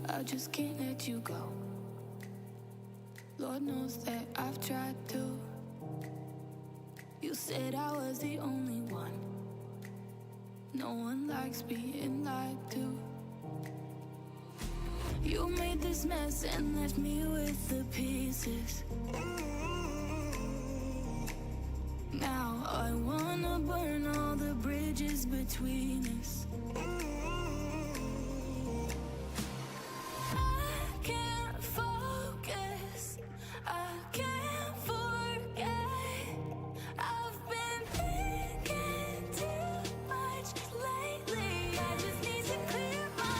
I just can't let you go. Lord knows that I've tried to. You said I was the only one. No one likes being lied to. You made this mess and left me with the pieces. Now I wanna burn all the bridges between us. I can't focus, I can't forget. I've been thinking too much lately. I just need to clear my head.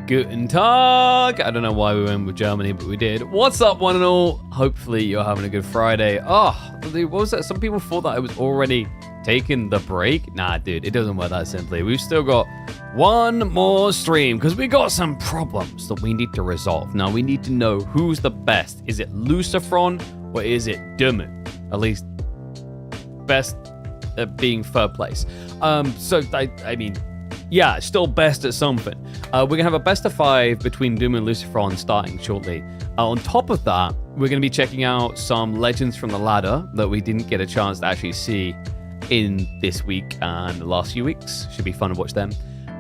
Guten Tag! I don't know why we went with Germany, but we did. What's up, one and all? Hopefully you're having a good Friday. Oh, what was that? Some people thought that I was already taking the break. Nah, dude, it doesn't work that simply. We've still got one more stream because we got some problems that we need to resolve. Now, we need to know who's the best. Is it LucifroN or is it DeMu? At least best being third place. I mean, yeah, still best at something. We're going to have a best of 5 between DeMu and LucifroN starting shortly. On top of that, we're going to be checking out some legends from the ladder that we didn't get a chance to actually see in this week and the last few weeks. Should be fun to watch them.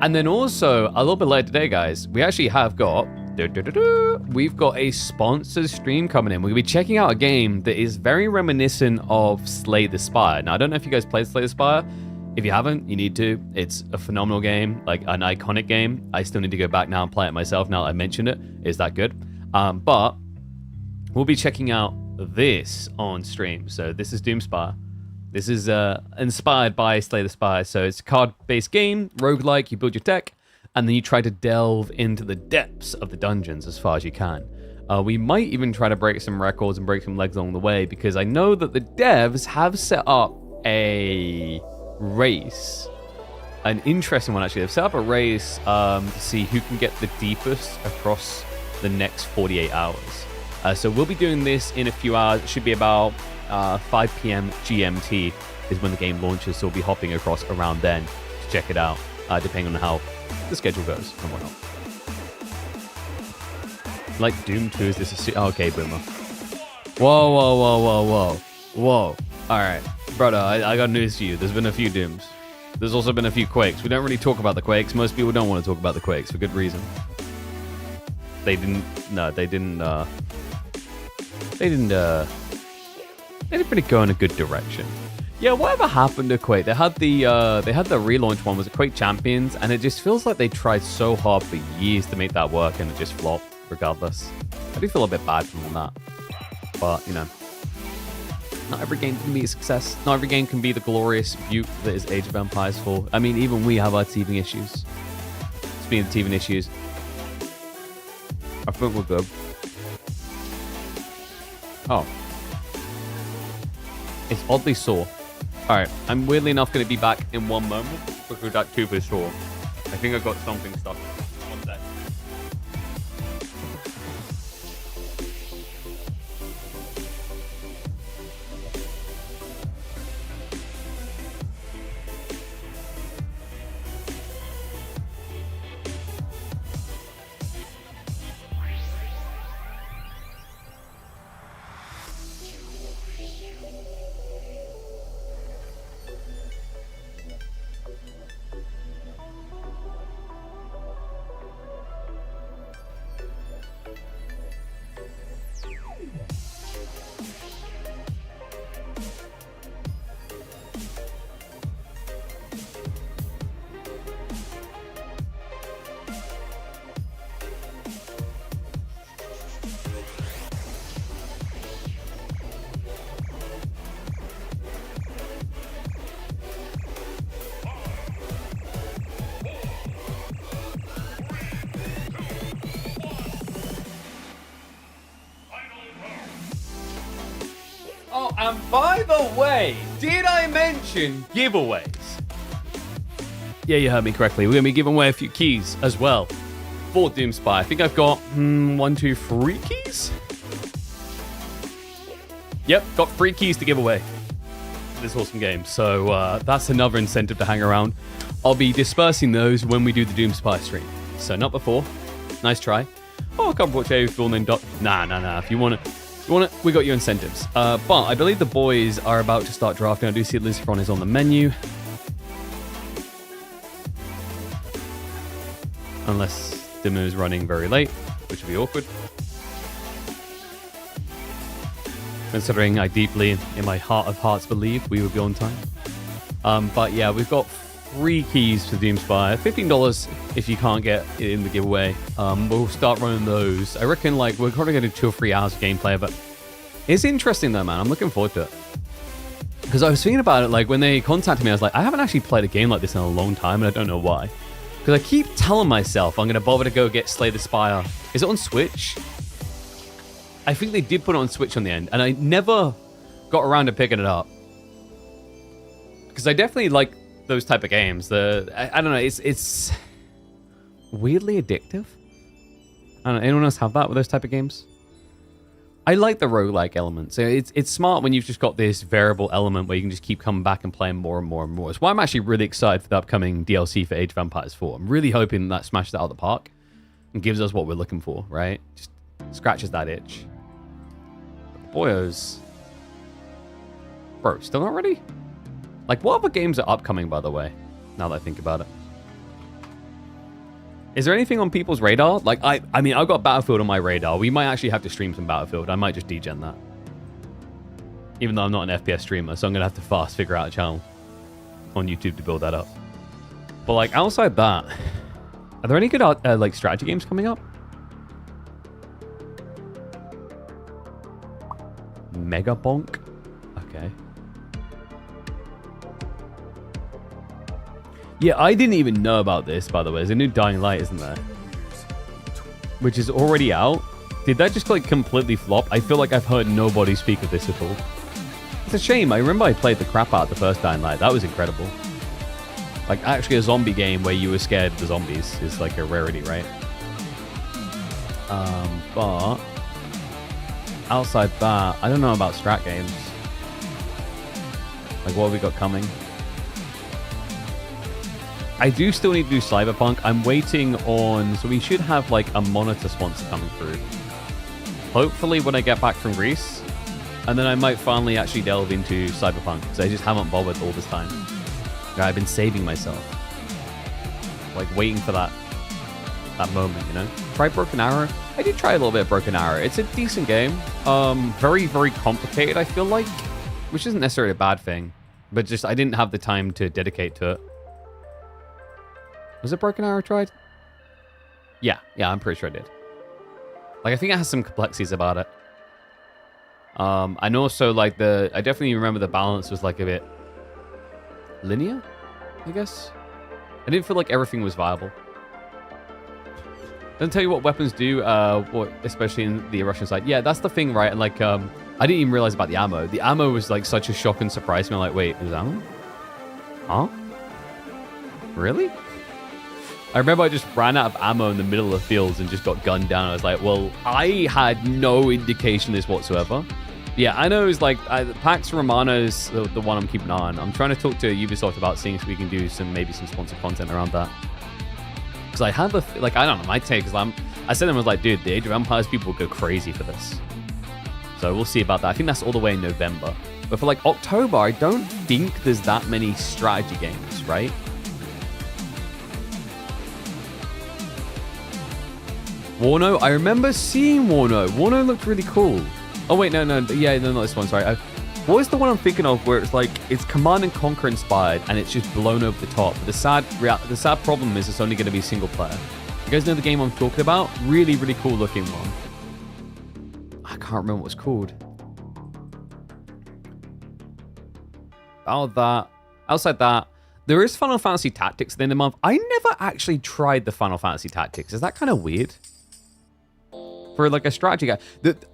And then also, a little bit later today, guys, we actually have got... We've got a sponsored stream coming in. We're going to be checking out a game that is very reminiscent of Slay the Spire. Now, I don't know if you guys played Slay the Spire. If you haven't, you need to. It's a phenomenal game, like an iconic game. I still need to go back now and play it myself now that I mentioned it. It's that good. But we'll be checking out this on stream. So this is Doomspire. This is inspired by Slay the Spire. So it's a card-based game, roguelike. You build your deck, and then you try to delve into the depths of the dungeons as far as you can. We might even try to break some records and break some legs along the way, because I know that the devs have set up a race, an interesting one actually. They've set up a race to see who can get the deepest across the next 48 hours. So we'll be doing this in a few hours. It should be about 5 p.m. GMT is when the game launches, so we'll be hopping across around then to check it out, depending on how the schedule goes and whatnot. Like Doom 2 is this a... okay, Boomer. Whoa. Alright, brother, I got news for you. There's been a few Dooms. There's also been a few Quakes. We don't really talk about the Quakes. Most people don't want to talk about the Quakes for good reason. They didn't really go in a good direction. Yeah, whatever happened to Quake? They had the relaunch one, was it Quake Champions, and it just feels like they tried so hard for years to make that work and it just flopped regardless. I do feel a bit bad from that. But, you know, not every game can be a success. Not every game can be the glorious beaut that is Age of Empires 4. I mean, even we have our teething issues. Speaking of teething issues, I think we're good. Oh. It's oddly sore. Alright, I'm weirdly enough going to be back in one moment because that tooth is sore. I think I got something stuck. One sec. and by the way, did I mention giveaways? Yeah, you heard me correctly. We're going to be giving away a few keys as well for Doomspire. I think I've got 1, 2, 3 keys? Yep, got 3 keys to give away for this awesome game. So that's another incentive to hang around. I'll be dispersing those when we do the Doomspire stream. So not before. Nice try. Oh, I can't watch a full name. Nah. If you want to, we got your incentives. But I believe the boys are about to start drafting. I do see LucifroN is on the menu. Unless DeMu is running very late, which would be awkward. Considering I deeply, in my heart of hearts, believe we would be on time. But yeah, we've got 3 keys to Doomspire. $15 if you can't get it in the giveaway. We'll start running those. I reckon like we're probably going to do 2 or 3 hours of gameplay, but it's interesting though, man. I'm looking forward to it. Because I was thinking about it, like when they contacted me, I was like, I haven't actually played a game like this in a long time, and I don't know why. Because I keep telling myself I'm going to bother to go get Slay the Spire. Is it on Switch? I think they did put it on Switch on the end, and I never got around to picking it up. Because I definitely like those type of games. I don't know, it's weirdly addictive. I don't know, anyone else have that with those type of games? I like the roguelike element. So it's smart when you've just got this variable element where you can just keep coming back and playing more and more and more. It's why I'm actually really excited for the upcoming DLC for Age of Empires 4. I'm really hoping that smashes it out of the park and gives us what we're looking for, right? Just scratches that itch. But boyos. Bro, still not ready? Like, what other games are upcoming, by the way? Now that I think about it. Is there anything on people's radar? Like, I mean, I've got Battlefield on my radar. We might actually have to stream some Battlefield. I might just degen that. Even though I'm not an FPS streamer, so I'm going to have to fast figure out a channel on YouTube to build that up. But, like, outside that, are there any good, like, strategy games coming up? Mega Bonk? Okay. Yeah, I didn't even know about this, by the way. There's a new Dying Light, isn't there? Which is already out. Did that just, like, completely flop? I feel like I've heard nobody speak of this at all. It's a shame. I remember I played the crap out of the first Dying Light. That was incredible. Like, actually a zombie game where you were scared of the zombies is, like, a rarity, right? But outside that, I don't know about strat games. Like, what have we got coming? I do still need to do Cyberpunk. I'm waiting on... So we should have, like, a monitor sponsor coming through. Hopefully when I get back from Greece. And then I might finally actually delve into Cyberpunk. Because I just haven't bothered all this time. I've been saving myself. Like, waiting for that moment, you know? Try Broken Arrow. I did try a little bit of Broken Arrow. It's a decent game. Very, very complicated, I feel like. Which isn't necessarily a bad thing. But just, I didn't have the time to dedicate to it. Was it Broken Arrow tried? Yeah, I'm pretty sure I did. Like, I think it has some complexities about it. And also, like, I definitely remember the balance was, like, a bit linear, I guess. I didn't feel like everything was viable. Doesn't tell you what weapons do, especially in the Russian side. Yeah, that's the thing, right? And, like, I didn't even realize about the ammo. The ammo was, like, such a shock and surprise to me. I'm like, wait, there's ammo? Huh? Really? I remember I just ran out of ammo in the middle of the fields and just got gunned down. I was like, well, I had no indication of this whatsoever. Yeah, I know it's like Pax Romana is the one I'm keeping an eye on. I'm trying to talk to Ubisoft about seeing if we can do maybe some sponsored content around that. Because I have I don't know, my take is I said to them, I was like, dude, the Age of Empires people go crazy for this. So we'll see about that. I think that's all the way in November. But for like October, I don't think there's that many strategy games, right? Warno? I remember seeing Warno. Warno looked really cool. Oh, wait, no. Yeah, no, not this one, sorry. What is the one I'm thinking of where it's like, it's Command & Conquer inspired and it's just blown over the top? But the sad problem is it's only going to be single player. You guys know the game I'm talking about? Really, really cool looking one. I can't remember what it's called. Outside that, there is Final Fantasy Tactics at the end of the month. I never actually tried the Final Fantasy Tactics. Is that kind of weird? For like a strategy guy.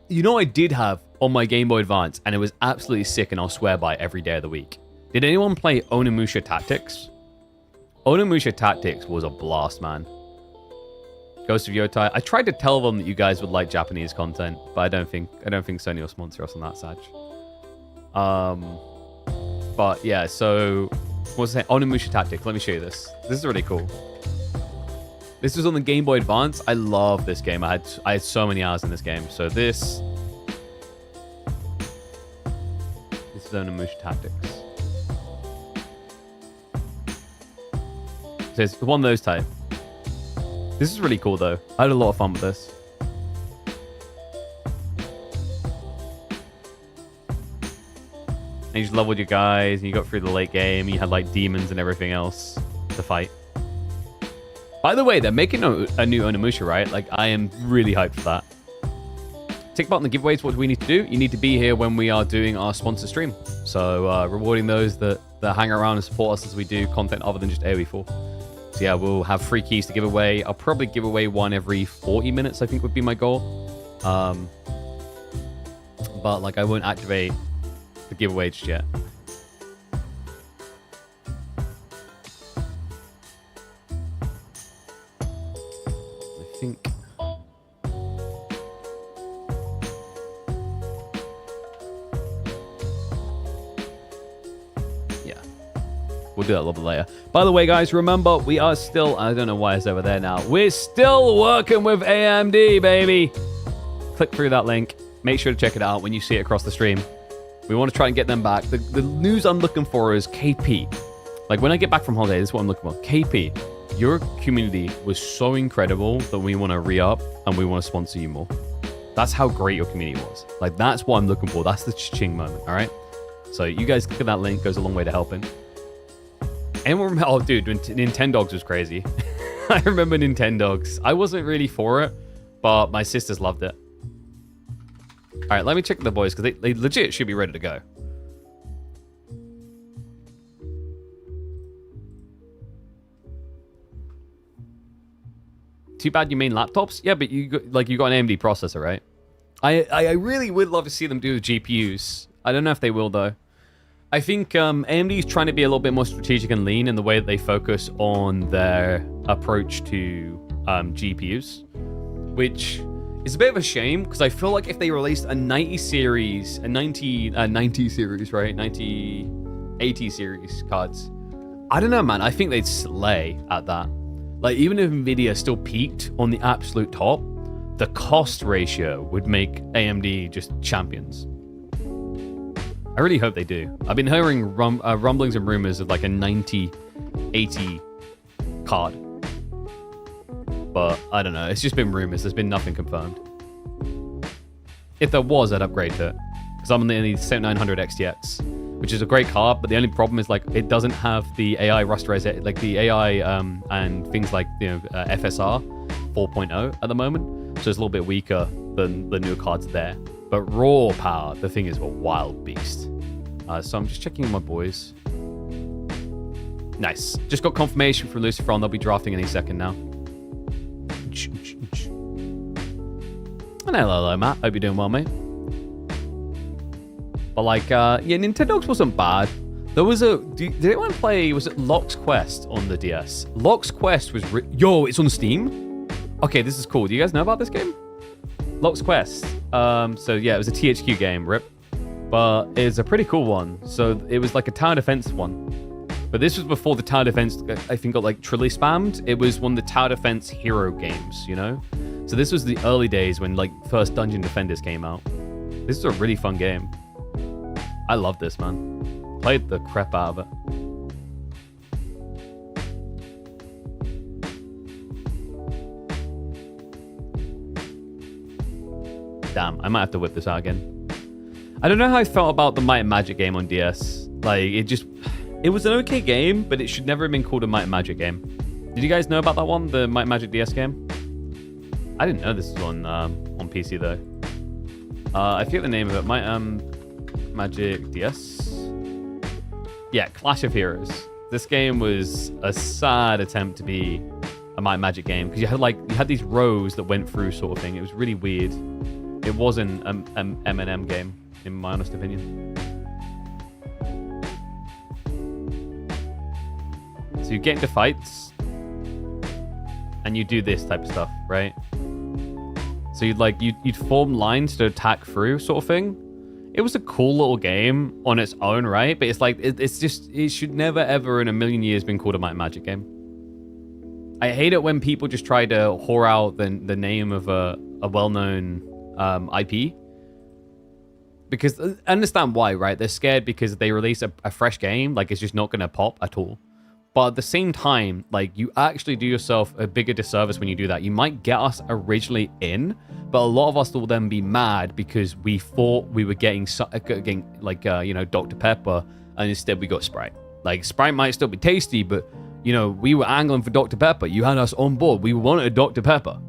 You know I did have on my Game Boy Advance, and it was absolutely sick, and I'll swear by it every day of the week. Did anyone play Onimusha Tactics? Onimusha Tactics was a blast, man. Ghost of Yotai. I tried to tell them that you guys would like Japanese content, but I don't think Sony will sponsor us on that side. But yeah, so what's it? Onimusha Tactics. Let me show you this. This is really cool. This was on the Game Boy Advance. I love this game. I had so many hours in this game. So this is Onimusha Tactics. So it's one of those type. This is really cool though. I had a lot of fun with this. And you just leveled your guys, and you got through the late game. You had like demons and everything else to fight. By the way, they're making a new Onimusha, right? Like, I am really hyped for that. Tick button the giveaways. What do we need to do? You need to be here when we are doing our sponsor stream. So rewarding those that hang around and support us as we do content other than just AoE4. So yeah, we'll have free keys to give away. I'll probably give away one every 40 minutes, I think would be my goal. But like, I won't activate the giveaway just yet. I think. Yeah. We'll do that a little bit later. By the way, guys, remember, we are still... I don't know why it's over there now. We're still working with AMD, baby. Click through that link. Make sure to check it out when you see it across the stream. We want to try and get them back. The news I'm looking for is KP. Like, when I get back from holiday, this is what I'm looking for. KP, your community was so incredible that we want to re-up and we want to sponsor you more. That's how great your community was. Like, that's what I'm looking for. That's the ching moment, all right? So you guys click on that link. Goes a long way to helping. Anyone remember? Oh, dude, Nintendogs was crazy. I remember Nintendogs. I wasn't really for it, but my sisters loved it. All right, let me check the boys, because they legit should be ready to go. Too bad you mean laptops? Yeah, but you got an AMD processor, right? I really would love to see them do the GPUs. I don't know if they will, though. I think AMD is trying to be a little bit more strategic and lean in the way that they focus on their approach to GPUs, which is a bit of a shame, because I feel like if they released a 90 series, right? 80 series cards, I don't know, man. I think they'd slay at that. Like, even if Nvidia still peaked on the absolute top, the cost ratio would make AMD just champions. I really hope they do. I've been hearing rumblings and rumors of like a 9080 card. But I don't know. It's just been rumors. There's been nothing confirmed. If there was, I'd upgrade to it. Because I'm on the 7900 XTX, which is a great card, but the only problem is like it doesn't have the AI rasterization, like the AI and things like FSR 4.0 at the moment. So it's a little bit weaker than the newer cards there. But raw power, the thing is a wild beast. So I'm just checking my boys. Nice. Just got confirmation from LucifroN. They'll be drafting any second now. And hello, Matt. Hope you're doing well, mate. But like, yeah, Nintendogs wasn't bad. There was did anyone play, was it Lock's Quest on the DS? Lock's Quest was, yo, it's on Steam? Okay, this is cool. Do you guys know about this game? Lock's Quest. So yeah, it was a THQ game, rip. But it's a pretty cool one. So it was like a tower defense one. But this was before the tower defense, I think, got like trilly spammed. It was one of the tower defense hero games, you know? So this was the early days when like first Dungeon Defenders came out. This is a really fun game. I love this, man. Played the crap out of it. Damn, I might have to whip this out again. I don't know how I felt about the Might and Magic game on DS. Like, it was an okay game, but it should never have been called a Might and Magic game. Did you guys know about that one, the Might and Magic DS game? I didn't know this was on PC though. I forget the name of it. Might Magic DS. Yeah, Clash of Heroes. This game was a sad attempt to be a Might and Magic game because you had these rows that went through sort of thing. It was really weird. It wasn't an M&M game, in my honest opinion. So you get into fights, and you do this type of stuff, right? So you'd form lines to attack through, sort of thing. It was a cool little game on its own, right? But it's like it should never ever in a million years been called a Might and Magic game. I hate it when people just try to whore out the name of a well-known IP. Because I understand why, right? They're scared because they release a fresh game, like it's just not going to pop at all. But at the same time, like you actually do yourself a bigger disservice when you do that. You might get us originally in, but a lot of us will then be mad because we thought we were getting Dr. Pepper, and instead we got Sprite. Like Sprite might still be tasty, but we were angling for Dr. Pepper. You had us on board. We wanted Dr. Pepper.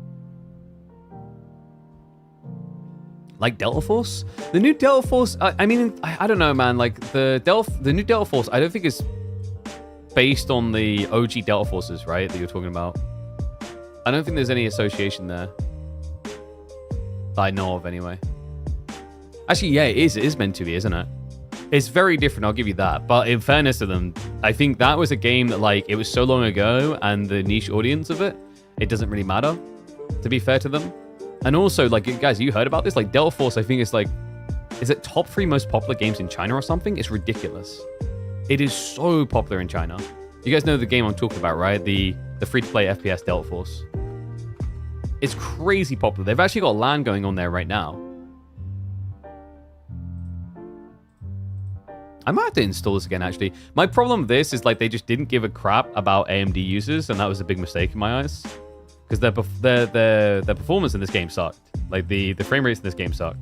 Like Delta Force, the new Delta Force. I don't know, man. Like the new Delta Force, I don't think it's based on the OG Delta Forces, right? That you're talking about. I don't think there's any association there that I know of, anyway. Actually, yeah, it is. It is meant to be, isn't it? It's very different. I'll give you that. But in fairness to them, I think that was a game that like it was so long ago, and the niche audience of it, it doesn't really matter. To be fair to them. And also, like, guys, you heard about this? Like, Delta Force, I think is it top 3 most popular games in China or something? It's ridiculous. It is so popular in China. You guys know the game I'm talking about, right? The free-to-play FPS Delta Force. It's crazy popular. They've actually got LAN going on there right now. I might have to install this again, actually. My problem with this is, like, they just didn't give a crap about AMD users, and that was a big mistake in my eyes. Because their performance in this game sucked. Like, the frame rates in this game sucked.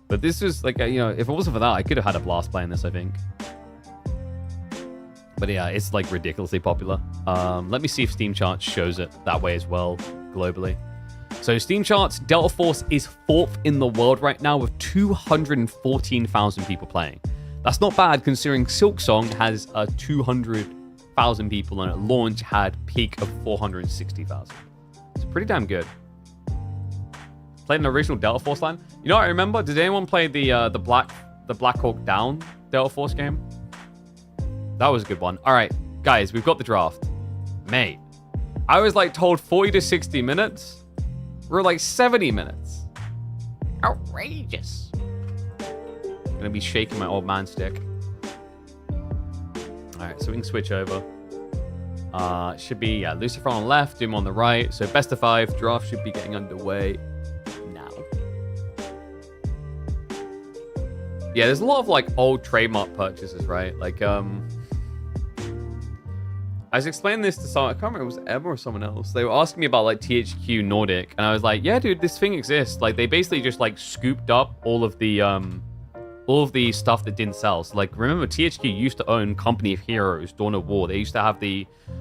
But this was, like, if it wasn't for that, I could have had a blast playing this, I think. But yeah, it's, like, ridiculously popular. Let me see if Steam Charts shows it that way as well, globally. So Steam Charts, Delta Force is 4th in the world right now with 214,000 people playing. That's not bad considering Silksong has 200,000 people and at launch had peak of 460,000. It's pretty damn good. Played an original Delta Force line. You know what I remember? Did anyone play the Black Hawk Down Delta Force game? That was a good one. All right, guys, we've got the draft. Mate, I was like told 40 to 60 minutes. We're like 70 minutes. Outrageous. I'm gonna be shaking my old man stick. All right, so we can switch over. Should be, yeah, LucifroN on the left, DeMu on the right. So best of 5 draft should be getting underway now. Yeah, there's a lot of like old trademark purchases, right? Like, I was explaining this to someone, I can't remember if it was Emma or someone else. They were asking me about like THQ Nordic, and I was like, yeah, dude, this thing exists. Like, they basically just like scooped up all of the stuff that didn't sell. So like, remember THQ used to own Company of Heroes, Dawn of War. They used to have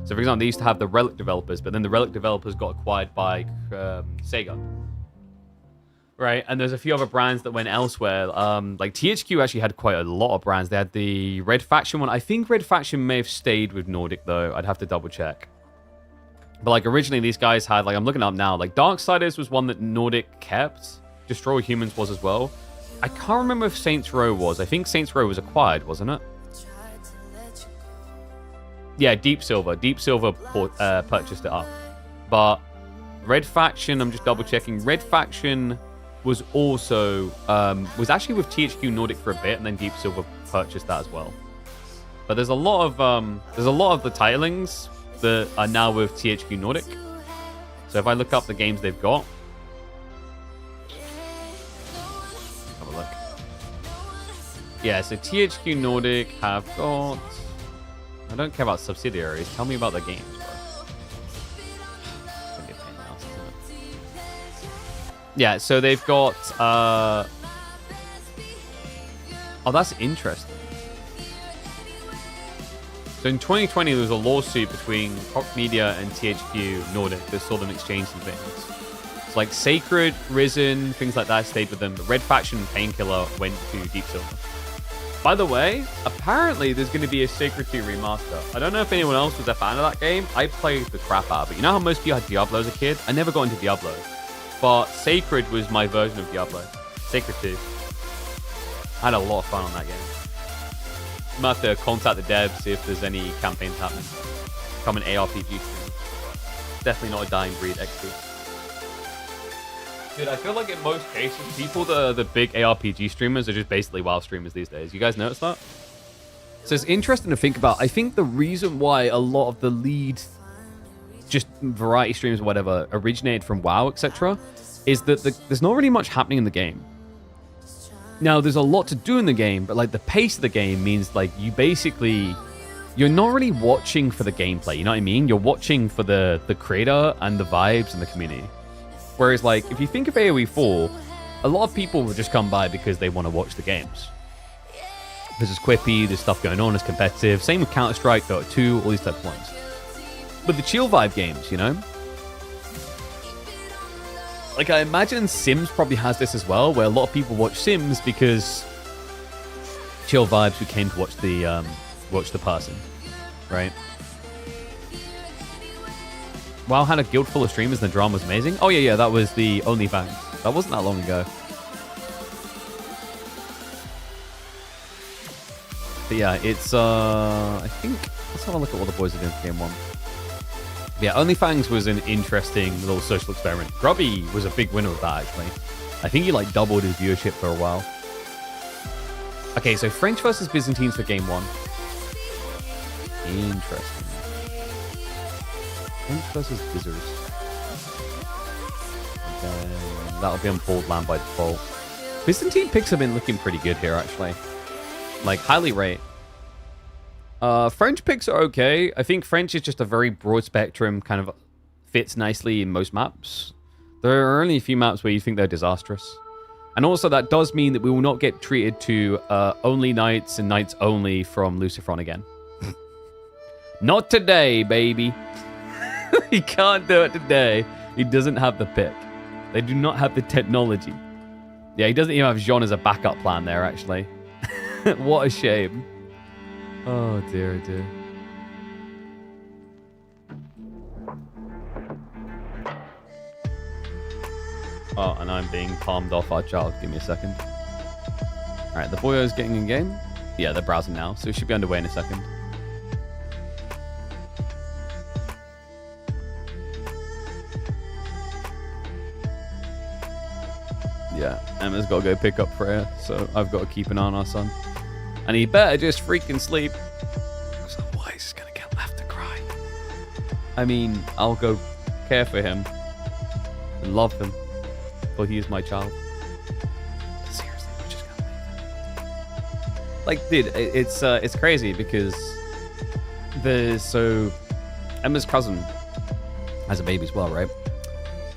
so for example, they used to have the Relic developers, but then the Relic developers got acquired by Sega. Right, and there's a few other brands that went elsewhere. Like THQ actually had quite a lot of brands. They had the Red Faction one. I think Red Faction may have stayed with Nordic though. I'd have to double check. But like originally these guys had, like I'm looking up now, like Darksiders was one that Nordic kept. Destroy Humans was as well. I can't remember if Saints Row was. I think Saints Row was acquired, wasn't it? Yeah, Deep Silver. Deep Silver purchased it up. But Red Faction, I'm just double checking. Red Faction was also was actually with THQ Nordic for a bit, and then Deep Silver purchased that as well. But there's a lot of the titlings that are now with THQ Nordic. So if I look up the games they've got, have a look. Yeah, so THQ Nordic have got. I don't care about subsidiaries. Tell me about the games, bro. It's gonna be a pain in the ass, isn't it? Yeah, so they've got. Oh, that's interesting. So in 2020, there was a lawsuit between Koch Media and THQ Nordic that saw them exchange some things. So like Sacred, Risen, things like that stayed with them. But Red Faction and Painkiller went to Deep Silver. By the way, apparently there's going to be a Sacred 2 remaster. I don't know if anyone else was a fan of that game. I played the crap out of it. You know how most people had Diablo as a kid? I never got into Diablo. but Sacred was my version of Diablo. Sacred 2. I had a lot of fun on that game. I'm going to have to contact the devs, see if there's any campaigns happening. Become an ARPG stream. Definitely not a dying breed, XP. Dude, I feel like in most cases, people that are the big ARPG streamers are just basically WoW streamers these days. You guys notice that? So it's interesting to think about. I think the reason why a lot of the lead, just variety streams or whatever, originated from WoW, etc., is that there's not really much happening in the game. Now, there's a lot to do in the game, but like the pace of the game means like you're not really watching for the gameplay, you know what I mean? You're watching for the creator and the vibes and the community. Whereas like, if you think of AoE 4, a lot of people will just come by because they want to watch the games. There's just quippy, there's stuff going on, it's competitive. Same with Counter-Strike, Dota 2, all these type of ones. But the chill vibe games, you know? Like, I imagine Sims probably has this as well, where a lot of people watch Sims because chill vibes who came to watch the person, right? WoW had a guild full of streamers and the drama was amazing. Oh yeah, that was the OnlyFans. That wasn't that long ago. But yeah, it's I think let's have a look at what the boys are doing for game 1. Yeah, OnlyFans was an interesting little social experiment. Grubby was a big winner of that, actually. I think he like doubled his viewership for a while. Okay, so French versus Byzantines for game 1. Interesting. French versus Bizzers. And then that'll be on bold land by default. Byzantine picks have been looking pretty good here, actually. Like, highly rate. French picks are okay. I think French is just a very broad spectrum, kind of fits nicely in most maps. There are only a few maps where you think they're disastrous. And also that does mean that we will not get treated to only knights and knights only from LucifroN again. Not today, baby. He can't do it today. He doesn't have the pick. They do not have the technology. Yeah, he doesn't even have Jean as a backup plan there, actually. What a shame. Oh, dear, dear. Oh, and I'm being palmed off our child. Give me a second. All right, the boyo's getting in game. Yeah, they're browsing now, so it should be underway in a second. Yeah, Emma's got to go pick up Freya, so I've got to keep an eye on our son. And he better just freaking sleep. Because otherwise he's going to get left to cry. I mean, I'll go care for him. And love him. But he is my child. Seriously, we're just going to leave him. Like, dude, it's crazy because so Emma's cousin has a baby as well, right?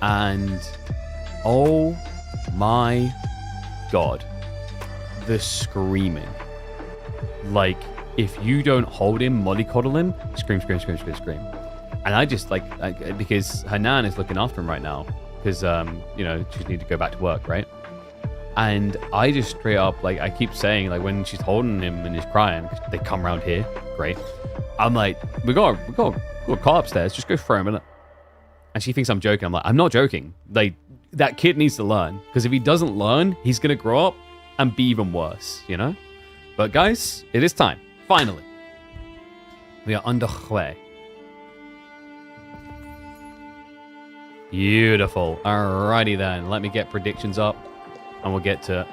And oh my God, the screaming. Like, if you don't hold him, mollycoddle him, scream, scream, scream, scream, scream. And I just, like, because her nan is looking after him right now. Because, you know, she need to go back to work, right? And I just straight up, like, I keep saying, like, when she's holding him and he's crying, they come around here, great. I'm like, we got a car upstairs, just go for a minute. And she thinks I'm joking. I'm like, I'm not joking. Like, that kid needs to learn. Because if he doesn't learn, he's going to grow up and be even worse, you know? But guys, it is time. Finally. We are underway. Beautiful. Alrighty then. Let me get predictions up and we'll get to it.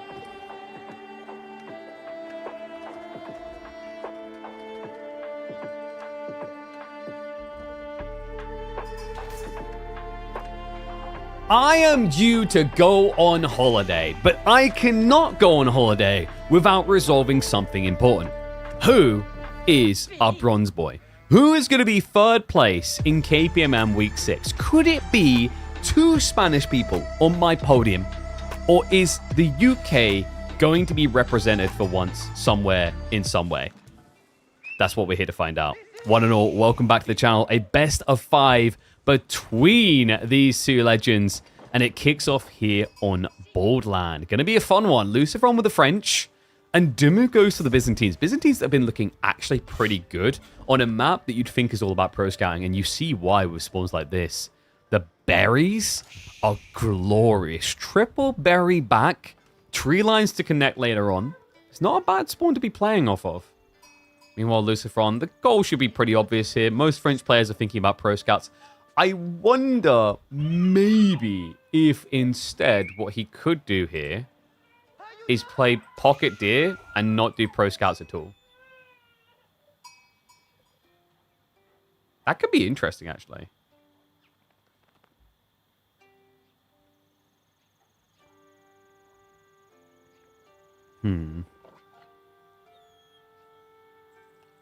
I am due to go on holiday, but I cannot go on holiday without resolving something important. Who is our bronze boy? Who is going to be third place in KPMM Week 6? Could it be two Spanish people on my podium? Or is the UK going to be represented for once somewhere in some way? That's what we're here to find out. One and all, welcome back to the channel. A best of 5 between these two legends. And it kicks off here on Boldland. Going to be a fun one. LucifroN with the French. And DeMu goes to the Byzantines. Byzantines have been looking actually pretty good on a map that you'd think is all about pro scouting. And you see why with spawns like this. The berries are glorious. Triple berry back, tree lines to connect later on. It's not a bad spawn to be playing off of. Meanwhile, LucifroN, the goal should be pretty obvious here. Most French players are thinking about pro scouts. I wonder maybe if instead what he could do here is play pocket deer and not do pro scouts at all. That could be interesting, actually.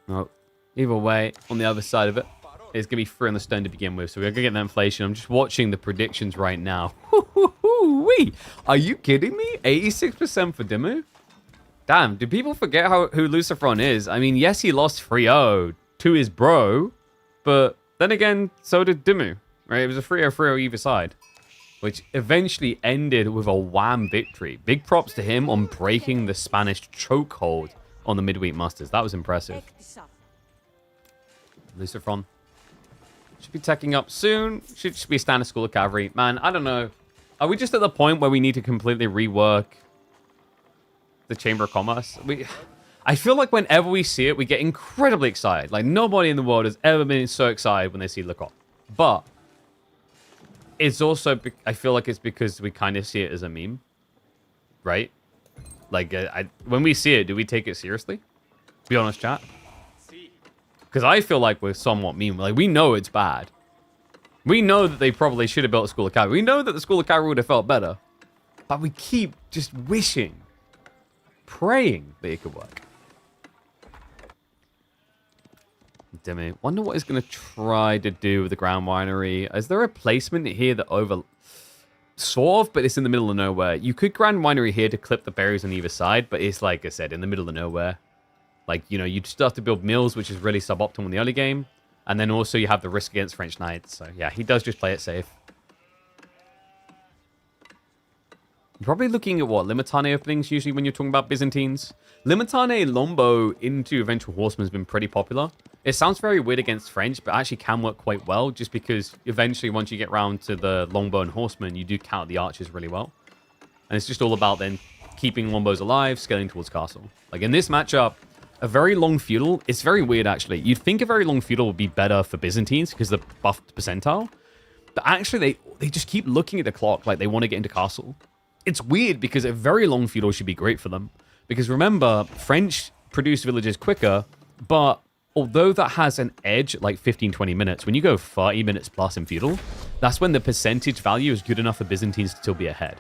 Well, either way, on the other side of it, it's going to be 3 on the stone to begin with. So we're going to get that inflation. I'm just watching the predictions right now. Wee! Are you kidding me? 86% for DeMu? Damn, do people forget who LucifroN is? I mean, yes, he lost 3-0 to his bro, but then again, so did DeMu, right? It was a 3-0 either side, which eventually ended with a wham victory. Big props to him on breaking the Spanish chokehold on the Midweek Masters. That was impressive. LucifroN should be teching up soon. Should just be a standard school of cavalry. Man, I don't know. Are we just at the point where we need to completely rework the Chamber of Commerce? I feel like whenever we see it, we get incredibly excited. Like, nobody in the world has ever been so excited when they see LeCoq. But it's also, I feel like it's because we kind of see it as a meme. Right? Like, when we see it, do we take it seriously? Be honest, chat. Because I feel like we're somewhat meme. Like, we know it's bad. We know that they probably should have built a School of Cavalry. We know that the School of Cavalry would have felt better. But we keep just wishing, praying that it could work. DeMu. Wonder what he's going to try to do with the Ground Winery. Is there a placement here that over... Sort of, but it's in the middle of nowhere. You could Grand Winery here to clip the berries on either side, but it's, like I said, in the middle of nowhere. Like, you know, you'd start to build mills, which is really suboptimal in the early game. And then also you have the risk against French Knights. So, yeah, he does just play it safe. You're probably looking at, what, Limitane openings usually when you're talking about Byzantines? Limitane Lombo into Eventual Horseman has been pretty popular. It sounds very weird against French, but actually can work quite well, just because eventually once you get around to the Longbow and Horseman, you do counter the archers really well. And it's just all about then keeping Longbows alive, scaling towards castle. Like in this matchup, a very long feudal, it's very weird actually. You'd think a very long feudal would be better for Byzantines because of the buffed percentile. But actually they just keep looking at the clock like they want to get into castle. It's weird because a very long feudal should be great for them. Because remember, French produce villages quicker, but although that has an edge at like 15-20 minutes, when you go 30 minutes plus in feudal, that's when the percentage value is good enough for Byzantines to still be ahead.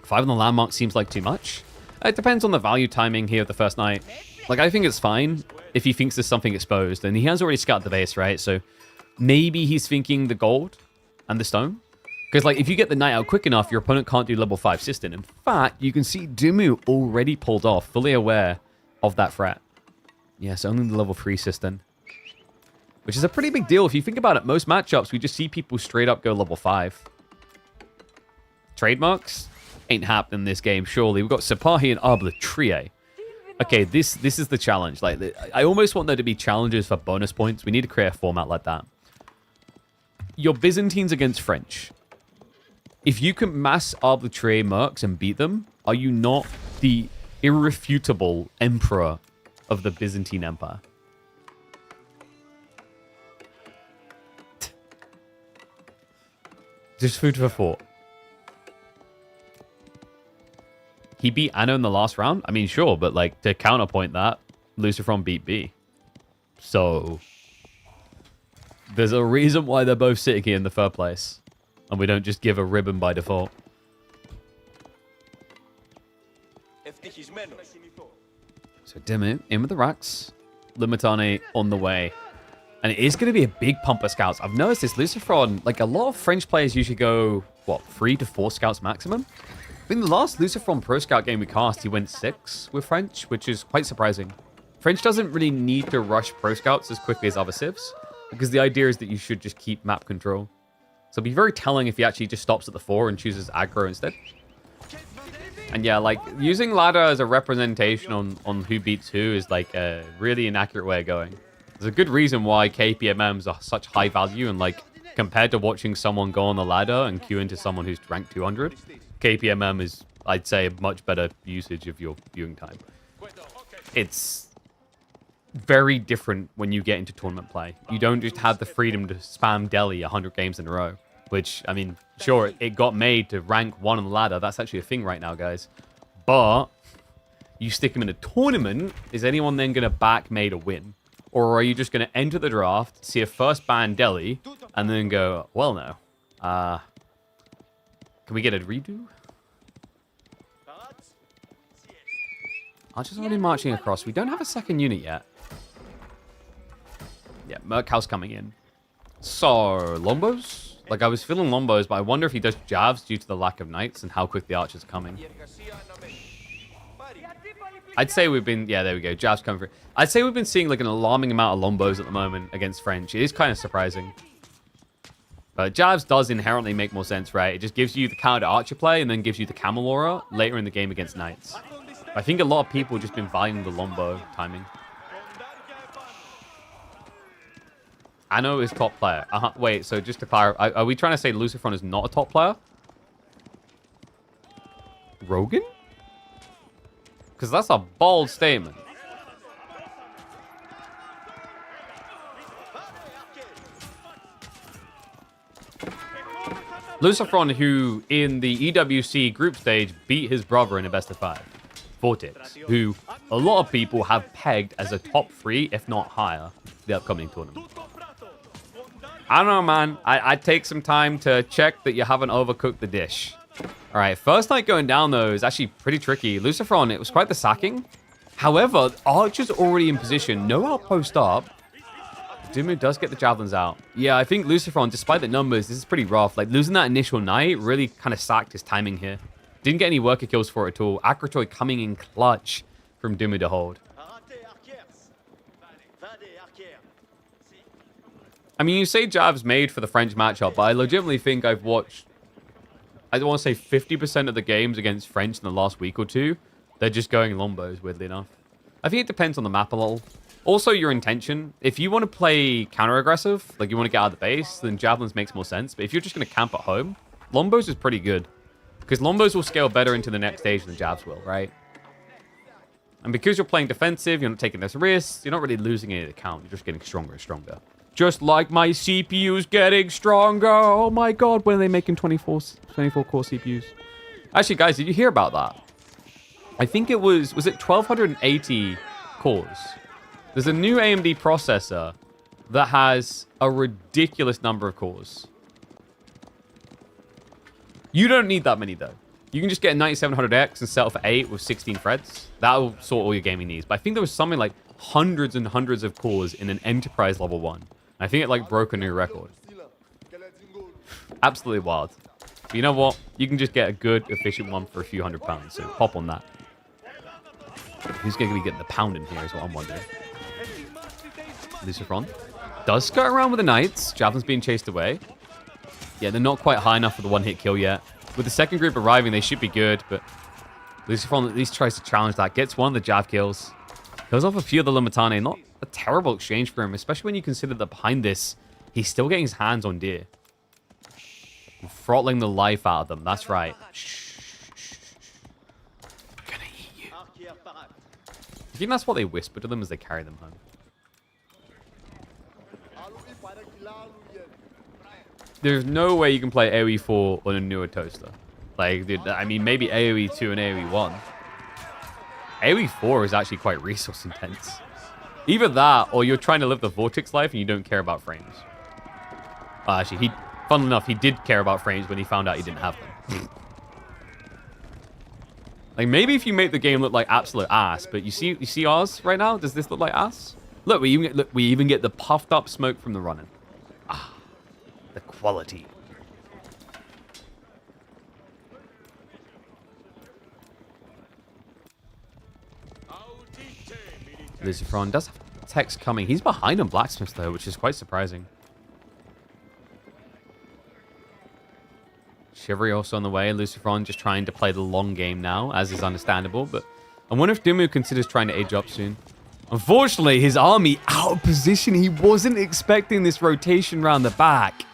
5 on the landmark seems like too much. It depends on the value timing here of the first night. Like, I think it's fine if he thinks there's something exposed, and he has already scouted the base, right? So maybe he's thinking the gold and the stone. Because, like, if you get the knight out quick enough, your opponent can't do level 5 Sistine. In fact, you can see DeMu already pulled off, fully aware of that threat. Yes, only the level 3 Sistine. Which is a pretty big deal. If you think about it, most matchups, we just see people straight up go level 5. Trademarks? Ain't happening in this game, surely. We've got Sipahi and Arbitrier. Okay, this is the challenge. Like, I almost want there to be challenges for bonus points. We need to create a format like that. Your Byzantines against French. If you can mass Arbitrier mercs and beat them, are you not the irrefutable emperor of the Byzantine Empire? Just food for thought. He beat Anno in the last round? I mean, sure, but like to counterpoint that, LucifroN beat B. So there's a reason why they're both sitting here in the third place. And we don't just give a ribbon by default. So DeMu in with the racks. Limitane on the way. And it is going to be a big pump of scouts. I've noticed this LucifroN, like a lot of French players usually go, what, 3 to 4 scouts maximum? In the last LucifroN Pro Scout game we cast, he went 6 with French, which is quite surprising. French doesn't really need to rush Pro Scouts as quickly as other civs, because the idea is that you should just keep map control. So it'd be very telling if he actually just stops at the 4 and chooses aggro instead. And yeah, like, using ladder as a representation on who beats who is like a really inaccurate way of going. There's a good reason why KPMMs are such high value and like compared to watching someone go on the ladder and queue into someone who's ranked 200, KPMM is, I'd say, a much better usage of your viewing time. It's very different when you get into tournament play. You don't just have the freedom to spam Delhi 100 games in a row, which, I mean, sure, it got made to rank 1 on the ladder. That's actually a thing right now, guys. But you stick them in a tournament, is anyone then going to back May to win? Or are you just going to enter the draft, see a first ban Delhi, and then go, well, no. Can we get a redo? Archer's already marching across. We don't have a second unit yet. Yeah, Merkhouse coming in. So, Lombos? Like, I was feeling Lombos, but I wonder if he does Javs due to the lack of knights and how quick the archers are coming. I'd say we've been... Yeah, there we go. Javs coming through. I'd say we've been seeing, like, an alarming amount of Lombos at the moment against French. It is kind of surprising. But Javs does inherently make more sense, right? It just gives you the counter archer play and then gives you the camel aura later in the game against knights. I think a lot of people have just been valuing the Lombo timing. Anno is top player. Wait, so just to clarify, are we trying to say LucifroN is not a top player? Rogan? Because that's a bold statement. LucifroN, who in the EWC group stage beat his brother in a best of 5. Vortex, who a lot of people have pegged as a top 3, if not higher, the upcoming tournament. I don't know, man. I'd take some time to check that you haven't overcooked the dish. All right, first night going down, though, is actually pretty tricky. LucifroN, it was quite the sacking. However, Archer's already in position. No outpost up. DeMu does get the javelins out. Yeah, I think LucifroN, despite the numbers, this is pretty rough. Like, losing that initial knight really kind of sacked his timing here. Didn't get any worker kills for it at all. Akratoy coming in clutch from DeMu to hold. I mean, you say Jav's made for the French matchup, but I legitimately think I've watched, I don't want to say 50% of the games against French in the last week or two. They're just going Lombos, weirdly enough. I think it depends on the map a little. Also, your intention. If you want to play counter-aggressive, like you want to get out of the base, then Javelins makes more sense. But if you're just going to camp at home, Lombos is pretty good. Because Lombos will scale better into the next stage than Javs will, right? And because you're playing defensive, you're not taking this risk, you're not really losing any of the count. You're just getting stronger and stronger. Just like my CPU's getting stronger. Oh my god, when are they making 24 core CPUs? Actually, guys, did you hear about that? I think it was it 1280 cores? There's a new AMD processor that has a ridiculous number of cores. You don't need that many, though. You can just get a 9700X and settle for 8 with 16 threads. That'll sort all your gaming needs. But I think there was something like hundreds and hundreds of cores in an enterprise level 1. I think it like broke a new record. Absolutely wild. But you know what? You can just get a good, efficient one for a few £100. So hop on that. Who's going to be getting the pound in here is what I'm wondering. LucifroN does skirt around with the knights. Javelin's being chased away. Yeah, they're not quite high enough for the one-hit kill yet. With the second group arriving, they should be good, but LucifroN at least tries to challenge that. Gets one of the Jav kills. Kills off a few of the Limitane. Not a terrible exchange for him, especially when you consider that behind this, he's still getting his hands on deer. Throttling the life out of them. That's right. Shh. I'm gonna eat you. I think that's what they whisper to them as they carry them home. There's no way you can play AoE 4 on a newer toaster. Like, dude, I mean, maybe AoE 2 and AoE 1. AoE 4 is actually quite resource intense. Either that, or you're trying to live the Vortex life and you don't care about frames. Actually, funnily enough, he did care about frames when he found out he didn't have them. Like, maybe if you make the game look like absolute ass, but you see ours right now? Does this look like ass? Look, we even get the puffed up smoke from the running. Ah, the quality. LucifroN does have text coming. He's behind on Blacksmiths, though, which is quite surprising. Chivalry also on the way. LucifroN just trying to play the long game now, as is understandable. But I wonder if DeMu considers trying to age up soon. Unfortunately, his army out of position. He wasn't expecting this rotation round the back.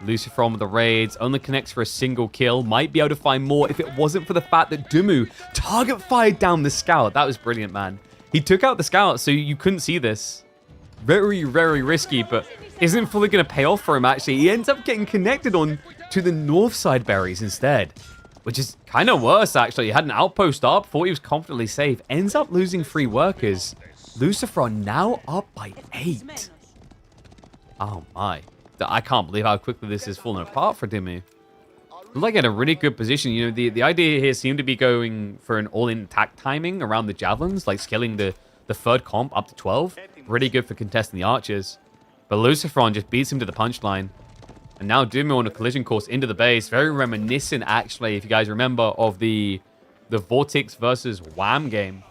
LucifroN with the raids, only connects for a single kill. Might be able to find more if it wasn't for the fact that DeMu target fired down the scout. That was brilliant, man. He took out the scout, so you couldn't see this. Very, very risky, but isn't fully going to pay off for him, actually. He ends up getting connected on to the north side berries instead, which is kind of worse, actually. He had an outpost up, thought he was confidently safe. Ends up losing 3 workers. LucifroN now up by 8. Oh, my. I can't believe how quickly this is falling apart for DeMu. Like in a really good position. You know, the idea here seemed to be going for an all-in attack timing around the javelins, like scaling the third comp up to 12. Really good for contesting the archers. But LucifroN just beats him to the punchline. And now DeMu on a collision course into the base. Very reminiscent, actually, if you guys remember, of the Vortex versus Wham game.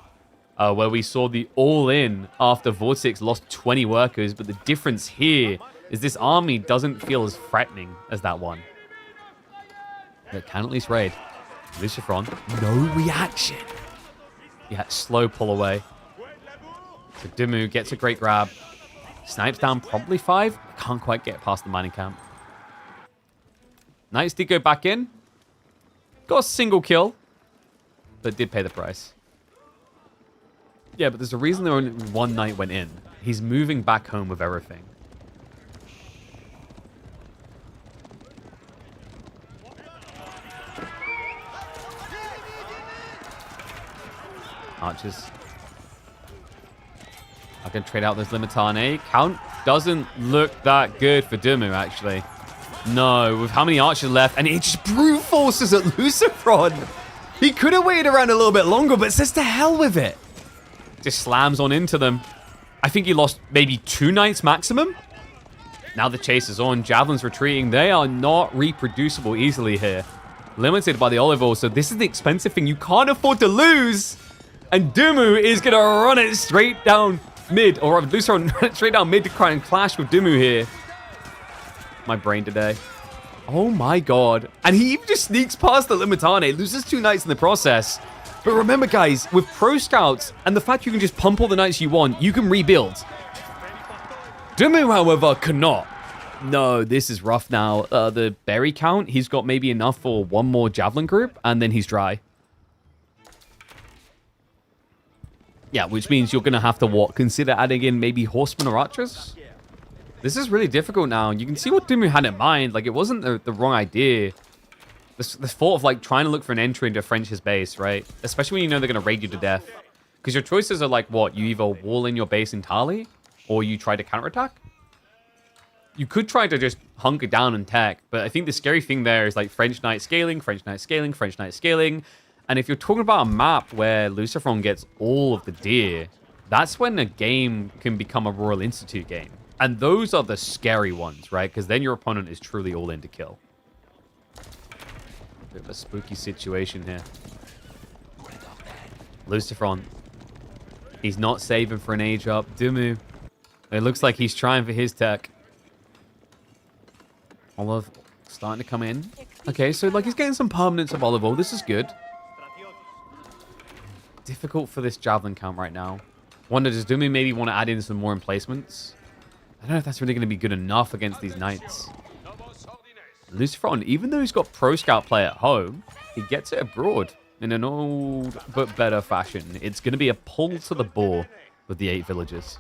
Where we saw the all-in after Vortex lost 20 workers. But the difference here is this army doesn't feel as threatening as that one. It can at least raid. LucifroN, no reaction. Yeah, slow pull away. So DeMu gets a great grab. Snipes down probably 5. Can't quite get past the mining camp. Knights did go back in. Got a single kill. But did pay the price. Yeah, but there's a reason there only one knight went in. He's moving back home with everything. Archers. I can trade out this Limitane. Count doesn't look that good for DeMu, actually. No, with how many archers left, and it just brute forces at LucifroN. He could have waited around a little bit longer, but says to hell with it. Just slams on into them. I think he lost maybe 2 knights maximum. Now the chase is on. Javelin's retreating. They are not reproducible easily here. Limited by the olive oil, so this is the expensive thing. You can't afford to lose. And DeMu is going to run it straight down mid. Or LucifroN run it straight down mid to try and clash with DeMu here. My brain today. Oh my god. And he even just sneaks past the Limitane. Loses 2 knights in the process. But remember, guys, with pro scouts and the fact you can just pump all the knights you want, you can rebuild. DeMu, however, cannot. No, this is rough now. The berry count, he's got maybe enough for 1 more javelin group, and then he's dry. Yeah, which means you're going to have to, what, consider adding in maybe horsemen or archers? This is really difficult now. You can see what DeMu had in mind. Like, it wasn't the wrong idea. This thought of, like, trying to look for an entry into French's base, right? Especially when you know they're going to raid you to death. Because your choices are like, what? You either wall in your base entirely, or you try to counterattack. You could try to just hunker down and tech, but I think the scary thing there is, like, French knight scaling, French knight scaling, French knight scaling. And if you're talking about a map where LucifroN gets all of the deer, that's when a game can become a Royal Institute game. And those are the scary ones, right? Because then your opponent is truly all in to kill. Bit of a spooky situation here. LucifroN. He's not saving for an age up. DeMu. It looks like he's trying for his tech. Olive starting to come in. Okay, so like he's getting some permanence of olive oil. This is good. Difficult for this javelin count right now. Wonder, does DeMu maybe want to add in some more emplacements? I don't know if that's really going to be good enough against these knights. LucifroN, even though he's got pro scout play at home, he gets it abroad in an old but better fashion. It's going to be a pull to the boar with the 8 villagers.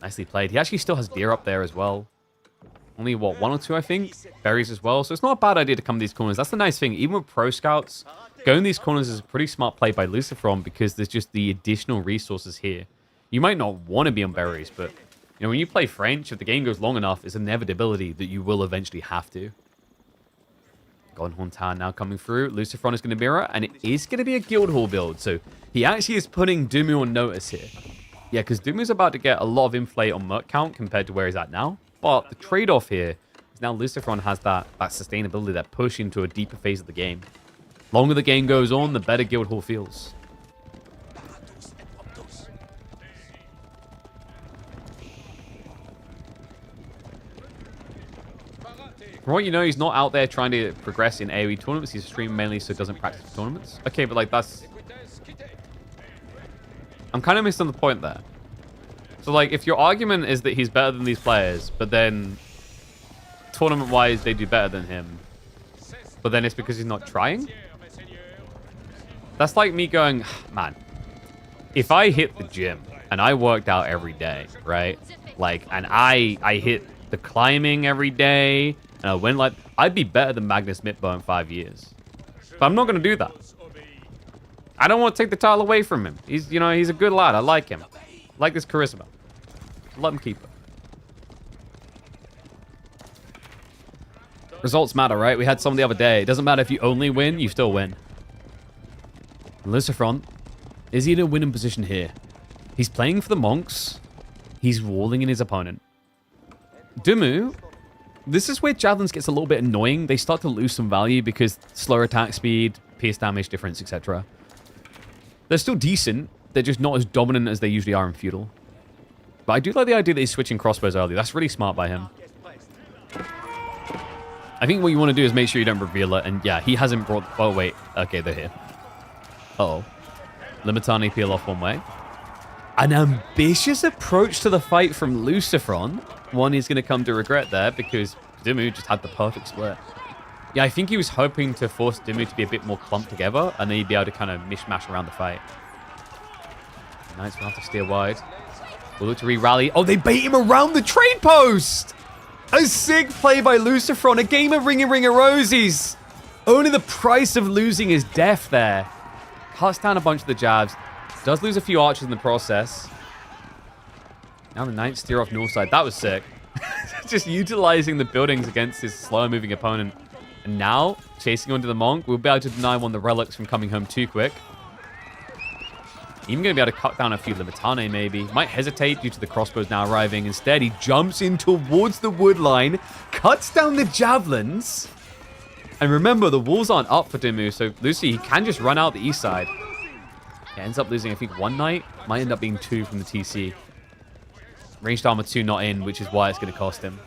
Nicely played. He actually still has deer up there as well. Only, what, 1 or 2, I think? Berries as well. So it's not a bad idea to come to these corners. That's the nice thing. Even with pro scouts, going these corners is a pretty smart play by LucifroN because there's just the additional resources here. You might not want to be on berries, but you know, when you play French, if the game goes long enough, it's an inevitability that you will eventually have to. Godhorn Town now coming through. LucifroN is going to mirror, and it is going to be a Guildhall build. So he actually is putting DeMu on notice here. Yeah, because DeMu's about to get a lot of inflate on merc count compared to where he's at now. But the trade-off here is now LucifroN has that sustainability, that push into a deeper phase of the game. Longer the game goes on, the better Guildhall feels. From what you know, he's not out there trying to progress in AoE tournaments. He's streaming mainly so he doesn't practice for tournaments. Okay, but like that's... I'm kind of missing the point there. So like, if your argument is that he's better than these players, but then tournament-wise, they do better than him. But then it's because he's not trying? That's like me going, man, if I hit the gym and I worked out every day, right? Like, and I hit the climbing every day, and I went like, I'd be better than Magnus Mitbo in 5 years. But I'm not going to do that. I don't want to take the title away from him. He's, you know, he's a good lad. I like him. I like his charisma. Let him keep it. Results matter, right? We had some the other day. It doesn't matter if you only win, you still win. LucifroN, is he in a winning position here? He's playing for the Monks. He's walling in his opponent. DeMu, this is where Javelins gets a little bit annoying. They start to lose some value because slower attack speed, pierce damage difference, etc. They're still decent. They're just not as dominant as they usually are in Feudal. But I do like the idea that he's switching crossbows early. That's really smart by him. I think what you want to do is make sure you don't reveal it. And yeah, he hasn't brought... Oh, wait. Okay, they're here. Uh-oh. Limitani peel off one way. An ambitious approach to the fight from LucifroN. One he's going to come to regret there because DeMu just had the perfect split. Yeah, I think he was hoping to force DeMu to be a bit more clumped together, and then he'd be able to kind of mishmash around the fight. Knights will have to steer wide. We'll look to re-rally. Oh, they bait him around the trade post! A sick play by LucifroN. A game of Ring a Rosies. Only the price of losing is death there. Cuts down a bunch of the jabs. Does lose a few archers in the process. Now the Knights steer off north side. That was sick. Just utilizing the buildings against his slow-moving opponent. And now, chasing onto the Monk, we'll be able to deny one of the relics from coming home too quick. Even going to be able to cut down a few Limitane, maybe. Might hesitate due to the crossbows now arriving. Instead, he jumps in towards the wood line, cuts down the javelins. And remember, the walls aren't up for DeMu, so Lucy, he can just run out the east side. He ends up losing, I think, one knight. Might end up being 2 from the TC. Ranged armor 2 not in, which is why it's going to cost him.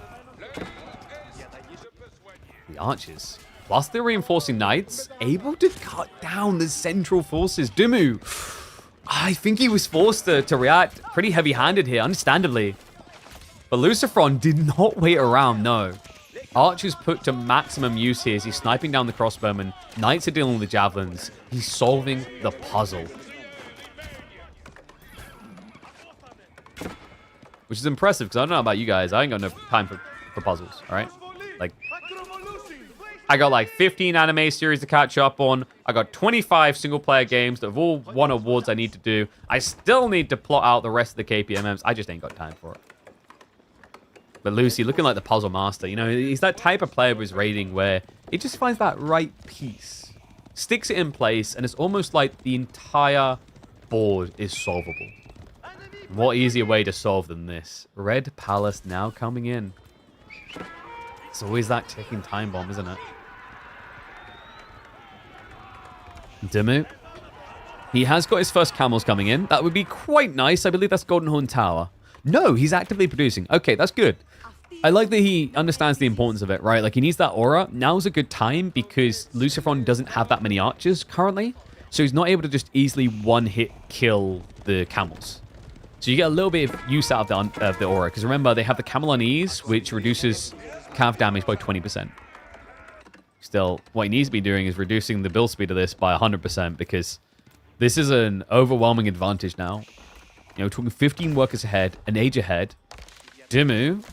The archers, plus the reinforcing knights, able to cut down the central forces. DeMu, I think he was forced to react pretty heavy-handed here, understandably. But LucifroN did not wait around, no. Archers put to maximum use here as he's sniping down the crossbowmen. Knights are dealing with the javelins. He's solving the puzzle. Which is impressive, because I don't know about you guys. I ain't got no time for puzzles, all right? Like, I got like 15 anime series to catch up on. I got 25 single-player games that have all won awards I need to do. I still need to plot out the rest of the KPMMs. I just ain't got time for it. But Lucy, looking like the puzzle master. You know, he's that type of player with his rating where he just finds that right piece, sticks it in place, and it's almost like the entire board is solvable. What easier way to solve than this? Red Palace now coming in. It's always that ticking time bomb, isn't it? DeMu. He has got his first camels coming in. That would be quite nice. I believe that's Goldenhorn Tower. No, he's actively producing. Okay, that's good. I like that he understands the importance of it, right? Like, he needs that aura. Now's a good time because LucifroN doesn't have that many archers currently. So he's not able to just easily one-hit kill the camels. So you get a little bit of use out of the aura. Because remember, they have the camel on ease, which reduces cav damage by 20%. Still, what he needs to be doing is reducing the build speed of this by 100% because this is an overwhelming advantage now. You know, talking 15 workers ahead, an age ahead. DeMu,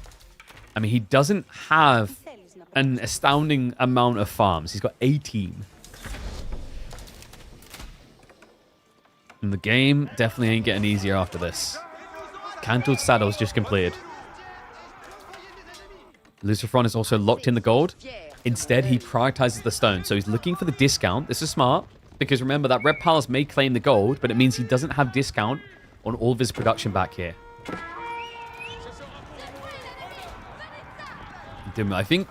I mean, he doesn't have an astounding amount of farms. He's got 18. And the game definitely ain't getting easier after this. Cantled Saddle's just completed. LucifroN is also locked in the gold. Instead, he prioritizes the stone. So he's looking for the discount. This is smart. Because remember, that Red Palace may claim the gold, but it means he doesn't have discount on all of his production back here. I think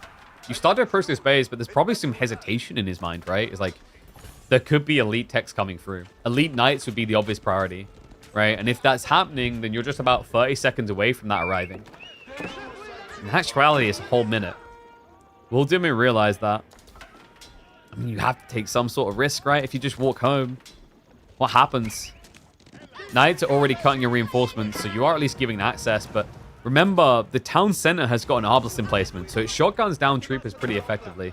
you start to approach this base, but there's probably some hesitation in his mind, right? It's like, there could be elite techs coming through. Elite knights would be the obvious priority, right? And if that's happening, then you're just about 30 seconds away from that arriving. In actuality, it's a whole minute. Will DeMu realize that? I mean, you have to take some sort of risk, right? If you just walk home, what happens? Knights are already cutting your reinforcements, so you are at least giving access, but Remember, the town center has got an Arbalest emplacement, so it shotguns down troopers pretty effectively.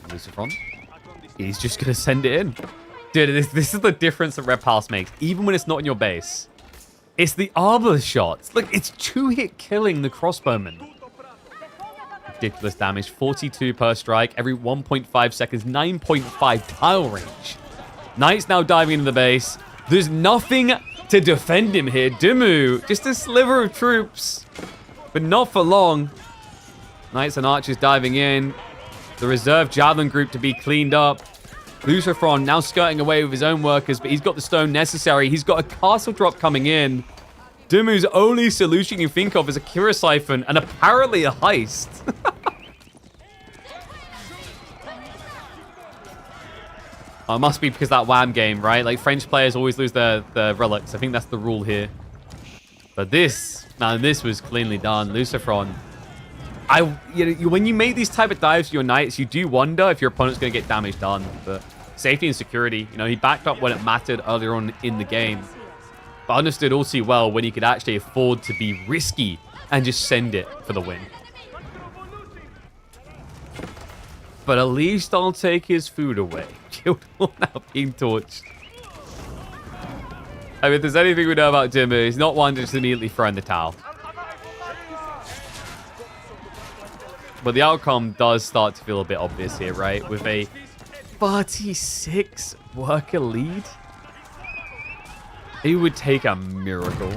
LucifroN. He's just going to send it in. Dude, this is the difference that Red Palace makes. Even when it's not in your base. It's the Arbalest shots. Look, it's 2-hit killing the crossbowman. Ridiculous damage. 42 per strike. Every 1.5 seconds. 9.5 tile range. Knight's now diving into the base. There's nothing to defend him here. DeMu, just a sliver of troops. But not for long. Knights and archers diving in. The reserve javelin group to be cleaned up. LucifroN now skirting away with his own workers, but he's got the stone necessary. He's got a castle drop coming in. DeMu's only solution you think of is a Kira Siphon and apparently a heist. Oh, it must be because that WAM game, right? Like, French players always lose their relics. I think that's the rule here. But this, man, this was cleanly done. LucifroN. When you make these type of dives to your knights, you do wonder if your opponent's going to get damage done. But safety and security, he backed up when it mattered earlier on in the game. But understood all too well when he could actually afford to be risky and just send it for the win. But at least I'll take his food away. Guildhall now being torched. I mean, if there's anything we know about DeMu, he's not one to just immediately throw in the towel. But the outcome does start to feel a bit obvious here, right? With a 36 worker lead. It would take a miracle.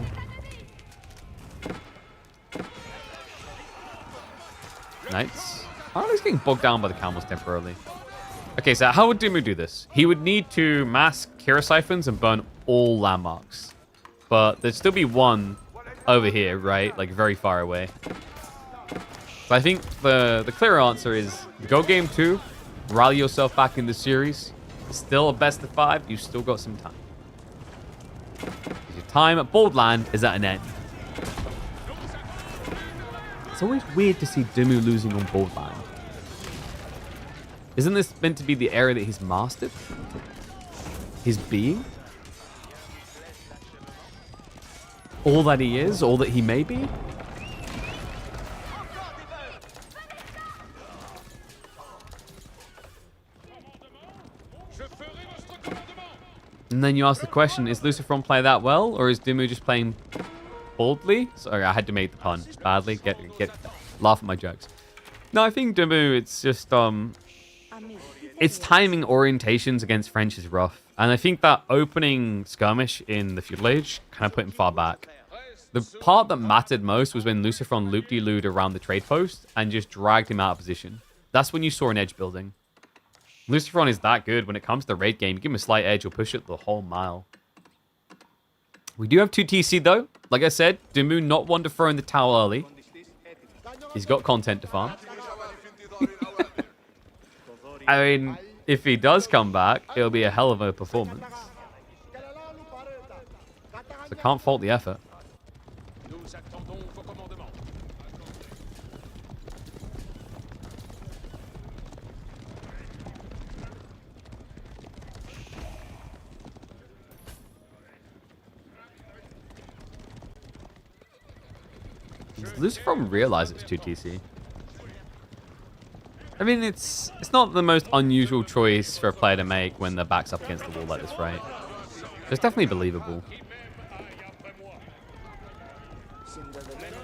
Knights. Harley's getting bogged down by the camels temporarily. Okay, so how would DeMu do this? He would need to mass Kira Siphons and burn all landmarks. But there'd still be one over here, right? Like very far away. But I think the clear answer is go game 2, rally yourself back in the series. Still a best of 5, you've still got some time. Your time at Boldland is at an end. It's always weird to see DeMu losing on Boldland. Isn't this meant to be the area that he's mastered? His being? All that he is? All that he may be? And then you ask the question, is LucifroN play that well? Or is DeMu just playing boldly? Sorry, I had to make the pun badly. Laugh at my jokes. No, I think DeMu, it's just, its timing orientations against French is rough. And I think that opening skirmish in the Feudal Age kind of put him far back. The part that mattered most was when LucifroN loop-de-looed around the trade post and just dragged him out of position. That's when you saw an edge building. LucifroN is that good when it comes to the raid game. You give him a slight edge, he'll push it the whole mile. We do have 2 TC though. Like I said, DeMu not one to throw in the towel early. He's got content to farm. I mean, if he does come back, it'll be a hell of a performance. So can't fault the effort. Does LucifroN realize it's 2 TC? I mean, it's not the most unusual choice for a player to make when their back's up against the wall like this, right? It's definitely believable.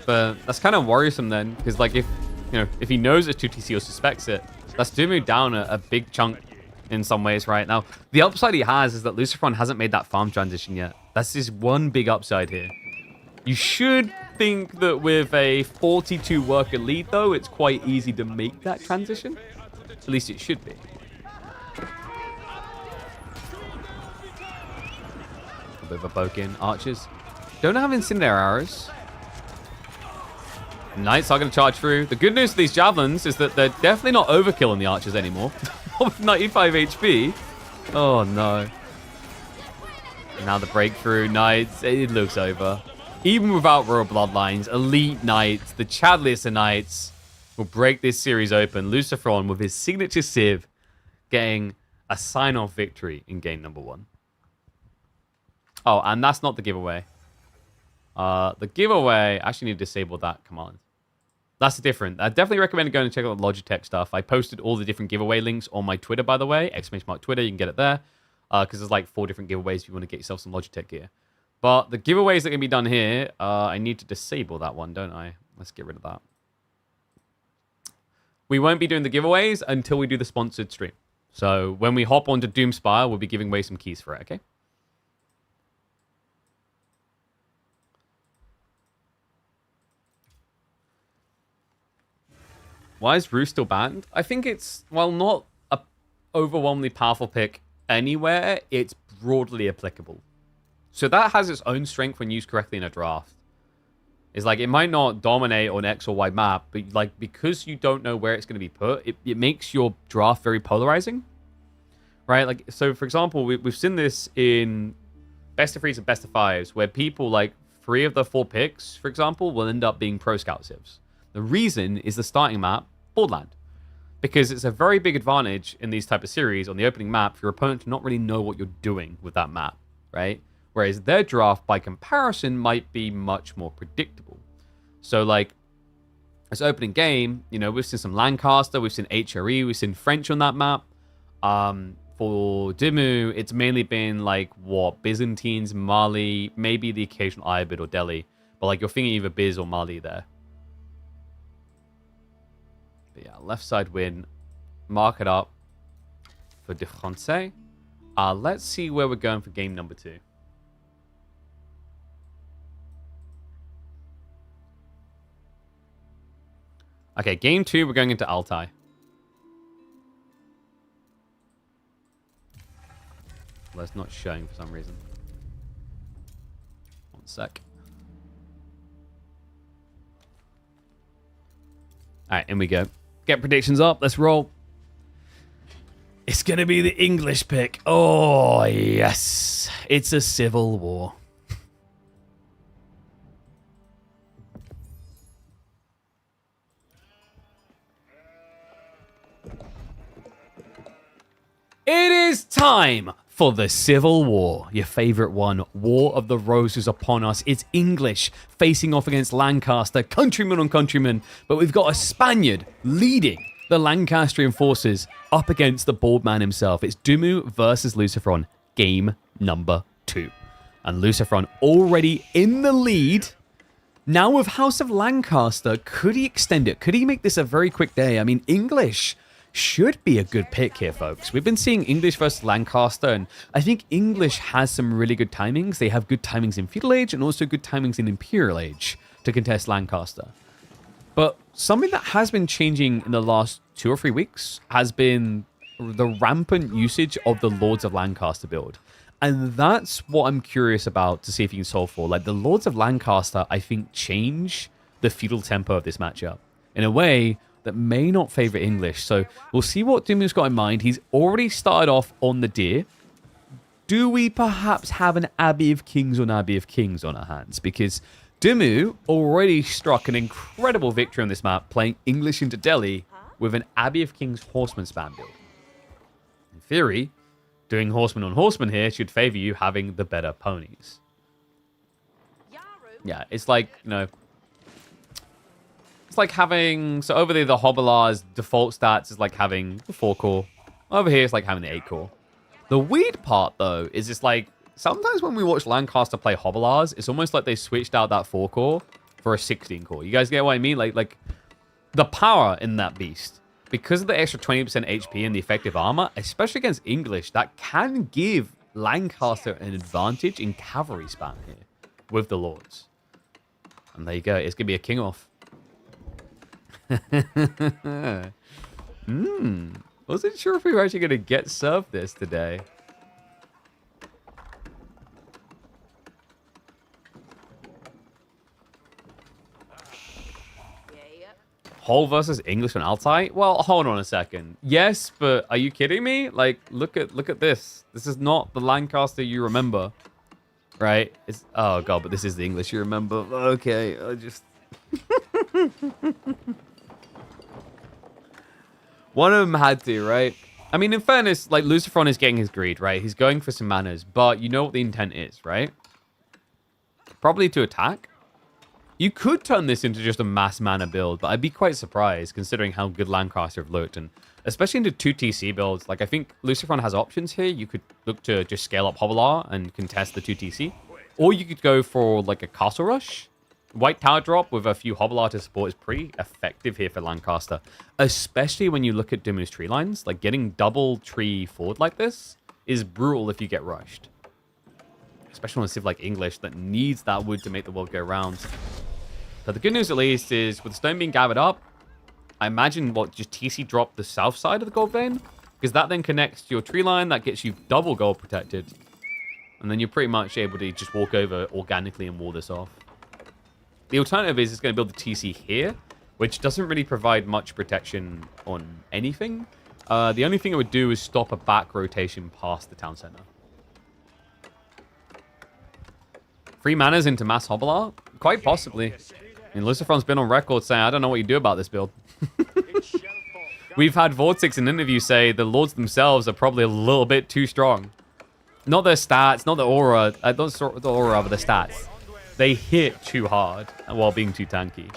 But that's kind of worrisome then, because like if he knows it's 2 TC or suspects it, that's DeMu down a big chunk in some ways right now. The upside he has is that LucifroN hasn't made that farm transition yet. That's his one big upside here. You should think that with a 42 worker lead, though, it's quite easy to make that transition. At least it should be. A bit of a poke in. Archers don't have incendiary arrows. Knights are going to charge through. The good news of these javelins is that they're definitely not overkilling the archers anymore. With 95 HP. Oh, no. Now the breakthrough. Knights. It looks over. Even without royal bloodlines, elite knights, the Chadliest of knights will break this series open. LucifroN with his signature civ getting a sign-off victory in game number 1. Oh, and that's not the giveaway. The giveaway, I actually need to disable that command. That's different. I definitely recommend going and check out the Logitech stuff. I posted all the different giveaway links on my Twitter, by the way. !Twitter, you can get it there. Because there's like 4 different giveaways if you want to get yourself some Logitech gear. But the giveaways that are going to be done here, I need to disable that one, don't I? Let's get rid of that. We won't be doing the giveaways until we do the sponsored stream. So when we hop onto Doomspire, we'll be giving away some keys for it, okay? Why is Rue still banned? I think it's, well, not a overwhelmingly powerful pick anywhere. It's broadly applicable. So that has its own strength when used correctly in a draft. It's like, it might not dominate on X or Y map, but like, because you don't know where it's going to be put, it makes your draft very polarizing. Right? Like, so for example, we've seen this in best of 3s and best of 5s, where people, like, 3 of the 4 picks, for example, will end up being pro scout civs. The reason is the starting map, Borderland. Because it's a very big advantage in these type of series on the opening map for your opponent to not really know what you're doing with that map, right? Whereas their draft, by comparison, might be much more predictable. So, like, as opening game, you know, we've seen some Lancaster, we've seen HRE, we've seen French on that map. For DeMu, it's mainly been, like, what, Byzantines, Mali, maybe the occasional Ibid or Delhi. But, like, you're thinking either Biz or Mali there. But yeah, left side win. Mark it up for De Francais. Let's see where we're going for game number 2. Okay, game 2, we're going into Altai. Well, it's not showing for some reason. One sec. Alright, in we go. Get predictions up. Let's roll. It's going to be the English pick. Oh, yes. It's a civil war. It is time for the Civil War. Your favorite one. War of the Roses upon us. It's English facing off against Lancaster. Countryman on countryman. But we've got a Spaniard leading the Lancastrian forces up against the bald man himself. It's DeMu versus LucifroN. Game number 2. And LucifroN already in the lead. Now with House of Lancaster, could he extend it? Could he make this a very quick day? I mean, English should be a good pick here, folks. We've been seeing English versus Lancaster, and I think English has some really good timings. They have good timings in Feudal Age and also good timings in Imperial Age to contest Lancaster. But something that has been changing in the last 2 or 3 weeks has been the rampant usage of the Lords of Lancaster build. And that's what I'm curious about to see if you can solve for. Like, the Lords of Lancaster, I think, change the feudal tempo of this matchup in a way that may not favor English. So we'll see what DeMu's got in mind. He's already started off on the deer. Do we perhaps have an Abbey of Kings on Abbey of Kings on our hands? Because DeMu already struck an incredible victory on this map, playing English into Delhi with an Abbey of Kings Horseman spam build. In theory, doing Horseman on Horseman here should favor you having the better ponies. Yeah, it's like, you know, it's like having, so over there, the Hobbler's default stats is like having the 4-core. Over here, it's like having the 8-core. The weird part, though, is it's like, sometimes when we watch Lancaster play Hobbler's, it's almost like they switched out that 4-core for a 16-core. You guys get what I mean? Like the power in that beast. Because of the extra 20% HP and the effective armor, especially against English, that can give Lancaster an advantage in cavalry spam here with the Lords. And there you go. It's going to be a king off. Wasn't sure if we were actually going to get served this today. Hull versus English on Altai? Well, hold on a second. Yes, but are you kidding me? Like, look at this. This is not the Lancaster you remember, right? It's, oh god, but this is the English you remember. Okay, I just one of them had to, right? I mean, in fairness, like, LucifroN is getting his greed, right? He's going for some manners, but you know what the intent is, right? Probably to attack. You could turn this into just a mass mana build, but I'd be quite surprised considering how good Lancaster have looked, and especially into 2 TC builds. Like, I think LucifroN has options here. You could look to just scale up Hovelar and contest the 2 TC, or you could go for, like, a Castle Rush. White Tower Drop with a few Hovelar to support is pretty effective here for Lancaster, especially when you look at DeMu's tree lines. Like, getting double tree forward like this is brutal if you get rushed. Especially on a civ like English that needs that wood to make the world go round. But the good news, at least, is with the stone being gathered up, I imagine just TC drop the south side of the gold vein, because that then connects to your tree line. That gets you double gold protected. And then you're pretty much able to just walk over organically and wall this off. The alternative is it's going to build the TC here, which doesn't really provide much protection on anything. The only thing it would do is stop a back rotation past the town center. 3 manas into Mass Hovelar? Quite possibly. I mean, LucifroN's been on record saying, I don't know what you do about this build. We've had Vortex in interviews say the Lords themselves are probably a little bit too strong. Not their stats, not the aura, not the aura, but the stats. They hit too hard while being too tanky.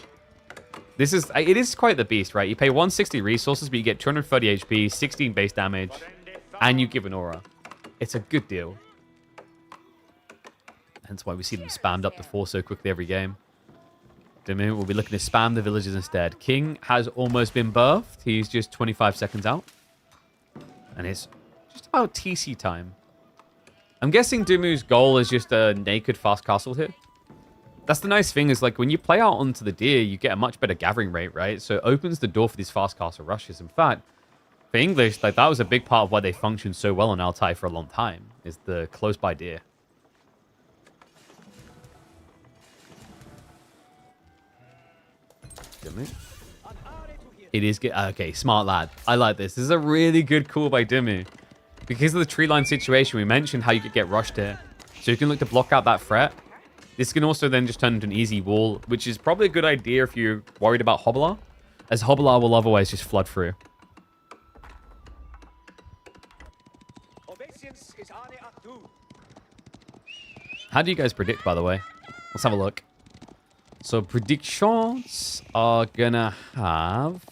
It is quite the beast, right? You pay 160 resources, but you get 230 HP, 16 base damage, and you give an aura. It's a good deal. Hence why we see them spammed up to 4 so quickly every game. DeMu will be looking to spam the villagers instead. King has almost been birthed. He's just 25 seconds out. And it's just about TC time. I'm guessing DeMu's goal is just a naked fast castle here. That's the nice thing is, like, when you play out onto the deer, you get a much better gathering rate, right? So it opens the door for these fast castle rushes. In fact, for English, like, that was a big part of why they functioned so well on Altai for a long time, is the close-by deer. It is good. Okay, smart lad. I like this. This is a really good call by DeMu. Because of the tree line situation, we mentioned how you could get rushed here. So you can look to block out that threat. This can also then just turn into an easy wall, which is probably a good idea if you're worried about Hovelar, as Hovelar will otherwise just flood through. How do you guys predict, by the way? Let's have a look. So predictions are gonna have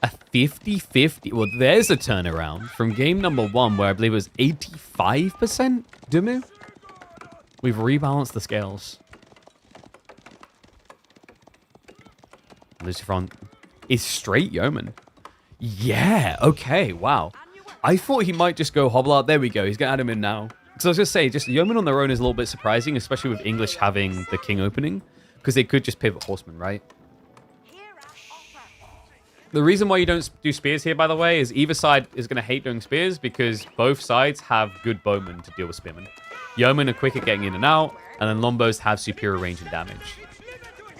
a 50-50. Well, there's a turnaround from game number 1, where I believe it was 85% DeMu. We've rebalanced the scales. LucifroN is straight yeoman. Yeah, okay, wow. I thought he might just go Hovelar. There we go, he's going to add him in now. So I was going to say, just yeoman on their own is a little bit surprising, especially with English having the king opening, because they could just pivot horseman, right? The reason why you don't do spears here, by the way, is either side is going to hate doing spears because both sides have good bowmen to deal with spearmen. Yeomen are quick at getting in and out, and then Lombos have superior range and damage.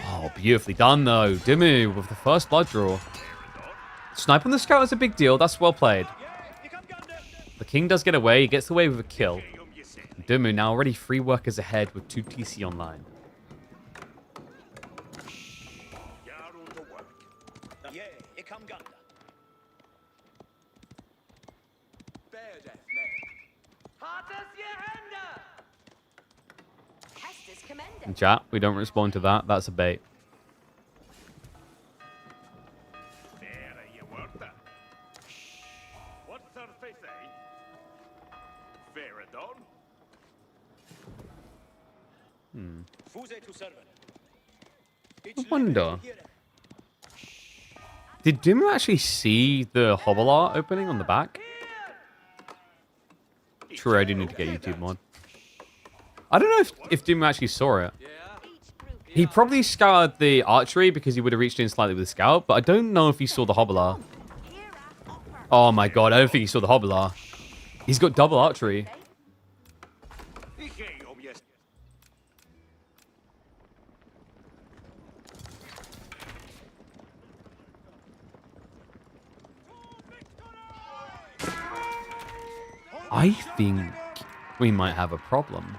Oh, beautifully done, though. DeMu with the first blood draw. Sniping the scout is a big deal. That's well played. The king does get away. He gets away with a kill. DeMu now already 3 workers ahead with 2 TC online. In chat, we don't respond to that. That's a bait. I wonder. Did DeMu actually see the Hovelar opening on the back? True, I do need to get YouTube mod. I don't know if DeMu actually saw it. He probably scoured the archery because he would have reached in slightly with the scout, but I don't know if he saw the Hovelar. Oh my god, I don't think he saw the Hovelar. He's got double archery. I think we might have a problem.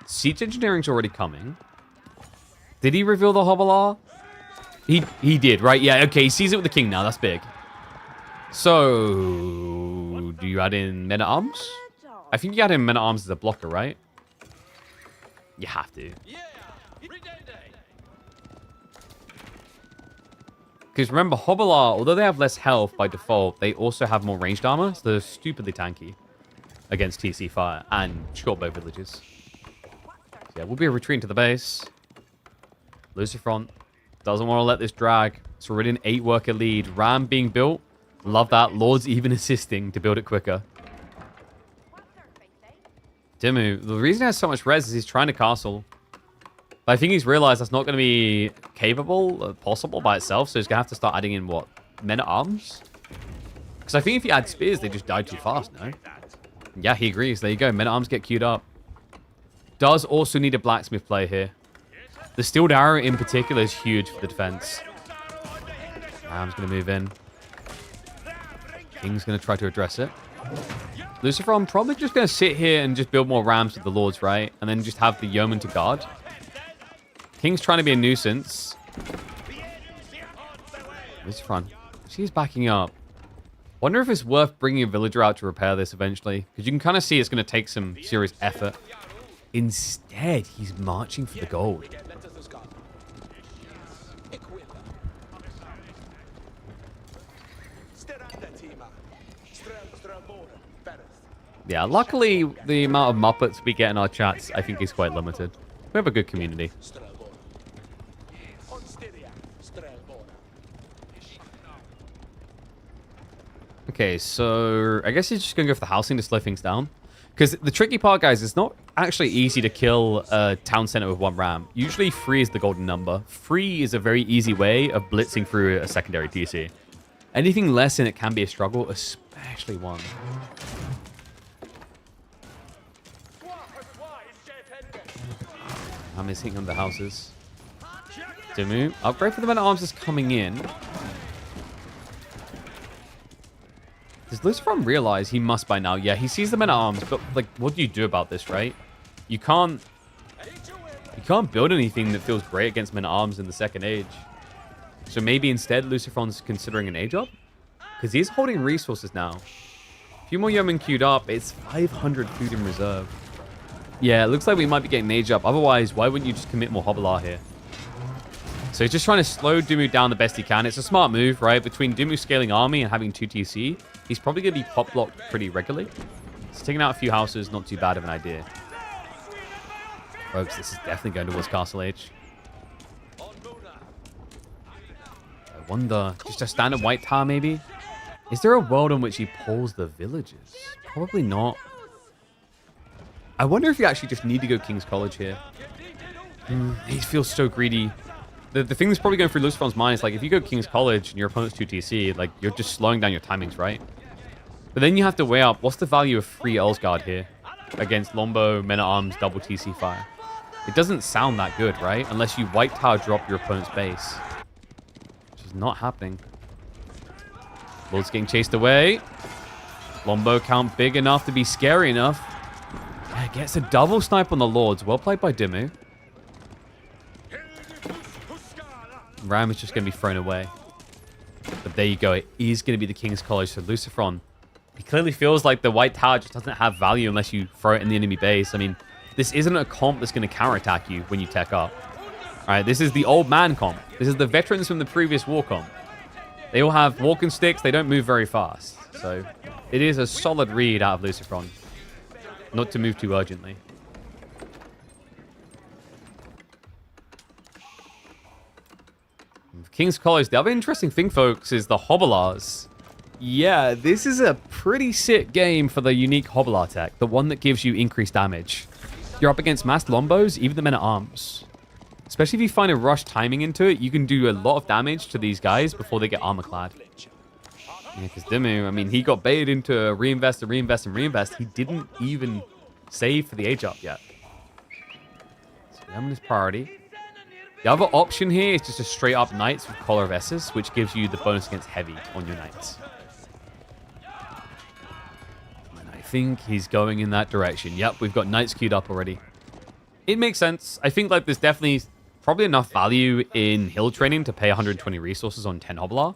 Siege engineering's already coming. Did he reveal the Hovelar? He did, right? Yeah, okay, he sees it with the king now. That's big. So do you add in Men-at-Arms? I think you add in Men-at-Arms as a blocker, right? You have to. Because remember, Hobbler, although they have less health by default, they also have more ranged armor, so they're stupidly tanky against TC fire and shortbow villages. So yeah, we'll be retreating to the base. LucifroN doesn't want to let this drag. It's already an 8-worker lead. Ram being built. Love that. Lord's even assisting to build it quicker. DeMu, the reason he has so much res is he's trying to castle. But I think he's realized that's not going to be capable, possible by itself. So he's going to have to start adding in, what, Men-at-Arms? Because I think if you add spears, they just die too fast, no? Yeah, he agrees. There you go. Men-at-Arms get queued up. Does also need a blacksmith play here. The steeled arrow in particular is huge for the defense. Ram's going to move in. King's going to try to address it. LucifroN probably just going to sit here and just build more rams with the lords, right? And then just have the yeoman to guard. King's trying to be a nuisance. LucifroN, she's backing up. Wonder if it's worth bringing a villager out to repair this eventually. Because you can kind of see it's going to take some serious effort. Instead, he's marching for the gold. Yeah, luckily, the amount of Muppets we get in our chats, I think, is quite limited. We have a good community. Okay, so I guess he's just going to go for the housing to slow things down. Because the tricky part, guys, it's not actually easy to kill a town center with 1 ram. Usually 3 is the golden number. 3 is a very easy way of blitzing through a secondary TC. Anything less than it can be a struggle, especially 1. I'm missing on the houses. DeMu, upgrade for the Men-at-Arms is coming in. Does LucifroN realize he must by now? Yeah, he sees the Men-at-Arms, but like, what do you do about this, right? You can't build anything that feels great against Men-at-Arms in the second age. So maybe instead LucifroN's considering an age up? Because he's holding resources now. A few more yeomen queued up. It's 500 food in reserve. Yeah, it looks like we might be getting an age up. Otherwise, why wouldn't you just commit more Hobbler here? So he's just trying to slow DeMu down the best he can. It's a smart move, right? Between DeMu scaling army and having 2 TC, he's probably going to be pop blocked pretty regularly. So taking out a few houses, not too bad of an idea. Folks, this is definitely going towards Castle Age. I wonder, just a standard white tower maybe? Is there a world in which he pulls the villages? Probably not. I wonder if you actually just need to go King's College here. He feels so greedy. The thing that's probably going through LucifroN's mind is like, if you go King's College and your opponent's 2 TC, like, you're just slowing down your timings, right? But then you have to weigh up, what's the value of 3 Earlsguard here against Lombo, Men-at-Arms, double TC fire? It doesn't sound that good, right? Unless you white tower drop your opponent's base. Which is not happening. Lord's getting chased away. Lombo count big enough to be scary enough. Yeah, gets a double snipe on the Lords. Well played by DeMu. Ram is just going to be thrown away. But there you go. It is going to be the King's College. So LucifroN, he clearly feels like the white tower just doesn't have value unless you throw it in the enemy base. I mean, this isn't a comp that's going to counterattack you when you tech up. All right, this is the old man comp. This is the veterans from the previous war comp. They all have walking sticks. They don't move very fast. So it is a solid read out of LucifroN. Not to move too urgently. King's College. The other interesting thing, folks, is the Hobblars. Yeah, this is a pretty sick game for the unique Hobblar tech. The one that gives you increased damage. You're up against massed Lombos, even the Men-at-Arms. Especially if you find a rush timing into it, you can do a lot of damage to these guys before they get armor clad. Yeah, because DeMu, I mean, he got baited into reinvest and reinvest and reinvest. He didn't even save for the age up yet. So I'm his priority. The other option here is just a straight up Knights with Collar of Essus, which gives you the bonus against heavy on your Knights. And I think he's going in that direction. Yep, we've got Knights queued up already. It makes sense. I think like there's definitely probably enough value in hill training to pay 120 resources on 10 Hobblar.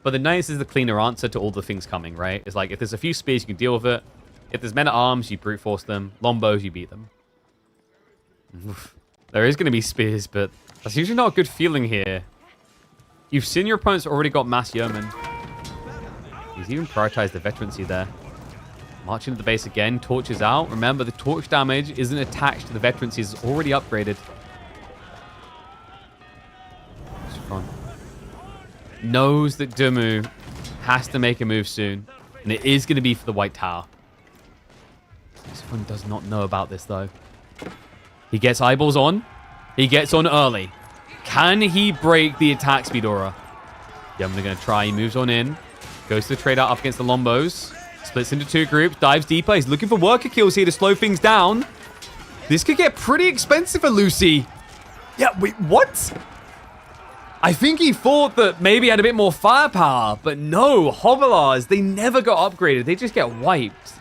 But the Knights is the cleaner answer to all the things coming, right? It's like, if there's a few spears, you can deal with it. If there's men-at-arms, you brute force them. Lombos, you beat them. Oof. There is going to be spears, but that's usually not a good feeling here. You've seen your opponent's already got mass yeomen. He's even prioritized the veterancy there. Marching to the base again, torches out. Remember, the torch damage isn't attached to the veterancy, it's already upgraded. LucifroN knows that DeMu has to make a move soon, and it is going to be for the White Tower. LucifroN does not know about this, though. He gets eyeballs on. He gets on early. Can he break the attack speed aura? Yeomen going to try. He moves on in. Goes to the trade out up against the Lombos. Splits into two groups. Dives deeper. He's looking for worker kills here to slow things down. This could get pretty expensive for Lucy. Yeah, wait, what? I think he thought that maybe he had a bit more firepower, but no, Hovelars, they never got upgraded. They just get wiped.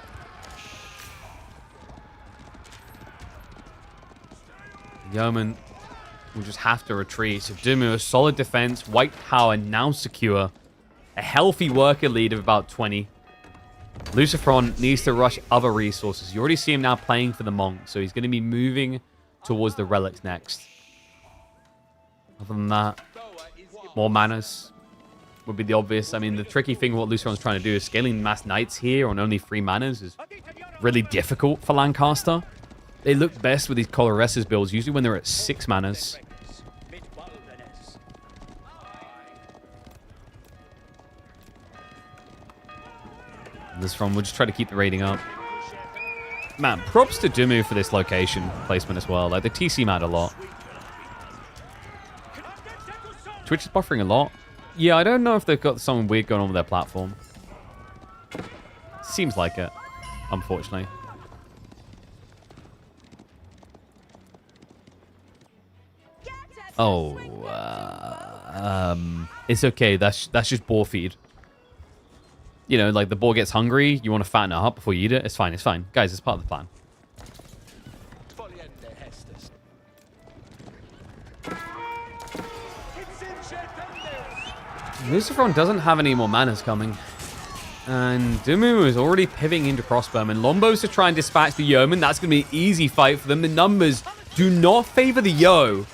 Yeoman will just have to retreat. So DeMu, a solid defense, White Tower now secure. A healthy worker lead of about 20. LucifroN needs to rush other resources. You already see him now playing for the Monk, so he's going to be moving towards the relics next. Other than that, more manas would be the obvious. I mean, the tricky thing what LucifroN's trying to do is scaling mass knights here on only 3 manas is really difficult for Lancaster. They look best with these Colores's builds, usually when they're at 6 manas. LucifroN will just try to keep the rating up. Man, props to DeMu for this location placement as well. Like, the TC mattered a lot. Twitch is buffering a lot. Yeah, I don't know if they've got something weird going on with their platform. Seems like it, unfortunately. Oh, it's okay. That's just boar feed. You know, like the boar gets hungry, you want to fatten it up before you eat it. It's fine, it's fine. Guys, it's part of the plan. LucifroN doesn't have any more manas coming. And DeMu is already pivoting into crossbowmen. Lombos to try and dispatch the yeoman. That's going to be an easy fight for them. The numbers do not favor the yo.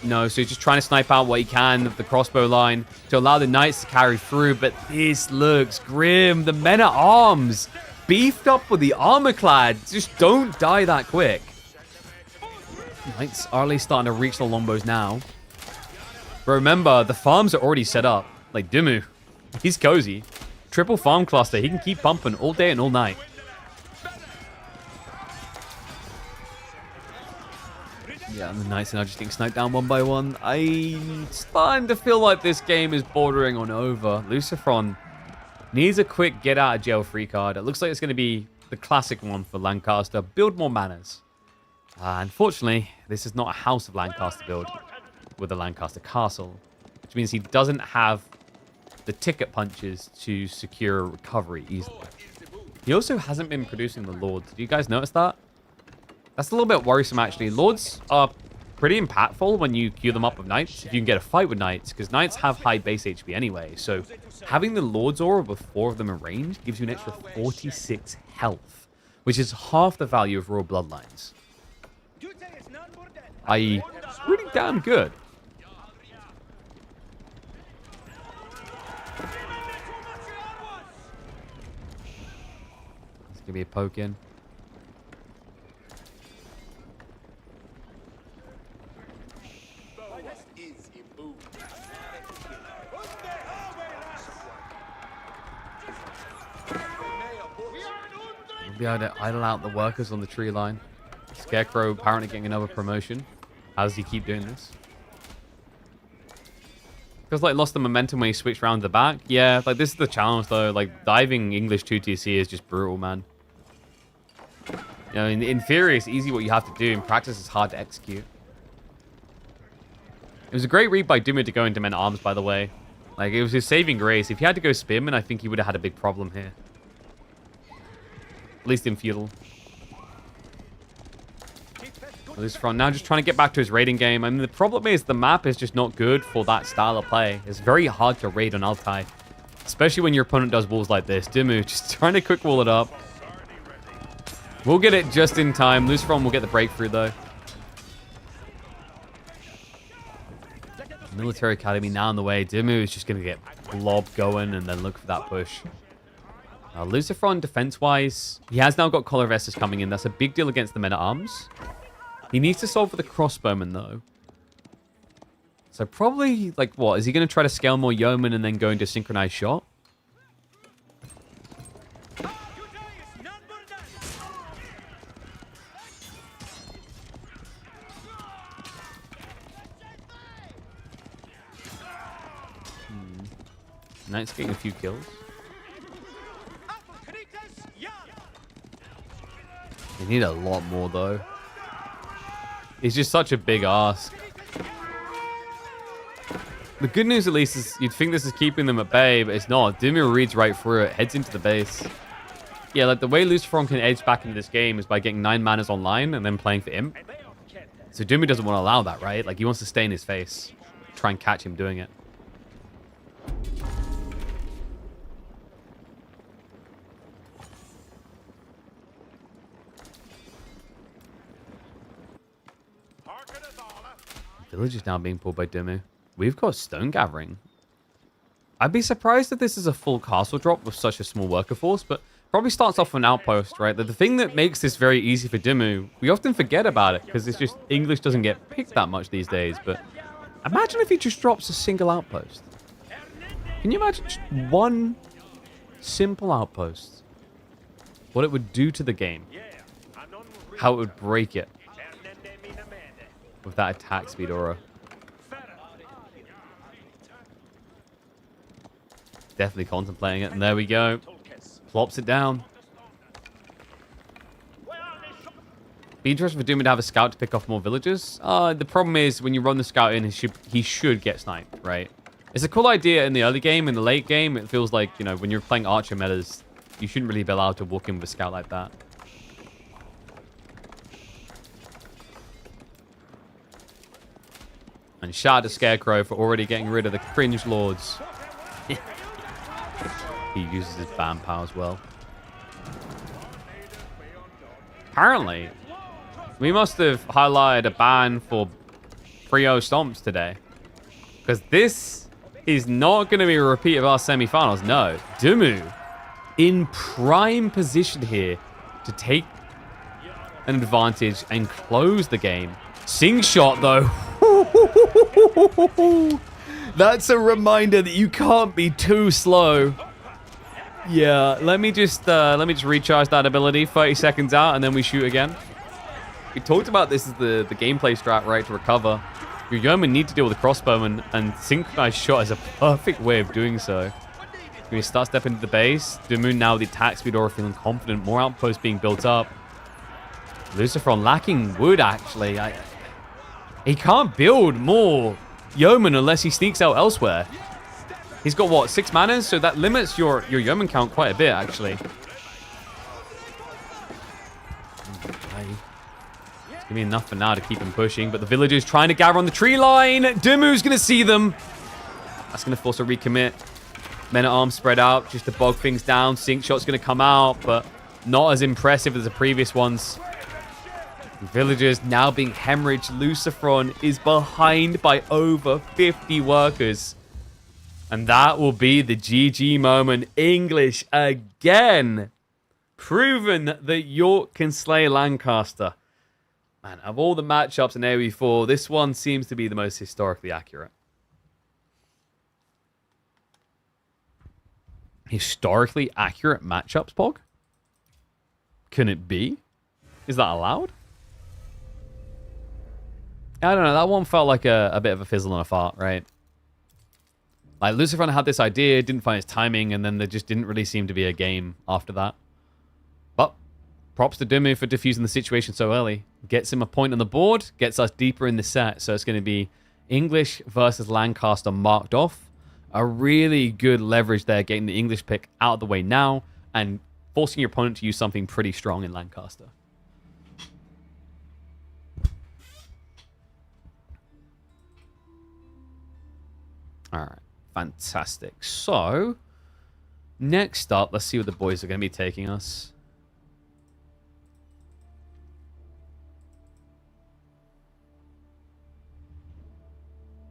No, so he's just trying to snipe out what he can of the crossbow line to allow the knights to carry through. But this looks grim. The men-at-arms beefed up with the armor-clad. Just don't die that quick. Knights are at least starting to reach the Lombos now. But remember, the farms are already set up. Like DeMu, he's cozy. Triple farm cluster. He can keep pumping all day and all night. Yeah, and the Knights are now just getting sniped down one by one. I'm starting to feel like this game is bordering on over. LucifroN needs a quick get out of jail free card. It looks like it's going to be the classic one for Lancaster. Build more manas. Unfortunately, this is not a House of Lancaster build with a Lancaster castle, which means he doesn't have the ticket punches to secure recovery easily. He also hasn't been producing the Lords. Do you guys notice that? That's a little bit worrisome, actually. Lords are pretty impactful when you queue them up with Knights, if you can get a fight with Knights, because Knights have high base HP anyway. So having the Lord's Aura with 4 of them in range gives you an extra 46 health, which is half the value of Royal Bloodlines. I.e., pretty damn good. It's going to be a poke in. Be able to idle out the workers on the tree line. Scarecrow apparently getting another promotion. How does he keep doing this? Feels like lost the momentum when he switched around the back. Yeah, like this is the challenge though. Like diving English 2 TC is just brutal, man. You know, in theory it's easy what you have to do. In practice it's hard to execute. It was a great read by DeMu to go into men-at-arms, by the way. Like it was his saving grace. If he had to go Spearman, I think he would have had a big problem here. At least in feudal. LucifroN now just trying to get back to his raiding game. I mean, the problem is the map is just not good for that style of play. It's very hard to raid on Altai. Especially when your opponent does walls like this. DeMu just trying to quick wall it up. We'll get it just in time. LucifroN will get the breakthrough, though. Military Academy now on the way. DeMu is just going to get blob going and then look for that push. LucifroN, defense-wise, he has now got Collar of Estus coming in. That's a big deal against the men-at-arms. He needs to solve for the crossbowmen, though. So probably, like, what? Is he going to try to scale more yeomen and then go into synchronized shot? Knight's getting a few kills. They need a lot more, though. It's just such a big ask. The good news, at least, is you'd think this is keeping them at bay, but it's not. DeMu reads right through it, heads into the base. Yeah, like, the way LucifroN can edge back into this game is by getting 9 manas online and then playing for Imp. So DeMu doesn't want to allow that, right? Like, he wants to stay in his face. Try and catch him doing it. Village is now being pulled by DeMu. We've got Stone Gathering. I'd be surprised if this is a full castle drop with such a small worker force, but probably starts off with an outpost, right? The thing that makes this very easy for DeMu, we often forget about it because it's just English doesn't get picked that much these days, but imagine if he just drops a single outpost. Can you imagine just one simple outpost? What it would do to the game. How it would break it. With that attack speed aura. Definitely contemplating it, and there we go. Plops it down. Be interesting for DeMu to have a scout to pick off more villagers. The problem is when you run the scout in, he should get sniped, right? It's a cool idea in the early game. In the late game, it feels like, you know, when you're playing archer metas, you shouldn't really be allowed to walk in with a scout like that. And shout out to Scarecrow for already getting rid of the cringe lords. He uses his ban power as well. Apparently, we must have highlighted a ban for Frio Stomps today. Because this is not going to be a repeat of our semifinals. No. DeMu in prime position here to take an advantage and close the game. Sing shot, though. That's a reminder that you can't be too slow. Yeah, let me just recharge that ability. 30 seconds out, and then we shoot again. We talked about this as the gameplay strat, right, to recover. Your yeomen need to deal with the crossbowman, and synchronized shot is a perfect way of doing so. We start stepping into the base. DeMu now with the attack speed aura feeling confident. More outposts being built up. LucifroN lacking wood, actually. He can't build more yeomen unless he sneaks out elsewhere. He's got, what, 6 manas? So that limits your yeoman count quite a bit, actually. Okay. It's gonna be enough for now to keep him pushing, but the villagers trying to gather on the tree line. DeMu's gonna see them. That's gonna force a recommit. Men-at-arms spread out just to bog things down. Sink shot's gonna come out, but not as impressive as the previous ones. Villagers now being hemorrhaged. LucifroN is behind by over 50 workers. And that will be the GG moment. English again. Proven that York can slay Lancaster. Man, of all the matchups in AoE4, this one seems to be the most historically accurate. Historically accurate matchups, Pog? Can it be? Is that allowed? I don't know. That one felt like a bit of a fizzle and a fart, right? Like, LucifroN had this idea, didn't find his timing, and then there just didn't really seem to be a game after that. But props to DeMu for diffusing the situation so early. Gets him a point on the board, gets us deeper in the set. So it's going to be English versus Lancaster marked off. A really good leverage there, getting the English pick out of the way now and forcing your opponent to use something pretty strong in Lancaster. All right. Fantastic. So, Next up, let's see what the boys are going to be taking us.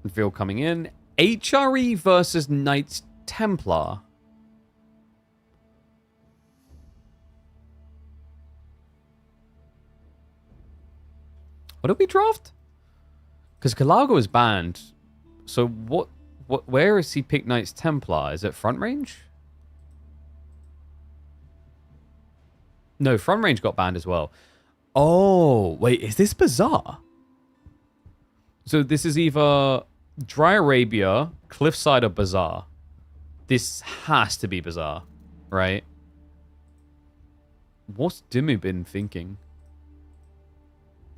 Reveal coming in. HRE versus Knights Templar. What did we draft? Because Kalago is banned. So where is he picked Knights Templar? Is it front range? No, front range got banned as well. Oh, wait, is this bizarre? So this is either Dry Arabia, Cliffside, or Bazaar. This has to be Bazaar, right? What's DeMu been thinking?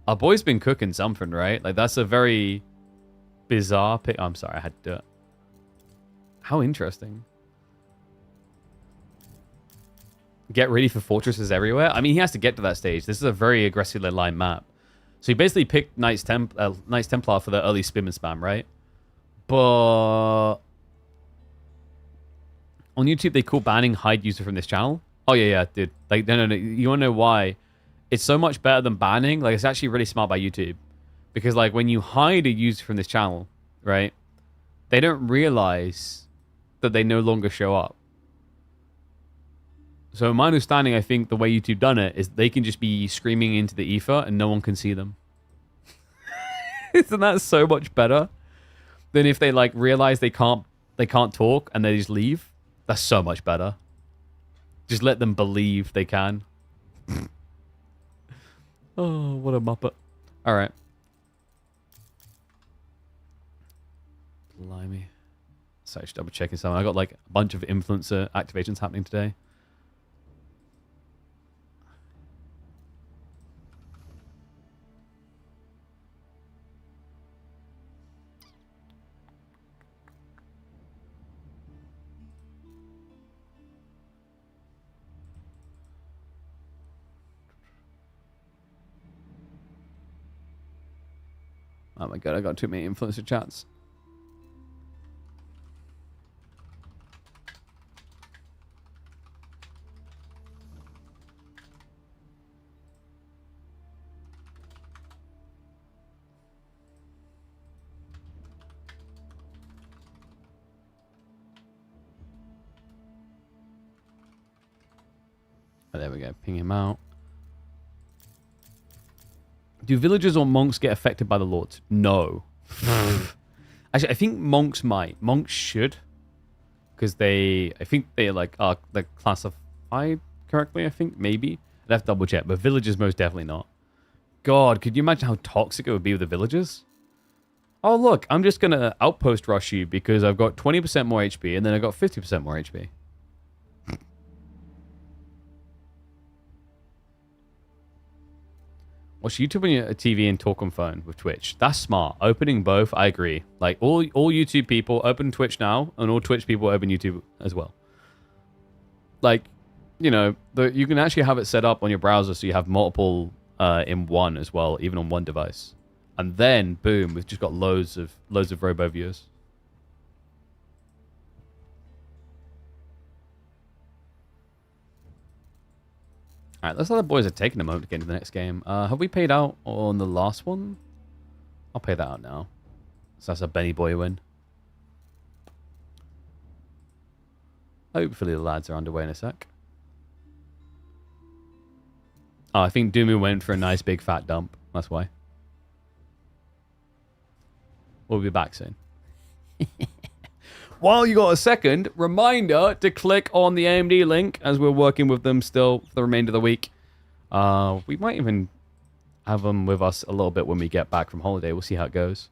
Our boy's been cooking something, right? Like, that's a very bizarre pick. Oh, I'm sorry, I had to do it. How interesting. Get ready for fortresses everywhere. I mean, he has to get to that stage. This is a very aggressively lined map. So he basically picked Knights Templar for the early spam and spam, right? But on YouTube, they call banning hide user from this channel. Oh, yeah, dude. Like, no. You want to know why? It's so much better than banning. Like, it's actually really smart by YouTube. Because, like, when you hide a user from this channel, right? They don't realize that they no longer show up. So, in my understanding, I think the way YouTube done it is they can just be screaming into the ether and no one can see them. Isn't that so much better than if they like realize they can't talk and they just leave? That's so much better. Just let them believe they can. Oh, what a muppet! All right. Blimey. Sorry, just double checking something. I got like a bunch of influencer activations happening today. Oh my god, I got too many influencer chats. Oh, there we go. Ping him out. Do villagers or monks get affected by the lords? No. Actually, I think monks might. Monks should. Because I think they like are they're classified correctly, I think. Maybe. I'd have to double check. But villagers most definitely not. God, could you imagine how toxic it would be with the villagers? Oh, look, I'm just going to outpost rush you because I've got 20% more HP and then I've got 50% more HP. Watch YouTube on your TV and talk on phone with Twitch. That's smart. Opening both, I agree. Like, all YouTube people open Twitch now, and all Twitch people open YouTube as well. Like, you know, you can actually have it set up on your browser so you have multiple in one as well, even on one device. And then, boom, we've just got loads of robo viewers. Alright, let's let the boys are taking a moment to get into the next game. Have we paid out on the last one? I'll pay that out now. So that's a Benny Boy win. Hopefully the lads are underway in a sec. Oh, I think DeMu went for a nice big fat dump. That's why. We'll be back soon. While you got a second, reminder to click on the AMD link as we're working with them still for the remainder of the week. We might even have them with us a little bit when we get back from holiday. We'll see how it goes.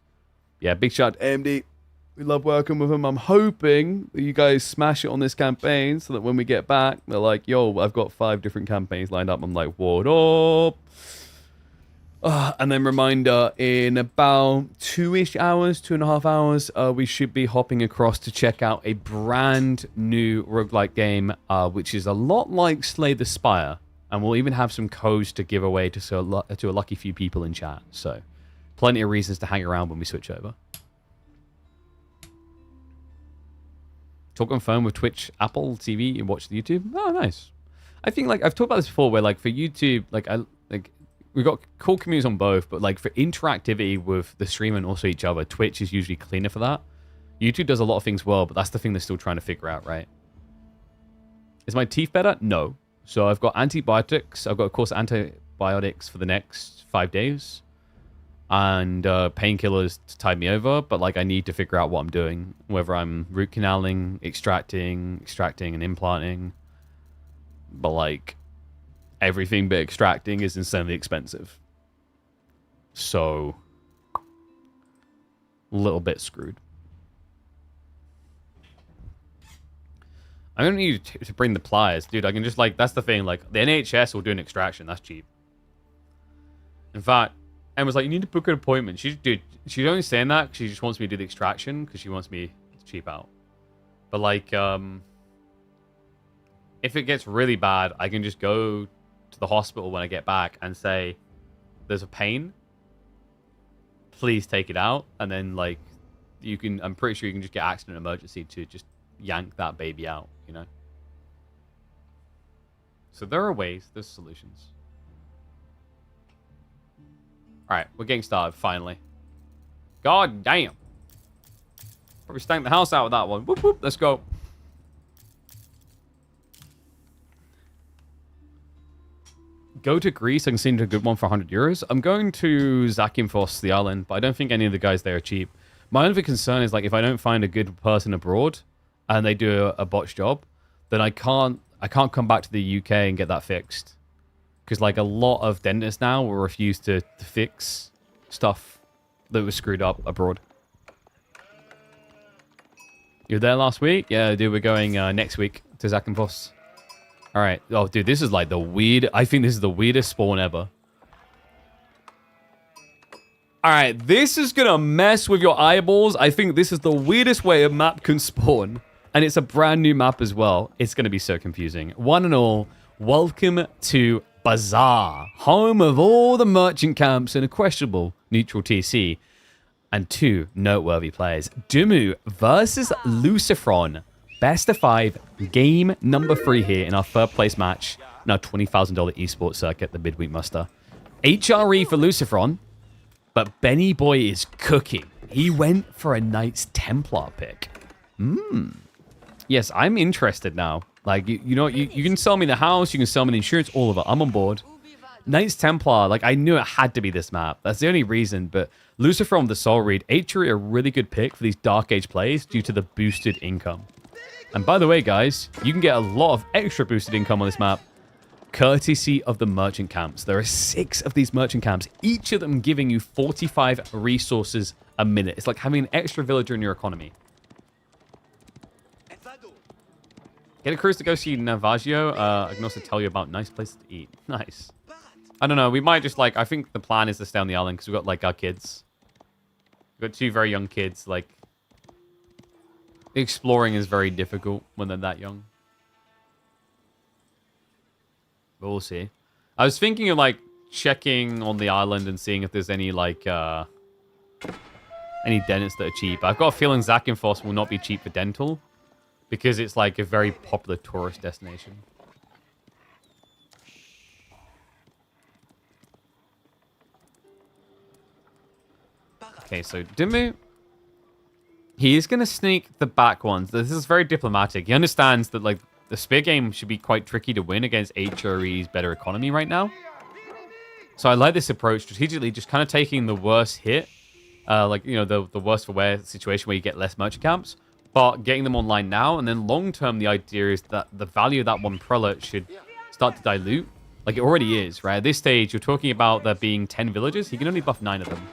Yeah, big shout out to AMD. We love working with them. I'm hoping that you guys smash it on this campaign so that when we get back, they're like, yo, I've got 5 different campaigns lined up. I'm like, what up? And then reminder, in about 2-ish hours, 2.5 hours, we should be hopping across to check out a brand new roguelike game, which is a lot like Slay the Spire. And we'll even have some codes to give away to a lucky few people in chat. So, plenty of reasons to hang around when we switch over. talk on phone with Twitch, Apple TV, and watch the YouTube. Oh, nice. I think like I've talked about this before, where like for YouTube, like we've got cool communities on both, but like for interactivity with the streamer and also each other, Twitch is usually cleaner for that. YouTube does a lot of things well, but that's the thing they're still trying to figure out, right? Is my teeth better? No. So I've got antibiotics. I've got, of course, antibiotics for the next 5 days. And painkillers to tide me over. But, like, I need to figure out what I'm doing. Whether I'm root canaling, extracting, and implanting. But, like, everything but extracting is insanely expensive. So, a little bit screwed. I don't need to bring the pliers. Dude, I can just, like, that's the thing. Like, the NHS will do an extraction. That's cheap. In fact, Emma's like, you need to book an appointment. She's only saying that because she just wants me to do the extraction because she wants me to cheap out. But, like, if it gets really bad, I can just go to the hospital when I get back and say, there's a pain. Please take it out. And then, like, you can, I'm pretty sure you can just get accident emergency to just yank that baby out, you know? So there are ways, there's solutions. Alright, we're getting started, finally. God damn. Probably stank the house out with that one. Whoop, whoop, let's go. Go to Greece, I can send you a good one for 100 euros. I'm going to Zakynthos, the island, but I don't think any of the guys there are cheap. My only concern is, like, if I don't find a good person abroad, and they do a botched job, then I can't come back to the UK and get that fixed. Because, like, a lot of dentists now will refuse to fix stuff that was screwed up abroad. You were there last week? Yeah, dude, we're going next week to Zakynthos. Alright. Oh, dude, this is, like, the weird... I think this is the weirdest spawn ever. Alright, this is gonna mess with your eyeballs. I think this is the weirdest way a map can spawn. And it's a brand new map as well. It's going to be so confusing. One and all, welcome to Bazaar, home of all the merchant camps and a questionable neutral TC. And 2 noteworthy players. DeMu versus LucifroN. Best of 5, game number 3 here in our 3rd place match in our $20,000 esports circuit, the Midweek Muster. HRE for LucifroN, but Benny Boy is cooking. He went for a Knights Templar pick. Yes, I'm interested now. Like, you know, you can sell me the house, you can sell me the insurance, all of it. I'm on board. Knights Templar, like, I knew it had to be this map. That's the only reason. But LucifroN, the Soul Read, HRE a really good pick for these Dark Age plays due to the boosted income. And by the way, guys, you can get a lot of extra boosted income on this map, courtesy of the merchant camps. There are 6 of these merchant camps, each of them giving you 45 resources a minute. It's like having an extra villager in your economy. Get a cruise to go see Navajo. I can also tell you about nice places to eat. Nice. I don't know. We might just, like, I think the plan is to stay on the island because we've got, like, our kids. We've got 2 very young kids. Like, exploring is very difficult when they're that young. But we'll see. I was thinking of, like, checking on the island and seeing if there's any, like, any dentists that are cheap. I've got a feeling Zakynthos will not be cheap for dental. Because it's like a very popular tourist destination. Okay, so DeMu, he is going to sneak the back ones. This is very diplomatic. He understands that, like, the spear game should be quite tricky to win against HRE's better economy right now. So I like this approach, strategically just kind of taking the worst hit, like, you know, the worst for wear situation where you get less merchant camps. But getting them online now, and then long-term, the idea is that the value of that one prelate should start to dilute. Like it already is, right? At this stage, you're talking about there being 10 villagers. He can only buff 9 of them.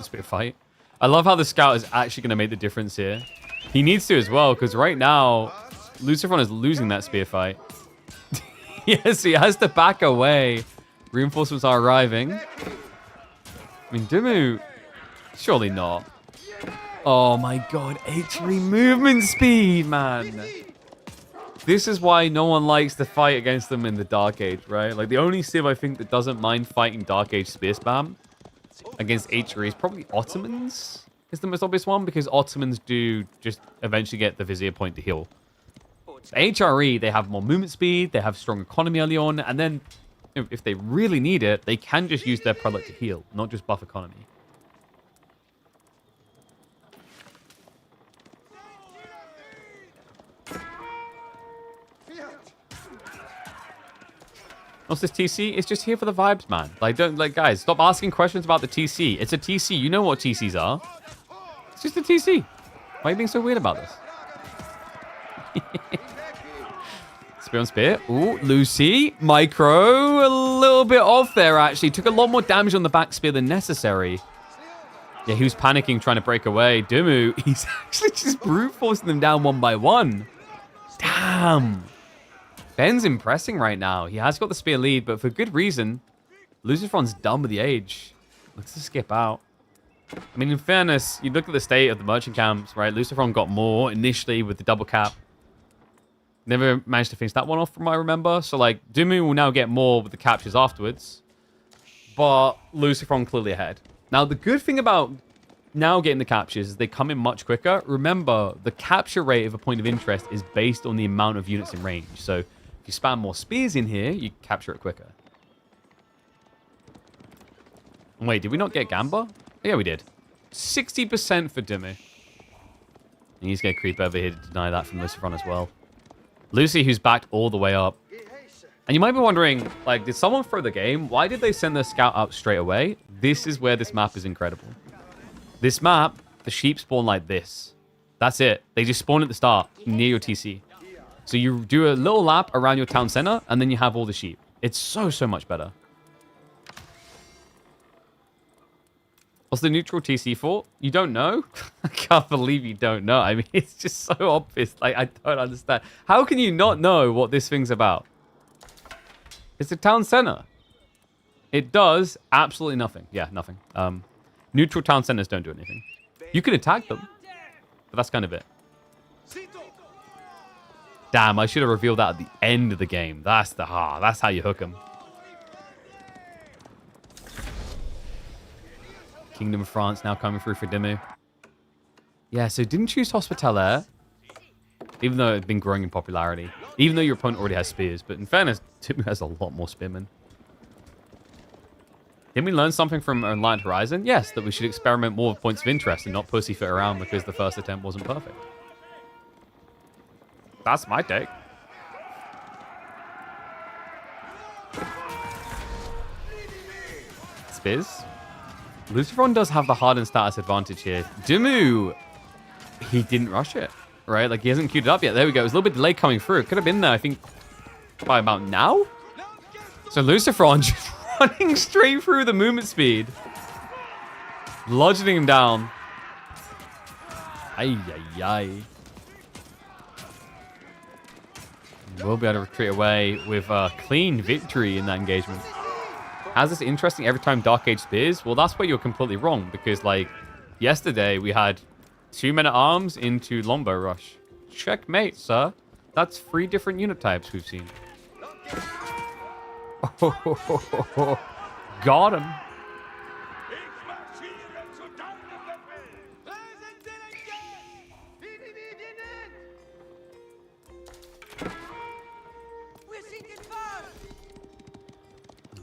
Spear fight. I love how the scout is actually going to make the difference here. He needs to as well, because right now, LucifroN is losing that spear fight. Yes, he has to back away. Reinforcements are arriving. I mean, DeMu... Surely not. Oh my god, HRE movement speed, man. This is why no one likes to fight against them in the Dark Age, right? Like, the only civ I think that doesn't mind fighting Dark Age spear spam against HRE is probably Ottomans. is the most obvious one because Ottomans do just eventually get the Vizier point to heal. The HRE, they have more movement speed, they have strong economy early on, and then if they really need it, they can just use their prelate to heal, not just buff economy. What's this TC? It's just here for the vibes, man. Guys, stop asking questions about the TC. It's a TC. You know what TCs are. It's just a TC. Why are you being so weird about this? Spear on spear. Ooh, Lucy. Micro. A little bit off there, actually. Took a lot more damage on the back spear than necessary. Yeah, he was panicking, trying to break away. DeMu, he's actually just brute forcing them down one by one. Damn. Ben's impressing right now. He has got the spear lead, but for good reason. LucifroN's done with the age. Looks to skip out. I mean, in fairness, you look at the state of the merchant camps, right? LucifroN got more initially with the double cap. Never managed to finish that one off from what I remember. So, like, DeMu will now get more with the captures afterwards. But LucifroN clearly ahead. Now, the good thing about now getting the captures is they come in much quicker. Remember, the capture rate of a point of interest is based on the amount of units in range. So, if you spam more spears in here, you capture it quicker. Wait, did we not get Gamba? Yeah, we did. 60% for DeMu. And he's going to creep over here to deny that from LucifroN as well. Lucy, who's backed all the way up. And you might be wondering, like, did someone throw the game? Why did they send their scout up straight away? This is where this map is incredible. This map, the sheep spawn like this. That's it. They just spawn at the start, near your TC. So you do a little lap around your town center, and then you have all the sheep. It's so, so much better. What's the neutral TC for? You don't know? I can't believe you don't know. I mean, it's just so obvious. Like, I don't understand. How can you not know what this thing's about? It's a town center. It does absolutely nothing. Yeah, nothing. Neutral town centers don't do anything. You can attack them, but that's kind of it. Damn, I should have revealed that at the end of the game. That's how you hook them. Kingdom of France now coming through for DeMu. Yeah, so didn't choose Hospitaller, even though it's been growing in popularity. Even though your opponent already has spears. But in fairness, DeMu has a lot more spearmen. Didn't we learn something from Enlightened Horizon? Yes, that we should experiment more with points of interest and not pussyfoot around because the first attempt wasn't perfect. That's my take. Spears. LucifroN does have the hardened status advantage here. DeMu, he didn't rush it, right? Like, he hasn't queued it up yet. There we go. It was a little bit delayed coming through. It could have been there, I think, by about now. So LucifroN just running straight through the movement speed. Bludgeoning him down. Ay, ay, ay. We'll be able to retreat away with a clean victory in that engagement. How's this interesting every time Dark Age spears? Well, that's where you're completely wrong. Because, like, yesterday we had 2 men-at-arms into Longbow Rush. Checkmate, sir. That's 3 different unit types we've seen. Oh, got him.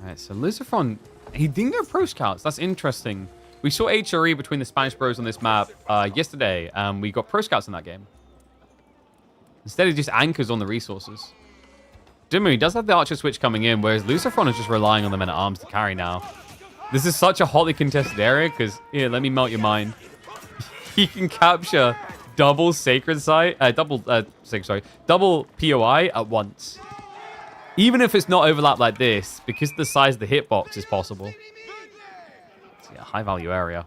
Alright, so LucifroN, he didn't go pro scouts. That's interesting. We saw HRE between the Spanish bros on this map yesterday, and we got pro scouts in that game. Instead, he just anchors on the resources. DeMu, he does have the archer switch coming in, whereas LucifroN is just relying on the men-at-arms to carry now. This is such a hotly contested area, because, here, let me melt your mind. He can capture double Sacred Sight, double POI at once. Even if it's not overlapped like this, because the size of the hitbox is possible. So yeah, high value area.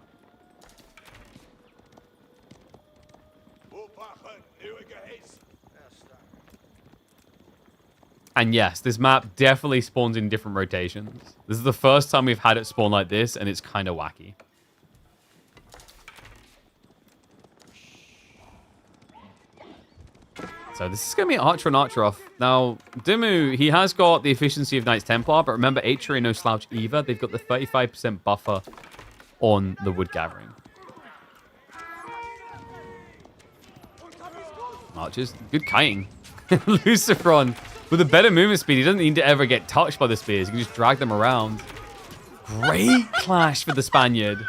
And yes, this map definitely spawns in different rotations. This is the first time we've had it spawn like this, and it's kind of wacky. So this is going to be Archer and Archer off. Now, DeMu, he has got the efficiency of Knights Templar, but remember, HRE no slouch either. They've got the 35% buffer on the wood gathering. Archers, good kiting. LucifroN, with a better movement speed, he doesn't need to ever get touched by the spears. He can just drag them around. Great clash for the Spaniard.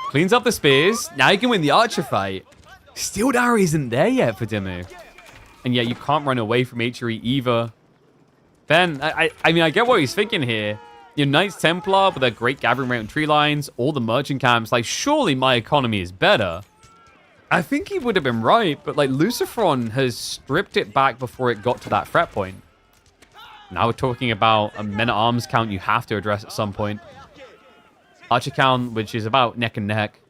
Cleans up the spears. Now you can win the archer fight. Steel Arrow isn't there yet for DeMu. And yet you can't run away from HRE either. Ben, I mean, I get what he's thinking here. Your Knights Templar with their great gathering rate on tree lines, all the merchant camps, like, surely my economy is better. I think he would have been right, but, like, LucifroN has stripped it back before it got to that threat point. Now we're talking about a men-at-arms count you have to address at some point. Archer count, which is about neck and neck.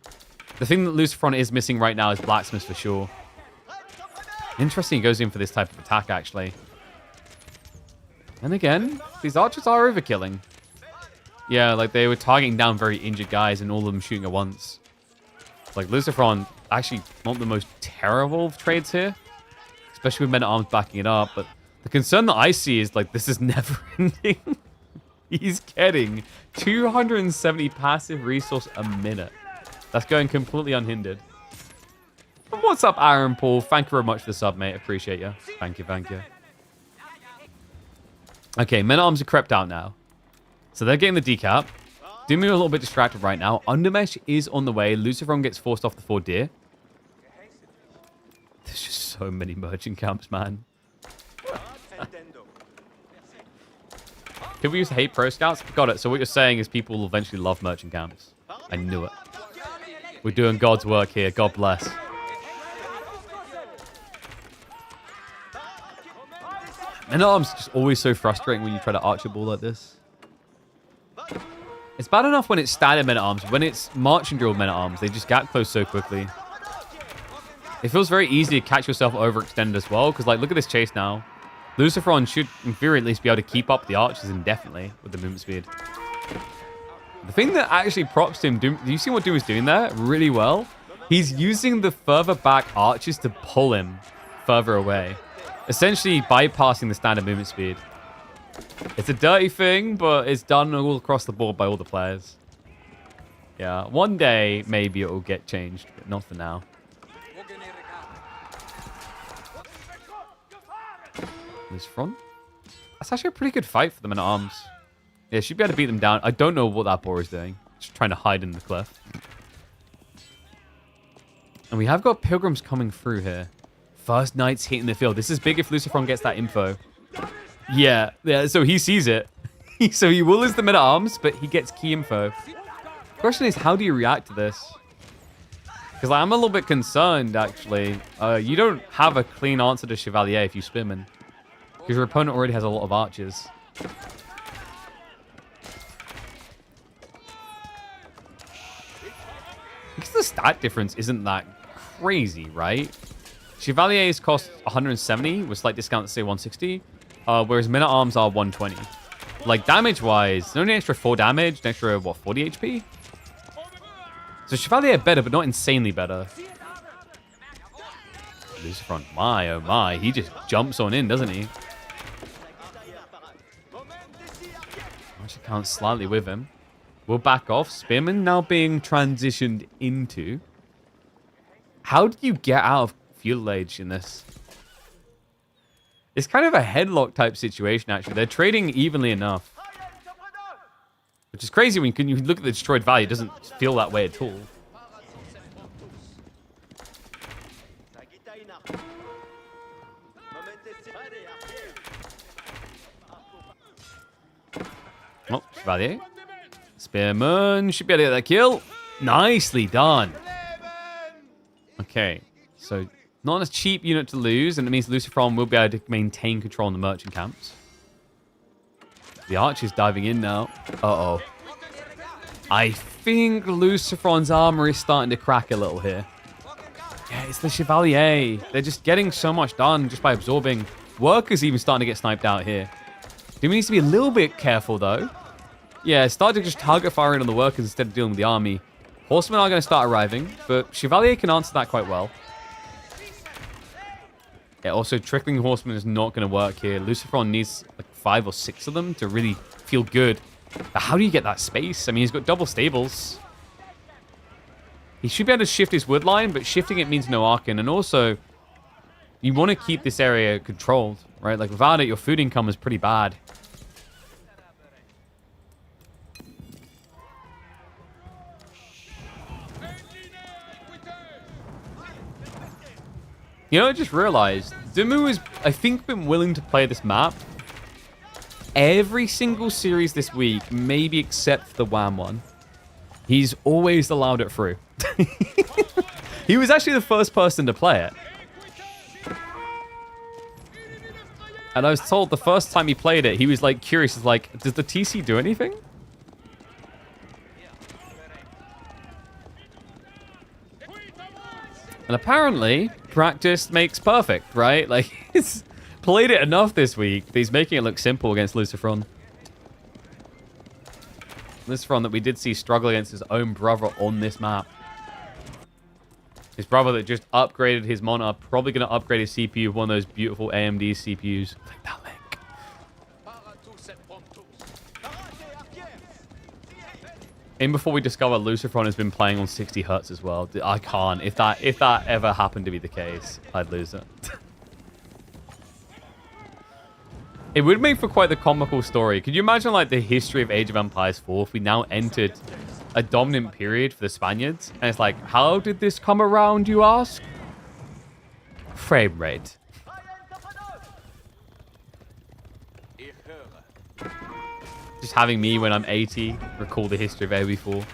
The thing that LucifroN is missing right now is blacksmiths for sure. Interesting he goes in for this type of attack, actually. And again, these archers are overkilling. Yeah, like they were targeting down very injured guys and all of them shooting at once. Like LucifroN, actually not the most terrible of trades here. Especially with men-at-arms backing it up. But the concern that I see is like this is never ending. He's getting 270 passive resource a minute. That's going completely unhindered. And what's up, Aaron Paul? Thank you very much for the sub, mate. Appreciate you. Thank you, thank you. Okay, men-at-arms are crept out now. So they're getting the decap. DeMu a little bit distracted right now. Undermesh is on the way. LucifroN gets forced off the 4 deer. There's just so many merchant camps, man. People used to hate pro scouts? Got it. So what you're saying is people will eventually love merchant camps. I knew it. We're doing God's work here. God bless. Men-at-arms just always so frustrating when you try to archer ball like this. It's bad enough when it's standard men-at-arms. When it's march and drill men-at-arms, they just gap close so quickly. It feels very easy to catch yourself overextended as well, because like, look at this chase now. LucifroN should, in theory, at least be able to keep up the archers indefinitely with the movement speed. The thing that actually props to him, do you see what Doom is doing there? Really well. He's using the further back archers to pull him further away. Essentially bypassing the standard movement speed. It's a dirty thing, but it's done all across the board by all the players. Yeah, one day, maybe it will get changed, but not for now. This front. That's actually a pretty good fight for them in arms. Yeah, should be able to beat them down. I don't know what that boar is doing. Just trying to hide in the cliff. And we have got pilgrims coming through here. First knights hitting the field. This is big if LucifroN gets that info. Yeah, so he sees it. So he will lose the men-at-arms, but he gets key info. The question is, how do you react to this? Because I'm a little bit concerned, actually. You don't have a clean answer to Chevalier if you spin him. Because your opponent already has a lot of archers. Because the stat difference isn't that crazy, right? Chevalier's cost 170 with slight discount to say 160. Whereas men-at-arms are 120. Like, damage-wise, only an extra 4 damage, an extra, what, 40 HP? So Chevalier better, but not insanely better. LucifroN, my, oh my, he just jumps on in, doesn't he? Actually counts slightly with him. We'll back off. Spearman now being transitioned into. How do you get out of feudal age in this? It's kind of a headlock type situation, actually. They're trading evenly enough. Which is crazy when you look at the destroyed value. It doesn't feel that way at all. Oh, Chevalier. Spearman should be able to get that kill. Nicely done. Okay, so not a cheap unit to lose, and it means LucifroN will be able to maintain control on the merchant camps. The archer's diving in now. Uh-oh. I think LucifroN's armor is starting to crack a little here. Yeah, it's the Chevalier. They're just getting so much done just by absorbing. Workers even starting to get sniped out here. DeMu needs to be a little bit careful, though. Yeah, start to just target firing on the workers instead of dealing with the army. Horsemen are going to start arriving, but Chevalier can answer that quite well. Yeah, also trickling horsemen is not going to work here. LucifroN needs like 5 or 6 of them to really feel good. But how do you get that space? I mean, he's got double stables. He should be able to shift his wood line, but shifting it means no Archon. And also, You want to keep this area controlled, right? Like, without it, your food income is pretty bad. You know, I just realized DeMu has, I think, been willing to play this map every single series this week, maybe except the WAM one. He's always allowed it through. He was actually the first person to play it. And I was told the first time he played it, he was like curious, is like, does the TC do anything? And apparently, practice makes perfect, right? Like, he's played it enough this week that he's making it look simple against LucifroN. LucifroN that we did see struggle against his own brother on this map. His brother that just upgraded his monitor, probably going to upgrade his CPU with one of those beautiful AMD CPUs. Click that link. In before we discover LucifroN has been playing on 60 hertz as well. I can't. If that ever happened to be the case, I'd lose it. It would make for quite the comical story. Could you imagine like the history of Age of Empires 4 if we now entered a dominant period for the Spaniards? And it's like, how did this come around, you ask? Frame rate. Just having me when I'm 80 recall the history of AoE4.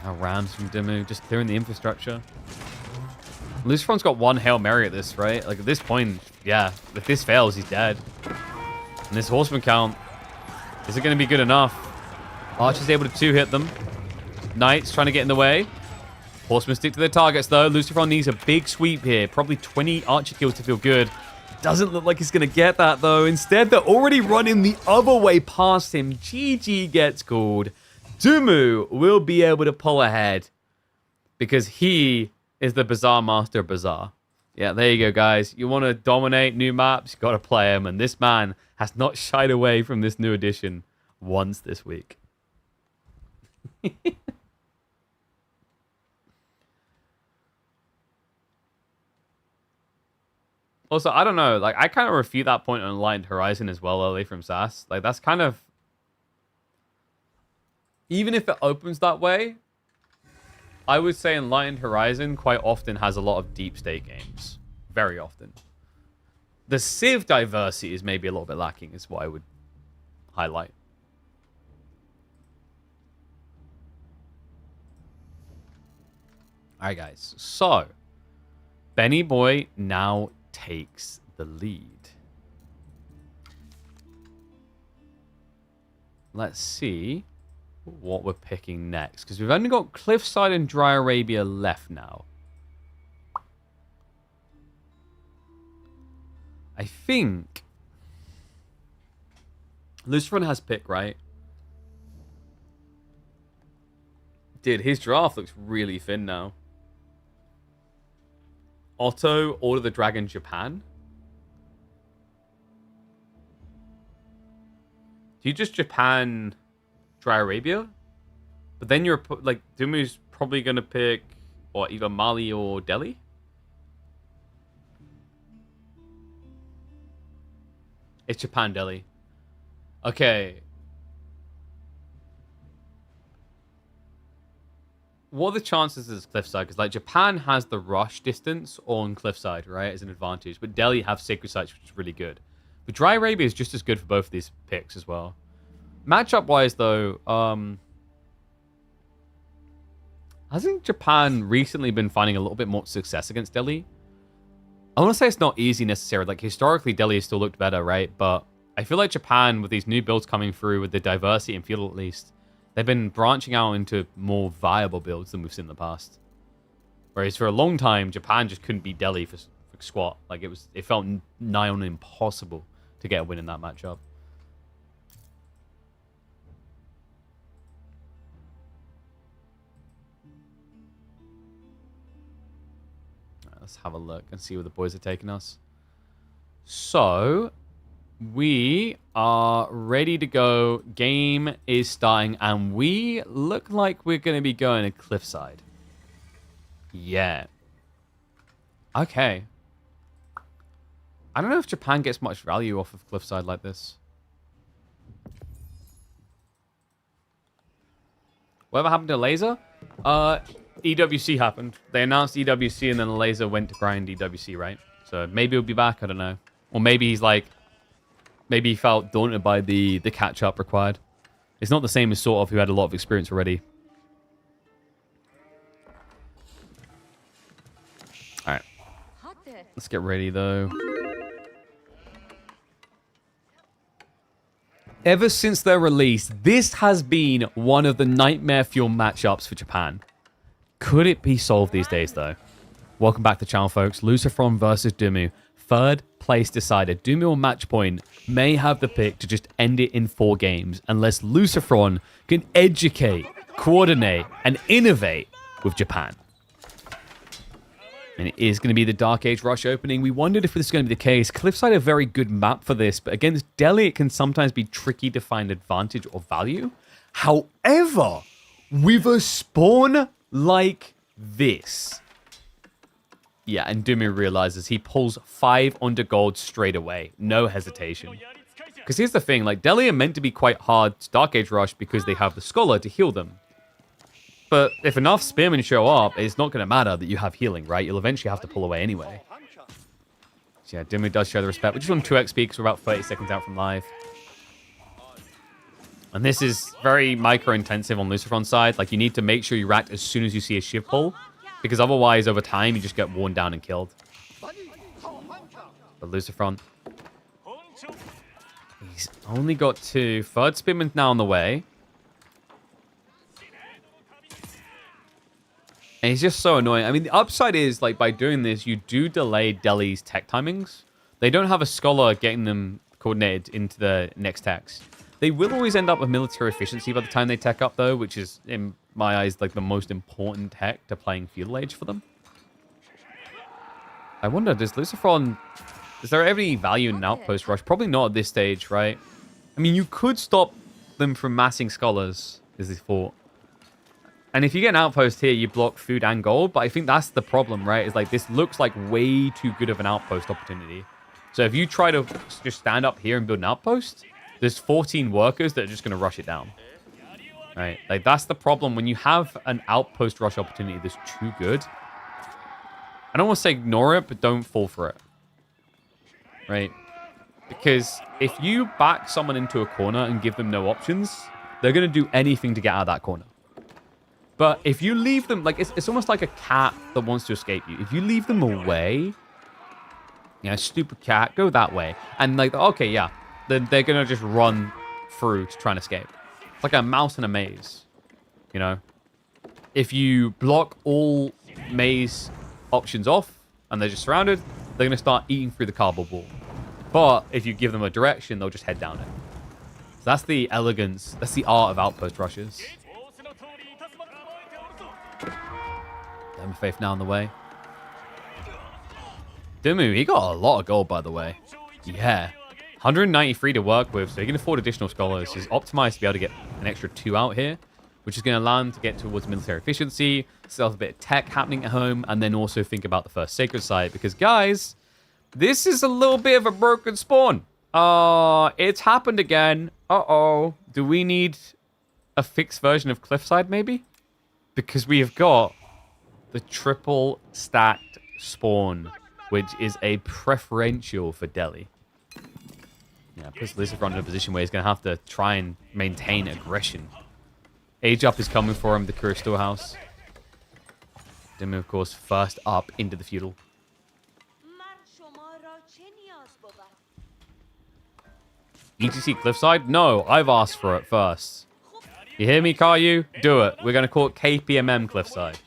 Now Rams from DeMu, just clearing the infrastructure. LucifroN's got one Hail Mary at this, right? Like at this point, yeah, if this fails, he's dead. And this horseman count, is it going to be good enough? Archer's able to 2-hit them. Knights trying to get in the way. Horsemen stick to their targets though. LucifroN needs a big sweep here. Probably 20 archer kills to feel good. Doesn't look like he's going to get that though. Instead, they're already running the other way past him. GG gets called. DeMu will be able to pull ahead because he is the Bazaar Master of Bazaar. Yeah, there you go, guys. You want to dominate new maps, you got to play them. And this man has not shied away from this new edition once this week. Also, I don't know. Like, I kind of refute that point on Enlightened Horizon as well, early from SAS. Like, that's kind of... Even if it opens that way, I would say Enlightened Horizon quite often has a lot of deep state games. Very often. The Civ diversity is maybe a little bit lacking, is what I would highlight. Alright, guys. So, Benny Boy now takes the lead. Let's see what we're picking next, because we've only got Cliffside and Dry Arabia left now. I think LucifroN has pick, right? Dude, his draft looks really thin now. Otto, Order the Dragon, Japan. Do you just Japan, Dry Arabia? But then you're like, DeMu's probably going to pick or either Mali or Delhi. It's Japan, Delhi. Okay. What are the chances is Cliffside? Because like Japan has the rush distance on Cliffside, right, as an advantage. But Delhi have Sacred Sites, which is really good. But Dry Arabia is just as good for both of these picks as well. Matchup-wise, though, hasn't Japan recently been finding a little bit more success against Delhi? I want to say it's not easy necessarily. Like, historically, Delhi has still looked better, right? But I feel like Japan, with these new builds coming through, with the diversity in field at least, they've been branching out into more viable builds than we've seen in the past. Whereas for a long time, Japan just couldn't beat Delhi for squat. Like, it felt nigh on impossible to get a win in that matchup. Let's have a look and see where the boys are taking us. So, we are ready to go. Game is starting, and we look like we're going to be going to Cliffside. Yeah. Okay. I don't know if Japan gets much value off of Cliffside like this. Whatever happened to Laser? EWC happened. They announced EWC and then Laser went to grind EWC, right? So maybe he'll be back, I don't know. Or maybe he's like... Maybe he felt daunted by the catch-up required. It's not the same as sort of who had a lot of experience already. Alright. Let's get ready, though. Ever since their release, this has been one of the nightmare fuel matchups for Japan. Could it be solved these days, though? Welcome back to the channel, folks. LucifroN versus DeMu. Third place decided. DeMu on match point may have the pick to just end it in 4 games unless LucifroN can educate, coordinate, and innovate with Japan. And it is going to be the Dark Age Rush opening. We wondered if this is going to be the case. Cliffside a very good map for this, but against Delhi, it can sometimes be tricky to find advantage or value. However, with a spawn like this... Yeah, and DeMu realizes he pulls 5 under gold straight away. No hesitation. Because here's the thing, like, Delhi are meant to be quite hard to Dark Age Rush because they have the Scholar to heal them. But if enough Spearmen show up, it's not going to matter that you have healing, right? You'll eventually have to pull away anyway. So yeah, DeMu does show the respect. We're just on 2 XP because we're about 30 seconds out from live. And this is very micro-intensive on LucifroN's side. Like, you need to make sure you react as soon as you see a Shiv pull. Because otherwise, over time, you just get worn down and killed. But LucifroN... He's only got 2. Third Spearman's now on the way. And he's just so annoying. I mean, the upside is, like, by doing this, you do delay Delhi's tech timings. They don't have a Scholar getting them coordinated into the next techs. They will always end up with military efficiency by the time they tech up, though, which is, in my eyes, like the most important tech to playing Feudal Age for them. I wonder, does LucifroN... Is there any value in an Outpost Rush? Probably not at this stage, right? I mean, you could stop them from massing Scholars, is his thought. And if you get an Outpost here, you block food and gold, but I think that's the problem, right? Is like, this looks like way too good of an Outpost opportunity. So if you try to just stand up here and build an Outpost... There's 14 workers that are just going to rush it down. Right? Like, that's the problem. When you have an outpost rush opportunity that's too good, I don't want to say ignore it, but don't fall for it. Right? Because if you back someone into a corner and give them no options, they're going to do anything to get out of that corner. But if you leave them, like, it's almost like a cat that wants to escape you. If you leave them away, you know, stupid cat, go that way. And like, okay, yeah. Then they're going to just run through to try and escape. It's like a mouse in a maze, you know? If you block all maze options off and they're just surrounded, they're going to start eating through the cardboard wall. But if you give them a direction, they'll just head down it. So that's the elegance, that's the art of outpost rushes. Damn Faith now on the way. DeMu, he got a lot of gold, by the way. Yeah. 193 to work with, so he can afford additional Scholars. He's optimized to be able to get an extra 2 out here, which is going to allow him to get towards military efficiency, still have a bit of tech happening at home, and then also think about the first Sacred Site. Because, guys, this is a little bit of a broken spawn. It's happened again. Uh-oh. Do we need a fixed version of Cliffside, maybe? Because we have got the triple stacked spawn, which is a preferential for Delhi. Yeah, puts LucifroN in a position where he's going to have to try and maintain aggression. Age up is coming for him, the Kura Storehouse. DeMu, of course, first up into the feudal. ETC Cliffside? No, I've asked for it first. You hear me, Caillou? Do it. We're going to call it KPMM Cliffside.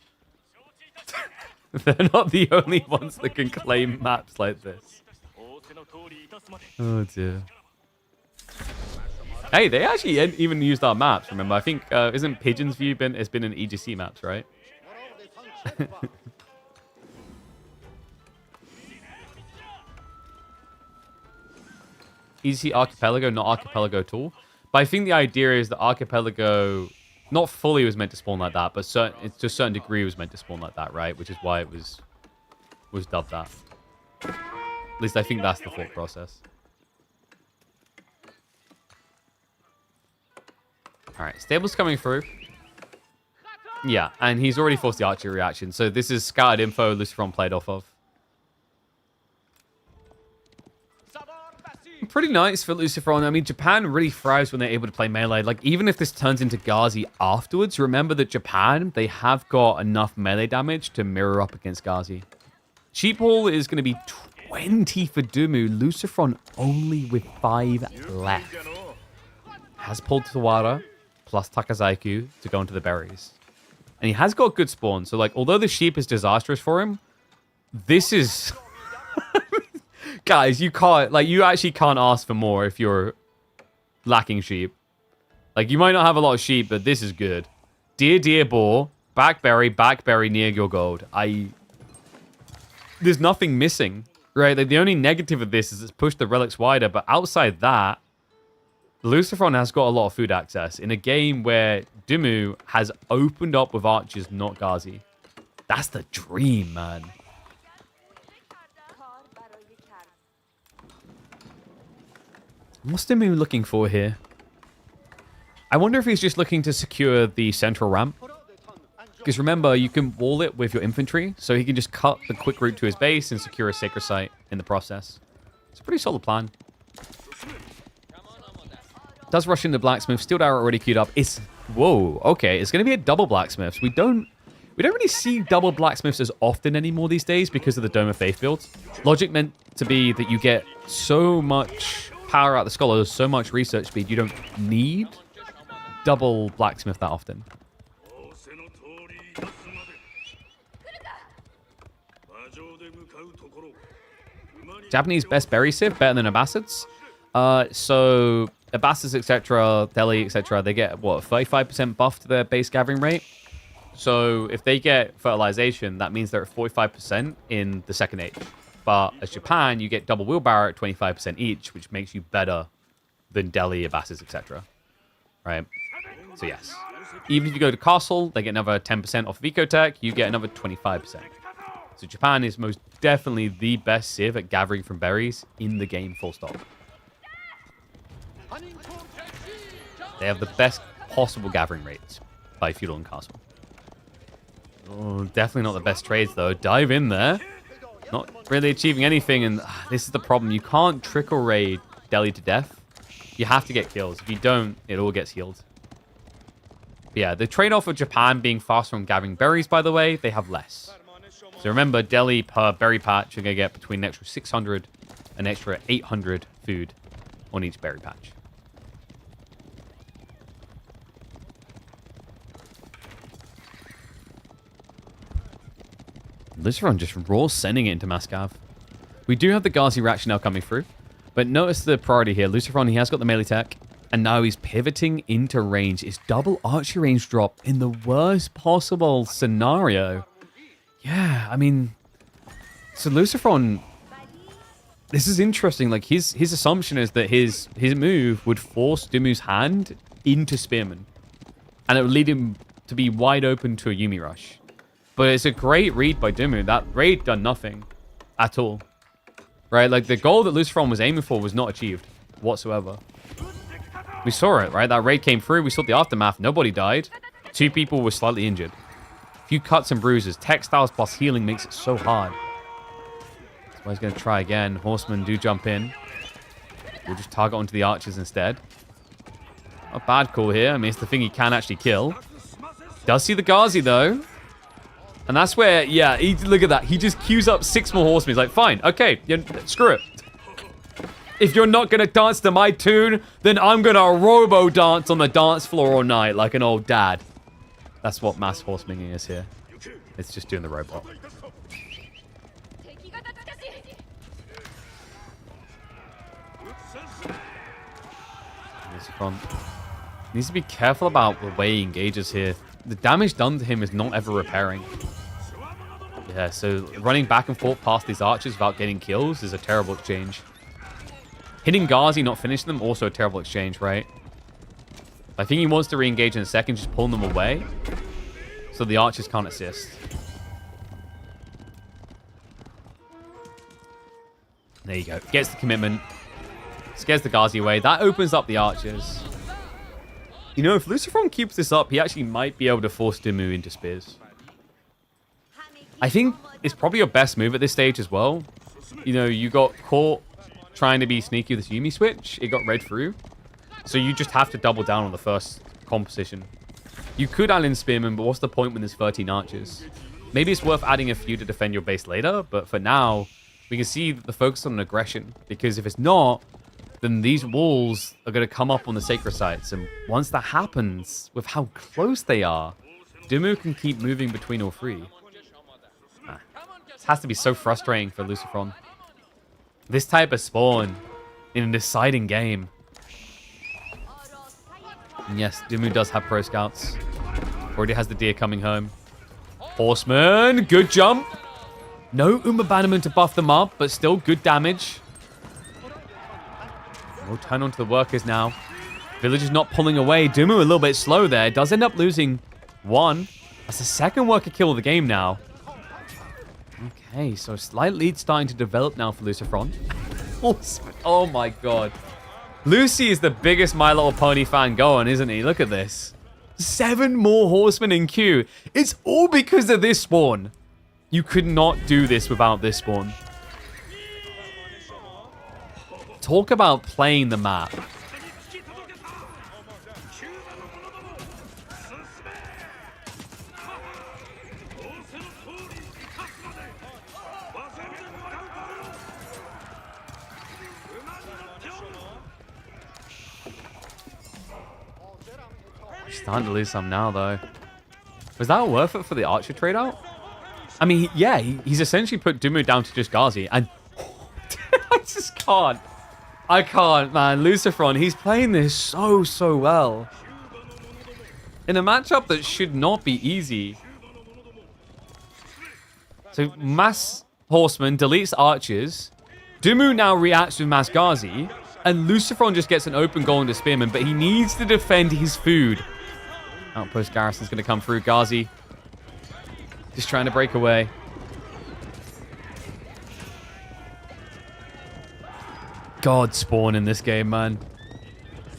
They're not the only ones that can claim maps like this. Oh, dear. Hey, they actually even used our maps, remember? I think, isn't Pigeon's View it's been in EGC maps, right? EGC Archipelago, not Archipelago at all. But I think the idea is that Archipelago not fully was meant to spawn like that, but it's to a certain degree was meant to spawn like that, right? Which is why it was dubbed that. At least I think that's the thought process. All right, Stable's coming through. Yeah, and he's already forced the archery reaction. So this is scattered info LucifroN played off of. Pretty nice for LucifroN. I mean, Japan really thrives when they're able to play melee. Like, even if this turns into Ghazi afterwards, remember that Japan, they have got enough melee damage to mirror up against Ghazi. Cheap haul is going to be 20 for DeMu. LucifroN only with 5 left. Has pulled Tawara plus Takazaiku to go into the berries. And he has got good spawn. So, like, although the sheep is disastrous for him, this is... Guys, you can't... Like, you actually can't ask for more if you're lacking sheep. Like, you might not have a lot of sheep, but this is good. Deer, boar, backberry near your gold. There's nothing missing, right? Like, the only negative of this is it's pushed the relics wider, but outside that, LucifroN has got a lot of food access in a game where DeMu has opened up with archers, not Ghazi. That's the dream, man. What's DeMu looking for here? I wonder if he's just looking to secure the central ramp. Because remember, you can wall it with your infantry, so he can just cut the quick route to his base and secure a sacred site in the process. It's a pretty solid plan. Does rush into blacksmith. Steel arrow already queued up. It's... Whoa, okay. It's going to be a double blacksmiths. We don't really see double blacksmiths as often anymore these days because of the Dome of Faith build. Logic meant to be that you get so much power out of the scholars, so much research speed, you don't need double blacksmith that often. Japanese best berry sieve, better than Abbasids. So Abbasids, etc., Delhi, etc., they get, what, 35% buff to their base gathering rate? So if they get fertilization, that means they're at 45% in the second age. But as Japan, you get double wheelbarrow at 25% each, which makes you better than Delhi, Abbasids, etc. Right? So yes. Even if you go to Castle, they get another 10% off of Ecotech, you get another 25%. So Japan is most definitely the best civ at gathering from berries in the game, full stop. They have the best possible gathering rates by Feudal and Castle. Oh, definitely not the best trades, though. Dive in there. Not really achieving anything, and this is the problem. You can't trickle raid Delhi to death. You have to get kills. If you don't, it all gets healed. But yeah, the trade-off of Japan being faster on gathering berries, by the way, they have less. So remember, Delhi per berry patch, you're going to get between an extra 600 and an extra 800 food on each berry patch. LucifroN just raw sending it into Mascav. We do have the Ghazi reaction now coming through, but notice the priority here. LucifroN, he has got the melee tech, and now he's pivoting into range. It's double archery range drop in the worst possible scenario. Yeah, I mean, so LucifroN, this is interesting. Like, his assumption is that his move would force DeMu's hand into Spearman, and it would lead him to be wide open to a Yumi rush. But it's a great read by DeMu. That raid done nothing at all. Right? Like, the goal that LucifroN was aiming for was not achieved whatsoever. We saw it, right? That raid came through. We saw the aftermath. Nobody died. 2 people were slightly injured. A few cuts and bruises. Textiles plus healing makes it so hard. That's why he's going to try again. Horsemen do jump in. We'll just target onto the archers instead. Not a bad call here. I mean, it's the thing he can actually kill. Does see the Ghazi, though. And that's where, yeah, look at that. He just queues up 6 more horsemen. He's like, fine, okay, screw it. If you're not going to dance to my tune, then I'm going to robo-dance on the dance floor all night like an old dad. That's what mass horsemanning is here. It's just doing the robot. Needs to be careful about the way he engages here. The damage done to him is not ever repairing. Yeah, so running back and forth past these archers without getting kills is a terrible exchange. Hitting Ghazi, not finishing them, also a terrible exchange, right? I think he wants to re-engage in a second, just pulling them away. So the archers can't assist. There you go. Gets the commitment. Scares the Ghazi away. That opens up the archers. You know, if LucifroN keeps this up, he actually might be able to force DeMu into spears. I think it's probably your best move at this stage as well. You know, you got caught trying to be sneaky with this Yumi switch. It got read through. So you just have to double down on the first composition. You could add in spearmen, but what's the point when there's 13 archers? Maybe it's worth adding a few to defend your base later, but for now, we can see the focus on aggression. Because if it's not, then these walls are going to come up on the sacred sites. And once that happens, with how close they are, DeMu can keep moving between all three. This has to be so frustrating for LucifroN. This type of spawn in a deciding game. And yes, DeMu does have pro scouts. Already has the deer coming home. Horseman, good jump. No Uma Bannerman to buff them up, but still good damage. We'll turn onto the workers now. Village is not pulling away. DeMu a little bit slow there. Does end up losing one. That's the second worker kill of the game now. Okay, so a slight lead starting to develop now for LucifroN. Oh my god. Lucy is the biggest My Little Pony fan going, isn't he? Look at this. 7 more horsemen in queue. It's all because of this spawn. You could not do this without this spawn. Talk about playing the map. Starting to lose some now, though. Was that worth it for the archer trade out? I mean, yeah, he's essentially put DeMu down to just Ghazi, and I just can't. I can't, man. LucifroN, he's playing this so well. In a matchup that should not be easy. So, mass horseman deletes archers. DeMu now reacts with mass Ghazi, and LucifroN just gets an open goal into spearman, but he needs to defend his food. Outpost garrison's going to come through. Ghazi just trying to break away. God, spawn in this game, man.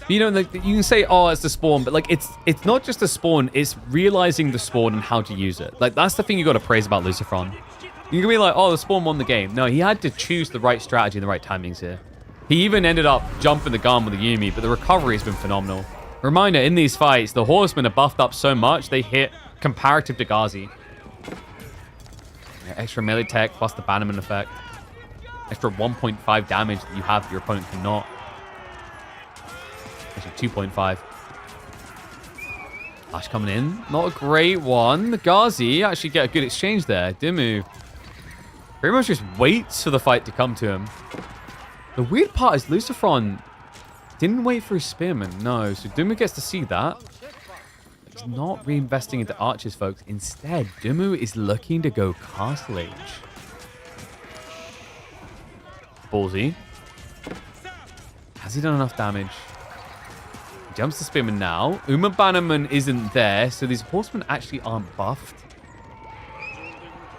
You know, like, you can say, oh, it's the spawn, but like it's not just the spawn, it's realizing the spawn and how to use it. Like, that's the thing you got to praise about LucifroN. You can be like, oh, the spawn won the game. No, he had to choose the right strategy and the right timings here. He even ended up jumping the gun with the Yumi, but the recovery has been phenomenal. Reminder, in these fights, the horsemen are buffed up so much, they hit comparative to Ghazi. Yeah, extra melee tech plus the Bannerman effect. Extra 1.5 damage that you have your opponent cannot. Actually, 2.5. Flash coming in. Not a great one. Ghazi actually get a good exchange there. DeMu pretty much just waits for the fight to come to him. The weird part is LucifroN didn't wait for his spearman. No, so DeMu gets to see that. He's not reinvesting into archers, folks. Instead, DeMu is looking to go Castle Age. Ballsy. Has he done enough damage? He jumps to spearman now. Uma Bannerman isn't there, so these horsemen actually aren't buffed.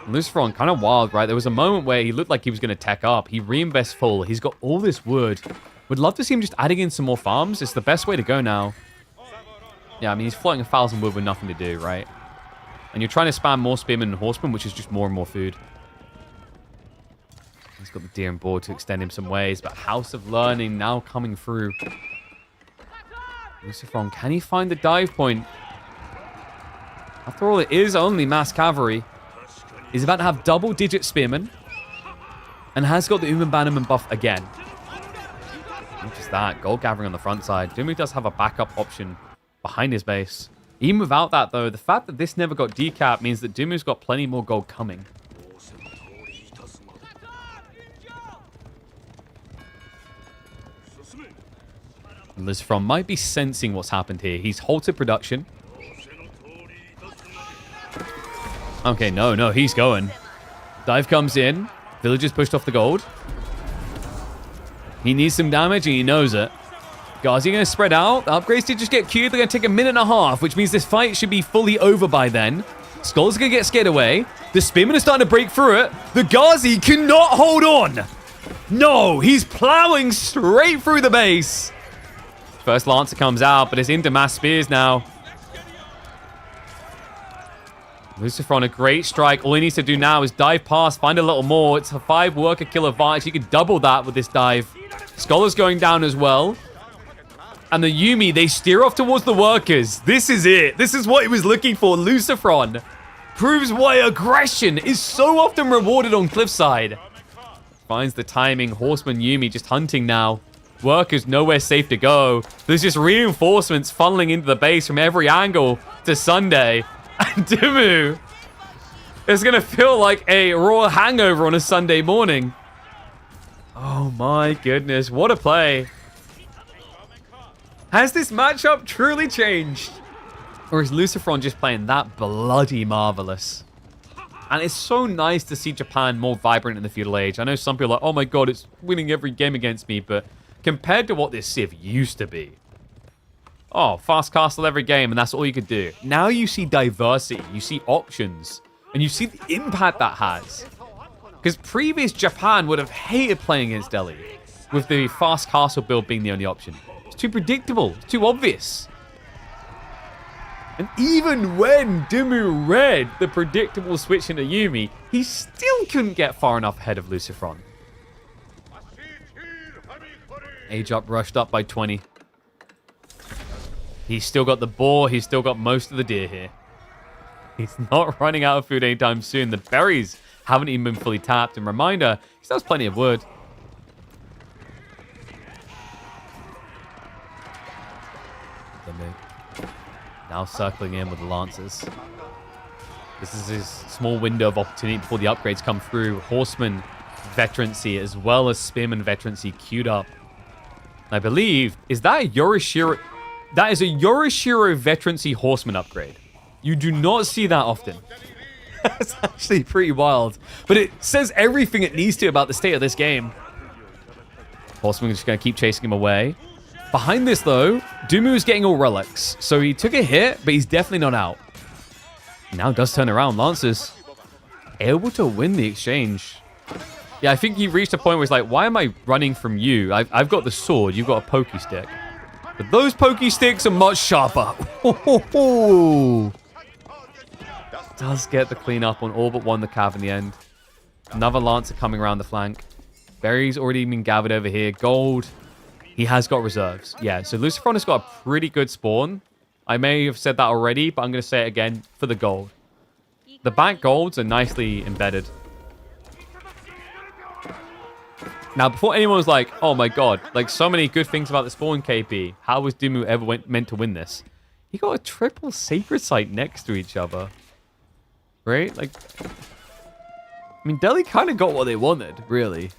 LucifroN, kind of wild, right? There was a moment where he looked like he was going to tech up. He reinvests full. He's got all this wood. Would love to see him just adding in some more farms. It's the best way to go now. Yeah, I mean, he's floating 1,000 wood with nothing to do, right? And you're trying to spam more spearmen and horsemen, which is just more and more food. He's got the deer on board to extend him some ways, but House of Learning now coming through. LucifroN, can he find the dive point? After all, it is only mass cavalry. He's about to have double-digit spearmen. And has got the Uma Bannerman buff again. Not just that, gold gathering on the front side. DeMu does have a backup option behind his base. Even without that, though, the fact that this never got decapped means that DeMu's got plenty more gold coming. LucifroN might be sensing what's happened here. He's halted production. Okay, no, he's going. Dive comes in. Villagers pushed off the gold. He needs some damage and he knows it. Ghazi going to spread out. The upgrades did just get queued. They're going to take a minute and a half, which means this fight should be fully over by then. Skull's going to get scared away. The Spearman is starting to break through it. The Ghazi cannot hold on. No, he's plowing straight through the base. First Lancer comes out, but it's into mass spears now. LucifroN, a great strike. All he needs to do now is dive past, find a little more. It's a 5 worker kill advantage. You can double that with this dive. Scholar's going down as well. And the Yuumi, they steer off towards the workers. This is it. This is what he was looking for. LucifroN proves why aggression is so often rewarded on Cliffside. Finds the timing. Horseman Yuumi just hunting now. Workers nowhere safe to go. There's just reinforcements funneling into the base from every angle to Sunday. And DeMu is going to feel like a raw hangover on a Sunday morning. Oh my goodness. What a play. Has this matchup truly changed? Or is LucifroN just playing that bloody marvelous? And it's so nice to see Japan more vibrant in the feudal age. I know some people are like, oh my god, it's winning every game against me. But compared to what this Civ used to be. Oh, fast castle every game, and that's all you could do. Now you see diversity, you see options, and you see the impact that has. Because previous Japan would have hated playing against Delhi, with the fast castle build being the only option. It's too predictable, it's too obvious. And even when DeMu read the predictable switch into Yuumi, he still couldn't get far enough ahead of LucifroN. Age up, rushed up by 20. He's still got the boar. He's still got most of the deer here. He's not running out of food anytime soon. The berries haven't even been fully tapped. And reminder, he still has plenty of wood. Now circling in with the Lancers. This is his small window of opportunity before the upgrades come through. Horseman veterancy as well as Spearman veterancy queued up. I believe, is that a Yorishiro? That is a Yorishiro veterancy horseman upgrade. You do not see that often. That's actually pretty wild. But it says everything it needs to about the state of this game. Horseman is just going to keep chasing him away. Behind this, though, DeMu is getting all relics. So he took a hit, but he's definitely not out. Now does turn around. Lancers able to win the exchange. Yeah, I think he reached a point where he's like, why am I running from you? I've got the sword. You've got a pokey stick. But those pokey sticks are much sharper. Does get the cleanup on all but one the cav in the end. Another Lancer coming around the flank. Berries already been gathered over here. Gold. He has got reserves. Yeah, so LucifroN has got a pretty good spawn. I may have said that already, but I'm going to say it again for the gold. The back golds are nicely embedded. Now, before anyone was like, oh my god, like so many good things about the spawn KP, how was DeMu ever meant to win this? He got a triple sacred site next to each other. Right? Like, I mean, Delhi kind of got what they wanted, really.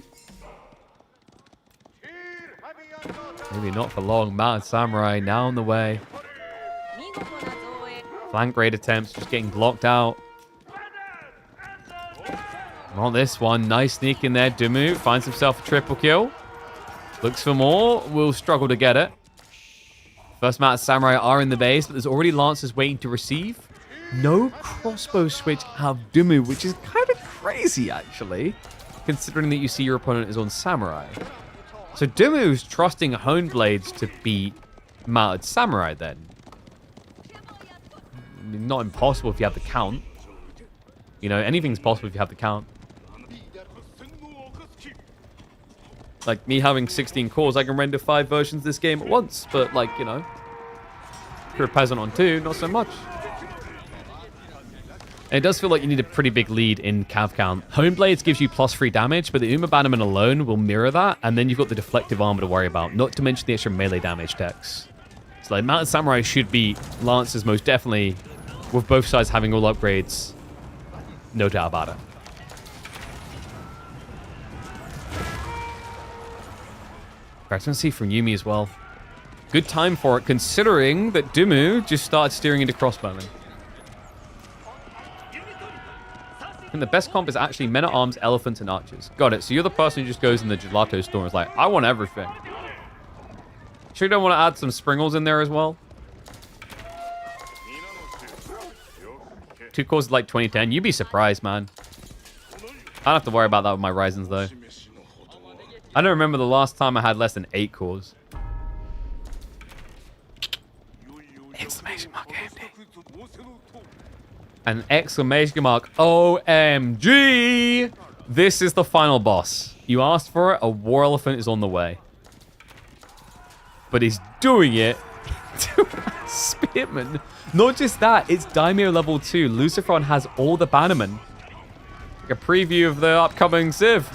Maybe not for long. Mounted Samurai now on the way. Flank raid attempts just getting blocked out. On this one, nice sneak in there. DeMu finds himself a triple kill. Looks for more. Will struggle to get it. First Mounted Samurai are in the base, but there's already Lancers waiting to receive. No crossbow switch out of DeMu, which is kind of crazy, actually, considering that you see your opponent is on Samurai. So DeMu's trusting Hone Blades to beat Mounted Samurai then. I mean, not impossible if you have the count. You know, anything's possible if you have the count. Like, me having 16 cores, I can render 5 versions of this game at once. But, like, you know, if you're a peasant on 2, not so much. And it does feel like you need a pretty big lead in cav count. Hone Blades gives you +3 damage, but the Uma Bannerman alone will mirror that. And then you've got the deflective armor to worry about. Not to mention the extra melee damage decks. So, like, Mounted Samurai should be Lancers most definitely, with both sides having all upgrades. No doubt about it. Veterancy from Yuumi as well. Good time for it, considering that DeMu just started steering into crossbowmen. And the best comp is actually men-at-arms, elephants, and archers. Got it. So you're the person who just goes in the gelato store and is like, I want everything. Sure you don't want to add some Springles in there as well? 2 cores is like 2010. You'd be surprised, man. I don't have to worry about that with my Ryzens, though. I don't remember the last time I had less than 8 cores. Exclamation mark AMD. An exclamation mark OMG! This is the final boss. You asked for it, a war elephant is on the way. But he's doing it to a spearman. Not just that, it's Daimyo level 2. LucifroN has all the bannermen. Like a preview of the upcoming Civ.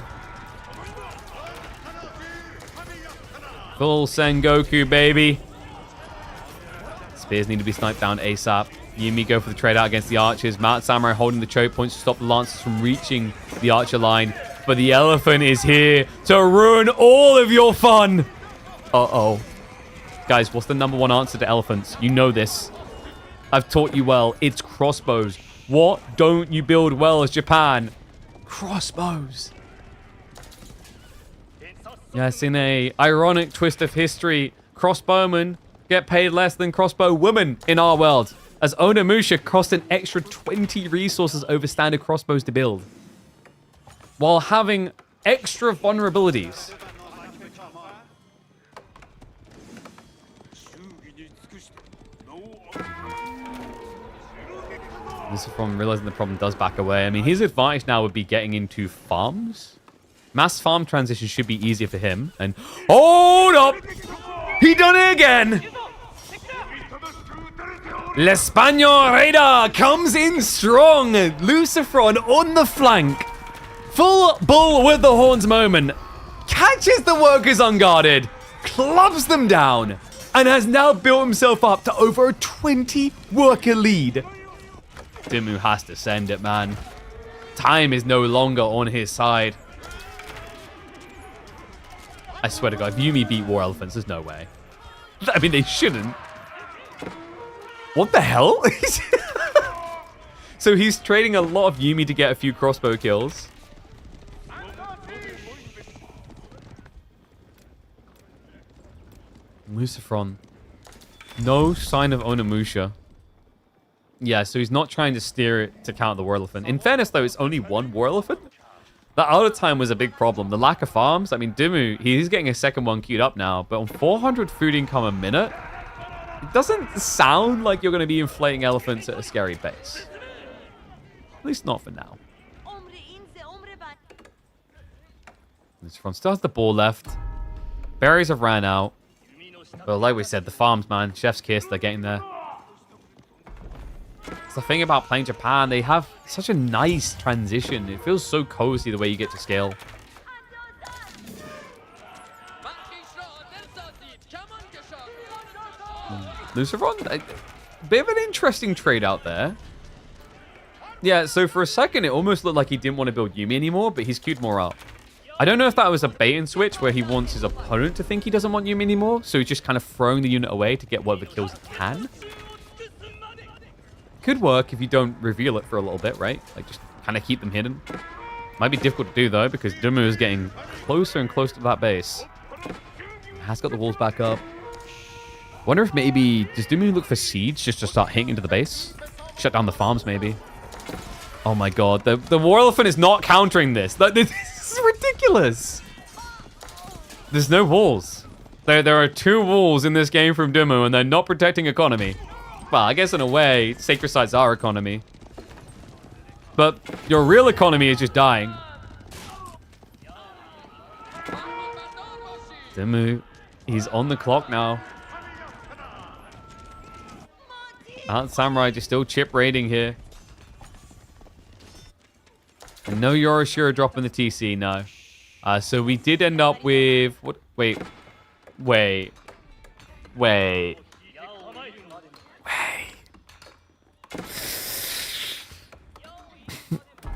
Full Sengoku, baby. Spears need to be sniped down ASAP. Yumi go for the trade out against the archers. Mount Samurai holding the choke points to stop the lancers from reaching the archer line. But the elephant is here to ruin all of your fun. Uh-oh. Guys, what's the #1 answer to elephants? You know this. I've taught you well. It's crossbows. What don't you build well as Japan? Crossbows. Yeah, it's in a ironic twist of history. Crossbowmen get paid less than crossbow women in our world, as Onimusha cost an extra 20 resources over standard crossbows to build, while having extra vulnerabilities. This is from realizing the problem does back away. I mean, his advantage now would be getting into farms. Mass farm transition should be easier for him. And hold up! He done it again! L'Español Raider comes in strong. LucifroN on the flank. Full bull with the horns moment. Catches the workers unguarded. Clubs them down. And has now built himself up to over a 20 worker lead. DeMu has to send it, man. Time is no longer on his side. I swear to God, if Yumi beat War Elephants, there's no way. I mean, they shouldn't. What the hell? So he's trading a lot of Yumi to get a few crossbow kills. LucifroN. No sign of Onimusha. Yeah, so he's not trying to steer it to counter the War Elephant. In fairness, though, it's only one War Elephant. That other time was a big problem. The lack of farms. I mean, DeMu, he's getting a second one queued up now. But on 400 food income a minute, it doesn't sound like you're going to be inflating elephants at a scary pace. At least not for now. LucifroN still has the ball left. Berries have ran out. But like we said, the farms, man. Chef's kiss, they're getting there. It's the thing about playing Japan. They have such a nice transition. It feels so cozy the way you get to scale. LucifroN, a bit of an interesting trade out there. Yeah, so for a second, it almost looked like he didn't want to build Yumi anymore, but he's queued more up. I don't know if that was a bait and switch where he wants his opponent to think he doesn't want Yumi anymore, so he's just kind of throwing the unit away to get whatever kills he can. Could work if you don't reveal it for a little bit, right? Like, just kind of keep them hidden. Might be difficult to do, though, because DeMu is getting closer and closer to that base. Has got the walls back up. Wonder if maybe... Does DeMu look for siege just to start hitting into the base? Shut down the farms, maybe. Oh, my God. The War Elephant is not countering this. This is ridiculous. There's no walls. There are 2 walls in this game from DeMu, and they're not protecting economy. Well, I guess in a way, sacred sites are economy. But your real economy is just dying. DeMu, he's on the clock now. Mount Samurai just still chip raiding here. And no Yorishiro dropping the TC, no. So we did end up with... What? Wait.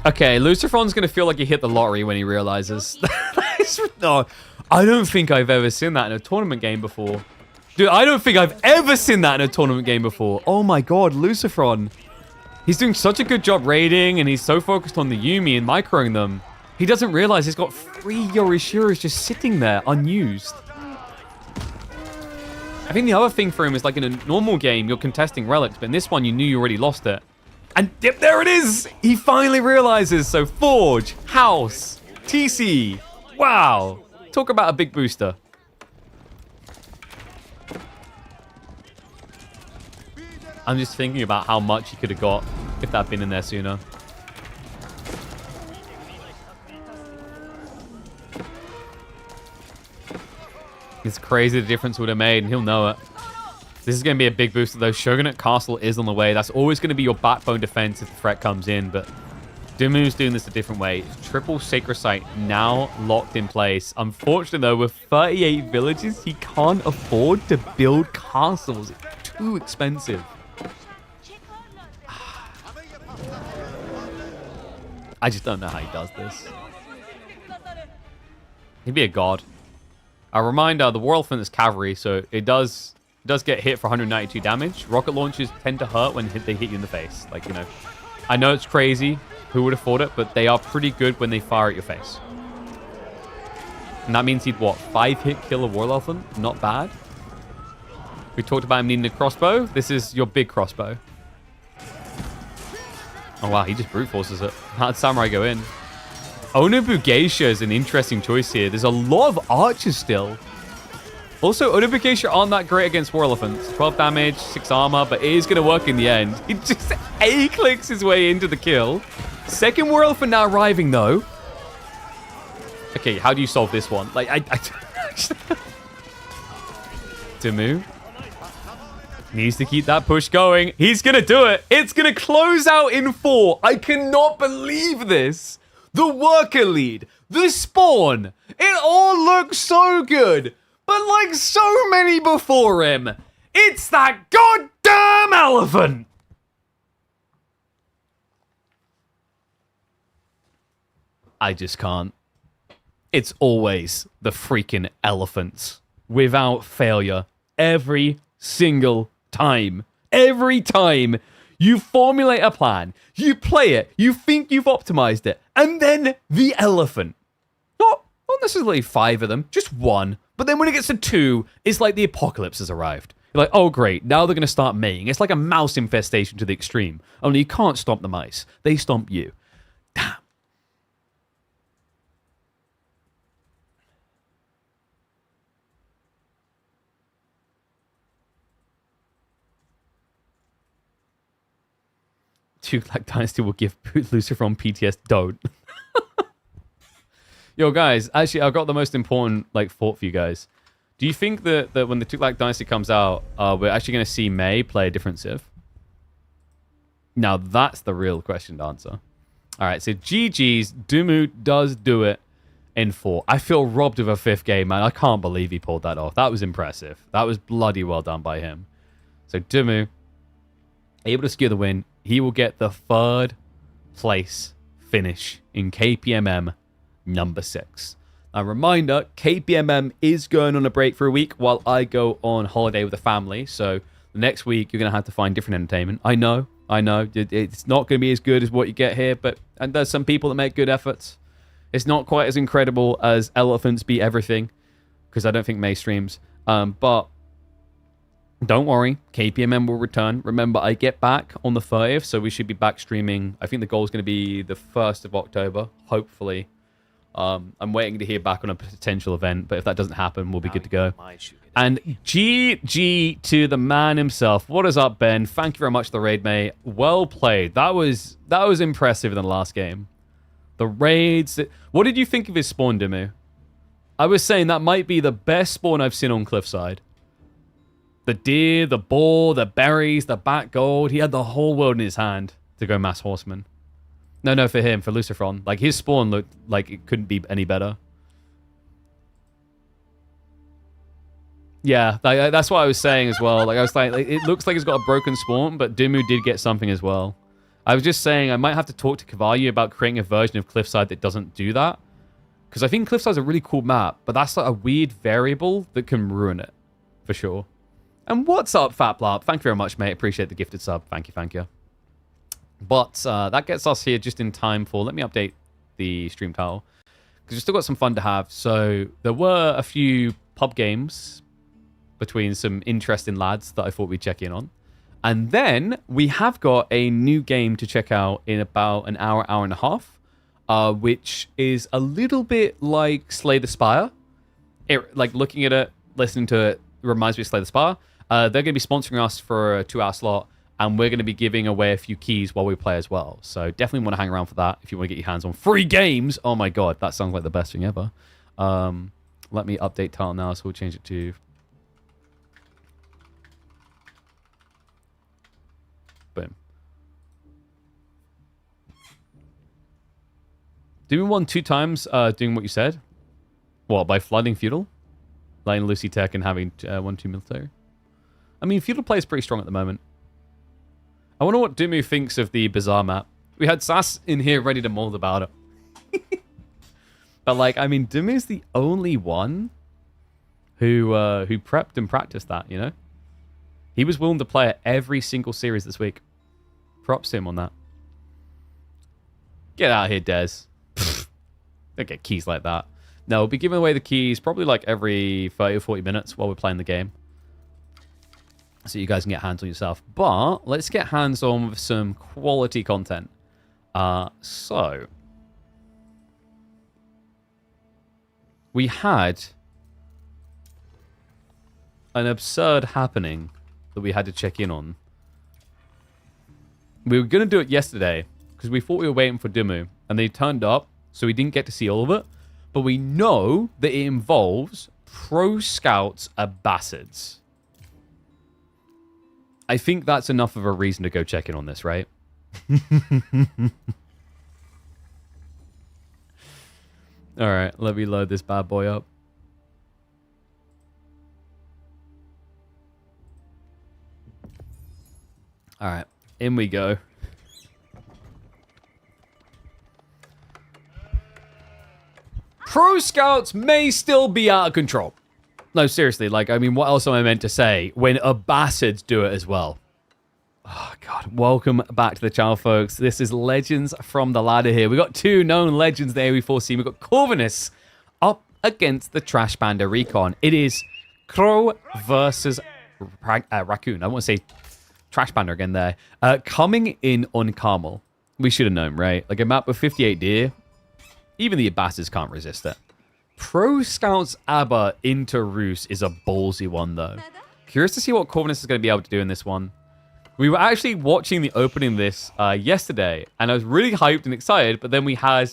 Okay, LucifroN's going to feel like he hit the lottery when he realizes. No, I don't think I've ever seen that in a tournament game before. Dude, I don't think I've ever seen that in a tournament game before. Oh my God, LucifroN. He's doing such a good job raiding, and he's so focused on the Yumi and microing them. He doesn't realize he's got 3 Yorishiras just sitting there, unused. I think the other thing for him is like in a normal game, you're contesting relics, but in this one, you knew you already lost it. And yep, there it is! He finally realizes. So Forge, House, TC. Wow. Talk about a big booster. I'm just thinking about how much he could have got if that had been in there sooner. It's crazy the difference would have made, and he'll know it. This is going to be a big booster, though. Shogunate Castle is on the way. That's always going to be your backbone defense if the threat comes in, but DeMu's doing this a different way. Triple Sacred Site now locked in place. Unfortunately, though, with 38 villages, he can't afford to build castles. It's too expensive. I just don't know how he does this. He'd be a god. A reminder, the War Elephant is cavalry, so it does get hit for 192 damage. Rocket launchers tend to hurt when they hit you in the face. Like, you know, I know it's crazy. Who would have thought it? But they are pretty good when they fire at your face. And that means he'd, what, 5-hit kill a War Elephant? Not bad. We talked about him needing a crossbow. This is your big crossbow. Oh, wow, he just brute forces it. How'd Samurai go in? Onobugeisha is an interesting choice here. There's a lot of archers still. Also, Onobugeisha aren't that great against War Elephants. 12 damage, 6 armor, but it is going to work in the end. He just A-clicks his way into the kill. Second War Elephant now arriving, though. Okay, how do you solve this one? Like, DeMu needs to keep that push going. He's going to do it. It's going to close out in 4. I cannot believe this. The worker lead, the spawn, it all looks so good. But like so many before him, it's that goddamn elephant. I just can't. It's always the freaking elephants. Without failure. Every single time. Every time. You formulate a plan, you play it, you think you've optimized it, and then the elephant. Not necessarily 5 of them, just 1. But then when it gets to 2, it's like the apocalypse has arrived. You're like, oh great, now they're going to start maying. It's like a mouse infestation to the extreme. Only you can't stomp the mice. They stomp you. Damn. Tughlaq Dynasty will give LucifroN PTS. Don't. Yo, guys, actually, I've got the most important thought for you guys. Do you think that when the Tughlaq Dynasty comes out, we're actually going to see May play a different Civ? Now, that's the real question to answer. All right, so GG's. DeMu does do it in 4. I feel robbed of a 5th game, man. I can't believe he pulled that off. That was impressive. That was bloody well done by him. So DeMu, able to secure the win. He will get the 3rd place finish in KPMM number 6. A reminder, KPMM is going on a break for a week while I go on holiday with the family. So the next week, you're going to have to find different entertainment. I know. It's not going to be as good as what you get here, and there's some people that make good efforts. It's not quite as incredible as Elephants Beat Everything, because I don't think May streams. But don't worry, KPMM will return. Remember, I get back on the 30th, so we should be back streaming. I think the goal is going to be the 1st of October, hopefully. I'm waiting to hear back on a potential event, but if that doesn't happen, we'll be good to go. And GG to the man himself. What is up, Ben? Thank you very much for the raid, mate. Well played. That was impressive in the last game. The raids. What did you think of his spawn, DeMu? I was saying that might be the best spawn I've seen on Cliffside. The deer, the boar, the berries, the bat gold. He had the whole world in his hand to go mass horseman. No, for him, for LucifroN. Like, his spawn looked like it couldn't be any better. Yeah, that's what I was saying as well. Like, I was like, it looks like it's got a broken spawn, but DeMu did get something as well. I was just saying I might have to talk to Cavalli about creating a version of Cliffside that doesn't do that. Because I think Cliffside's a really cool map, but that's like a weird variable that can ruin it. For sure. And what's up, Fat Blarp? Thank you very much, mate. Appreciate the gifted sub. Thank you. But that gets us here just in time for... Let me update the stream title. Because we've still got some fun to have. So there were a few pub games between some interesting lads that I thought we'd check in on. And then we have got a new game to check out in about an hour, hour and a half, which is a little bit like Slay the Spire. Like looking at it, listening to it, reminds me of Slay the Spire. They're going to be sponsoring us for a 2-hour slot, and we're going to be giving away a few keys while we play as well. So definitely want to hang around for that if you want to get your hands on free games. Oh my god, that sounds like the best thing ever. Let me update title now, so we'll change it to... Boom. DeMu won 2 times doing what you said. What, by flooding Feudal? Letting Lucy Tech and having 1-2 military? I mean, Feudal play is pretty strong at the moment. I wonder what DeMu thinks of the Bazaar map. We had Sass in here ready to mold about it. But, like, I mean, DeMu's the only one who prepped and practiced that, you know? He was willing to play it every single series this week. Props to him on that. Get out of here, Dez. Don't get keys like that. No, we'll be giving away the keys probably like every 30 or 40 minutes while we're playing the game. So you guys can get hands on yourself. But let's get hands on with some quality content. So we had an absurd happening that we had to check in on. We were going to do it yesterday because we thought we were waiting for DeMu, and they turned up, so we didn't get to see all of it. But we know that it involves Pro Scouts Abbasids. I think that's enough of a reason to go check in on this, right? All right, let me load this bad boy up. All right, in we go. Pro Scouts may still be out of control. No, seriously, like, I mean, what else am I meant to say when Abbasids do it as well? Oh, God. Welcome back to the channel, folks. This is Legends from the Ladder here. We've got 2 known legends there we've foreseen. We've got Corvinus up against the Trash Panda Recon. It is Crow versus Raccoon. I want to say Trash Panda again there. Coming in on Carmel. We should have known, right? Like a map with 58 deer. Even the Abbasids can't resist it. Pro Scouts Abba into Roos is a ballsy one, though. Curious to see what Corvinus is going to be able to do in this one. We were actually watching the opening of this yesterday, and I was really hyped and excited, but then we had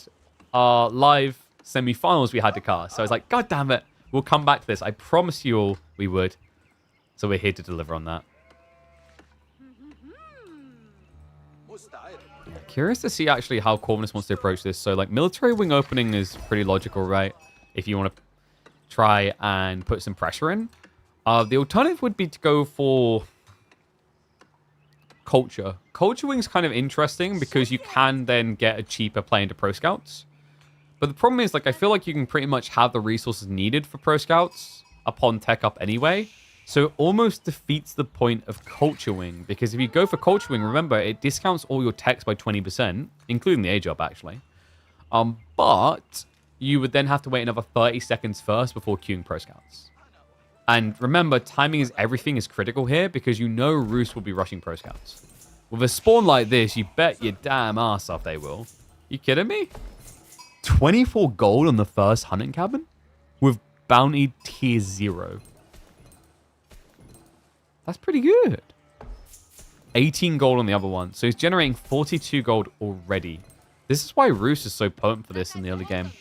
our live semi-finals we had to cast. So I was like, God damn it, we'll come back to this. I promised you all we would. So we're here to deliver on that. Yeah, curious to see actually how Corvinus wants to approach this. So like military wing opening is pretty logical, right? If you want to try and put some pressure in. The alternative would be to go for culture. Culture wing's kind of interesting because you can then get a cheaper play into Pro Scouts. But the problem is, like, I feel like you can pretty much have the resources needed for Pro Scouts upon tech up anyway. So it almost defeats the point of Culture Wing, because if you go for Culture Wing, remember, it discounts all your techs by 20%, including the A-job, actually. But you would then have to wait another 30 seconds first before queuing Pro Scouts. And remember, timing is everything is critical here, because you know Roos will be rushing Pro Scouts. With a spawn like this, you bet your damn ass off they will. You kidding me? 24 gold on the first hunting cabin? With bounty tier 0. That's pretty good. 18 gold on the other one. So he's generating 42 gold already. This is why Roos is so potent for this in the early game.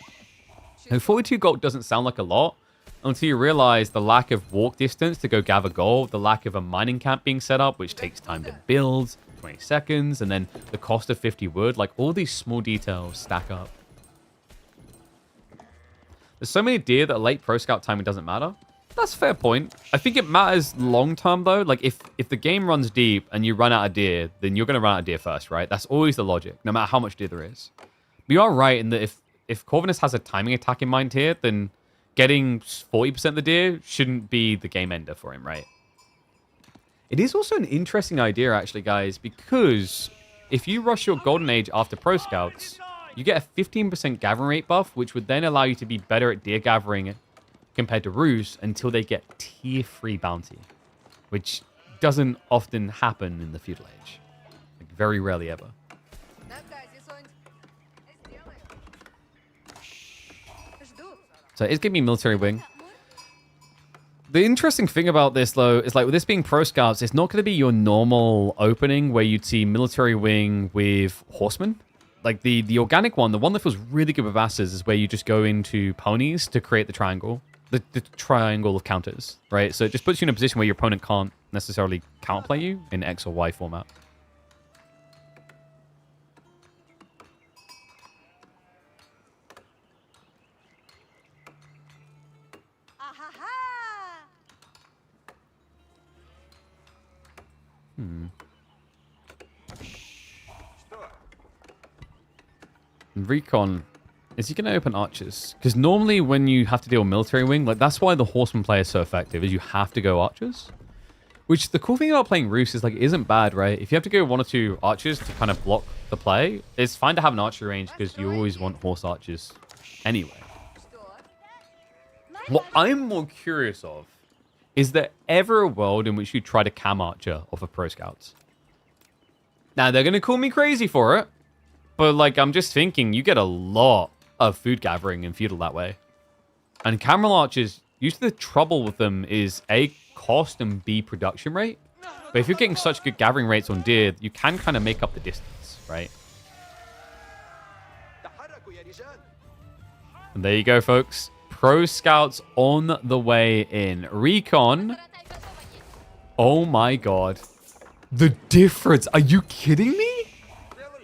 And 42 gold doesn't sound like a lot until you realize the lack of walk distance to go gather gold, the lack of a mining camp being set up, which takes time to build, 20 seconds, and then the cost of 50 wood. Like, all these small details stack up. There's so many deer that late Pro Scout timing doesn't matter. That's a fair point. I think it matters long term, though. Like, if the game runs deep and you run out of deer, then you're going to run out of deer first, right? That's always the logic, no matter how much deer there is. But you are right in that if Corvinus has a timing attack in mind here, then getting 40% of the deer shouldn't be the game ender for him, right? It is also an interesting idea, actually, guys, because if you rush your Golden Age after Pro Scouts, you get a 15% gathering rate buff, which would then allow you to be better at deer gathering compared to Rus until they get tier 3 bounty, which doesn't often happen in the feudal age. Like, very rarely ever. So it's giving me military wing. The interesting thing about this, though, is like with this being pro scouts, it's not going to be your normal opening where you'd see military wing with horsemen. Like the organic one, the one that feels really good with asses, is where you just go into ponies to create the triangle. The triangle of counters, right? So it just puts you in a position where your opponent can't necessarily counterplay you in X or Y format. Recon, is he going to open archers? Because normally when you have to deal with military wing, like that's why the horseman play is so effective, is you have to go archers. Which the cool thing about playing Rus is like it isn't bad, right? If you have to go 1 or 2 archers to kind of block the play, it's fine to have an archery range because you always want horse archers anyway. What I'm more curious of is there ever a world in which you try to cam archer off of pro scouts? Now they're going to call me crazy for it. But, like, I'm just thinking, you get a lot of food gathering in feudal that way. And camera archers, usually the trouble with them is A, cost, and B, production rate. But if you're getting such good gathering rates on deer, you can kind of make up the distance, right? And there you go, folks. Pro scouts on the way in. Recon. Oh, my God. The difference. Are you kidding me?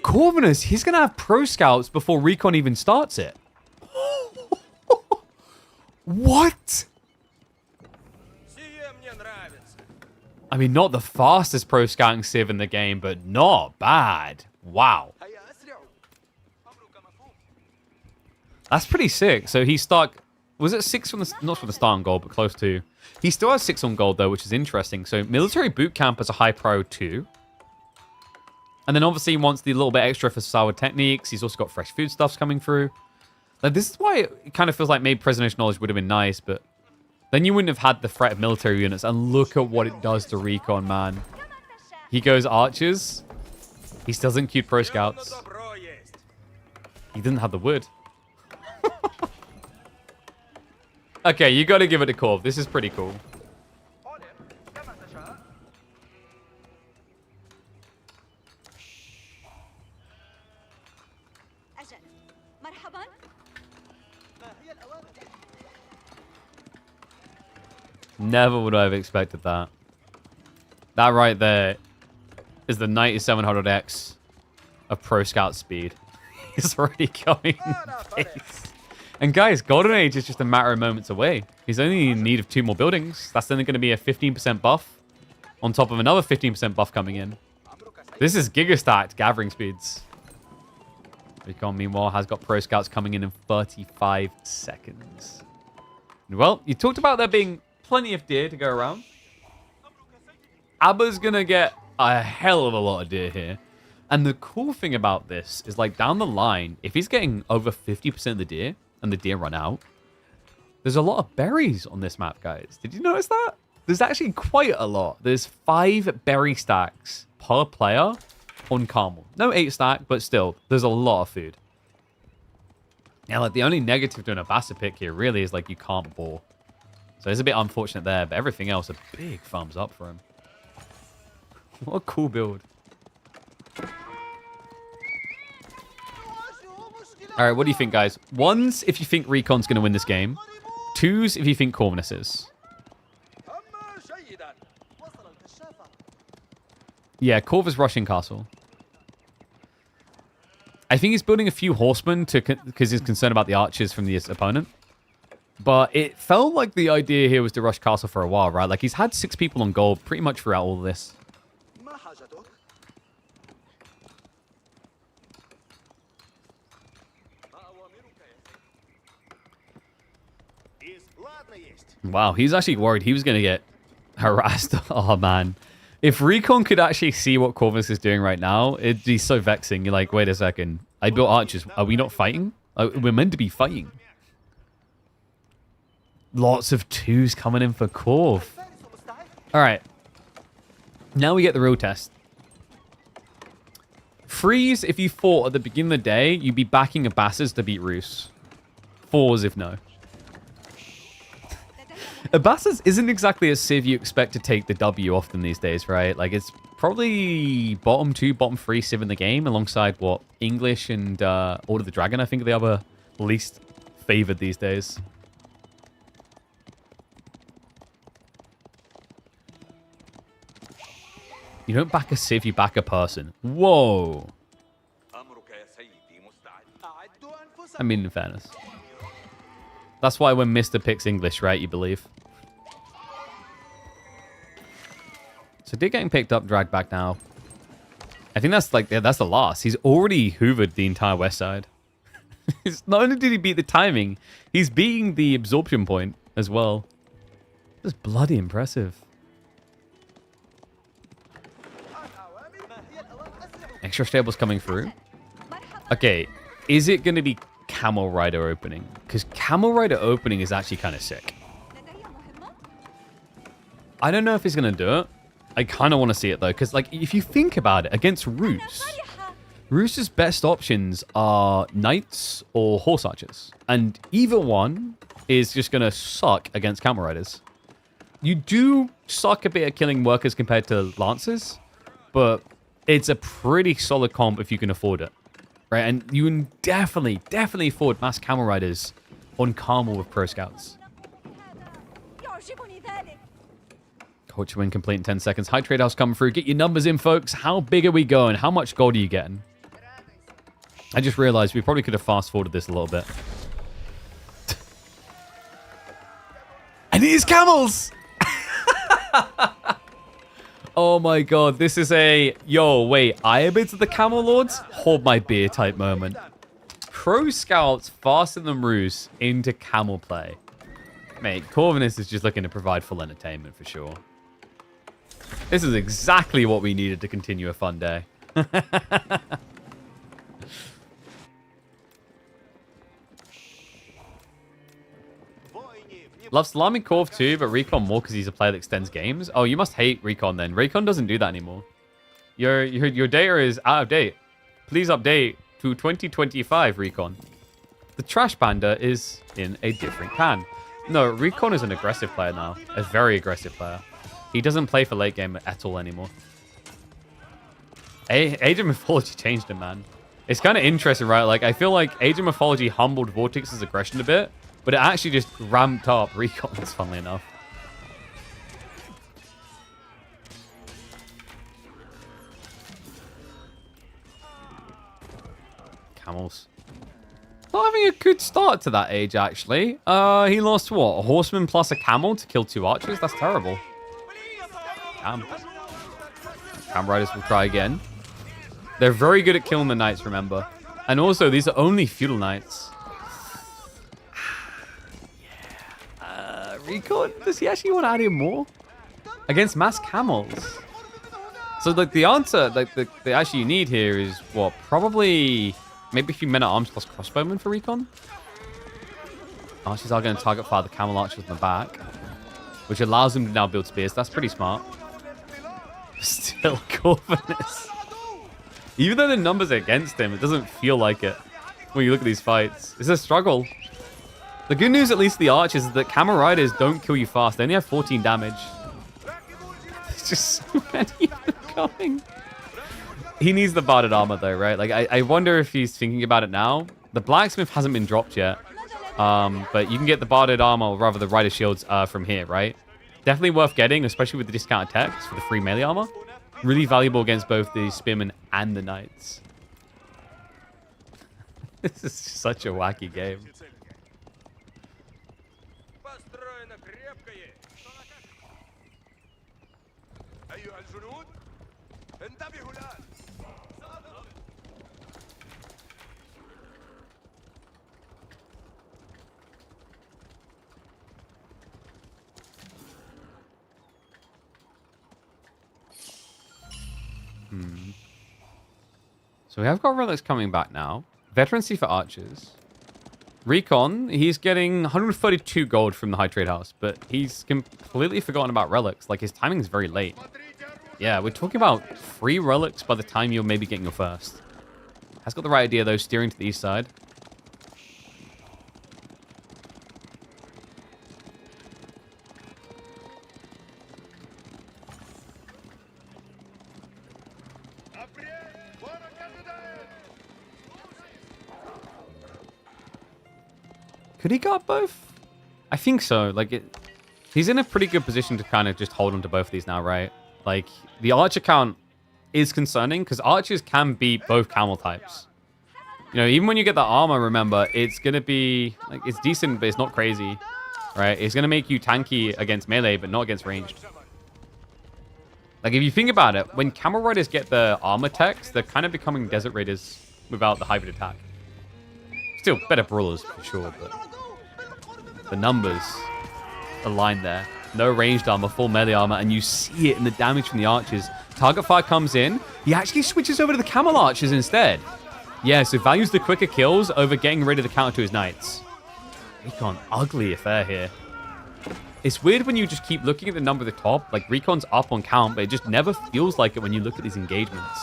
Corvinus, he's going to have pro scouts before Recon even starts it. What? I mean, not the fastest pro scouting civ in the game, but not bad. Wow. That's pretty sick. So he stuck, was it 6 from the, not from the start on gold, but close to. He still has 6 on gold though, which is interesting. So military boot camp is a high pro 2. And then obviously he wants the little bit extra for sour techniques. He's also got fresh food stuffs coming through. Like, this is why it kind of feels like maybe presidential knowledge would have been nice, but then you wouldn't have had the threat of military units. And look at what it does to Recon, man. He goes archers. He still doesn't queue pro scouts. He doesn't have the wood. Okay, you got to give it a call. This is pretty cool. Never would I have expected that. That right there is the 9700X of Pro Scout speed. He's already going base. And guys, Golden Age is just a matter of moments away. He's only in need of 2 more buildings. That's only going to be a 15% buff on top of another 15% buff coming in. This is giga-stacked gathering speeds. Recon, meanwhile, has got Pro Scouts coming in 35 seconds. Well, you talked about there being plenty of deer to go around. Abba's going to get a hell of a lot of deer here. And the cool thing about this is, like, down the line, if he's getting over 50% of the deer and the deer run out, there's a lot of berries on this map, guys. Did you notice that? There's actually quite a lot. There's 5 berry stacks per player on Carmel. No 8 stack, but still, there's a lot of food. Yeah, like, the only negative to an Abassa pick here really is, like, you can't bore. So it's a bit unfortunate there, but everything else, a big thumbs up for him. What a cool build. All right, what do you think, guys? 1s, if you think Recon's going to win this game. 2s, if you think Corvinus is. Yeah, Corvus rushing castle. I think he's building a few horsemen because he's concerned about the archers from the opponent. But it felt like the idea here was to rush castle for a while, right? Like, he's had 6 people on gold pretty much throughout all of this. Wow, he's actually worried he was going to get harassed. Oh, man. If Recon could actually see what Corvus is doing right now, it'd be so vexing. You're like, wait a second. I built archers. Are we not fighting? We're meant to be fighting. Lots of 2s coming in for Korv. All right. Now we get the real test. Freeze, if you fought at the beginning of the day, you'd be backing Abbasis to beat Rus. 4s if no. Abbasis isn't exactly a civ you expect to take the W often these days, right? Like, it's probably bottom 2, bottom 3 civ in the game, alongside, what, English and Order of the Dragon, I think, are the other least favored these days. You don't back a civ, you back a person. Whoa. I mean, in fairness. That's why when Mr. picks English, right, you believe. So Dick getting picked up, dragged back now. I think that's like, yeah, that's the last. He's already hoovered the entire west side. Not only did he beat the timing, he's beating the absorption point as well. That's bloody impressive. Extra stables coming through. Okay, is it going to be Camel Rider opening? Because Camel Rider opening is actually kind of sick. I don't know if he's going to do it. I kind of want to see it though, because like if you think about it, against Rus's best options are Knights or Horse Archers. And either one is just going to suck against Camel Riders. You do suck a bit at killing workers compared to Lancers, but it's a pretty solid comp if you can afford it. Right, and you can definitely afford mass Camel Riders on Carmel with Pro Scouts. Coach win complete in 10 seconds. High trade house coming through. Get your numbers in, folks. How big are we going? How much gold are you getting? I just realized we probably could have fast forwarded this a little bit. And these camels! Oh my god, this is a, yo, wait, Iabid to the Camel Lords? Hold my beer type moment. Pro Scouts faster than Rus into Camel play. Mate, Corvinus is just looking to provide full entertainment for sure. This is exactly what we needed to continue a fun day. Love Salami Corv too, but Recon more because he's a player that extends games. Oh, you must hate Recon then. Recon doesn't do that anymore. Your data is out of date. Please update to 2025, Recon. The Trash Panda is in a different can. No, Recon is an aggressive player now. A very aggressive player. He doesn't play for late game at all anymore. Age of Mythology changed him, man. It's kind of interesting, right? Like, I feel like Age of Mythology humbled Vortex's aggression a bit, but it actually just ramped up Recon's, funnily enough. Camels. Not having a good start to that age, actually. He lost, what? A horseman plus a camel to kill 2 archers? That's terrible. Damn. Cam Riders will try again. They're very good at killing the knights, remember. And also, these are only feudal knights. Recon? Does he actually want to add in more? Against mass camels. So, like, the answer, like, the actually you need here is, what? Probably, maybe a few men-at-arms plus crossbowmen for Recon? Archers are going to target fire the camel archers in the back, which allows them to now build spears. That's pretty smart. Still Corvinus. Even though the numbers are against him, it doesn't feel like it when you look at these fights. It's a struggle. The good news, at least the archers, is that Camel Riders don't kill you fast. They only have 14 damage. There's just so many of them coming. He needs the barded armor, though, right? Like, I wonder if he's thinking about it now. The blacksmith hasn't been dropped yet. But you can get the barded armor, or rather the rider shields, from here, right? Definitely worth getting, especially with the discount attacks for the free melee armor. Really valuable against both the spearmen and the knights. This is such a wacky game. So we have got relics coming back now. Veterancy for archers. Recon, he's getting 132 gold from the High Trade House, but he's completely forgotten about relics. Like, his timing is very late. Yeah, we're talking about 3 relics by the time you're maybe getting your first. Has got the right idea, though, steering to the east side. Could he guard both? I think so. Like, he's in a pretty good position to kind of just hold on to both of these now, right? Like, the archer count is concerning because archers can beat both camel types. You know, even when you get the armor, remember, it's going to be, like, it's decent, but it's not crazy, right? It's going to make you tanky against melee, but not against ranged. Like, if you think about it, when camel riders get the armor techs, they're kind of becoming desert raiders without the hybrid attack. Still, better brawlers for sure, but the numbers align there. No ranged armor, full melee armor, and you see it in the damage from the archers. Target fire comes in. He actually switches over to the camel archers instead. Yeah, so values the quicker kills over getting rid of the counter to his knights. Recon, ugly affair here. It's weird when you just keep looking at the number at the top. Like, Recon's up on count, but it just never feels like it when you look at these engagements.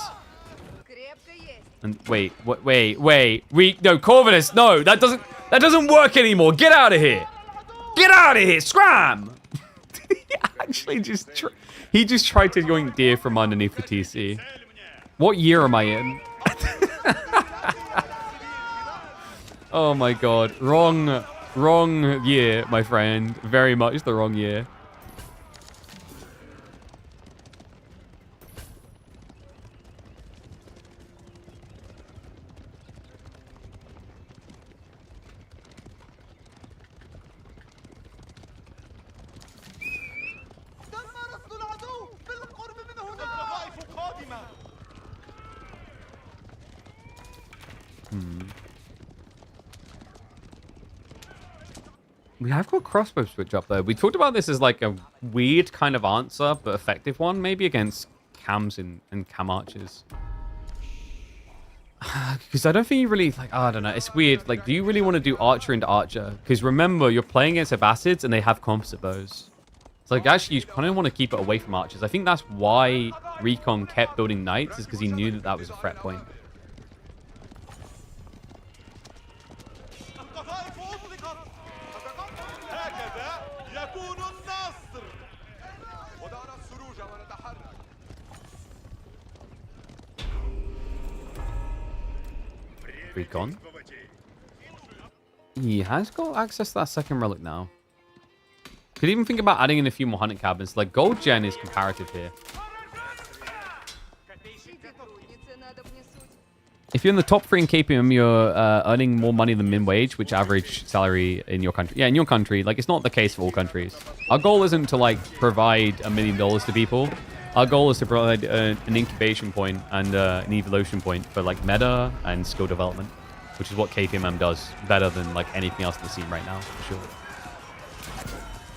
And wait. No, Corvinus, no, that doesn't work anymore. Get out of here. Get out of here, scram! He actually just he just tried to yoink deer from underneath the TC. What year am I in? Oh my god, wrong year, my friend. Very much the wrong year. We have got crossbow switch up, though. We talked about this as like a weird kind of answer, but effective one, maybe against cams and cam archers. Because I don't think you really, like, I don't know. It's weird. Like, do you really want to do archer into archer? Because remember, you're playing against Abbasids and they have composite bows. So, like, actually, you kind of want to keep it away from archers. I think that's why Recon kept building knights, is because he knew that that was a threat point. Recon. He has got access to that second relic now. Could even think about adding in a few more hunting cabins. Like, gold gen is comparative here. If you're in the top 3 in KPM, you're earning more money than min wage, which average salary in your country. Yeah, in your country. Like, it's not the case for all countries. Our goal isn't to, like, provide $1 million to people. Our goal is to provide an incubation point and an evolution point for, like, meta and skill development, which is what KPMM does better than, like, anything else in the scene right now, for sure.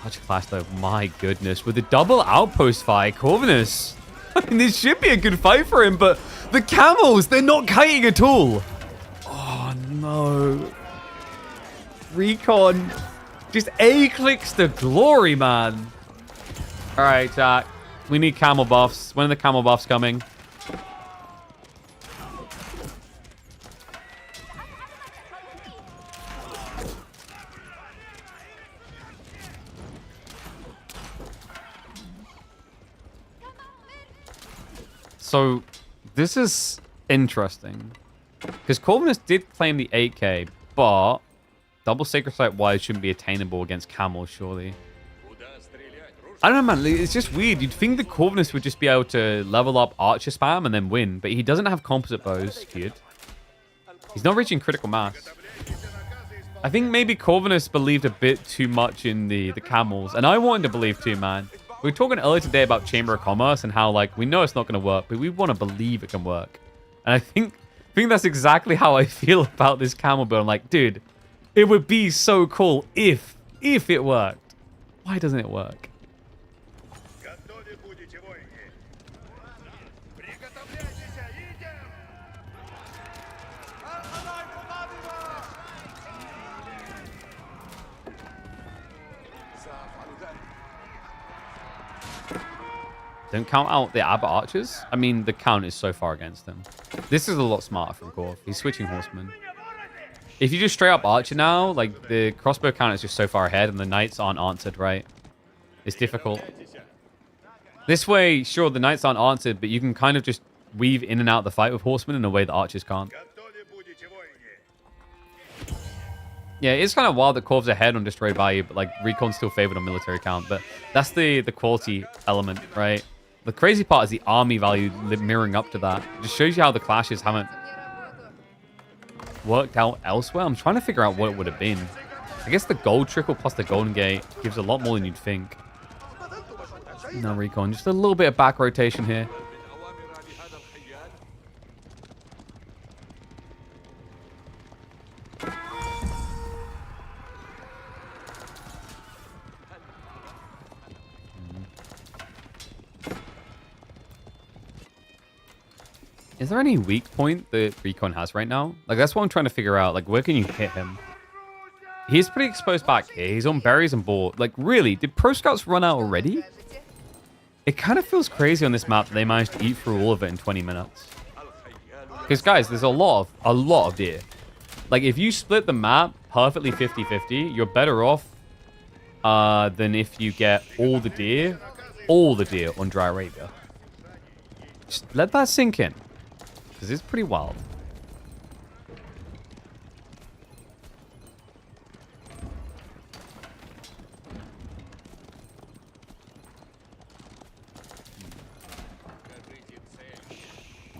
Such a class, though. My goodness. With the double outpost fight, Corvinus. I mean, this should be a good fight for him, but the camels, they're not kiting at all. Oh, no. Recon just A-clicks the glory, man. All right, Jack. We need camel buffs. When are the camel buffs coming? So, this is interesting. Because Corvinus did claim the 8k, but double Sacred Sight wise shouldn't be attainable against camels, surely. I don't know, man. It's just weird. You'd think the Corvinus would just be able to level up archer spam and then win, but he doesn't have composite bows. Cute. He's not reaching critical mass. I think maybe Corvinus believed a bit too much in the camels, and I wanted to believe too, man. We were talking earlier today about Chamber of Commerce and how, like, we know it's not going to work, but we want to believe it can work. And I think that's exactly how I feel about this camel build. I'm like, dude, it would be so cool if it worked. Why doesn't it work? Don't count out the Abbot archers. I mean, the count is so far against him. This is a lot smarter from Corv. He's switching horsemen. If you just straight up archer now, like the crossbow count is just so far ahead and the knights aren't answered, right? It's difficult. This way, sure, the knights aren't answered, but you can kind of just weave in and out of the fight with horsemen in a way that archers can't. Yeah, it's kind of wild that Corv's ahead on destroyed value, but like Recon's still favored on military count. But that's the quality element, right? The crazy part is the army value mirroring up to that. It just shows you how the clashes haven't worked out elsewhere. I'm trying to figure out what it would have been. I guess the gold trickle plus the golden gate gives a lot more than you'd think. No Recon, just a little bit of back rotation here. Is there any weak point that Recon has right now? Like, that's what I'm trying to figure out. Like, where can you hit him? He's pretty exposed back here. He's on berries and board. Like, really? Did Pro Scouts run out already? It kind of feels crazy on this map that they managed to eat through all of it in 20 minutes. Because, guys, there's a lot of deer. Like, if you split the map perfectly 50-50, you're better off than if you get all the deer on Dry Arabia. Just let that sink in. Because it's pretty wild.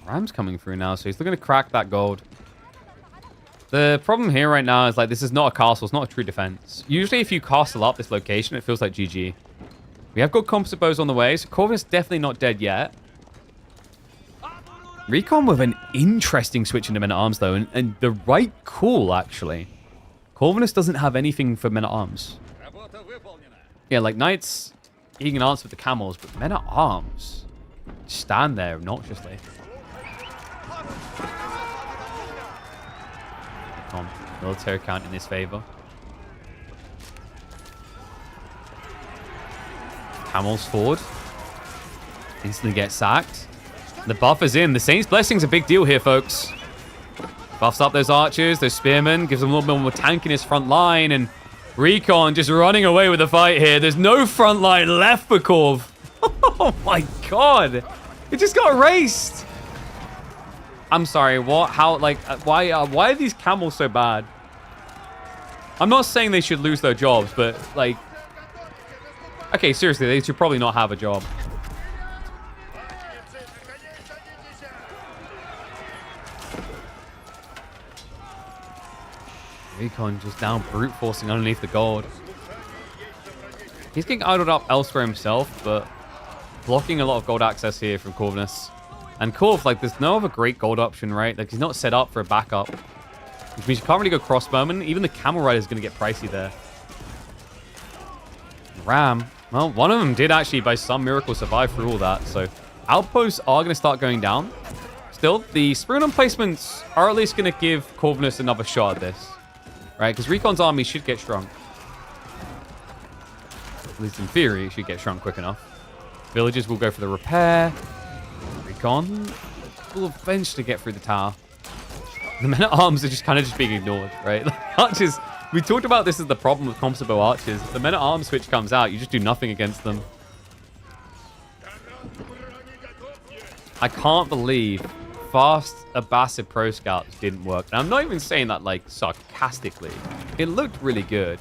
Ram's coming through now, so he's looking to crack that gold. The problem here right now is, like, this is not a castle. It's not a true defense. Usually, if you castle up this location, it feels like GG. We have got composite bows on the way, so Corvus definitely not dead yet. Recon with an interesting switch into men-at-arms, though, and the right call, actually. Corvinus doesn't have anything for men-at-arms. Yeah, like, knights, he can answer with the camels, but men-at-arms stand there obnoxiously. Military count in his favor. Camels forward. Instantly get sacked. The buff is in. The Saint's Blessing's a big deal here, folks. Buffs up those archers, those spearmen, gives them a little bit more tank in his front line, and Recon just running away with the fight here. There's no front line left for Corv. Oh my god. It just got erased. I'm sorry, what? How, like, why are these camels so bad? I'm not saying they should lose their jobs, but, like... Okay, seriously, they should probably not have a job. Recon just down brute forcing underneath the gold. He's getting idled up elsewhere himself, but blocking a lot of gold access here from Corvinus. And Corv, like, there's no other great gold option, right? Like, he's not set up for a backup. Which means you can't really go crossbowman. Even the camel rider is going to get pricey there. Ram. Well, one of them did actually, by some miracle, survive through all that. So, outposts are going to start going down. Still, the Spearman placements are at least going to give Corvinus another shot at this. Right? Because Recon's army should get shrunk. At least in theory, it should get shrunk quick enough. Villagers will go for the repair. Recon will eventually get through the tower. The men-at-arms are just kind of being ignored, right? Like, archers, we talked about this as the problem with composite bow archers. The men-at-arms switch comes out, you just do nothing against them. I can't believe fast Abbasid Pro Scouts didn't work. And I'm not even saying that, like, sarcastically. It looked really good.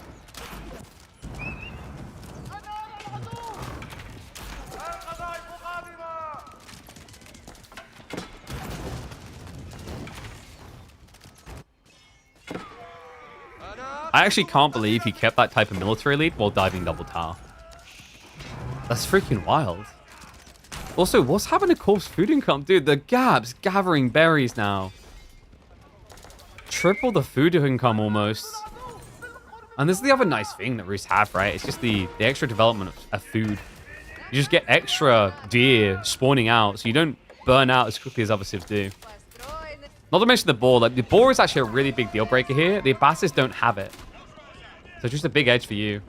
I actually can't believe he kept that type of military lead while diving double tower. That's freaking wild. Also, what's happening to Corv's food income? Dude, the Gap's gathering berries now. Triple the food income almost. And this is the other nice thing that Roosts have, right? It's just the extra development of food. You just get extra deer spawning out, so you don't burn out as quickly as other civs do. Not to mention the boar. Like, the boar is actually a really big deal breaker here. The Abbasids don't have it. So just a big edge for you.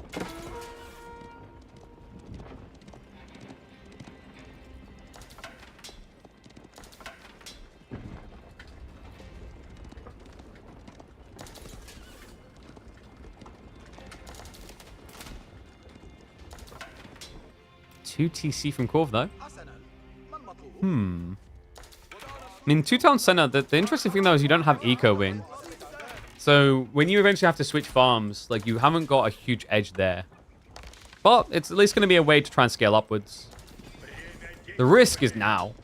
2 TC from Corv, though. I mean, 2 town center, the interesting thing, though, is you don't have eco wing. So when you eventually have to switch farms, like, you haven't got a huge edge there. But it's at least going to be a way to try and scale upwards. The risk is now.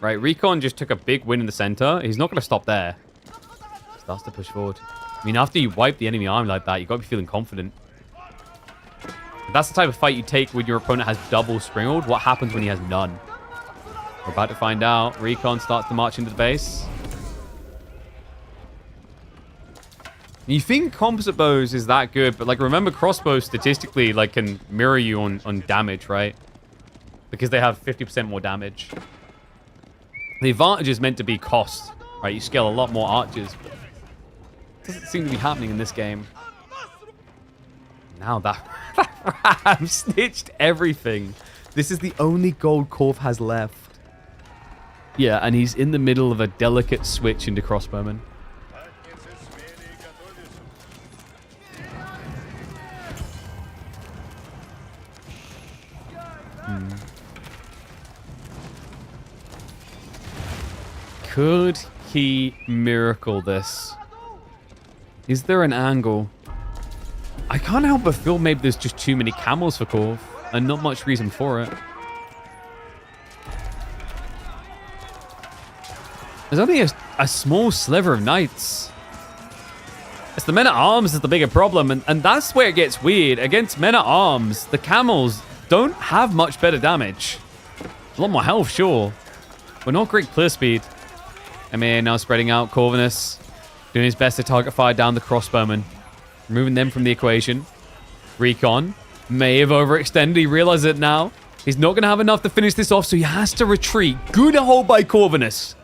Right, Recon just took a big win in the center. He's not going to stop there. Starts to push forward. I mean, after you wipe the enemy army like that, you got to be feeling confident. That's the type of fight you take when your opponent has double Springald. What happens when he has none? We're about to find out. Recon starts to march into the base. You think composite bows is that good, but like remember crossbows statistically like can mirror you on damage, right? Because they have 50% more damage. The advantage is meant to be cost, right? You scale a lot more archers, but it doesn't seem to be happening in this game. Now that Ram snitched everything. This is the only gold Corv has left. Yeah, and he's in the middle of a delicate switch into crossbowman. Could he miracle this? Is there an angle? I can't help but feel maybe there's just too many camels for Corv and not much reason for it. There's only a small sliver of knights. It's the men-at-arms is the bigger problem, and that's where it gets weird. Against men-at-arms, the camels don't have much better damage. A lot more health, sure, but not great clear speed. I mean, now spreading out. Corvinus doing his best to target fire down the crossbowmen. Removing them from the equation. Recon may have overextended. He realizes it now. He's not going to have enough to finish this off, so he has to retreat. Good hold by Corvinus.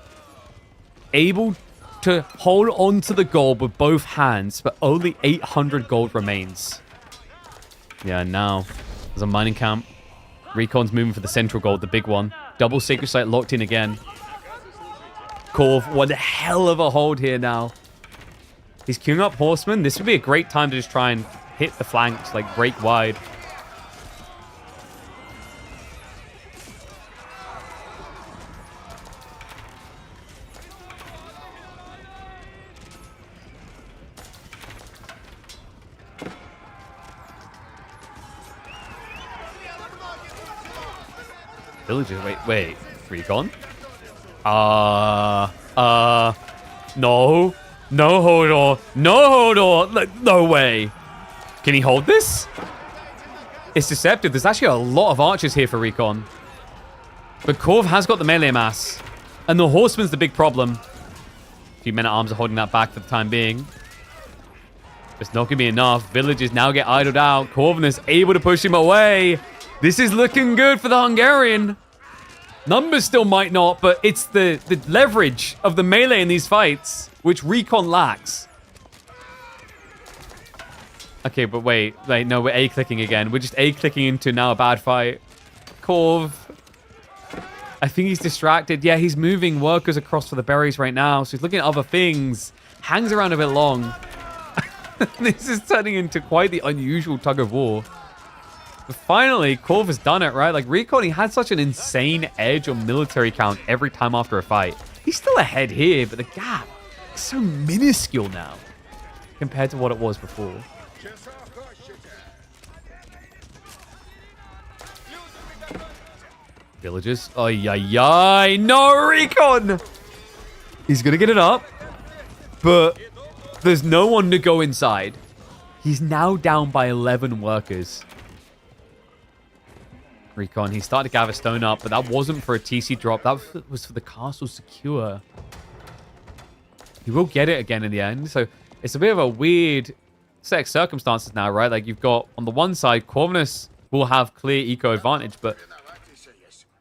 Able to hold on to the gold with both hands, but only 800 gold remains. Yeah, now there's a mining camp. Recon's moving for the central gold, the big one. Double Sacred Site locked in again. Corv, what a hell of a hold here now. He's queuing up horsemen. This would be a great time to just try and hit the flanks, like break wide. Villagers, wait, Recon? No, hold on. No way. Can he hold this? It's deceptive. There's actually a lot of archers here for Recon. But Corv has got the melee mass. And the horseman's the big problem. A few men-at-arms are holding that back for the time being. It's not going to be enough. Villagers now get idled out. Corvinus able to push him away. This is looking good for the Hungarian. Numbers still might not, but it's the leverage of the melee in these fights, which Recon lacks. Okay, but wait, no, we're A-clicking again. We're just A-clicking into now a bad fight. Corv. I think he's distracted. Yeah, he's moving workers across for the berries right now, so he's looking at other things. Hangs around a bit long. This is turning into quite the unusual tug of war. But finally, Corv has done it, right? Like, Recon, he had such an insane edge on military count every time after a fight. He's still ahead here, but the gap is so minuscule now compared to what it was before. Villagers. Ay. No, Recon! He's going to get it up, but there's no one to go inside. He's now down by 11 workers. Recon, he started to gather stone up, but that wasn't for a TC drop. That was for the castle secure. He will get it again in the end. So it's a bit of a weird set of circumstances now, right? Like you've got, on the one side, Corvinus will have clear eco advantage, but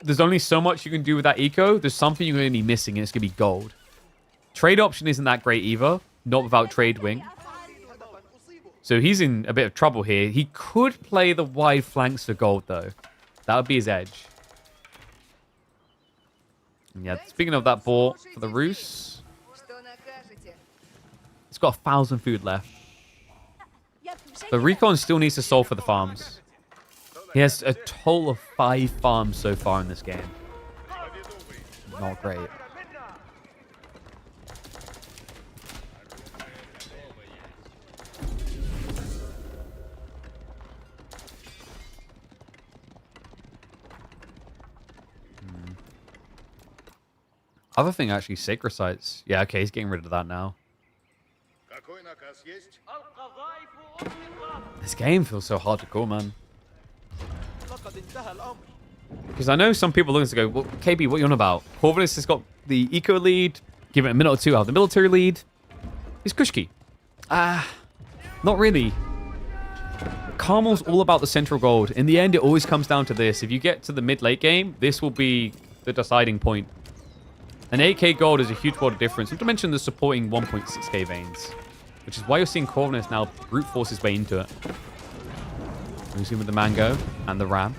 there's only so much you can do with that eco. There's something you're going to be missing, and it's going to be gold. Trade option isn't that great either. Not without trade wing. So he's in a bit of trouble here. He could play the wide flanks for gold, though. That would be his edge. And yeah, speaking of that boar for the Rus, it's got 1,000 food left. The Recon still needs to solve for the farms. He has a total of 5 farms so far in this game. Not great. Other thing, actually, sacred sites. Yeah, okay, he's getting rid of that now. This game feels so hard to call, man. Because I know some people are looking to go, well, KB, what are you on about? Corvinus has got the eco lead. Give it a minute or two out. The military lead is Kushki. Not really. Carmel's all about the central gold. In the end, it always comes down to this. If you get to the mid-late game, this will be the deciding point. An 8k gold is a huge world of difference. Not to mention the supporting 1.6k veins. Which is why you're seeing Corvinus now brute force his way into it. Losing with the Mango and the Ram.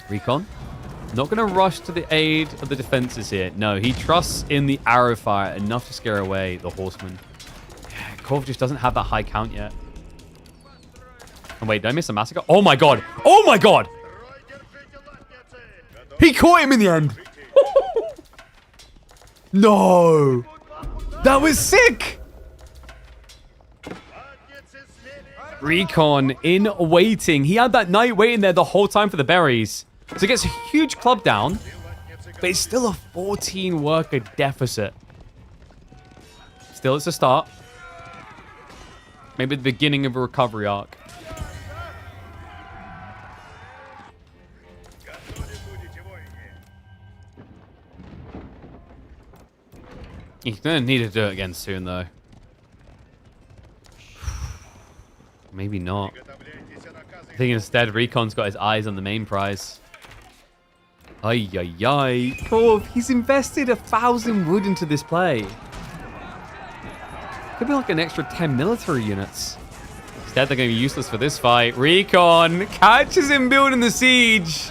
Recon. Not going to rush to the aid of the defenses here. No, he trusts in the arrow fire enough to scare away the Horseman. Yeah, Corv just doesn't have that high count yet. And wait, did I miss a massacre? Oh my god! Oh my god! He caught him in the end! No! That was sick! Recon in waiting. He had that knight waiting there the whole time for the berries. So he gets a huge club down, but it's still a 14 worker deficit. Still, it's a start. Maybe the beginning of a recovery arc. He's going to need to do it again soon, though. Maybe not. I think instead, Recon's got his eyes on the main prize. Ay, ay, ay. Corv, he's invested 1,000 wood into this play. Could be like an extra 10 military units. Instead, they're going to be useless for this fight. Recon catches him building the siege.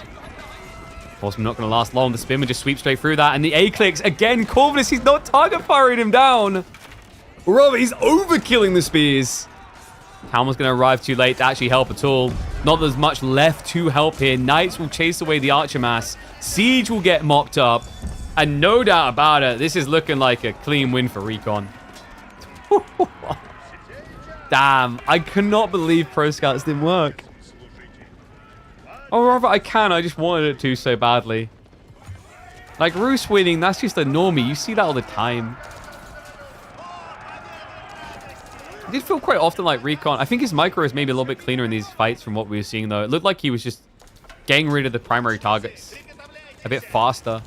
Horseman not going to last long. The Spinman just sweeps straight through that. And the A-clicks, again, Corvinus, he's not target firing him down. Rather, he's overkilling the spears. Halma's going to arrive too late to actually help at all. Not there's much left to help here. Knights will chase away the Archer mass. Siege will get mopped up. And no doubt about it, this is looking like a clean win for Recon. Damn, I cannot believe Pro Scouts didn't work. Or rather, I can. I just wanted it to so badly. Like, Roos winning, that's just a normie. You see that all the time. It did feel quite often like Recon. I think his micro is maybe a little bit cleaner in these fights from what we were seeing, though. It looked like he was just getting rid of the primary targets a bit faster.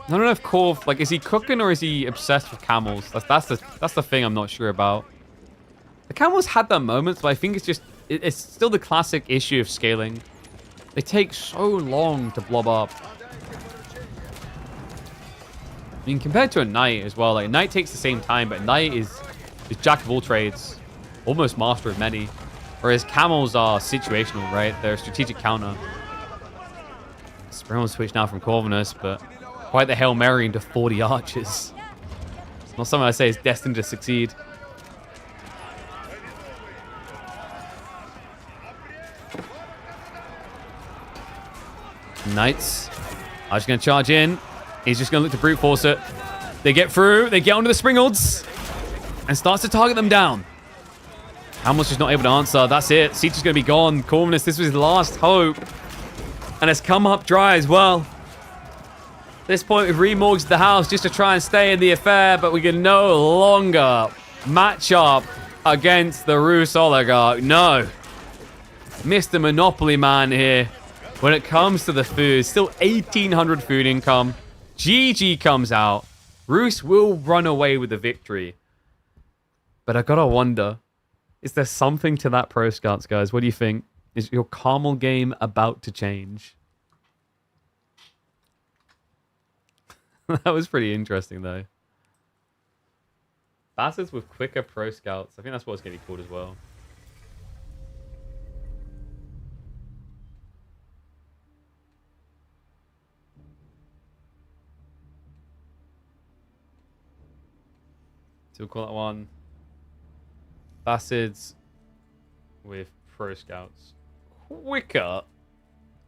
I don't know if Corv, like, is he cooking or is he obsessed with camels? That's the thing I'm not sure about. The camels had their moments, but I think it's just, it's still the classic issue of scaling. They take so long to blob up. I mean, compared to a knight as well, like, a knight takes the same time, but a knight is jack of all trades, almost master of many. Whereas camels are situational, right? They're a strategic counter. Spring will switch now from Corvinus, but quite the Hail Mary into 40 archers. It's not something I say is destined to succeed. Knights are just going to charge in. He's just going to look to brute force it. They get through. They get onto the Springolds and starts to target them down. Hamlet's just not able to answer. That's it. Siege is going to be gone. Corvinus, this was his last hope. And it's come up dry as well. At this point, we've remortgaged the house just to try and stay in the affair, but we can no longer match up against the Rus oligarch. No. Mr. Monopoly Man here. When it comes to the food, still 1,800 food income. GG comes out. Rus will run away with the victory. But I gotta wonder, is there something to that Pro Scouts, guys? What do you think? Is your Carmel game about to change? That was pretty interesting, though. Bastards with quicker Pro Scouts. I think that's what it's going to be called as well. So we'll call that one Bassids with Pro Scouts quicker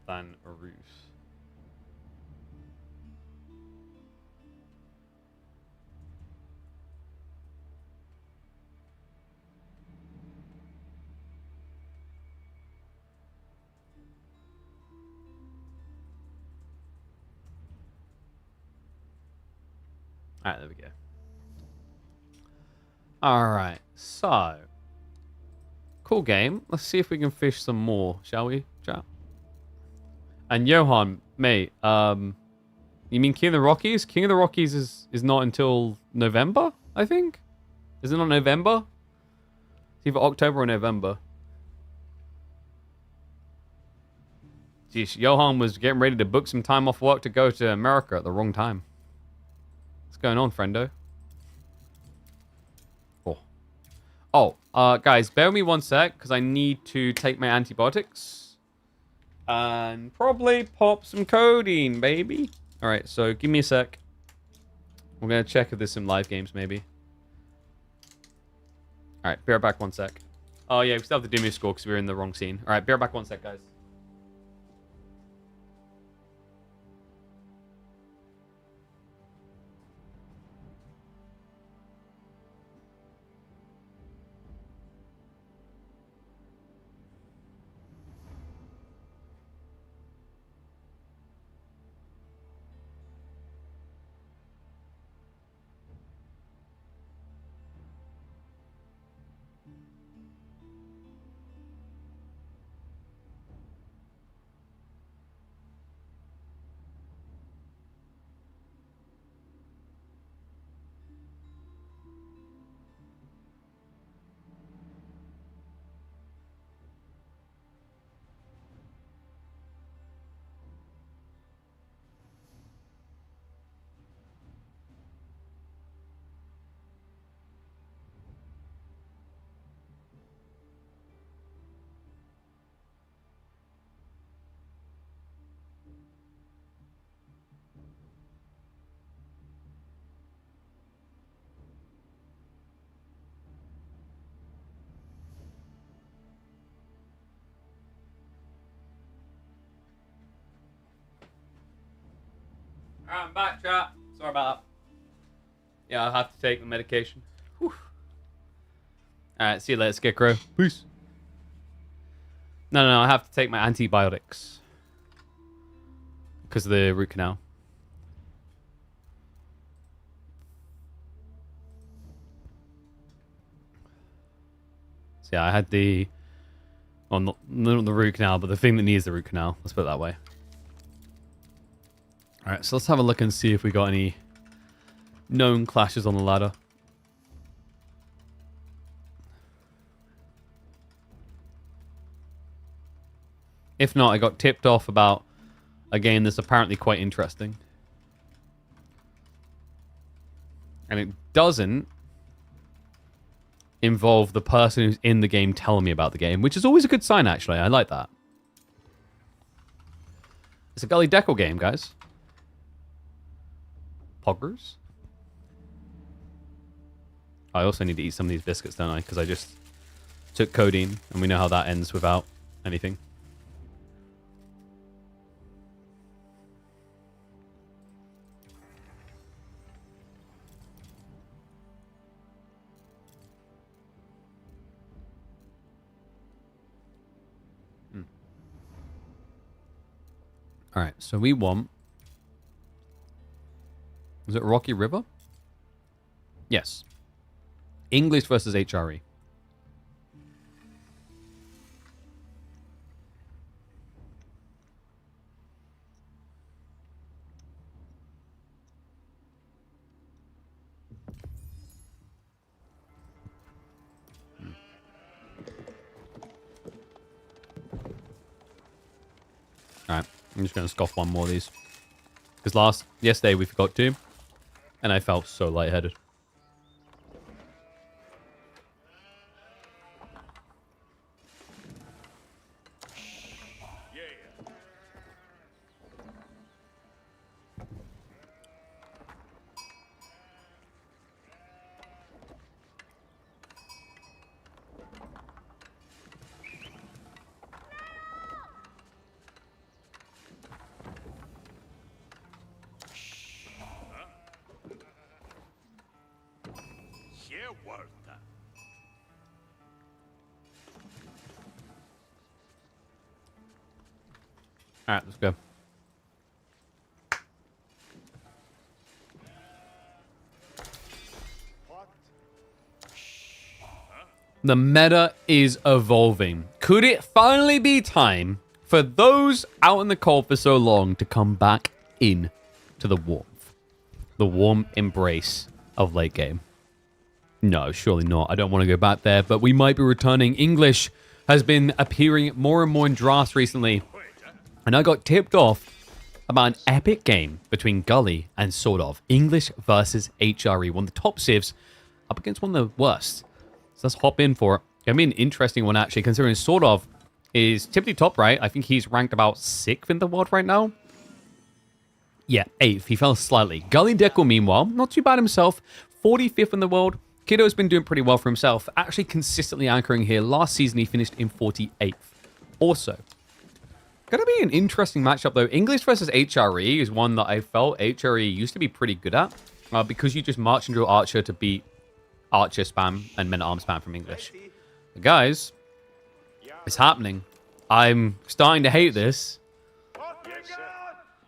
than a Ruse. Alright, there we go. Alright, so. Cool game. Let's see if we can fish some more, shall we, chat? And Johan, mate, you mean King of the Rockies? King of the Rockies is not until November, I think? Is it not November? It's either October or November. Jeez, Johan was getting ready to book some time off work to go to America at the wrong time. What's going on, friendo? Guys, bear with me one sec, because I need to take my antibiotics. And probably pop some codeine, baby. Alright, so give me a sec. We're going to check if there's some live games, maybe. Alright, be right back one sec. Oh, yeah, we still have the DeMu score, because we were in the wrong scene. Alright, be right back one sec, guys. Alright, I'm back, chat. Sorry about that. Yeah, I'll have to take the medication. Alright, see you later, Scarecrow. Peace. No, I have to take my antibiotics. Because of the root canal. So yeah, I had the... Well, not the root canal, but the thing that needs the root canal. Let's put it that way. Alright, so let's have a look and see if we got any known clashes on the ladder. If not, I got tipped off about a game that's apparently quite interesting. And it doesn't involve the person who's in the game telling me about the game, which is always a good sign, actually. I like that. It's a Gully Deckle game, guys. Poggers. I also need to eat some of these biscuits, don't I? Because I just took codeine, and we know how that ends without anything. Alright, so we want... Was it Rocky River? Yes. English versus HRE. Alright, I'm just going to scoff one more of these. Because yesterday we forgot to, and I felt so lightheaded. All right, let's go. The meta is evolving. Could it finally be time for those out in the cold for so long to come back in to the warmth? The warm embrace of late game. No, surely not. I don't want to go back there, but we might be returning. English has been appearing more and more in drafts recently. And I got tipped off about an epic game between Gully and Sort of. English versus HRE. One of the top civs up against one of the worst. So let's hop in for it. It'll be an interesting one, actually, considering Sort of is typically top right. I think he's ranked about 6th in the world right now. Yeah, 8th. He fell slightly. Gully Deckle, meanwhile, not too bad himself. 45th in the world. Kiddo's been doing pretty well for himself. Actually consistently anchoring here. Last season, he finished in 48th. Also, gonna be an interesting matchup, though. English versus HRE is one that I felt HRE used to be pretty good at. Because you just march into Archer to beat Archer spam and Men-at-Arms spam from English. But guys, it's happening. I'm starting to hate this.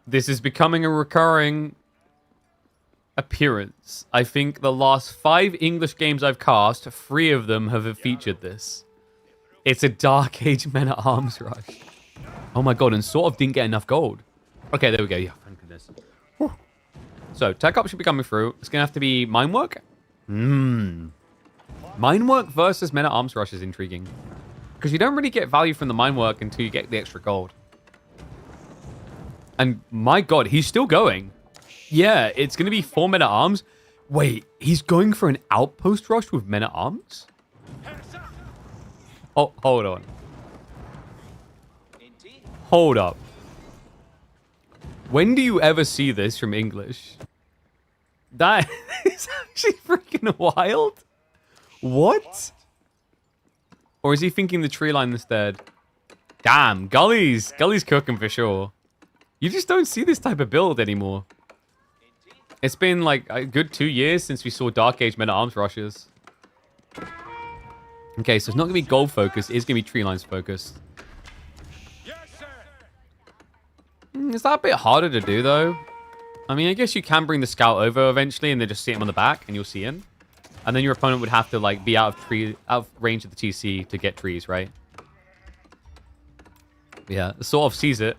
This is becoming a recurring appearance. I think the last 5 English games I've cast, 3 of them have featured this. It's a Dark Age Men-at-Arms rush. Oh my god, and Sort of didn't get enough gold. Okay, there we go. Yeah, thank goodness. Whew. So, tech up should be coming through. It's going to have to be Mine Work. Mine Work versus Men-at-Arms rush is intriguing. Because you don't really get value from the Mine Work until you get the extra gold. And my god, he's still going. Yeah, it's going to be 4 Men-at-Arms. Wait, he's going for an Outpost rush with Men-at-Arms? Oh, hold on. Hold up. When do you ever see this from English? That is actually freaking wild. What? Or is he thinking the tree line instead? Damn, Gully's cooking for sure. You just don't see this type of build anymore. It's been like a good 2 years since we saw Dark Age Men-at-Arms rushes. Okay, so it's not going to be gold focused. It's going to be tree lines focused. Is that a bit harder to do, though? I mean, I guess you can bring the scout over eventually and then just sit him on the back and you'll see him. And then your opponent would have to like be out of range of the TC to get trees, right? Yeah, Sort of sees it.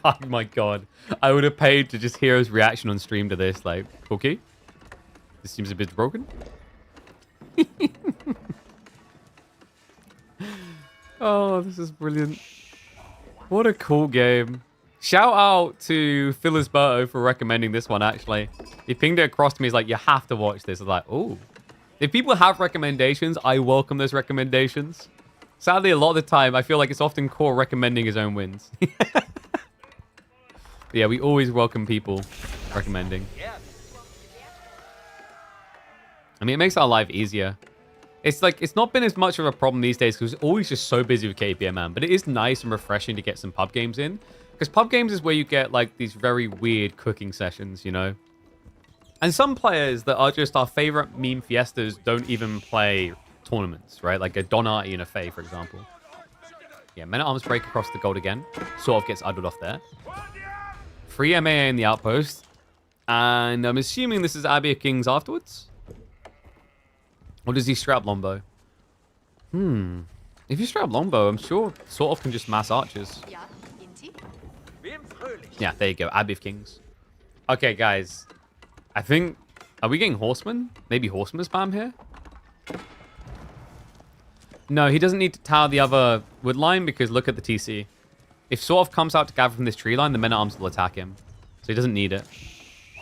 Oh my god. I would have paid to just hear his reaction on stream to this. Like, okay. This seems a bit broken. Oh, this is brilliant. What a cool game. Shout out to Philisberto for recommending this one, actually. He pinged it across to me. He's like, you have to watch this. I was like, oh. If people have recommendations, I welcome those recommendations. Sadly, a lot of the time, I feel like it's often Core recommending his own wins. Yeah, we always welcome people recommending. I mean, it makes our life easier. It's like, it's not been as much of a problem these days because we're always just so busy with KPMM. But it is nice and refreshing to get some pub games in. Because pub games is where you get like these very weird cooking sessions, you know? And some players that are just our favorite meme fiestas don't even play tournaments, right? Like a Donati and a Faye, for example. Yeah, Men-at-Arms break across the gold again. Sort of gets idled off there. Free MAA in the outpost. And I'm assuming this is Abbey of Kings afterwards. Or does he strap longbow? If you strap longbow, I'm sure Sort of can just mass archers. Yeah, there you go. Abbey of Kings. Okay, guys. I think... Are we getting Horseman? Maybe Horseman spam here? No, he doesn't need to tower the other wood line because look at the TC. If Sort of comes out to gather from this tree line, the Men-at-Arms will attack him. So he doesn't need it.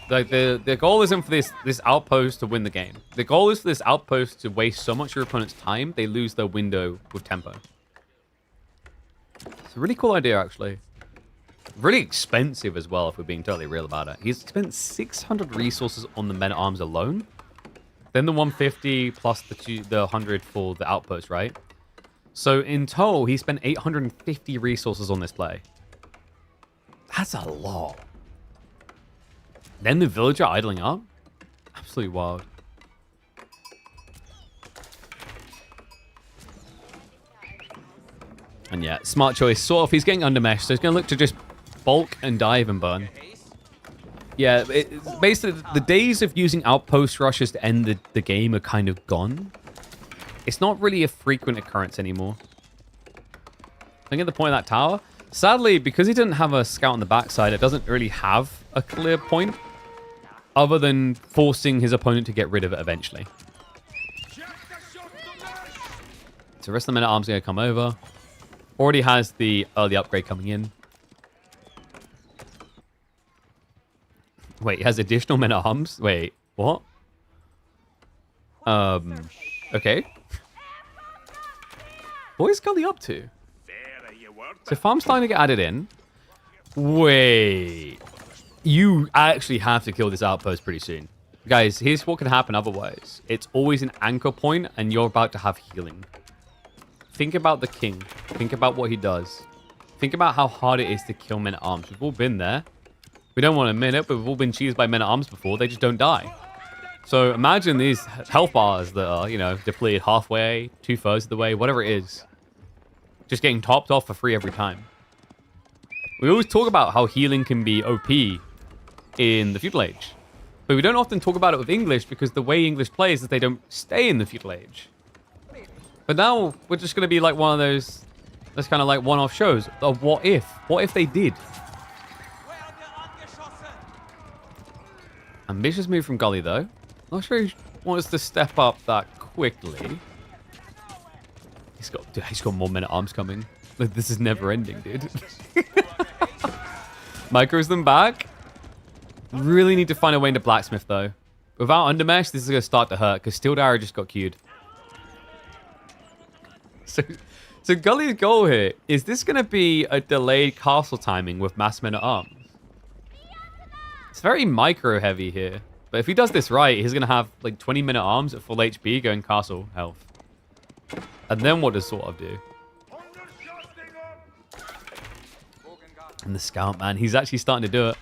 Like, the goal isn't for this outpost to win the game. The goal is for this outpost to waste so much of your opponent's time, they lose their window with tempo. It's a really cool idea, actually. Really expensive as well, if we're being totally real about it. He's spent 600 resources on the Men-at-Arms alone. Then the 150 plus the 100 for the outpost, right? So in total, he spent 850 resources on this play. That's a lot. Then the villager idling up. Absolutely wild. And yeah, smart choice. Sort of, he's getting under mesh, so he's going to look to just bulk and dive and burn. Yeah, basically, the days of using outpost rushes to end the game are kind of gone. It's not really a frequent occurrence anymore. I think at the point of that tower, sadly, because he didn't have a scout on the backside, it doesn't really have a clear point other than forcing his opponent to get rid of it eventually. So the rest of the men-at-arms are going to come over. Already has the early upgrade coming in. Wait, he has additional men-at-arms? Wait, what? Okay. What is Gully up to? So farm's starting to get added in. Wait. You actually have to kill this outpost pretty soon. Guys, here's what can happen otherwise. It's always an anchor point and you're about to have healing. Think about the king. Think about what he does. Think about how hard it is to kill men-at-arms. We've all been there. We don't want to admit it, but we've all been cheesed by men-at-arms before. They just don't die. So imagine these health bars that are, you know, depleted halfway, 2/3 of the way, whatever it is. Just getting topped off for free every time. We always talk about how healing can be OP in the Feudal Age. But we don't often talk about it with English because the way English plays is they don't stay in the Feudal Age. But now we're just going to be like one of those kind of like one-off shows of what if? What if they did? Ambitious move from Gully, though. Not sure he wants to step up that quickly. He's got more men-at-arms coming. Like, this is never ending, dude. Micros them back. Really need to find a way into Blacksmith, though. Without Undermesh, this is going to start to hurt because Steel Arrow just got queued. So Gully's goal here, is this going to be a delayed castle timing with mass men-at-arms? It's very micro-heavy here. But if he does this right, he's going to have like 20 men-at-arms at full HP going castle health. And then what does Sort of do? And the scout, man, he's actually starting to do it.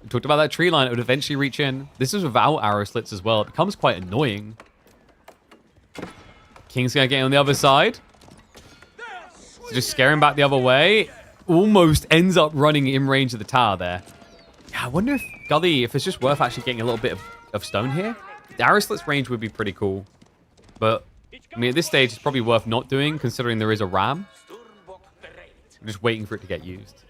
We talked about that tree line. It would eventually reach in. This is without arrow slits as well. It becomes quite annoying. King's going to get on the other side. So just scaring back the other way. Almost ends up running in range of the tower there. Yeah, I wonder if Gully, if it's just worth actually getting a little bit of stone here. The arrow slits range would be pretty cool. But, I mean, at this stage, it's probably worth not doing, considering there is a ram. I'm just waiting for it to get used.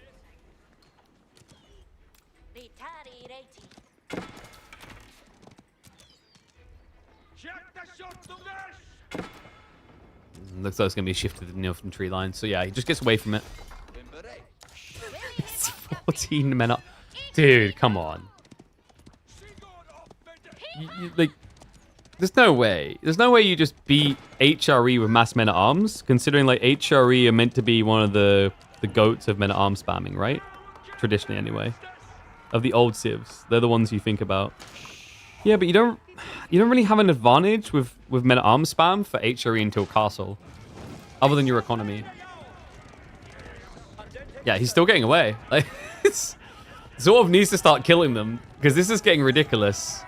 Looks like it's going to be a shift to the northern tree line. So, yeah, he just gets away from it. It's 14 men up. Dude, come on. Like, there's no way. There's no way you just beat HRE with mass men-at-arms, considering, like, HRE are meant to be one of the goats of men-at-arms spamming, right? Traditionally, anyway. Of the old civs. They're the ones you think about. Yeah, but you don't really have an advantage with men-at-arms spam for HRE until castle. Other than your economy. Yeah, he's still getting away. Like, it's sort of needs to start killing them. Because this is getting ridiculous.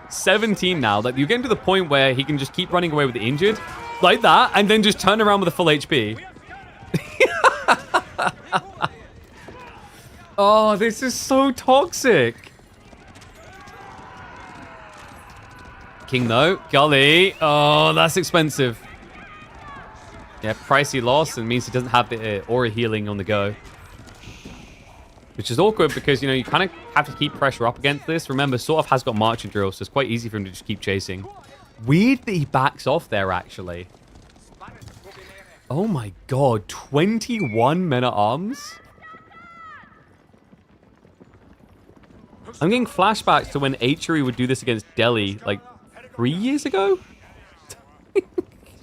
17 now. Like, you're getting to the point where he can just keep running away with the injured. Like that. And then just turn around with a full HP. Oh, this is so toxic. King, though. Gully. Oh, that's expensive. Yeah, pricey loss, and means he doesn't have the aura healing on the go. Which is awkward because, you know, you kind of have to keep pressure up against this. Remember, Sort of has got marching drill, so it's quite easy for him to just keep chasing. Weird that he backs off there, actually. Oh my god, 21 men-at-arms? I'm getting flashbacks to when HRE would do this against Delhi, like, 3 years ago?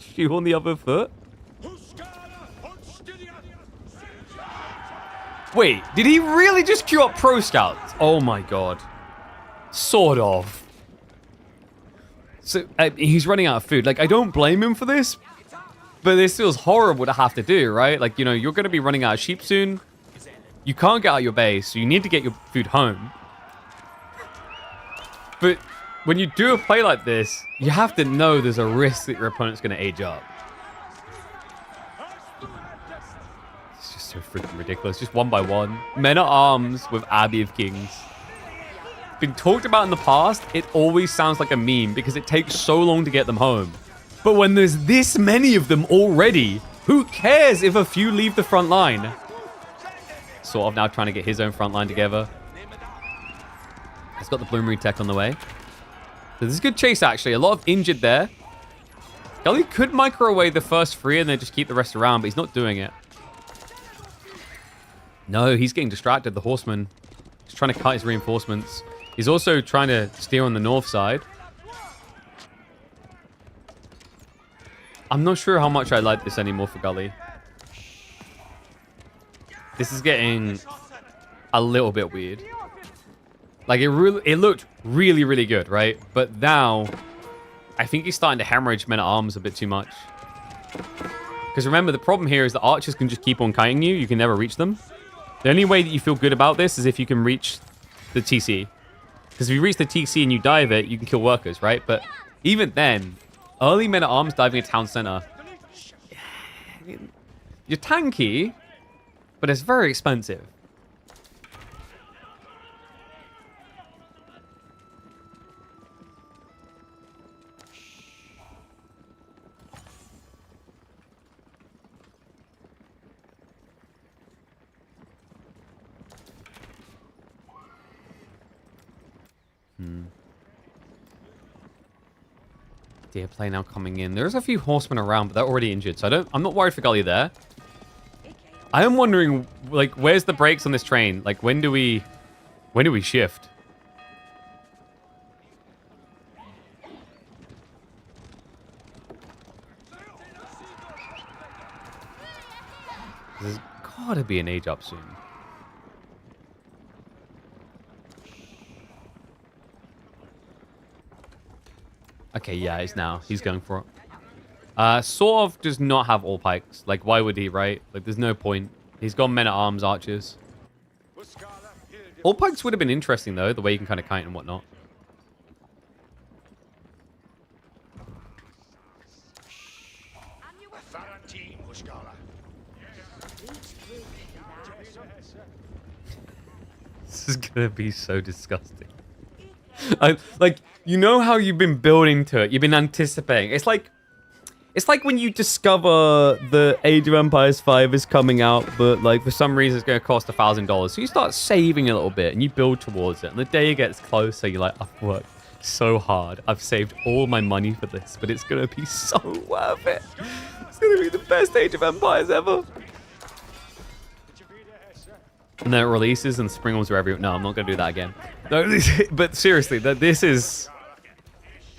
Shoe on the other foot? Wait, did he really just queue up Pro Scouts? Oh my god. Sort of. So, he's running out of food. Like, I don't blame him for this, but this feels horrible to have to do, right? Like, you know, you're going to be running out of sheep soon. You can't get out your base, so you need to get your food home. But when you do a play like this, you have to know there's a risk that your opponent's going to age up. so freaking ridiculous. Just one by one. Men at arms with Abbey of Kings. Been talked about in the past, it always sounds like a meme because it takes so long to get them home. But when there's this many of them already, who cares if a few leave the front line? Sort of now trying to get his own front line together. He's got the Bloomery tech on the way. So this is a good chase, actually. A lot of injured there. Gully could micro away the first 3 and then just keep the rest around, but he's not doing it. No, he's getting distracted. The horseman is trying to cut his reinforcements. He's also trying to steer on the north side. I'm not sure how much I like this anymore for Gully. This is getting a little bit weird. Like, it looked really, really good, right? But now, I think he's starting to hemorrhage men at arms a bit too much. Because remember, the problem here is that archers can just keep on kiting you. You can never reach them. The only way that you feel good about this is if you can reach the TC. Because if you reach the TC and you dive it, you can kill workers, right? But even then, early men at arms diving a town center, you're tanky, but it's very expensive. Deer play now coming in. There's a few horsemen around, but they're already injured, so I'm not worried for Gully there. I am wondering, like, where's the brakes on this train? Like, when do we shift? There's gotta be an age up soon. Okay, yeah, he's going for it. Sort of does not have all pikes. Like, why would he, right? Like, there's no point. He's got men at arms, archers. All pikes would have been interesting, though, the way you can kind of kite and whatnot. This is gonna be so disgusting. Like, you know how you've been building to it, you've been anticipating. It's like when you discover the Age of Empires 5 is coming out, but like for some reason it's going to cost $1,000. So you start saving a little bit and you build towards it. And the day it gets closer, you're like, I've worked so hard. I've saved all my money for this, but it's going to be so worth it. It's going to be the best Age of Empires ever. And then it releases and spring ones are everywhere. No, I'm not going to do that again. No, but seriously, this is...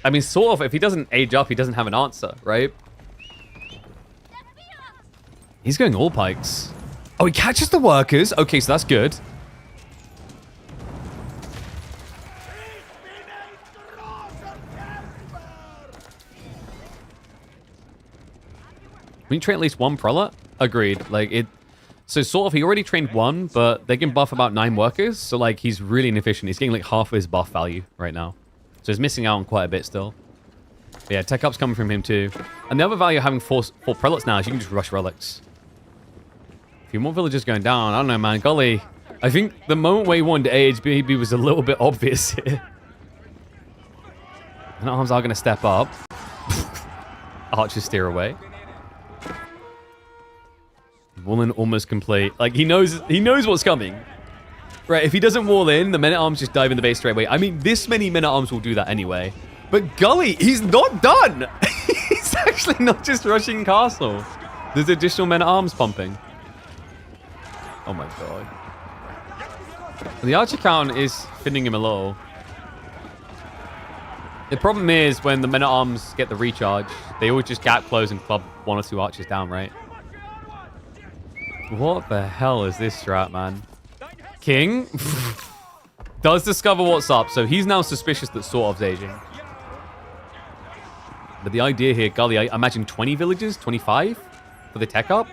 I mean, sort of, if he doesn't age up, he doesn't have an answer, right? He's going all pikes. Oh, he catches the workers. Okay, so that's good. We need to train at least one prelate? Agreed. Like, it... So, sort of, he already trained one, but they can buff about 9 workers. So, like, he's really inefficient. He's getting, like, half of his buff value right now. So, he's missing out on quite a bit still. But yeah, tech up's coming from him, too. And the other value of having four prelates now is you can just rush relics. A few more villagers going down. I don't know, man. Golly. I think the moment where he wanted to age maybe was a little bit obvious here. And arms are going to step up. Archers steer away. Wall-in almost complete. Like, he knows what's coming. Right, if he doesn't wall in, the men-at-arms just dive in the base straight away. I mean, this many men-at-arms will do that anyway. But Gully, he's not done! He's actually not just rushing castle. There's additional men-at-arms pumping. Oh my god. The archer count is fitting him a little. The problem is, when the men-at-arms get the recharge, they always just gap close and club 1 or 2 archers down, right? What the hell is this strat, man? King does discover what's up, so he's now suspicious that Sortov's aging. But the idea here, Gully, I imagine 20 villages, 25 for the tech up?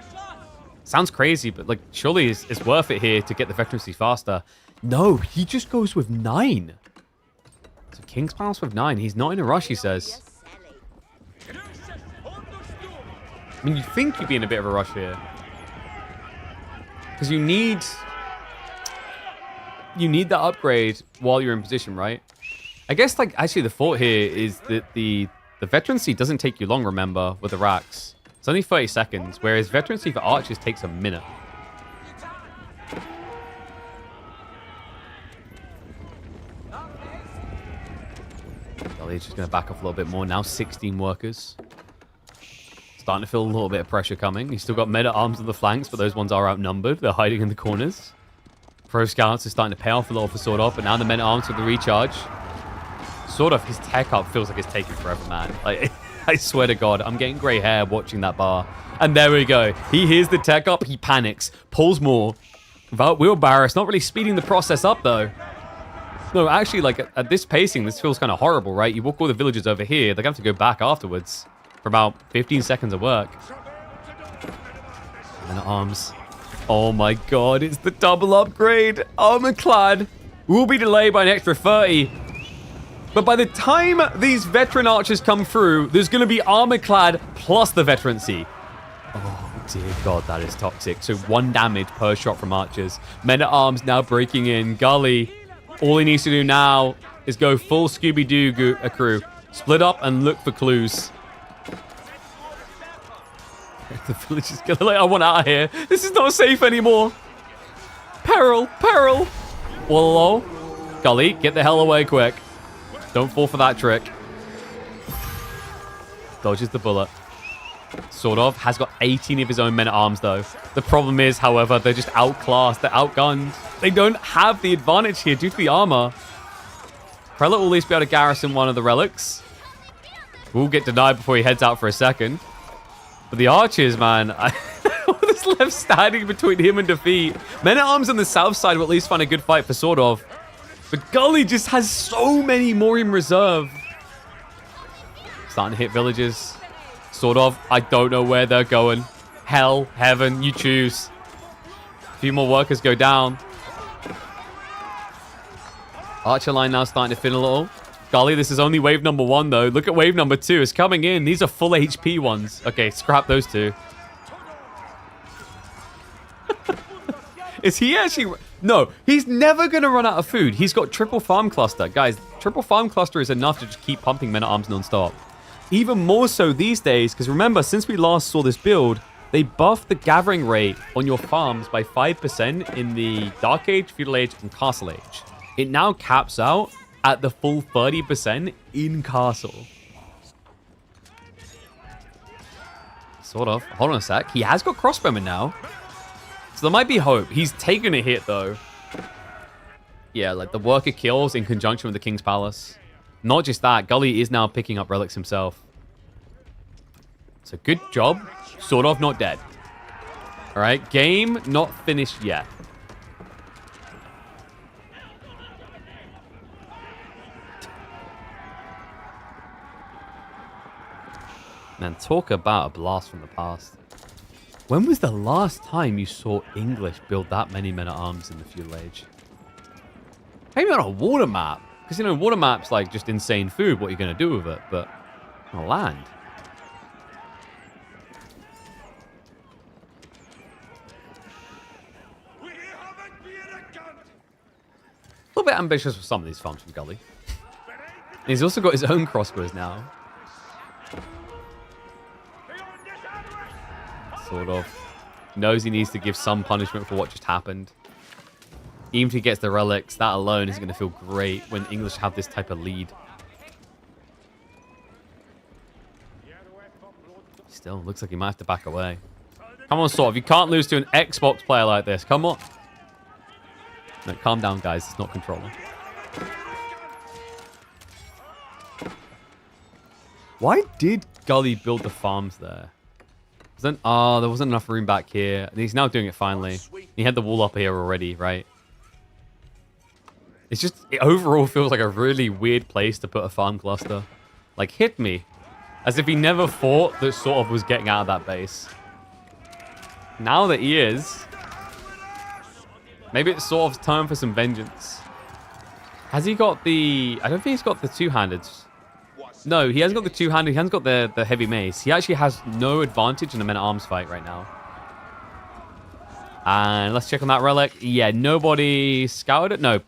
Sounds crazy, but like surely it's worth it here to get the veterancy faster. No, he just goes with 9. So King's Palace with 9. He's not in a rush, he says. I mean, you'd think you'd be in a bit of a rush here. Because you need that upgrade while you're in position, right? I guess, like, actually the thought here is that the veterancy doesn't take you long, remember, with the racks. It's only 30 seconds, whereas veterancy for archers takes a minute. He's just going to back off a little bit more. Now 16 workers. Starting to feel a little bit of pressure coming. He's still got men-at-arms on the flanks, but those ones are outnumbered. They're hiding in the corners. Pro Scouts are starting to pay off a little for Sword Off, but now the men-at-arms with the recharge. Sword Off, his tech up feels like it's taking forever, man. Like, I swear to God, I'm getting grey hair watching that bar. And there we go. He hears the tech up, he panics, pulls more. Without wheelbarrow, it's not really speeding the process up, though. No, actually, like, at this pacing, this feels kind of horrible, right? You walk all the villagers over here, they're going to have to go back afterwards for about 15 seconds of work. Men-at-arms. Oh my God, it's the double upgrade. Armor-clad will be delayed by an extra 30. But by the time these veteran archers come through, there's going to be armor-clad plus the veterancy. Oh, dear God, that is toxic. So 1 damage per shot from archers. Men-at-arms now breaking in. Gully. All he needs to do now is go full Scooby-Doo crew. Split up and look for clues. The village is gonna like, I want out of here. This is not safe anymore. Peril, peril. Whoa, Gully, get the hell away quick. Don't fall for that trick. Dodges the bullet. Sort of. Has got 18 of his own men-at-arms, though. The problem is, however, they're just outclassed. They're outgunned. They don't have the advantage here due to the armor. Prelate will at least be able to garrison one of the relics. Will get denied before he heads out for a second. But the archers, man, what is left standing between him and defeat? Men-at-arms on the south side will at least find a good fight for Sword Off. But Gully just has so many more in reserve. Starting to hit villages. Sword Off, I don't know where they're going. Hell, heaven, you choose. A few more workers go down. Archer line now starting to thin a little. Gully, this is only wave number 1, though. Look at wave number 2. It's coming in. These are full HP ones. Okay, scrap those 2. Is he actually... No, he's never going to run out of food. He's got triple farm cluster. Guys, triple farm cluster is enough to just keep pumping men-at-arms non-stop. Even more so these days, because remember, since we last saw this build, they buffed the gathering rate on your farms by 5% in the Dark Age, Feudal Age, and Castle Age. It now caps out at the full 30% in Castle. Sort of. Hold on a sec. He has got crossbowmen now. So there might be hope. He's taken a hit, though. Yeah, like the worker kills in conjunction with the King's Palace. Not just that, Gully is now picking up relics himself. So good job. Sort of not dead. All right, game not finished yet. Man, talk about a blast from the past. When was the last time you saw English build that many men-at-arms in the Feudal Age? Maybe on a water map. Because, you know, water map's like just insane food, what you're going to do with it. But on land. A little bit ambitious for some of these farms from Gully. And he's also got his own crossbows now. Sort of. Knows he needs to give some punishment for what just happened. Even if he gets the relics, that alone is going to feel great when English have this type of lead. Still, looks like he might have to back away. Come on, Sword. You can't lose to an Xbox player like this. Come on. No, calm down, guys. It's not controller. Why did Gully build the farms there? Oh, there wasn't enough room back here. And he's now doing it finally. He had the wall up here already, right? It's just, it overall feels like a really weird place to put a farm cluster. Like, hit me. As if he never thought that sort of was getting out of that base. Now that he is, maybe it's sort of time for some vengeance. Has he got the... I don't think he's got the two-handed. No, he hasn't got the two-handed. He hasn't got the heavy mace. He actually has no advantage in the men-at-arms fight right now. And let's check on that relic. Yeah, nobody scouted it. No,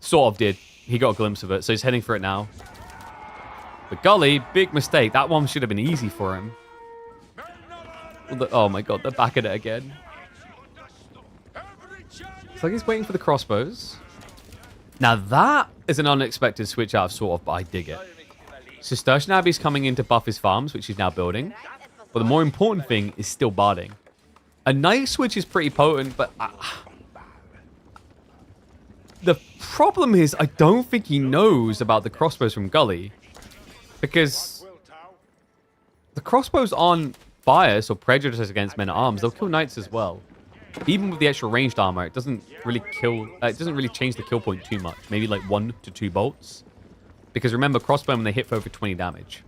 sort of did. He got a glimpse of it, so he's heading for it now. But Gully, big mistake. That one should have been easy for him. Oh my god, they're back at it again. It's like he's waiting for the crossbows. Now that is an unexpected switch out of sort of, but I dig it. Cistercian Abbey's coming in to buff his farms, which he's now building. But the more important thing is still barding. A night switch is pretty potent, but the problem is I don't think he knows about the crossbows from Gully. Because the crossbows aren't bias or prejudice against men-at-arms. They'll kill knights as well. Even with the extra ranged armor, it doesn't really kill. It doesn't really change the kill point too much. Maybe like 1 to 2 bolts. Because remember, crossbowmen, they hit for over 20 damage.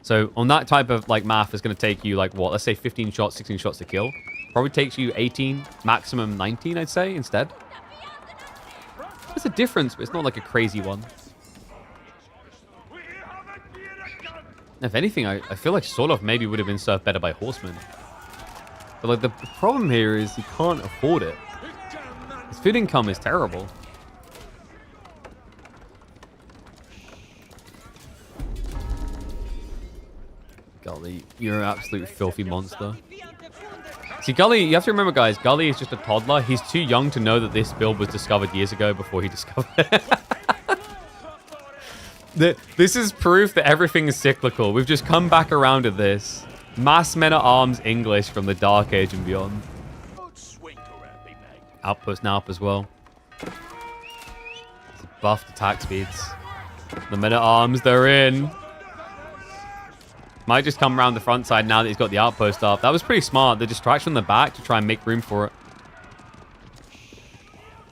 So on that type of like math, it's going to take you like what? Let's say 15 shots, 16 shots to kill. Probably takes you 18, maximum 19, I'd say, instead. There's a difference, but it's not like a crazy one. If anything, I feel like sort of maybe would have been served better by horsemen. But like the problem here is he can't afford it. His food income is terrible. Gully, you're an absolute filthy monster. See, Gully, you have to remember, guys, Gully is just a toddler. He's too young to know that this build was discovered years ago before he discovered it. This is proof that everything is cyclical. We've just come back around to this. Mass men-at-arms English from the Dark Age and beyond. Outpost now up as well. Buffed attack speeds. The men-at-arms, they're in. Might just come around the front side now that he's got the outpost up. That was pretty smart. The distraction on the back to try and make room for it.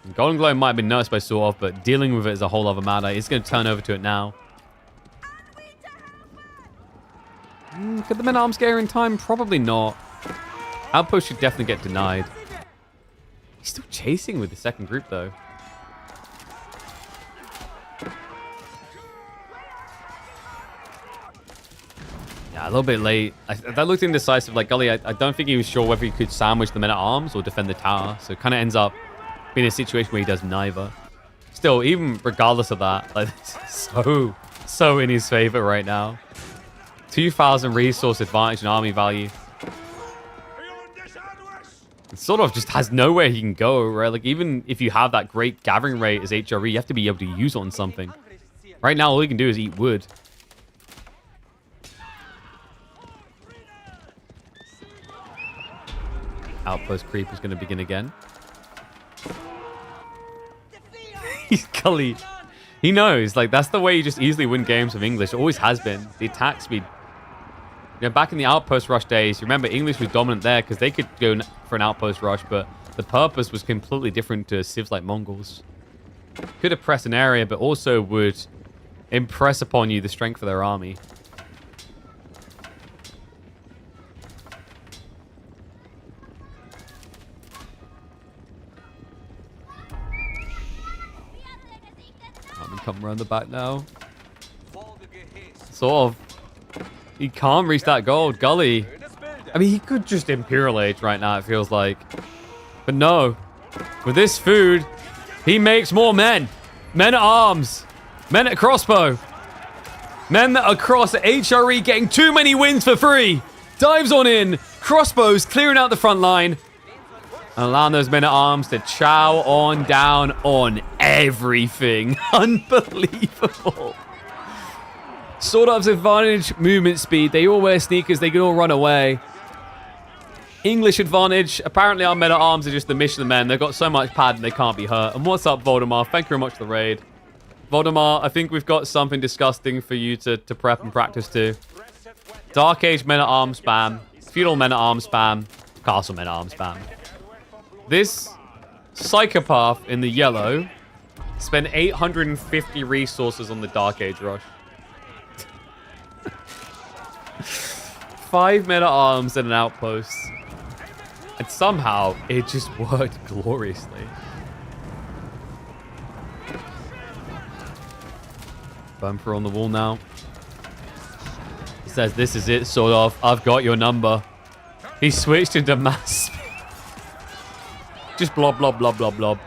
And Golden Glow might have been noticed by sort of, but dealing with it is a whole other matter. He's going to turn over to it now. Could the men-at-arms get here in time? Probably not. Outpost should definitely get denied. He's still chasing with the second group, though. Yeah, a little bit late. That looked indecisive. Like, Gully, I don't think he was sure whether he could sandwich the men-at-arms or defend the tower. So it kind of ends up being a situation where he does neither. Still, even regardless of that, like, this is so in his favor right now. 2,000 resource advantage and army value. It sort of just has nowhere he can go, right? Like, even if you have that great gathering rate as HRE, you have to be able to use it on something. Right now, all he can do is eat wood. Outpost creep is going to begin again. He's Gully. He knows, like, that's the way you just easily win games with English. It always has been. The attack speed. You know, back in the outpost rush days, you remember English was dominant there because they could go for an outpost rush, but the purpose was completely different to civs like Mongols. Could oppress an area, but also would impress upon you the strength of their army. Come around the back now. Sort of. He can't reach that gold. Gully. I mean, he could just Imperial Age right now, it feels like. But no. With this food, he makes more men. Men at arms. Men at crossbow. Men that are across HRE getting too many wins for free. Dives on in. Crossbows clearing out the front line. And allowing those men-at-arms to chow on down on everything. Unbelievable. Sword Art's advantage, movement speed. They all wear sneakers. They can all run away. English advantage. Apparently our men-at-arms are just the Michelin men. They've got so much pad they can't be hurt. And what's up, Voldemar? Thank you very much for the raid. Voldemar, I think we've got something disgusting for you to prep and practice to. Dark Age men-at-arms spam. Feudal men-at-arms spam. Castle men-at-arms spam. This psychopath in the yellow spent 850 resources on the Dark Age rush. 5 men-at-arms and an outpost. And somehow, it just worked gloriously. Bumper on the wall now. He says, this is it, sort of. I've got your number. He switched into mass. Just blob, blob, blob, blob, blob.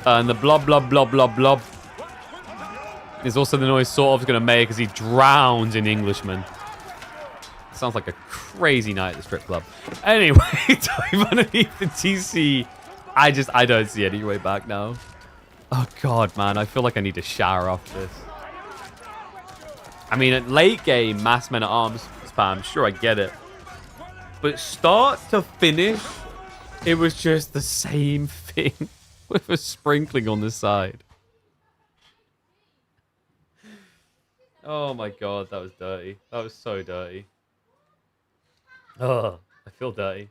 And the blob, blob, blob, blob, blob is also the noise sort of going to make as he drowns in Englishman. Sounds like a crazy night at the strip club. Anyway, dive underneath the TC. I don't see any way back now. Oh, God, man. I feel like I need to shower after this. I mean, at late game, mass men-at-arms spam, sure, I get it. But start to finish, it was just the same thing with a sprinkling on the side. Oh, my God, that was dirty. That was so dirty. Oh, I feel dirty.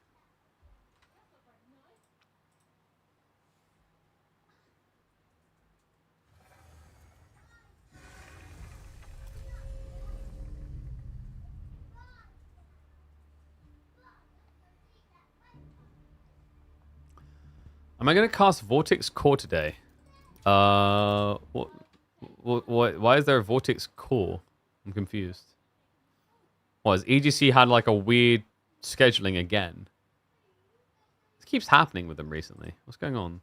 Am I going to cast Vortex Core today? Why is there a Vortex Core? I'm confused. What, has EGC had like a weird scheduling again? This keeps happening with them recently. What's going on?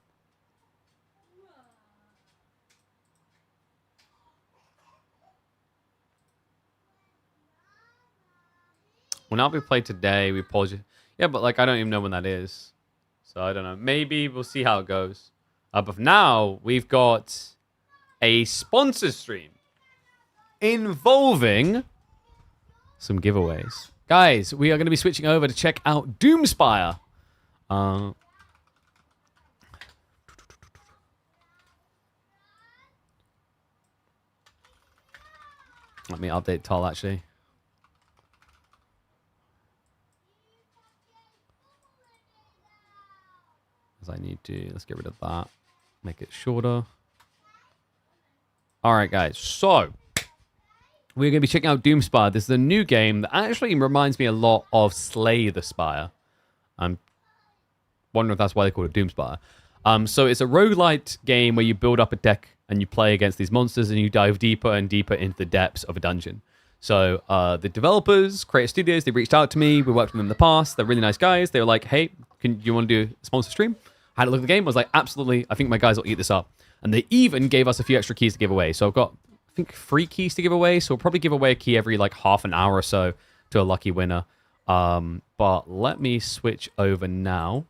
Will not be played today. We apologize. Yeah, but like I don't even know when that is. So I don't know. Maybe we'll see how it goes. But for now, we've got a sponsor stream involving some giveaways. Guys, we are going to be switching over to check out Doomspire. Let me update Tall, actually. As I need to, let's get rid of that. Make it shorter. All right, guys. So, we're going to be checking out Doomspire. This is a new game that actually reminds me a lot of Slay the Spire. I'm wondering if that's why they call it Doomspire. So it's a roguelite game where you build up a deck and you play against these monsters and you dive deeper and deeper into the depths of a dungeon. So the developers, Creative Studios, they reached out to me. We worked with them in the past. They're really nice guys. They were like, hey, you want to do a sponsor stream? I had a look at the game. I was like, absolutely. I think my guys will eat this up. And they even gave us a few extra keys to give away. So I've got, I think, 3 keys to give away. So we'll probably give away a key every like half an hour or so to a lucky winner. But let me switch over now.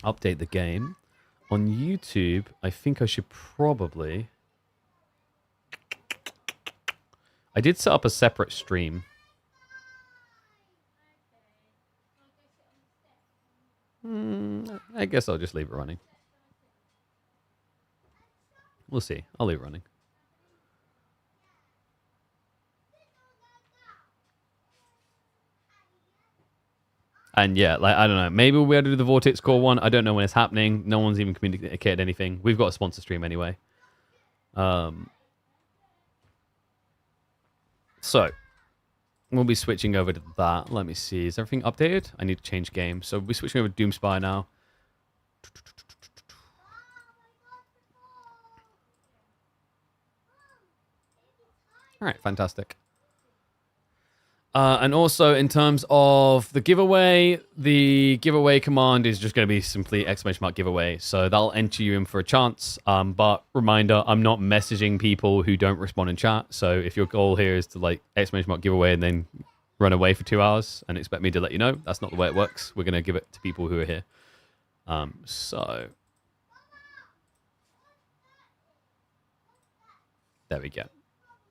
Update the game. On YouTube, I think I should probably... I did set up a separate stream. I guess I'll just leave it running. We'll see. I'll leave it running. And yeah, like, I don't know. Maybe we'll be able to do the Vortex Core one. I don't know when it's happening. No one's even communicated anything. We've got a sponsor stream anyway. So, we'll be switching over to that. Let me see. Is everything updated? I need to change game. So, we'll be switching over to Doomspire now. All right, fantastic. And also, in terms of the giveaway command is just going to be simply !giveaway. So that'll enter you in for a chance. But reminder, I'm not messaging people who don't respond in chat. So if your goal here is to like !giveaway and then run away for 2 hours and expect me to let you know, that's not the way it works. We're going to give it to people who are here. So there we go.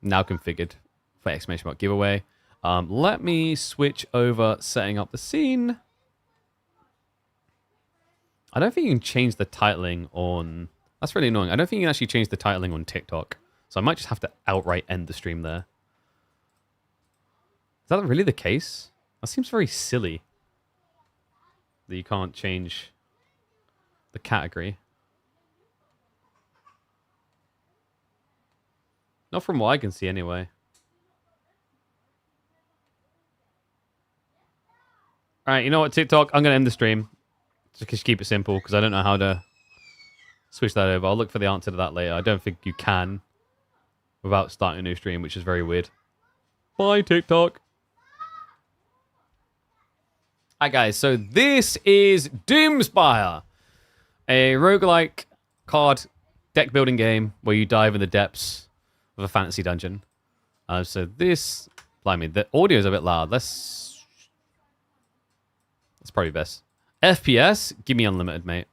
Now configured for !giveaway. Let me switch over setting up the scene. I don't think you can change the titling on... That's really annoying. I don't think you can actually change the titling on TikTok. So I might just have to outright end the stream there. Is that really the case? That seems very silly. That you can't change the category. Not from what I can see anyway. All right, you know what, TikTok? I'm going to end the stream. Just keep it simple, because I don't know how to switch that over. I'll look for the answer to that later. I don't think you can without starting a new stream, which is very weird. Bye, TikTok. Alright, guys, so this is Doomspire, a roguelike card deck building game where you dive in the depths of a fantasy dungeon. So this, blimey, the audio is a bit loud. That's probably best. FPS, give me unlimited, mate.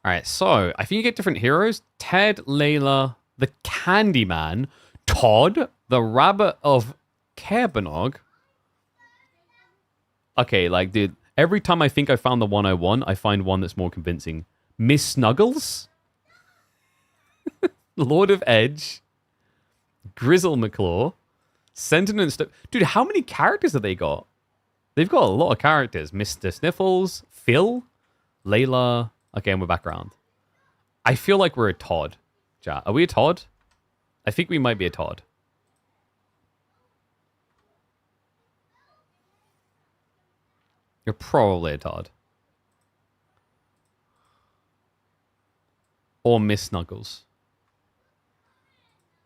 Alright, so I think you get different heroes. Ted, Layla, the Candyman, Todd, the Rabbit of Kerbenog. Okay, like, dude, every time I think I found the one I want, I find one that's more convincing. Miss Snuggles? Lord of Edge? Grizzle McClaw? Sentiment... Dude, how many characters have they got? They've got a lot of characters. Mr. Sniffles, Phil, Layla... Okay, and we're back around. I feel like we're a Todd. Chat. Are we a Todd? I think we might be a Todd. You're probably a Todd. Or Miss Snuggles.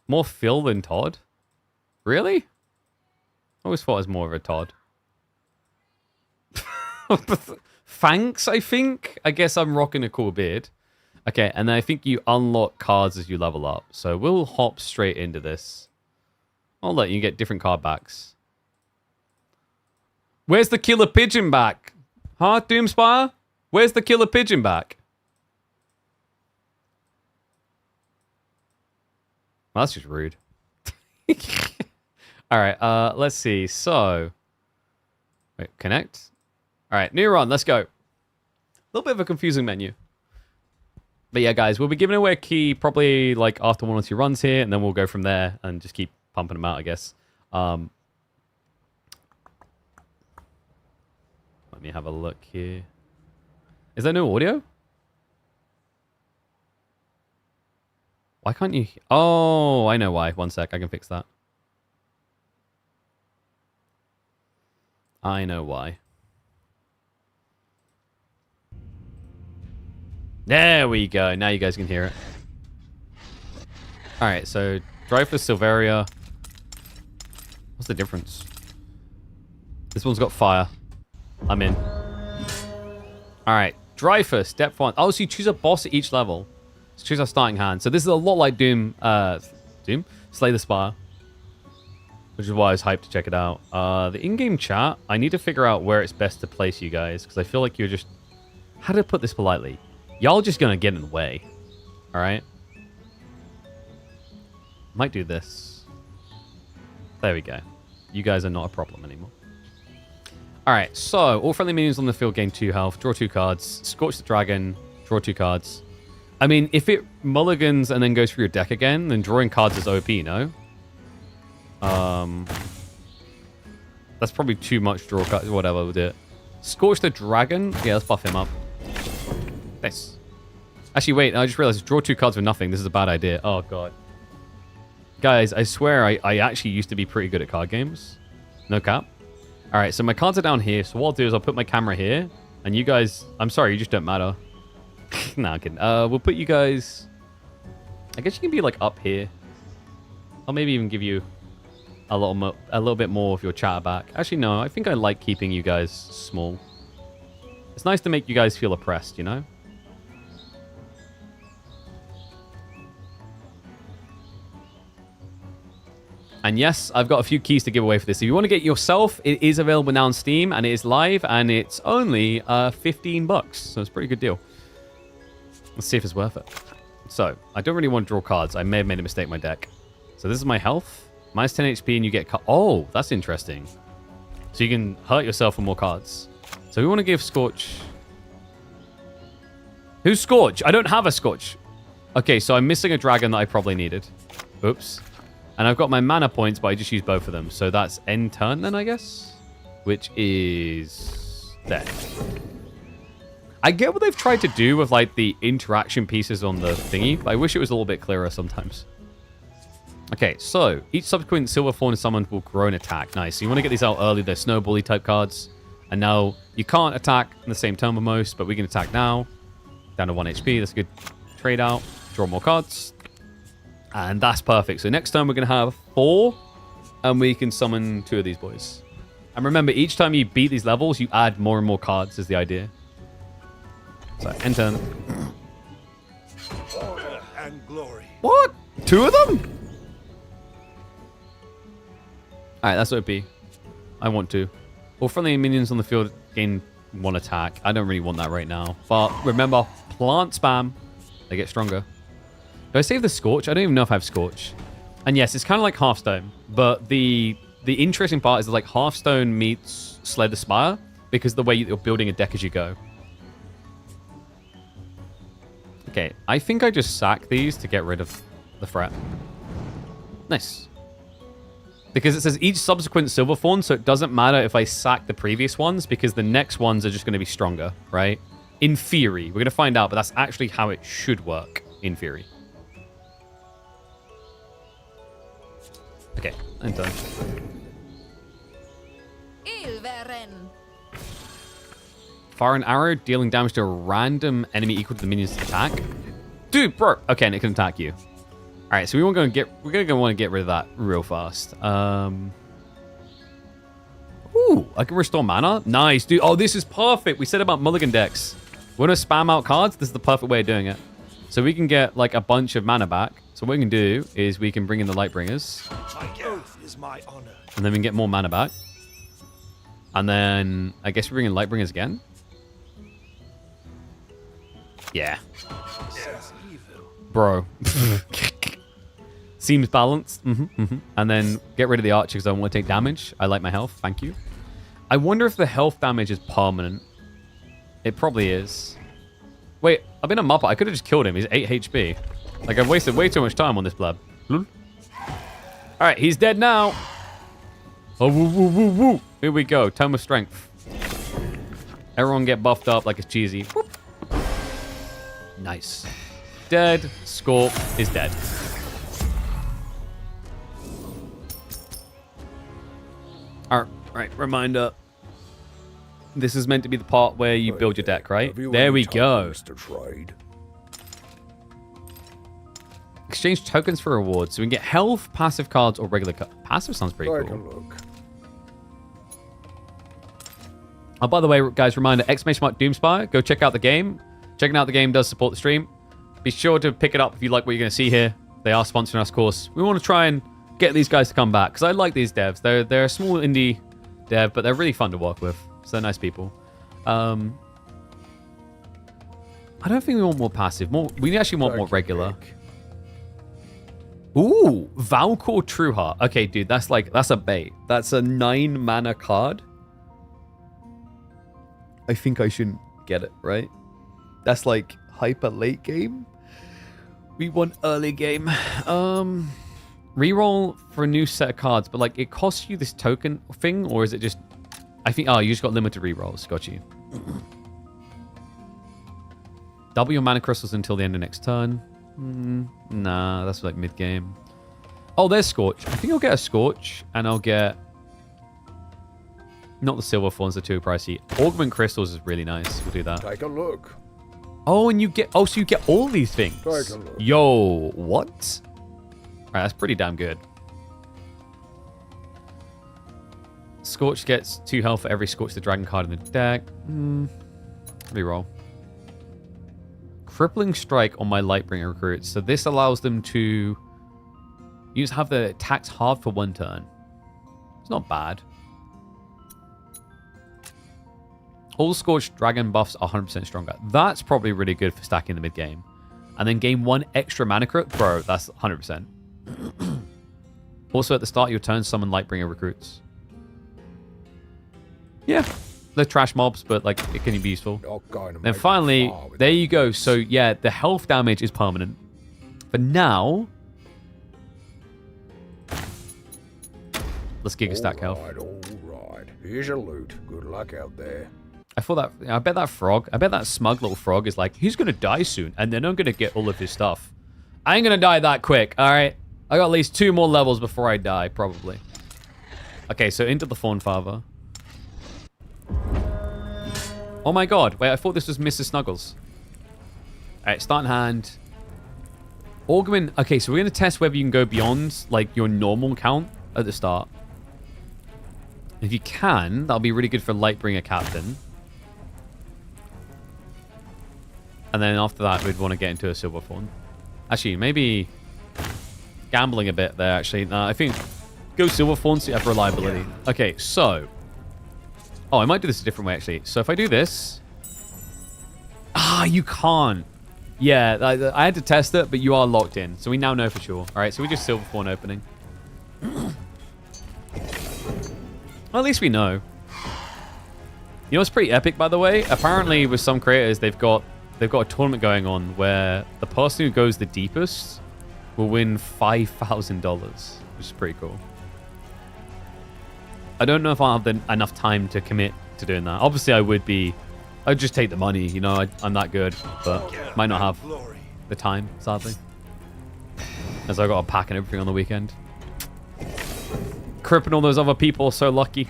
More Phil than Todd? Really? I always thought I was more of a Todd. Thanks, I think. I guess I'm rocking a cool beard. Okay, and then I think you unlock cards as you level up. So we'll hop straight into this. I'll let you get different card backs. Where's the killer pigeon back? Huh, Doomspire? Where's the killer pigeon back? Well, that's just rude. Alright, let's see. So... Wait, connect? Alright, new run, let's go. A little bit of a confusing menu. But yeah, guys, we'll be giving away a key probably like after 1 or 2 runs here, and then we'll go from there and just keep pumping them out, I guess. Let me have a look here. Is there no audio? Why can't you... Oh, I know why. 1 sec, I can fix that. I know why. There we go. Now you guys can hear it. Alright, so Dreyfus, Silveria. What's the difference? This one's got fire. I'm in. Alright, Dreyfus, depth 1. Oh, so you choose a boss at each level. So choose our starting hand. So this is a lot like Doom, Slay the Spire. Which is why I was hyped to check it out. The in-game chat, I need to figure out where it's best to place you guys. Because I feel like you're just... How to put this politely? Y'all just gonna get in the way. Alright? Might do this. There we go. You guys are not a problem anymore. Alright, so all friendly minions on the field gain 2 health, draw 2 cards, Scorch the Dragon, draw 2 cards. I mean, if it mulligans and then goes through your deck again, then drawing cards is OP, no? That's probably too much draw cards, whatever, we'll do it. Scorch the Dragon, yeah, let's buff him up. Nice. Actually, wait, I just realized, draw 2 cards for nothing, this is a bad idea. Oh, God. Guys, I swear I actually used to be pretty good at card games. No cap. Alright, so my cards are down here. So what I'll do is I'll put my camera here. And you guys... I'm sorry, you just don't matter. Nah, I'm kidding. We'll put you guys... I guess you can be like up here. I'll maybe even give you a little bit more of your chatter back. Actually, no. I think I like keeping you guys small. It's nice to make you guys feel oppressed, you know? And yes, I've got a few keys to give away for this. If you want to get it yourself, it is available now on Steam, and it is live, and it's only $15, so it's a pretty good deal. Let's see if it's worth it. So, I don't really want to draw cards. I may have made a mistake in my deck. So this is my health. Minus 10 HP, and you get... Oh, that's interesting. So you can hurt yourself for more cards. So we want to give Scorch... Who's Scorch? I don't have a Scorch. Okay, so I'm missing a dragon that I probably needed. Oops. And I've got my mana points, but I just used both of them. So that's end turn then, I guess? Which is... there. I get what they've tried to do with, like, the interaction pieces on the thingy, but I wish it was a little bit clearer sometimes. Okay, so each subsequent Silver Fawn summoned will grow an attack. Nice. So you want to get these out early. They're snowbally type cards. And now you can't attack in the same turn with most, but we can attack now. Down to 1 HP. That's a good trade out. Draw more cards. And that's perfect. So next turn we're going to have 4. And we can summon 2 of these boys. And remember, each time you beat these levels, you add more and more cards is the idea. So, end turn. Order and glory. What? 2 of them? Alright, that's OP. I want to. All friendly minions on the field gain 1 attack. I don't really want that right now. But remember, plant spam. They get stronger. Do I save the Scorch? I don't even know if I have Scorch. And yes, it's kind of like Hearthstone. But the interesting part is like Hearthstone meets Slay the Spire. Because the way you're building a deck as you go. Okay, I think I just sack these to get rid of the threat. Nice. Because it says each subsequent Silver Fawn, so it doesn't matter if I sack the previous ones, because the next ones are just going to be stronger, right? In theory. We're going to find out, but that's actually how it should work, in theory. Okay, I'm done. Fire an arrow, dealing damage to a random enemy equal to the minion's attack. Dude, bro. Okay, and it can attack you. All right, so we're gonna want to get rid of that real fast. Ooh, I can restore mana. Nice, dude. Oh, this is perfect. We said about mulligan decks. We want to spam out cards. This is the perfect way of doing it. So we can get like a bunch of mana back. So what we can do is we can bring in the Lightbringers. My oath is my honor. And then we can get more mana back. And then I guess we bring in Lightbringers again. Yeah. Bro. Seems balanced. And then get rid of the archer because I don't want to take damage. I like my health. Thank you. I wonder if the health damage is permanent. It probably is. Wait, I've been a Muppet. I could have just killed him. He's 8 HP. Like, I've wasted way too much time on this blab. Alright, he's dead now. Oh, woo, woo, woo, woo. Here we go. Tome of Strength. Everyone get buffed up like it's cheesy. Whoop. Nice. Dead. Scorp is dead. Alright, reminder. This is meant to be the part where you build your deck, right? There we go. Exchange tokens for rewards. So we can get health, passive cards, or regular cards. Passive sounds pretty cool. Oh, by the way, guys, reminder, !Doomspire. Go check out the game. Checking out the game does support the stream. Be sure to pick it up if you like what you're going to see here. They are sponsoring us, of course. We want to try and get these guys to come back, because I like these devs. They're a small indie dev, but they're really fun to work with. So they're nice people. I don't think we want more passive. We actually want more regular. Ooh, Valkor Trueheart. Okay, dude, that's a bait. That's a 9 mana card. I think I shouldn't get it, right? That's like hyper late game. We want early game. Reroll for a new set of cards, but like it costs you this token thing, or is it just? I think. Oh, you just got limited rerolls. Got you. Double your mana crystals until the end of next turn. Nah, that's like mid game. Oh, there's Scorch. I think I'll get a Scorch, and I'll get. Not the silver fawns, they're too pricey. Augment crystals is really nice. We'll do that. Take a look. Oh, and you get. Oh, so you get all these things. Take a look. Yo, what? Alright, that's pretty damn good. Scorch gets 2 health for every Scorch the Dragon card in the deck. Reroll. Crippling Strike on my Lightbringer recruits. So this allows them to have the attacks halved for 1 turn. It's not bad. All Scorched Dragon buffs are 100% stronger. That's probably really good for stacking the mid game. And then gain 1 extra mana crit. Bro, that's 100%. Also, at the start of your turn, summon Lightbringer recruits. Yeah, they're trash mobs, but like it can be useful. Then finally, there you go. So yeah, the health damage is permanent. For now, let's Giga Stack health. All right. Here's your loot. Good luck out there. I bet that smug little frog is like, he's gonna die soon, and then I'm gonna get all of his stuff. I ain't gonna die that quick. All right. I got at least 2 more levels before I die, probably. Okay, so into the Fawn Father. Oh my god. Wait, I thought this was Mrs. Snuggles. Alright, start in hand. Augment. Okay, so we're going to test whether you can go beyond, like, your normal count at the start. If you can, that'll be really good for Lightbringer Captain. And then after that, we'd want to get into a Silverthorn. Actually, maybe gambling a bit there, actually. I think go Silverthorn so you have reliability. Okay, so... Oh, I might do this a different way, actually. So if I do this... Ah, you can't. Yeah, I had to test it, but you are locked in. So we now know for sure. All right, so we just Silverthorn opening. Well, at least we know. You know what's pretty epic, by the way? Apparently, with some creators, they've got a tournament going on where the person who goes the deepest will win $5,000, which is pretty cool. I don't know if I'll have enough time to commit to doing that. Obviously, I'd just take the money, you know, I'm that good, but might not have the time, sadly. As I got a pack and everything on the weekend. Cripping all those other people, so lucky.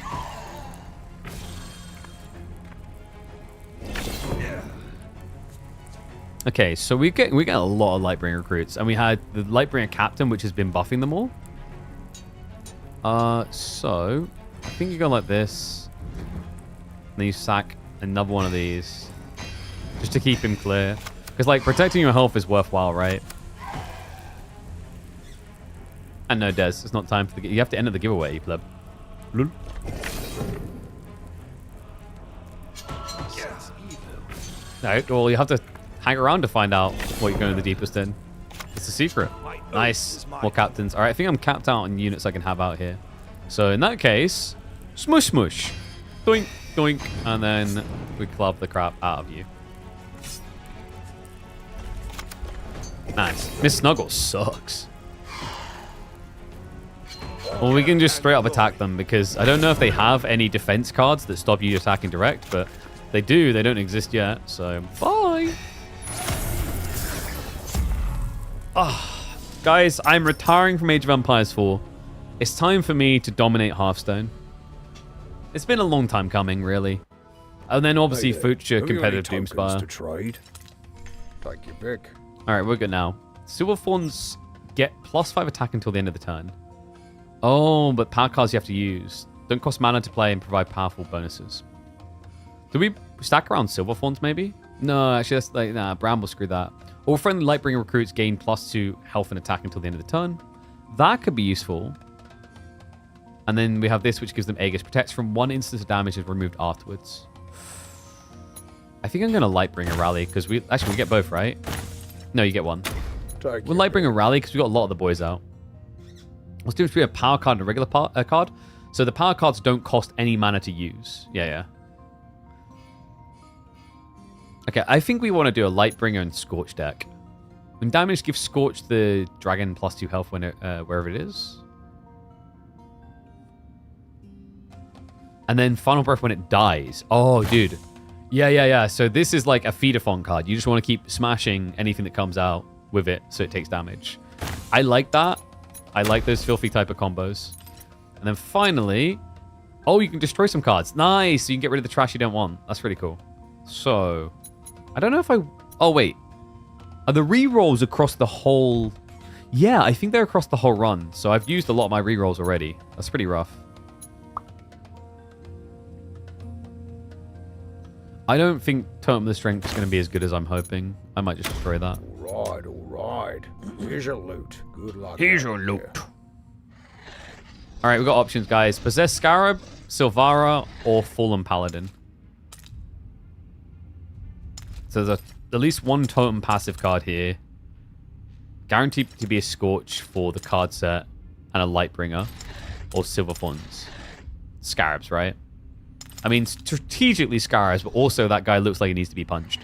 Okay, so we get a lot of Lightbringer recruits, and we had the Lightbringer Captain, which has been buffing them all. So I think you go like this, and then you sack another one of these, just to keep him clear, because like protecting your health is worthwhile, right? And no, Des, it's not time for you have to enter the giveaway, you pleb. Lul. Alright, well, you have to hang around to find out what you're going to the deepest in. It's a secret. Nice. More captains. Alright, I think I'm capped out on units I can have out here. So in that case, smush smush. Doink, doink. And then we club the crap out of you. Nice. Miss Snuggle sucks. Well, we can just straight up attack them because I don't know if they have any defense cards that stop you attacking direct, but they do. They don't exist yet, so bye. Guys, I'm retiring from Age of Empires 4. It's time for me to dominate Hearthstone. It's been a long time coming, really. And then obviously future competitive Doomspire. To trade? Take your pick. Alright, we're good now. Silverthorns get +5 attack until the end of the turn. Oh, but power cards you have to use. Don't cost mana to play and provide powerful bonuses. Do we stack around Silverthorns, maybe? No, actually, that's like, nah, Bramble, screw that. All friendly Lightbringer recruits gain +2 health and attack until the end of the turn. That could be useful. And then we have this, which gives them Aegis. Protects from 1 instance of damage is removed afterwards. I think I'm going to Lightbringer Rally, because we get both, right? No, you get one. We'll Lightbringer Rally, because we got a lot of the boys out. What's the difference between a power card and a regular card? So the power cards don't cost any mana to use. Yeah. Okay, I think we want to do a Lightbringer and Scorch deck. When damage, give Scorch the dragon +2 health when wherever it is. And then Final Breath when it dies. Oh, dude. Yeah. So this is like a feeder-font card. You just want to keep smashing anything that comes out with it so it takes damage. I like that. I like those filthy type of combos. And then finally... Oh, you can destroy some cards. Nice! So you can get rid of the trash you don't want. That's really cool. So... I don't know if I... Oh, wait. Are the rerolls across the whole... Yeah, I think they're across the whole run. So I've used a lot of my rerolls already. That's pretty rough. I don't think Totem of the Strength is going to be as good as I'm hoping. I might just destroy that. All right. Here's your loot. Good luck. Here's your loot. All right, we've got options, guys. Possess Scarab, Silvara, or Fallen Paladin. So there's at least one Totem passive card here. Guaranteed to be a Scorch for the card set and a Lightbringer, or Silverthorns. Scarabs, right? I mean, strategically Scarabs, but also that guy looks like he needs to be punched.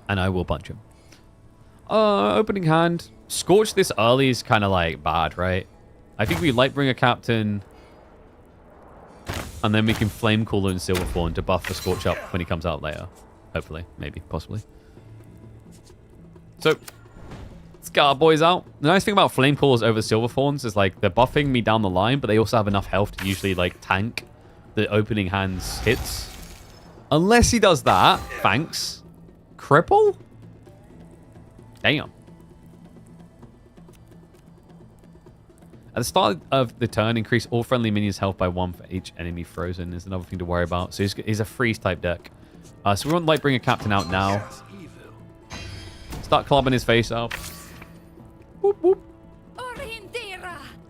And I will punch him. Opening hand. Scorch this early is kind of like bad, right? I think we Lightbringer Captain. And then we can Flame Cooler and Silverthorn to buff the Scorch up when he comes out later. Hopefully. Maybe. Possibly. So, let's get our boys out. The nice thing about Flame Coolers over Silverthorns is like they're buffing me down the line, but they also have enough health to usually like tank the opening hand's hits. Unless he does that. Thanks. Cripple? Damn. At the start of the turn, increase all friendly minions' health by 1 for each enemy frozen. Is another thing to worry about. So he's a freeze-type deck. So we want Lightbringer Captain out now. Start clubbing his face up. Whoop, whoop.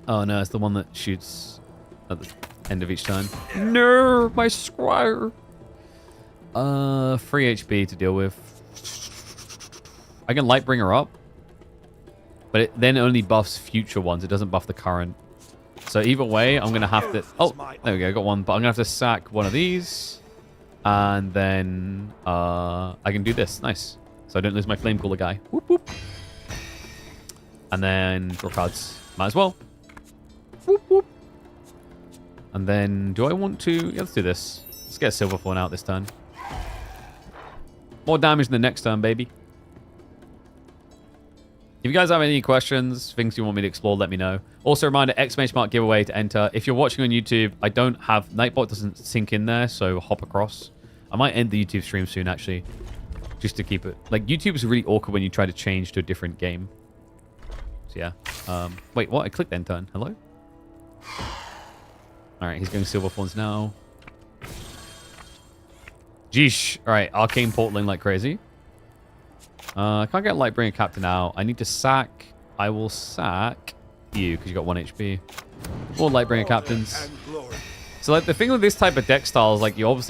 Oh, no, it's the one that shoots at the end of each turn. No, my squire. 3 HP to deal with. I can Lightbringer up. But it then only buffs future ones. It doesn't buff the current. So either way, I'm going to have to... Oh, there we go. I got one. But I'm going to have to sack one of these. And then I can do this. Nice. So I don't lose my Flame Cooler guy. Whoop, whoop. And then draw cards. Might as well. Whoop, whoop. And then do I want to... Yeah, let's do this. Let's get a Silver Fawn out this turn. More damage in the next turn, baby. If you guys have any questions, things you want me to explore, let me know. Also, reminder, !mark giveaway to enter. If you're watching on YouTube, I don't have... Nightbot doesn't sync in there, so hop across. I might end the YouTube stream soon, actually. Just to keep it... Like, YouTube is really awkward when you try to change to a different game. So, yeah. Wait, what? I clicked end turn. Hello? Alright, he's going Silver Fawns now. Jeesh. Alright, Arcane Portaling like crazy. I can't get Lightbringer Captain out. I need to sack. I will sack you because you got 1 HP. Or Lightbringer Captains. So like the thing with this type of deck style is like you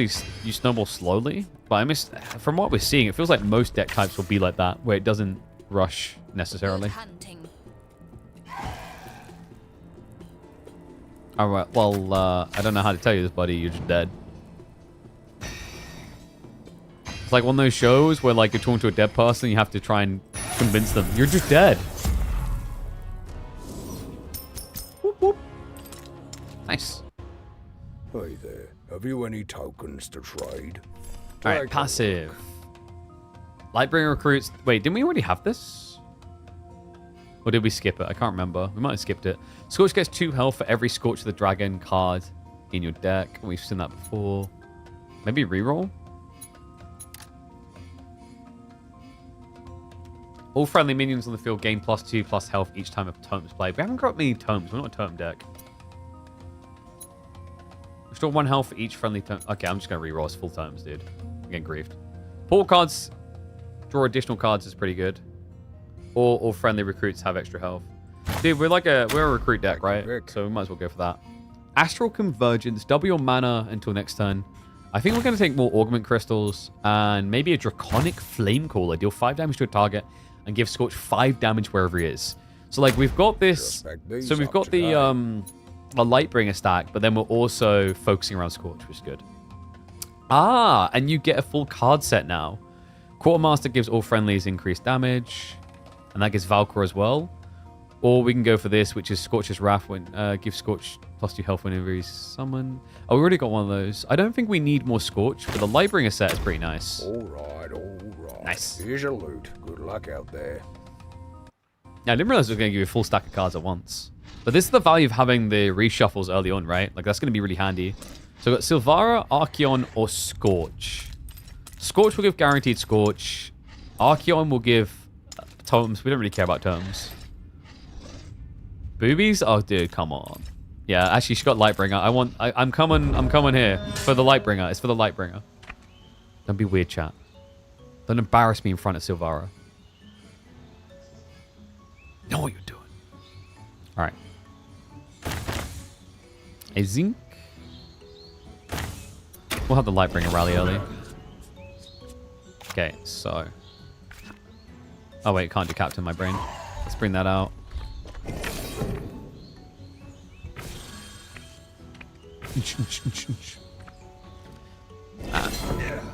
snowball slowly. But from what we're seeing, it feels like most deck types will be like that, where it doesn't rush necessarily. All right. Well, I don't know how to tell you this, buddy. You're just dead. It's like one of those shows where like you're talking to a dead person, you have to try and convince them you're just dead. Whoop, whoop. Nice. Hey there, have you any tokens to trade? Alright, passive. Lightbringer recruits. Wait, didn't we already have this? Or did we skip it? I can't remember. We might have skipped it. Scorch gets 2 health for every Scorch of the Dragon card in your deck. We've seen that before. Maybe reroll? All friendly minions on the field gain +2/+2 health each time a tome is played. We haven't got many tomes. We're not a tome deck. Restore 1 health for each friendly tome. Okay, I'm just going to reroll as full tomes, dude. I'm getting griefed. Portal cards, draw additional cards is pretty good. Or all friendly recruits have extra health. Dude, we're a recruit deck, right? So we might as well go for that. Astral Convergence. Double your mana until next turn. I think we're going to take more Augment Crystals and maybe a Draconic Flame Caller. Deal 5 damage to a target and give Scorch 5 damage wherever he is. So, like, we've got this... So we've got the Lightbringer stack, but then we're also focusing around Scorch, which is good. Ah, and you get a full card set now. Quartermaster gives all friendlies increased damage. And that gives Valkyr as well. Or we can go for this, which is Scorch's Wrath. When give Scorch +2 health whenever he's summoned. Oh, we already got one of those. I don't think we need more Scorch, but the Lightbringer set is pretty nice. All right, all right. Nice. Here's your loot. Good luck out there. Yeah, I didn't realize it was going to give you a full stack of cards at once. But this is the value of having the reshuffles early on, right? Like, that's going to be really handy. So we've got Silvara, Archeon, or Scorch. Scorch will give guaranteed Scorch. Archeon will give tomes. We don't really care about tomes. Boobies? Oh, dude, come on. Yeah, actually, she got Lightbringer. I'm coming here for the Lightbringer. It's for the Lightbringer. Don't be weird, chat. Don't embarrass me in front of Silvara. Know what you're doing. All right. A Zinc. We'll have the Lightbringer rally early. Okay, so. Oh, wait, can't do Captain in my brain. Let's bring that out.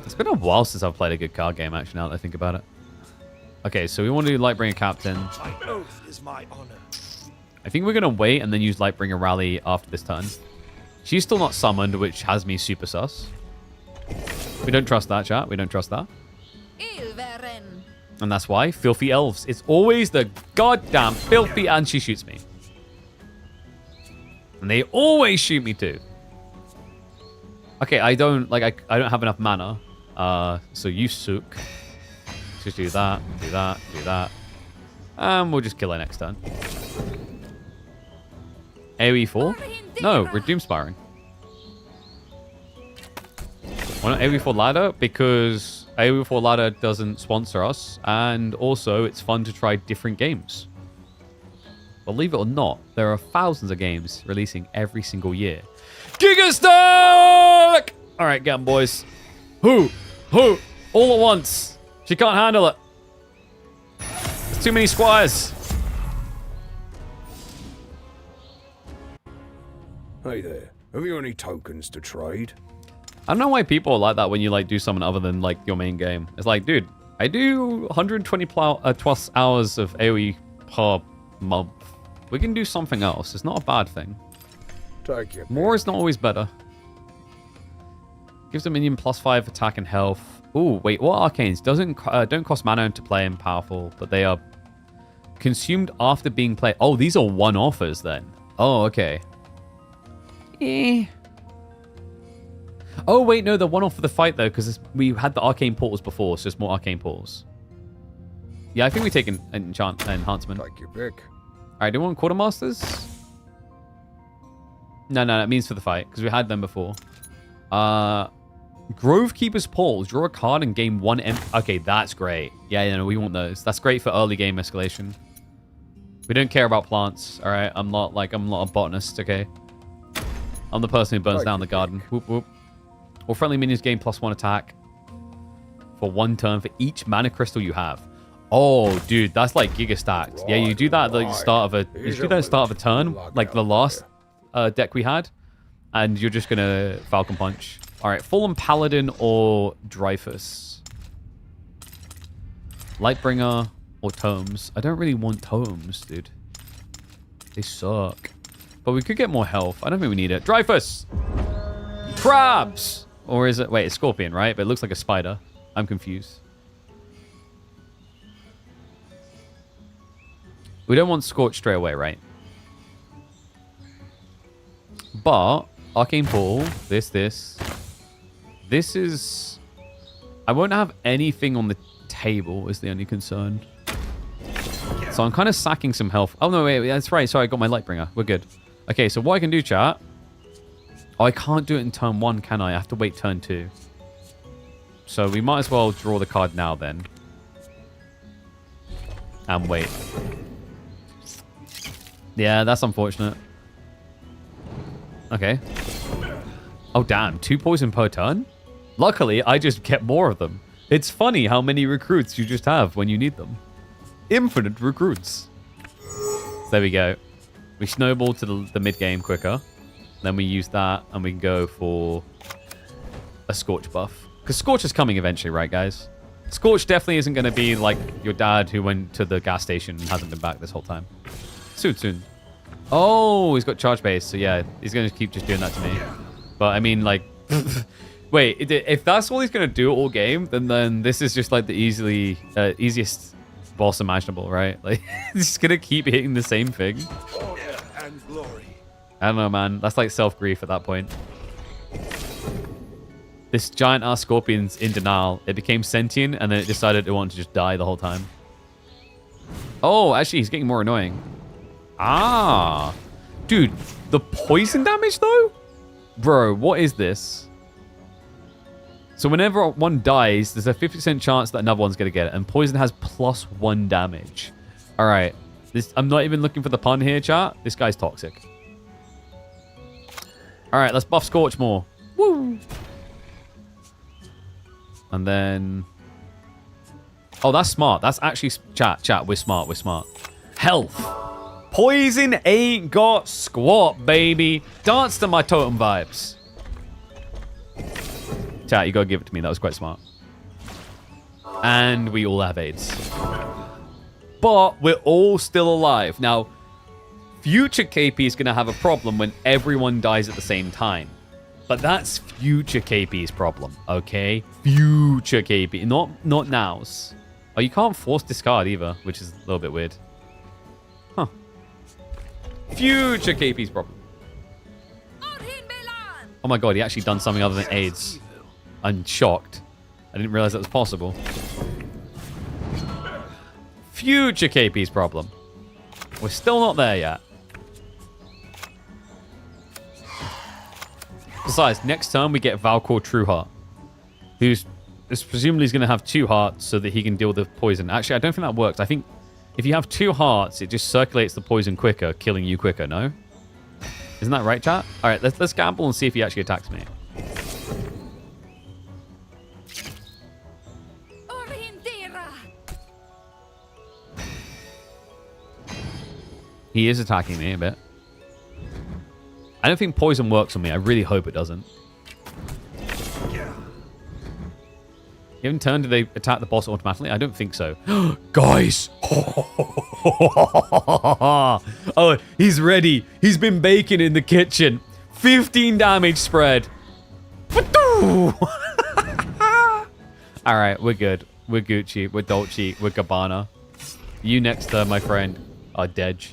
It's been a while since I've played a good card game, actually, now that I think about it. Okay, so we want to do Lightbringer Captain. My oath is my honor. I think we're going to wait and then use Lightbringer Rally after this turn. She's still not summoned, which has me super sus. We don't trust that, chat. We don't trust that. And that's why Filthy Elves. It's always the goddamn filthy, and she shoots me. And they always shoot me too. Okay, I don't have enough mana. So you sook. Just do that, do that, do that. And we'll just kill her next turn. AoE 4? No, we're Doomspiring. Why not AoE 4 ladder? Because AoE 4 ladder doesn't sponsor us, and also it's fun to try different games. Believe it or not, there are thousands of games releasing every single year. Gigastack! All right, get 'em, boys. Who? All at once. She can't handle it. There's too many squires. Hey there. Have you any tokens to trade? I don't know why people are like that when you like do something other than like your main game. It's like, dude, I do 120 plus hours of AoE per month. We can do something else. It's not a bad thing. Take your More is not always better. Gives a minion +5 attack and health. Ooh, wait, what arcanes? Don't cost mana to play and powerful, but they are consumed after being played. Oh, these are one-offers then. Oh, okay. Oh, wait, no, they're one-off for the fight, though, because we had the arcane portals before, so it's more arcane portals. Yeah, I think we take an enhancement. Take your pick. All right, do you want quartermasters? No, it means for the fight, because we had them before. Grove Keeper's Portal. Draw a card and gain 1 M. Okay, that's great. Yeah, no, we want those. That's great for early game escalation. We don't care about plants, all right? I'm not a botanist, okay? I'm the person who burns down the garden. Whoop, whoop. All friendly minions gain +1 attack for 1 turn for each mana crystal you have. Oh, dude, that's like giga stacked. Yeah, you do that at the start of a turn, like the last deck we had, and you're just gonna Falcon Punch. All right, Fallen Paladin or Dreyfus. Lightbringer or Tomes. I don't really want Tomes, dude. They suck. But we could get more health. I don't think we need it. Dreyfus! Crabs! Or is it... Wait, it's Scorpion, right? But it looks like a spider. I'm confused. We don't want Scorch straight away, right? But... Arcane Portal. This. This is... I won't have anything on the table is the only concern. So I'm kind of sacking some health. Oh, no, wait. That's right. Sorry, I got my Lightbringer. We're good. Okay, so what I can do, chat... Oh, I can't do it in turn 1, can I? I have to wait turn 2. So we might as well draw the card now, then. And wait. Yeah, that's unfortunate. Okay. Oh, damn. 2 poison per turn? Luckily, I just get more of them. It's funny how many recruits you just have when you need them. Infinite recruits. So there we go. We snowball to the mid-game quicker. Then we use that, and we can go for a Scorch buff. Because Scorch is coming eventually, right, guys? Scorch definitely isn't going to be like your dad who went to the gas station and hasn't been back this whole time. Soon. Oh, he's got charge base. So, yeah, he's going to keep just doing that to me. But, I mean, like... Wait, if that's all he's going to do all game, then this is just like the easiest boss imaginable, right? Like, he's just going to keep hitting the same thing. And glory. I don't know, man. That's like self-grief at that point. This giant-ass scorpion's in denial. It became sentient, and then it decided it wanted to just die the whole time. Oh, actually, he's getting more annoying. Ah. Dude, the poison damage, though? Bro, what is this? So whenever one dies, there's a 50% chance that another one's going to get it. And poison has +1 damage. All right. I'm not even looking for the pun here, chat. This guy's toxic. All right, let's buff Scorch more. Woo! And then... Oh, that's smart. That's actually... Chat, we're smart. Health. Poison ain't got squat, baby. Dance to my totem vibes. Chat, you gotta give it to me. That was quite smart. And we all have AIDS. But we're all still alive. Now, future KP is gonna have a problem when everyone dies at the same time. But that's future KP's problem, okay? Future KP, not now's. Oh, you can't force discard either, which is a little bit weird. Huh. Future KP's problem. Oh my god, he actually done something other than AIDS. I'm shocked. I didn't realize that was possible. Future KP's problem. We're still not there yet. Besides, next turn we get Valkor Trueheart, who's presumably going to have 2 hearts so that he can deal with the poison. Actually, I don't think that works. I think if you have 2 hearts, it just circulates the poison quicker, killing you quicker, no? Isn't that right, chat? All right, let's gamble and see if he actually attacks me. He is attacking me a bit. I don't think poison works on me. I really hope it doesn't. In turn, do they attack the boss automatically? I don't think so. Guys! Oh, he's ready. He's been baking in the kitchen. 15 damage spread. Alright, we're good. We're Gucci. We're Dolce. We're Gabbana. You next, my friend, are Dej.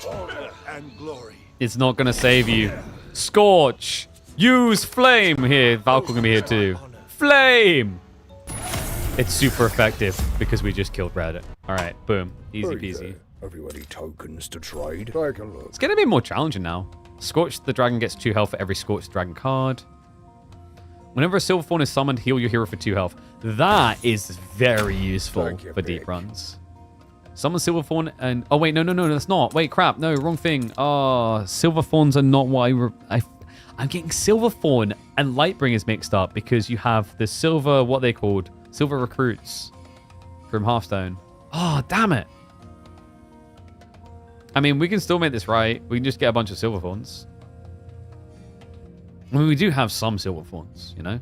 Order and glory. It's not going to save you. Scorch! Use flame here. Valkor can be here too. Flame! It's super effective because we just killed Reddit. Alright, boom. Easy peasy. Have you any tokens to trade? Take a look. It's getting a bit more challenging now. Scorch the dragon gets 2 health for every Scorch dragon card. Whenever a silver fawn is summoned, heal your hero for 2 health. That is very useful for deep runs. Summon silver fawn and... Oh, wait, no, that's not. Wait, crap. No, wrong thing. Oh, silver fawns are not what I'm getting silver fawn and lightbringers mixed up because you have the silver, what they called, silver recruits from Hearthstone. Oh, damn it. I mean, we can still make this right. We can just get a bunch of silver fawns. I mean, we do have some silver fawns, you know?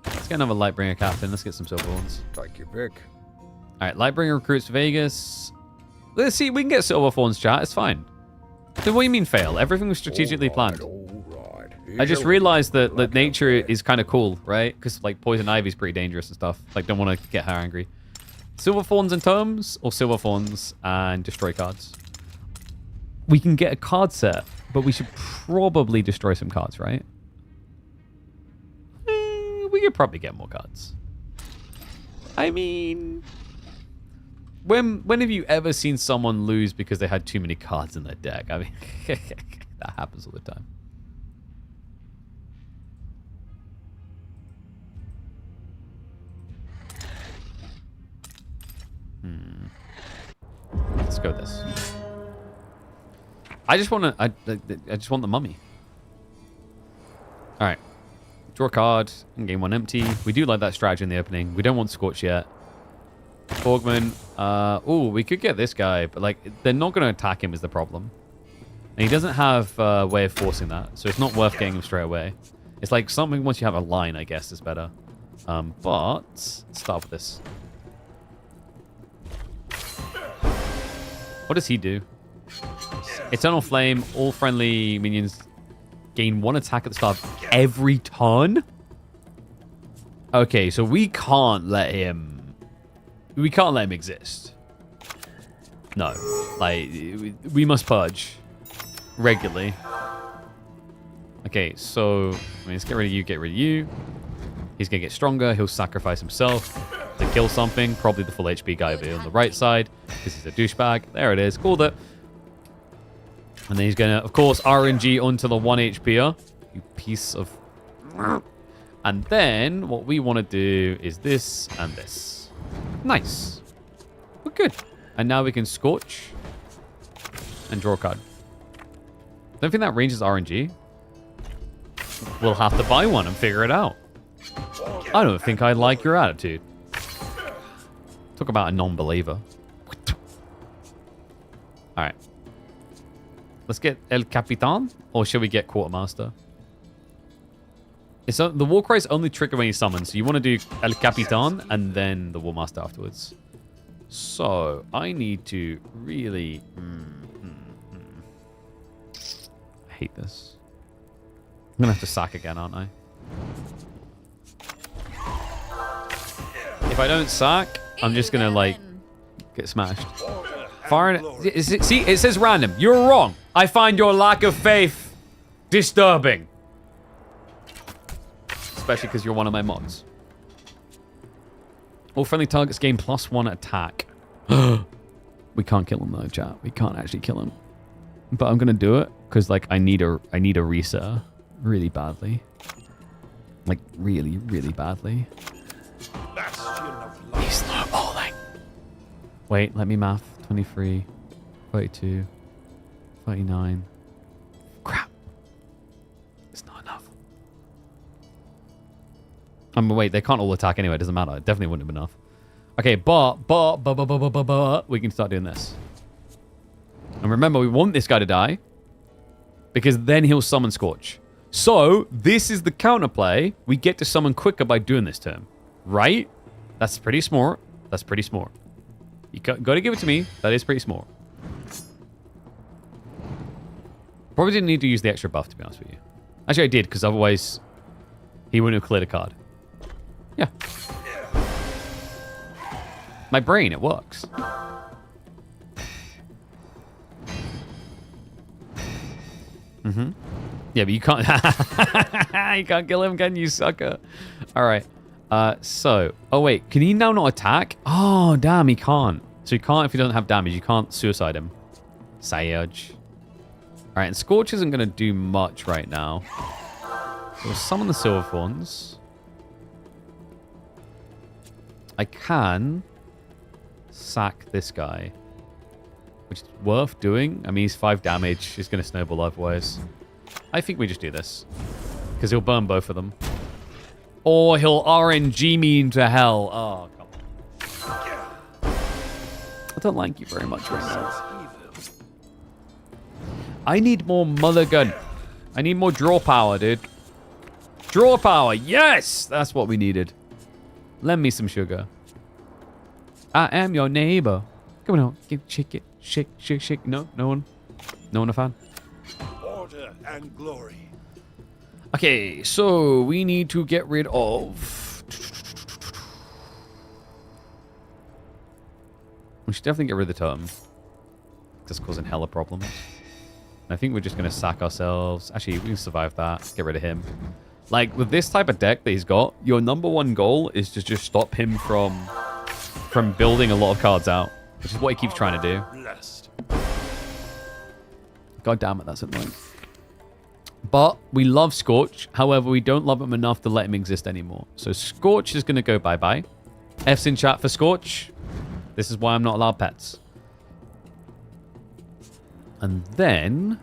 Let's get another Lightbringer captain. Let's get some silver fawns. Take your pick. All right, Lightbringer recruits Vegas. Let's see, we can get silver fawns, chat. It's fine. So what do you mean fail? Everything was strategically planned. All right. I just realized that nature is kind of cool, right? Because like poison ivy is pretty dangerous and stuff. Like, don't want to get her angry. Silver fawns and tomes, or silver fawns and destroy cards. We can get a card set, but we should probably destroy some cards, right? We could probably get more cards. I mean, when have you ever seen someone lose because they had too many cards in their deck? I mean, that happens all the time. Let's go this. I just want to. I just want the mummy. All right. Draw a card and game 1 empty. We do like that strategy in the opening. We don't want Scorch yet. Borgman. Oh, we could get this guy, but like they're not going to attack him is the problem. And he doesn't have a way of forcing that, so it's not worth getting him straight away. It's like something once you have a line, I guess, is better. But let's start with this. What does he do? Eternal Flame. All friendly minions gain 1 attack at the start of every turn? Okay, so we can't let him... We can't let him exist. No. Like, we must purge. Regularly. Okay, so... I mean, let's get rid of you, get rid of you. He's going to get stronger. He'll sacrifice himself to kill something. Probably the full HP guy over on the right side. Because he's a douchebag. There it is. Called it. And then he's going to, of course, RNG onto the 1 HP'er. You piece of... And then what we want to do is this and this. Nice. We're good. And now we can Scorch and draw a card. Don't think that ranges RNG. We'll have to buy one and figure it out. I don't think I like your attitude. Talk about a non-believer. Alright. Let's get El Capitan, or shall we get Quartermaster? The War Cry is only triggered when you summon, so you want to do El Capitan and then the War Master afterwards. So, I need to really... I hate this. I'm going to have to sack again, aren't I? If I don't sack, I'm just going to, like, get smashed. See, it says random. You're wrong. I find your lack of faith disturbing. Especially because you're one of my mods. All friendly targets gain +1 attack. We can't kill him though, chat. We can't actually kill him. But I'm gonna do it because like I need a resetter really badly. Like really, really badly. Bastion of light. He's snowballing. Wait, let me math. 23, 32, 39. Crap. It's not enough. Wait, they can't all attack anyway. It doesn't matter. It definitely wouldn't have been enough. Okay, but we can start doing this. And remember, we want this guy to die because then he'll summon Scorch. So this is the counterplay. We get to summon quicker by doing this to him, right? That's pretty smart. That's pretty smart. You got to give it to me. That is pretty smart. Probably didn't need to use the extra buff, to be honest with you. Actually, I did, because otherwise he wouldn't have cleared a card. Yeah. My brain, it works. Mm-hmm. Yeah, but you can't... you can't kill him, can you, sucker? All right. So... Oh, wait. Can he now not attack? Oh, damn, he can't. So he can't if he doesn't have damage. You can't suicide him. Sage. All right, and Scorch isn't going to do much right now. So we'll summon the Silver Thorns. I can sack this guy, which is worth doing. I mean, he's 5 damage. He's going to snowball otherwise. I think we just do this because he'll burn both of them. Or he'll RNG me into hell. Oh, come on. I don't like you very much right now. I need more mother gun. I need more draw power, dude. Draw power. Yes! That's what we needed. Lend me some sugar. I am your neighbor. Come on, shake it. Shake, shake, shake. No, no one. No one a fan. Order and glory. Okay, so we need to get rid of... We should definitely get rid of the totem. That's causing hella problems. And I think we're just going to sack ourselves. Actually, we can survive that. Get rid of him. Like, with this type of deck that he's got, your #1 goal is to just stop him from building a lot of cards out. Which is what he keeps trying to do. Blessed. God damn it, that's annoying. But we love Scorch. However, we don't love him enough to let him exist anymore. So Scorch is going to go bye-bye. F's in chat for Scorch. This is why I'm not allowed pets. And then...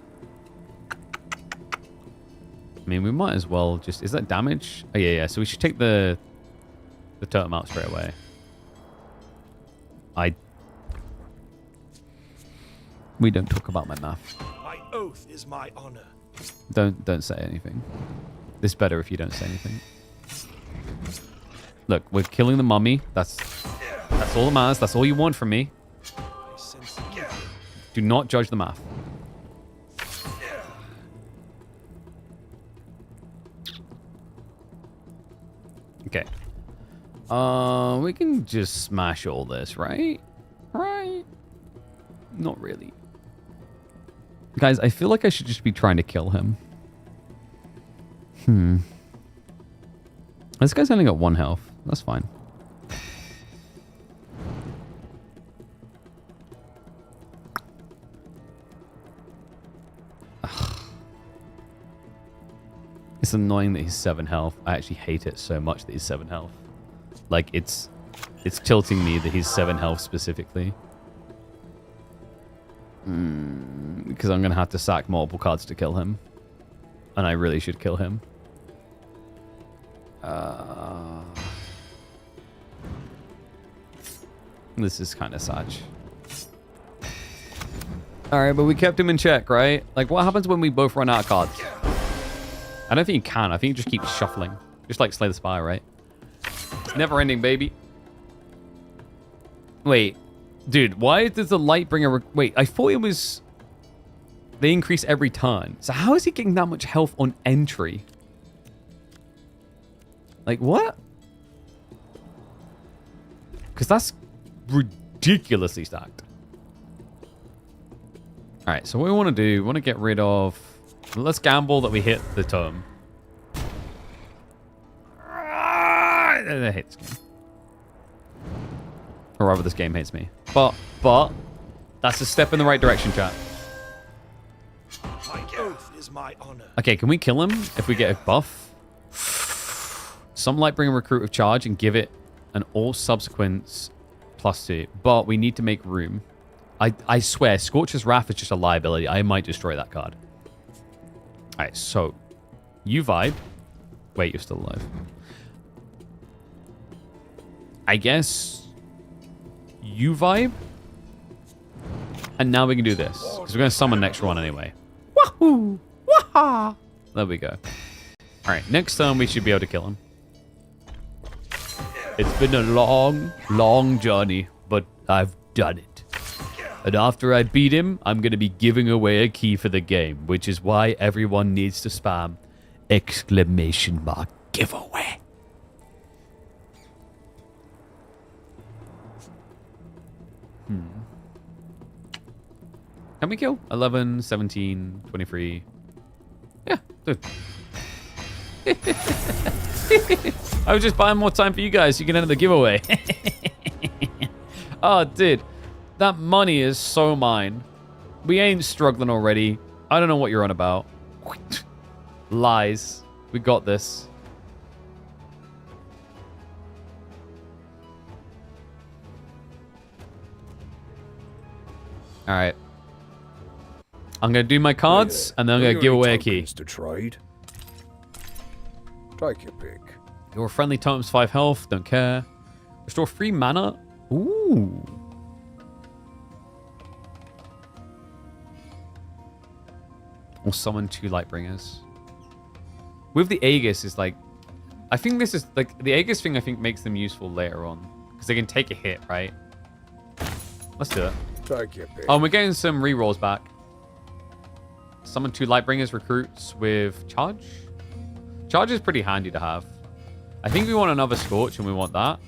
I mean, we might as well just... Is that damage? Oh, yeah. So we should take the totem out straight away. We don't talk about my math. My oath is my honor. Don't say anything. It's better if you don't say anything. Look, we're killing the mummy. That's all that matters. That's all you want from me. I sense evil. Do not judge the math. Okay. We can just smash all this, right? Right? Not really. Guys, I feel like I should just be trying to kill him. This guy's only got 1 health. That's fine. It's annoying that he's 7 health. I actually hate it so much that he's 7 health. Like, it's tilting me that he's 7 health specifically. Because I'm going to have to sack multiple cards to kill him. And I really should kill him. This is kind of sad. Alright, but we kept him in check, right? Like, what happens when we both run out of cards? I don't think you can. I think you just keep shuffling. Just like Slay the Spire, right? It's never ending, baby. Wait. Dude, why does the Lightbringer... Wait, I thought it was... They increase every turn. So how is he getting that much health on entry? Like, what? Because that's ridiculously stacked. Alright, so what we want to do... We want to get rid of... Let's gamble that we hit the totem. I hate this game. Or rather, this game hates me. But that's a step in the right direction, chat. My oath is my honor. Okay, can we kill him if we get a buff? Some Lightbringer recruit with charge and give it an all subsequents +2. But we need to make room. I swear, Scorcher's Wrath is just a liability. I might destroy that card. Alright, so you vibe. Wait, you're still alive. I guess you vibe. And now we can do this. Because we're going to summon next one anyway. Wahoo! Waha! There we go. Alright, next turn we should be able to kill him. It's been a long, long journey, but I've done it. And after I beat him, I'm going to be giving away a key for the game, which is why everyone needs to spam !giveaway. Can we kill? 11, 17, 23. Yeah, dude. I was just buying more time for you guys so you can enter the giveaway. Oh, dude. That money is so mine. We ain't struggling already. I don't know what you're on about. Lies. We got this. All right. I'm going to do my cards, and then I'm going to give away a key. To trade? Take your pick. Your friendly totems 5 health. Don't care. Restore 3 mana. Ooh. Or summon 2 Lightbringers. With the Aegis is like... I think this is... like the Aegis thing I think makes them useful later on. Because they can take a hit, right? Let's do it. Take your pick. Oh, and we're getting some rerolls back. Summon 2 Lightbringers recruits with charge. Charge is pretty handy to have. I think we want another Scorch and we want that.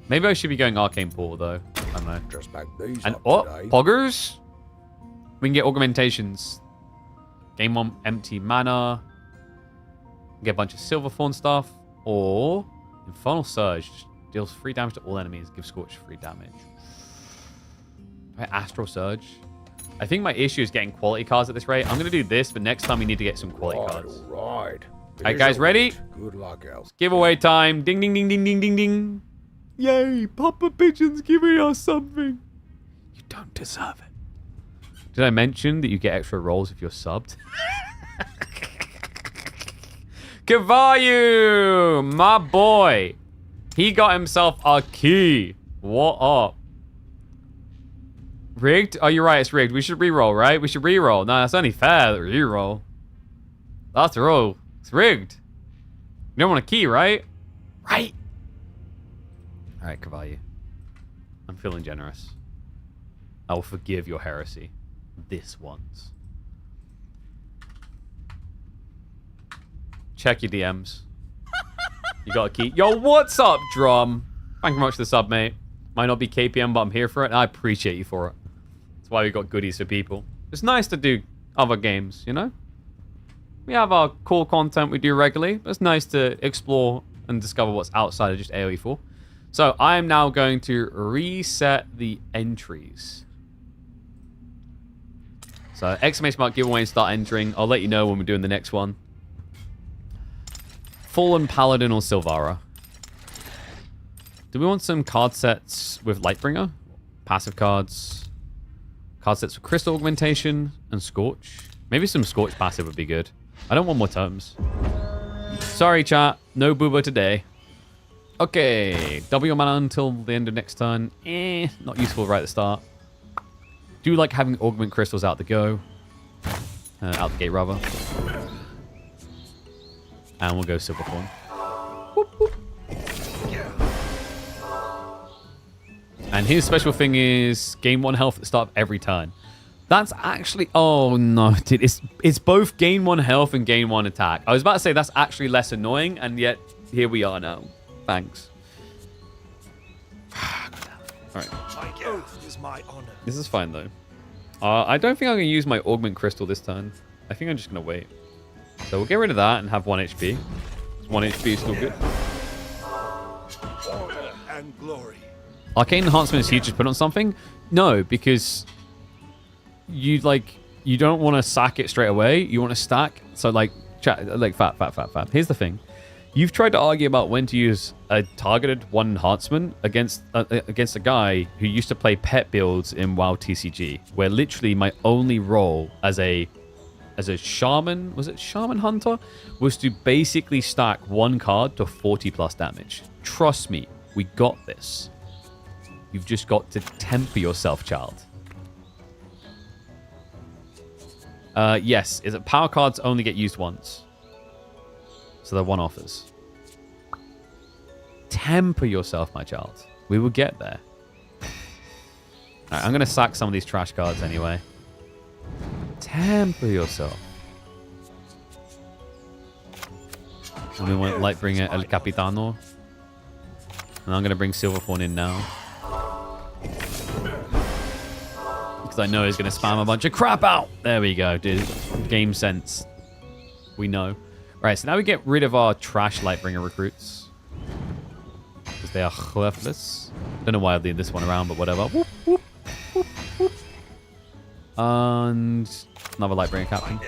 Maybe I should be going Arcane Portal though. I don't know. Just back these And up today. Poggers? We can get augmentations. Game 1 empty mana. Get a bunch of Silverthorn stuff. Or Infernal Surge. Just deals 3 damage to all enemies. Give Scorch 3 damage. Right, Astral Surge. I think my issue is getting quality cards at this rate. I'm going to do this, but next time we need to get some quality cards. All right. Alright, guys, ready? Good luck, Al. Giveaway time. Ding, ding, ding, ding, ding, ding, ding. Yay, Papa Pigeon's giving us something. You don't deserve it. Did I mention that you get extra rolls if you're subbed? Kavayu, my boy. He got himself a key. What up? Rigged? Oh, you're right. It's rigged. We should reroll, right? We should reroll. No, that's only fair that we reroll. After all, it's rigged. You don't want a key, right? Right. All right, Kavayu. I'm feeling generous. I will forgive your heresy. This once. Check your DMs. You got a key. Yo, what's up, Drum? Thank you very much for the sub, mate. Might not be KPM, but I'm here for it. And I appreciate you for it. That's why we got goodies for people. It's nice to do other games, you know? We have our core content we do regularly, but it's nice to explore and discover what's outside of just AoE4. So I am now going to reset the entries. So ! giveaway and start entering. I'll let you know when we're doing the next one. Fallen Paladin or Silvara. Do we want some card sets with Lightbringer? Passive cards. Card sets with Crystal Augmentation and Scorch. Maybe some Scorch passive would be good. I don't want more totems. Sorry, chat. No booba today. Okay. Double your mana until the end of next turn. Not useful right at the start. Do like having Augment Crystals out the go. Out the gate, rather. And we'll go Silverthorn. Whoop, whoop. And his special thing is gain 1 health at the start of every turn. That's actually... Oh, no, dude. It's both gain 1 health and gain 1 attack. I was about to say that's actually less annoying, and yet here we are now. Thanks. All right. My oath is my honor. This is fine, though. I don't think I'm going to use my Augment Crystal this turn. I think I'm just going to wait. So we'll get rid of that and have 1 HP. 1 HP is still good. Order and glory. Arcane enhancement is huge. Just put on something. No, because you don't want to sack it straight away. You want to stack. So like fat. Here's the thing. You've tried to argue about when to use a targeted one enhancement against a guy who used to play pet builds in WoW TCG, where literally my only role as a shaman, was it shaman hunter, was to basically stack one card to 40 plus damage. Trust me, we got this. You've just got to temper yourself, child. Yes, is it power cards only get used once? So they're one-offers. Temper yourself, my child. We will get there. Alright, I'm going to sack some of these trash cards anyway. Temper yourself. And we want Lightbringer El Capitano. And I'm going to bring Silverthorn in now. Because I know he's going to spam a bunch of crap out. There we go, dude. Game sense. We know. Right, so now we get rid of our trash Lightbringer recruits. Because they are worthless. Don't know why I leave this one around, but whatever. Whoop, whoop, whoop, whoop. And another Lightbringer captain.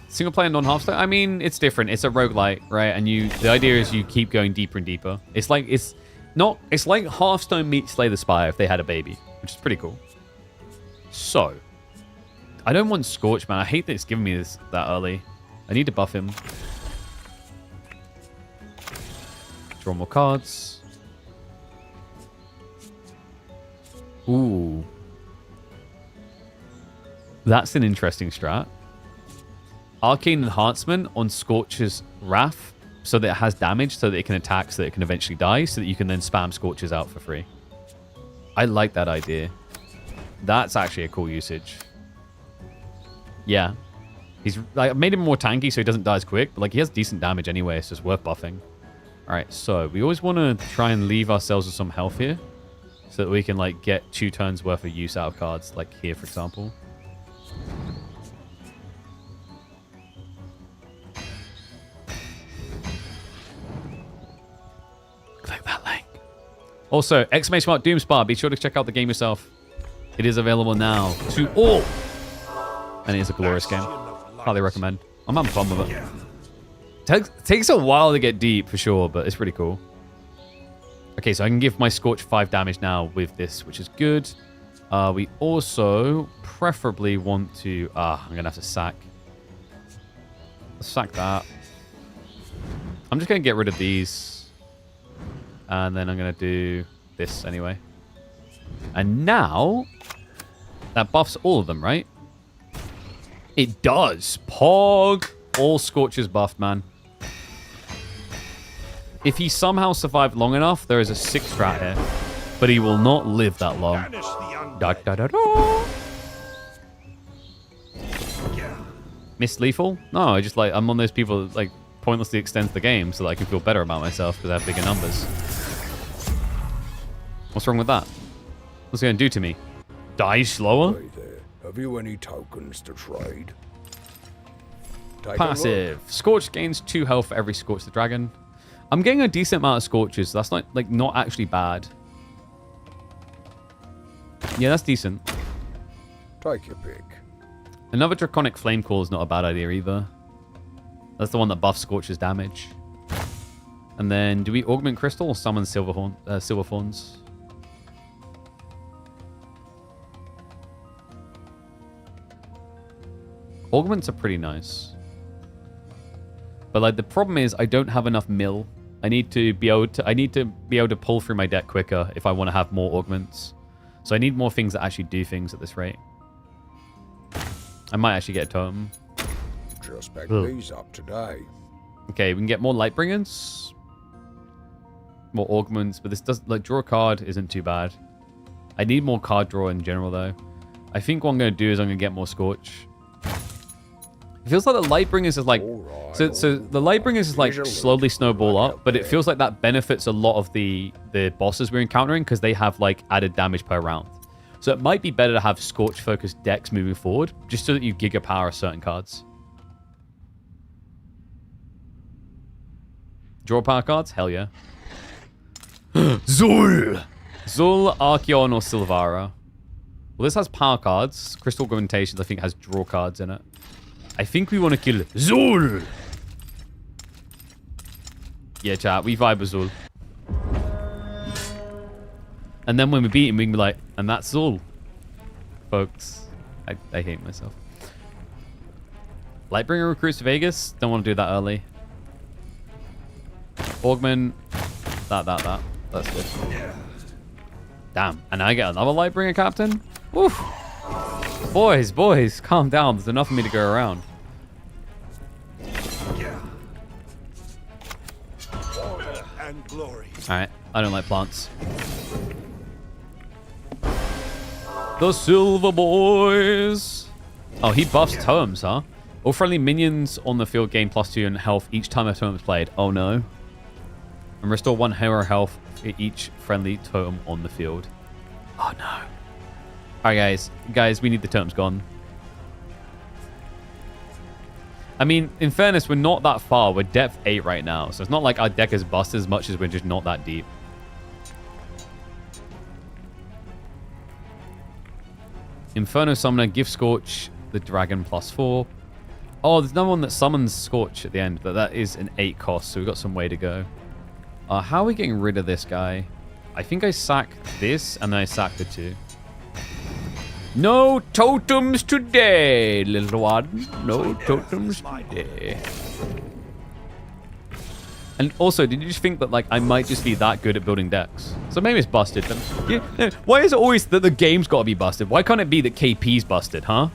Single player non-halfstone? I mean, it's different. It's a roguelite, right? And the idea is you keep going deeper and deeper. It's like Hearthstone meets Slay the Spire if they had a baby, which is pretty cool. So, I don't want Scorch, man. I hate that it's giving me this that early. I need to buff him. Draw more cards. Ooh. That's an interesting strat. Arcane Enhancement on Scorch's Wrath so that it has damage, so that it can attack, so that it can eventually die, so that you can then spam Scorches out for free. I like that idea. That's actually a cool usage. Yeah. I made him more tanky so he doesn't die as quick, but like he has decent damage anyway, so it's worth buffing. Alright, so we always want to try and leave ourselves with some health here, so that we can like get 2 turns worth of use out of cards, like here for example. Click that link. Also, exclamation mark Doomspire, be sure to check out the game yourself. It is available now to all. And it is a glorious game. Highly recommend. I'm having fun with it. Takes a while to get deep for sure, but it's pretty cool. Okay, so I can give my Scorch 5 damage now with this, which is good. We also preferably want to... I'm going to have to sack. Let's sack that. I'm just going to get rid of these. And then I'm going to do this anyway. And now... that buffs all of them, right? It does. Pog. All Scorches buffed, man. If he somehow survived long enough, there is a 6 strat here. But he will not live that long. Da, da, da, da. Missed lethal? No, I'm one of those people that like pointlessly extends the game so that I can feel better about myself because I have bigger numbers. What's wrong with that? What's it going to do to me? Die slower? Hey there. Have you any tokens to trade? Take Passive. Scorch gains 2 health for every Scorch the Dragon. I'm getting a decent amount of Scorches. So that's not actually bad. Yeah, that's decent. Take your pick. Another Draconic Flame Call is not a bad idea either. That's the one that buffs Scorch's damage. And then, do we Augment Crystal or summon Silverthorns? Augments are pretty nice. But like the problem is I don't have enough mill. I need to be able to pull through my deck quicker if I want to have more augments. So I need more things that actually do things at this rate. I might actually get a totem. Just back these up today. Okay, we can get more Lightbringers. More augments, but this does like draw a card isn't too bad. I need more card draw in general though. I think what I'm gonna do is I'm gonna get more Scorch. It feels like the Lightbringers is like so the Lightbringers is like slowly snowball up, but it feels like that benefits a lot of the bosses we're encountering because they have like added damage per round. So it might be better to have Scorch focused decks moving forward, just so that you giga power certain cards. Draw power cards? Hell yeah. Zul! Zul, Archeon, or Silvara. Well, this has power cards. Crystal Augmentations, I think, has draw cards in it. I think we want to kill Zul! Yeah, chat, we vibe with Zul. And then when we beat him, we can be like, and that's Zul. Folks, I hate myself. Lightbringer recruits to Vegas. Don't want to do that early. Augment. That. That's good. Damn. And I get another Lightbringer captain? Woof. Boys, calm down. There's enough of me to go around. Order and glory. Alright. I don't like plants. The Silver Boys. Oh, he buffs totems, huh? All friendly minions on the field gain +2 in health each time a totem is played. Oh no. And restore 1 hero health for each friendly totem on the field. Oh no. Alright guys, we need the totems gone. I mean, in fairness, we're not that far. We're depth 8 right now. So it's not like our deck is busted as much as we're just not that deep. Inferno Summoner, give Scorch the dragon +4. Oh, there's another one that summons Scorch at the end, but that is an 8 cost, so we've got some way to go. How are we getting rid of this guy? I think I sack this, and then I sack the 2. No totems today, little one. No totems today. And also, did you just think that, like, I might just be that good at building decks? So maybe it's busted. Then. Yeah, no, why is it always that the game's got to be busted? Why can't it be that KP's busted, huh?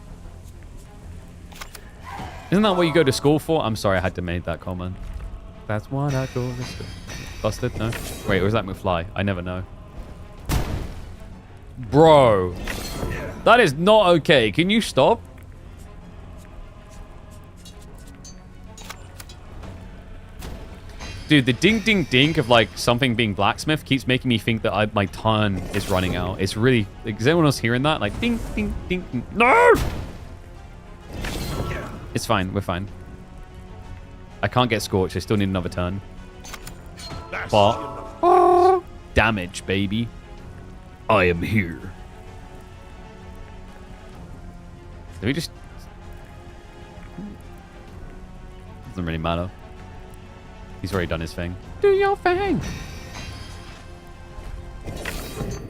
Isn't that what you go to school for? I'm sorry, I had to make that comment. That's what I go to school. Busted? No? Wait, or is that McFly? I never know. Bro. That is not okay. Can you stop? Dude, the ding of like something being blacksmith keeps making me think that my turn is running out. It's really... Like, is anyone else hearing that? Like ding. No! It's fine. We're fine. I can't get Scorch. I still need another turn. But... damage, baby. I am here. Do we just... Doesn't really matter. He's already done his thing. Do your thing.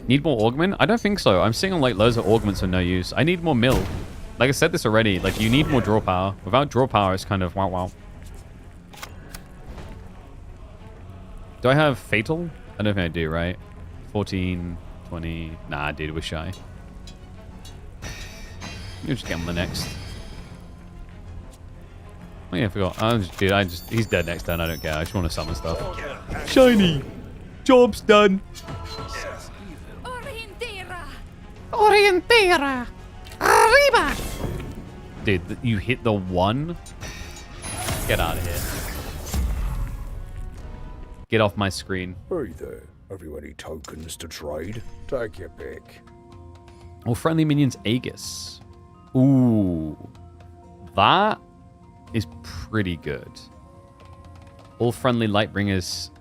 Need more augment? I don't think so. I'm seeing like loads of augments for no use. I need more mill. Like I said this already. Like you need more draw power. Without draw power, it's kind of wow. Do I have fatal? I don't think I do, right? 14, 20. Nah, dude, we're shy. You just get him the next. Oh yeah, I forgot. He's dead next turn. I don't care. I just want to summon stuff. Shiny! Job's done! Orientera! Arriba! Dude, you hit the 1? Get out of here. Get off my screen. Hey there. Have you any tokens to trade? Take your pick. All friendly minions Aegis. Ooh. That is pretty good. All friendly Lightbringers,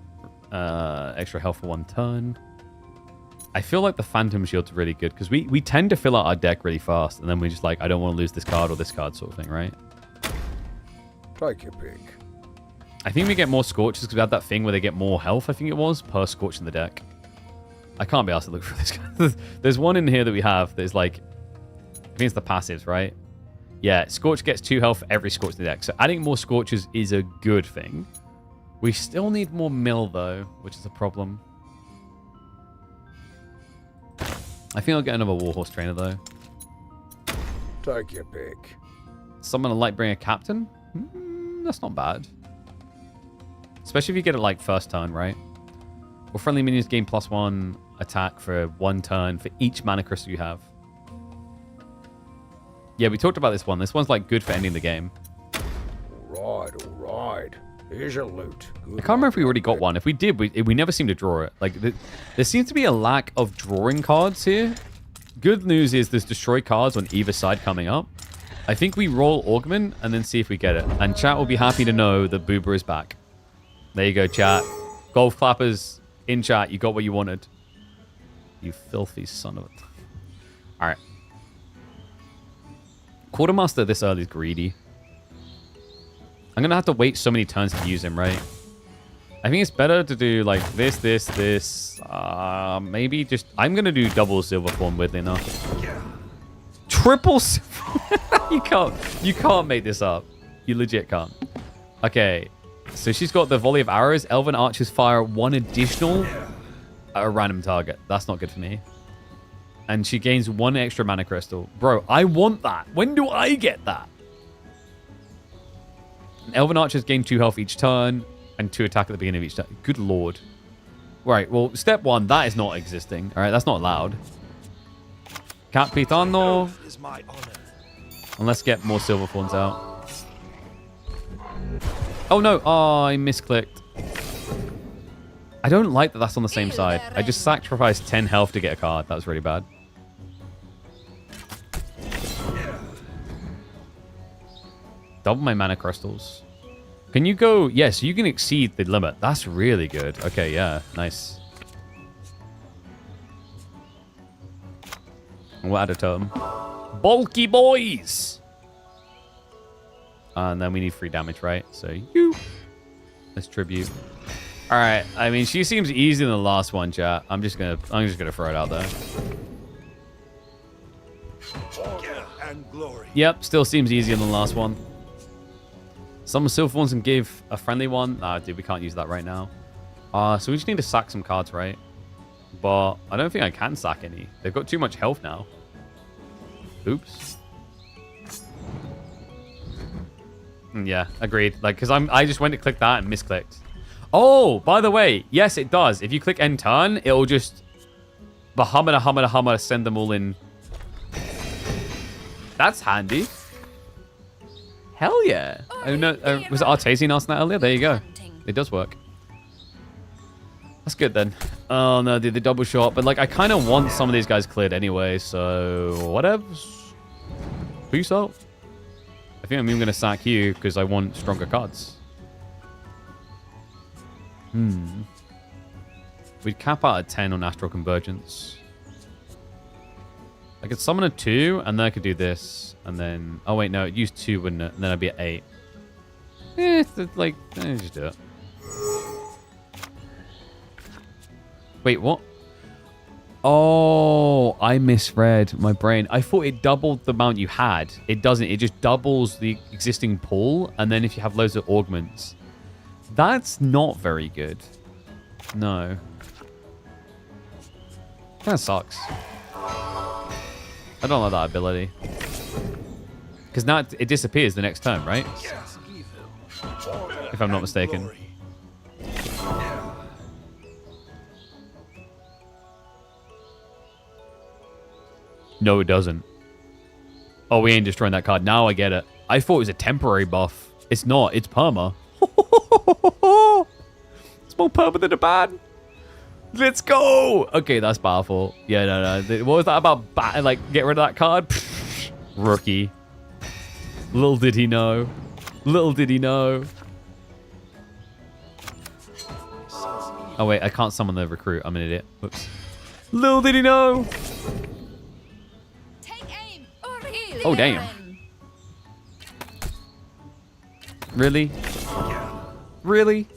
extra health for 1 turn. I feel like the Phantom Shield's really good because we tend to fill out our deck really fast and then we just like, I don't want to lose this card or this card sort of thing, right? Take your pick. I think we get more Scorches because we had that thing where they get more health, I think it was, per Scorch in the deck. I can't be asked to look for this guy. There's one in here that we have that is like, I think it's the passives, right? Yeah, Scorch gets 2 health for every Scorch in the deck. So adding more Scorches is a good thing. We still need more mill, though, which is a problem. I think I'll get another Warhorse Trainer, though. Take your pick. Summon a Lightbringer Captain? That's not bad. Especially if you get it, like, first turn, right? Or friendly minions gain +1 attack for 1 turn for each mana crystal you have. Yeah, we talked about this one. This one's, like, good for ending the game. All right. Here's your loot. Good I can't remember if we already got one. If we did, we never seem to draw it. Like, there seems to be a lack of drawing cards here. Good news is there's destroy cards on either side coming up. I think we roll Augment and then see if we get it. And chat will be happy to know that Boober is back. There you go, chat. Golf clappers in chat. You got what you wanted. You filthy son of a... All right. Quartermaster this early is greedy. I'm going to have to wait so many turns to use him, right? I think it's better to do like this. Maybe just... I'm going to do double silver form, weirdly enough. Triple silver? You can't make this up. You legit can't. Okay. So she's got the volley of arrows. Elven archers fire 1 additional at a random target. That's not good for me. And she gains 1 extra mana crystal. Bro, I want that. When do I get that? Elven archers gain 2 health each turn and 2 attack at the beginning of each turn. Good lord. Right, well, step 1, that is not existing. All right, that's not allowed. Capitano. And let's get more silver forms out. Oh, no. Oh, I misclicked. I don't like that that's on the same side. I just sacrificed 10 health to get a card. That was really bad. Double my mana crystals. Can you go... Yes, you can exceed the limit. That's really good. Okay, yeah. Nice. We'll add a totem. Bulky boys! And then we need 3 damage, right? So, let's tribute. All right. I mean, she seems easier than the last one, chat. I'm just gonna throw it out there. Order and glory. Yep, still seems easier than the last one. Some silver ones can give a friendly one. Ah, dude, we can't use that right now. So we just need to sack some cards, right? But I don't think I can sack any. They've got too much health now. Oops. Yeah, agreed. Like, because I just went to click that and misclicked. Oh, by the way, yes, it does. If you click end turn, it'll just Bahama send them all in. That's handy. Hell yeah. Oh, no, was it Artesian asking that earlier? There you go. It does work. That's good then. Oh no, dude, the double shot. But like, I kind of want some of these guys cleared anyway, so whatever. Peace out. I think I'm even going to sack you because I want stronger cards. We'd cap out at 10 on Astral Convergence. I could summon a 2, and then I could do this. And then... Oh, wait, no. It used 2, wouldn't it? And then I'd be at 8. Just do it. Wait, what? Oh, I misread my brain. I thought it doubled the amount you had. It doesn't. It just doubles the existing pool. And then if you have loads of augments. That's not very good. No. Kind of sucks. I don't like that ability. Because now it disappears the next turn, right? If I'm not mistaken. No, it doesn't. Oh, we ain't destroying that card. Now I get it. I thought it was a temporary buff. It's not. It's perma. It's more perma than a ban. Let's go. Okay, that's powerful. Yeah, no. What was that about? Like, get rid of that card? Pfft, rookie. Little did he know. Little did he know. Oh, wait. I can't summon the recruit. I'm an idiot. Whoops. Little did he know. Oh, damn. Really? Really?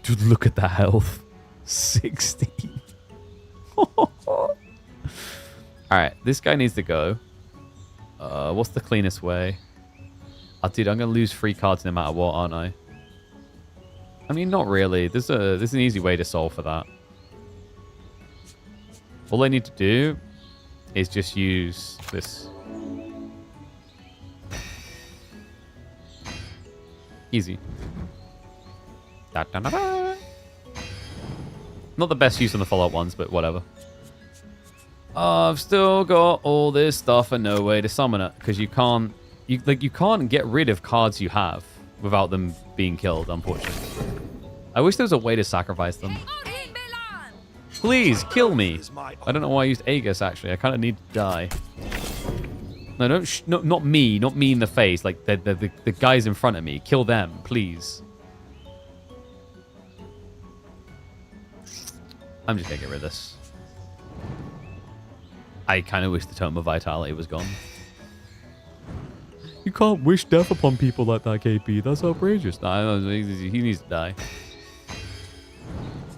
Dude, look at that health. 60. Alright, this guy needs to go. What's the cleanest way? Oh, dude, I'm going to lose 3 cards no matter what, aren't I? I mean, not really. There's an easy way to solve for that. All I need to do is just use this. Easy. Da, da, da, da. Not the best use on the follow-up ones, but whatever. I've still got all this stuff and no way to summon it because you can't get rid of cards you have without them being killed, unfortunately. I wish there was a way to sacrifice them. Please, kill me. I don't know why I used Aegis, actually. I kind of need to die. No, not me. Not me in the face. Like, the guys in front of me. Kill them, please. I'm just going to get rid of this. I kind of wish the Totem of Vitality was gone. You can't wish death upon people like that, KP. That's outrageous. No, he needs to die.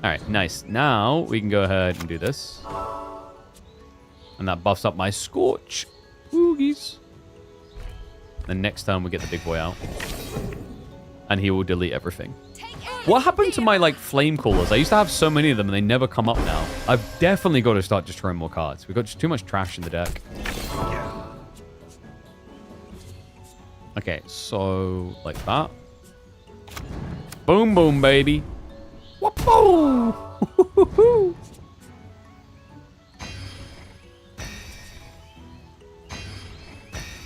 Alright, nice. Now we can go ahead and do this. And that buffs up my Scorch. Woogies. Then next time we get the big boy out. And he will delete everything. What happened to my, like, flame callers? I used to have so many of them and they never come up now. I've definitely got to start destroying more cards. We've got just too much trash in the deck. Okay, so like that. Boom, boom, baby. Whoop-boo!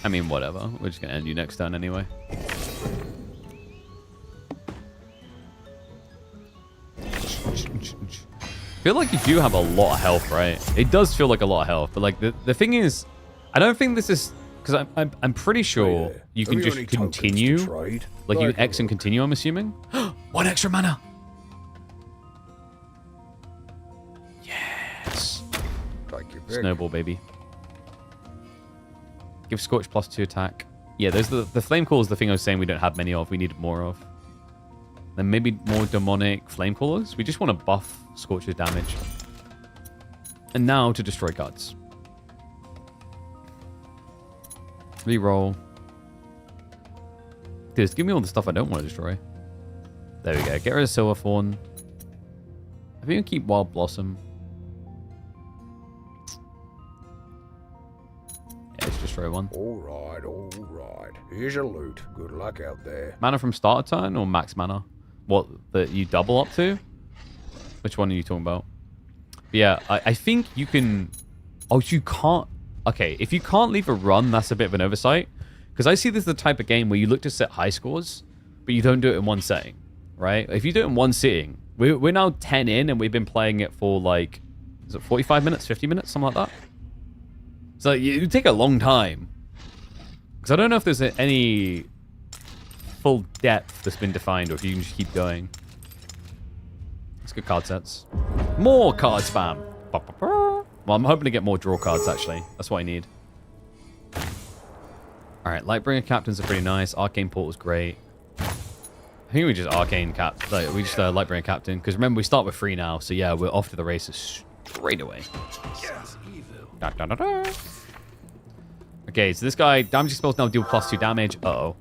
I mean, whatever. We're just going to end you next turn anyway. I feel like you do have a lot of health, right? It does feel like a lot of health, but like the thing is, I don't think this is because I'm pretty sure you can just continue, like you can X and continue. I'm assuming 1 extra mana. Yes. Snowball, baby. Give Scorch +2 attack. Yeah, there's the flame call is the thing I was saying we don't have many of. We need more of. Then maybe more demonic flame callers. We just want to buff Scorch's damage. And now to destroy cards. Reroll. Just give me all the stuff I don't want to destroy. There we go. Get rid of Silverthorn. I think I'll keep Wild Blossom. Yeah, let's destroy one. All right, all right. Here's your loot. Good luck out there. Mana from start of turn or max mana? What, that you double up to? Which one are you talking about? Yeah, I think you can... Oh, you can't... Okay, if you can't leave a run, that's a bit of an oversight. Because I see this as the type of game where you look to set high scores, but you don't do it in one setting, right? If you do it in one sitting, we're now 10 in, and we've been playing it for like... Is it 45 minutes, 50 minutes, something like that? So you take a long time. Because I don't know if there's any... full depth that's been defined, or if you can just keep going. Let's get card sets. More card spam. Well, I'm hoping to get more draw cards, actually. That's what I need. Alright, Lightbringer Captains are pretty nice. Arcane Portal's great. I think we just Arcane Cap... Like, we just Lightbringer Captain. Because remember, we start with 3 now. So yeah, we're off to the races straight away. Da, da, da, da. Okay, so this guy... Damage spells now deal +2 damage. Uh-oh.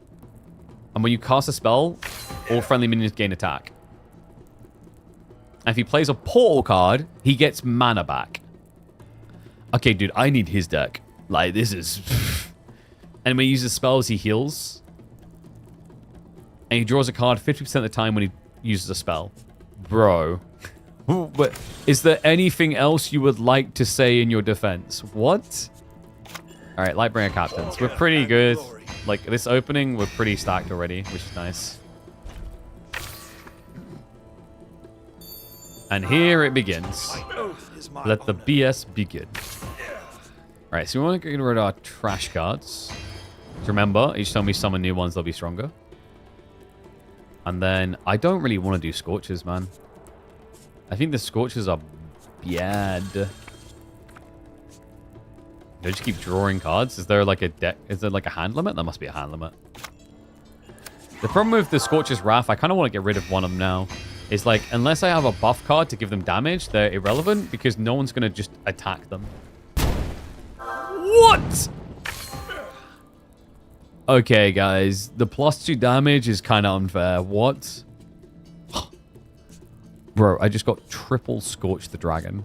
And when you cast a spell, all friendly minions gain attack. And if he plays a portal card, he gets mana back. Okay, dude, I need his deck. Like, this is... And when he uses spells, he heals. And he draws a card 50% of the time when he uses a spell. Bro. But is there anything else you would like to say in your defense? What? Alright, Lightbringer Captains. We're pretty good. Like, this opening, we're pretty stacked already, which is nice. And here it begins. Let the BS begin. Alright, so we want to get rid of our trash cards. Remember, each time we summon new ones, they'll be stronger. And then, I don't really want to do Scorches, man. I think the Scorches are bad. Do I just keep drawing cards? Is there like a deck? Is there like a hand limit? There must be a hand limit. The problem with the Scorch's Wrath, I kind of want to get rid of one of them now. Is like, unless I have a buff card to give them damage, they're irrelevant because no one's going to just attack them. What? Okay, guys. The +2 damage is kind of unfair. What? Bro, I just got triple Scorch the Dragon.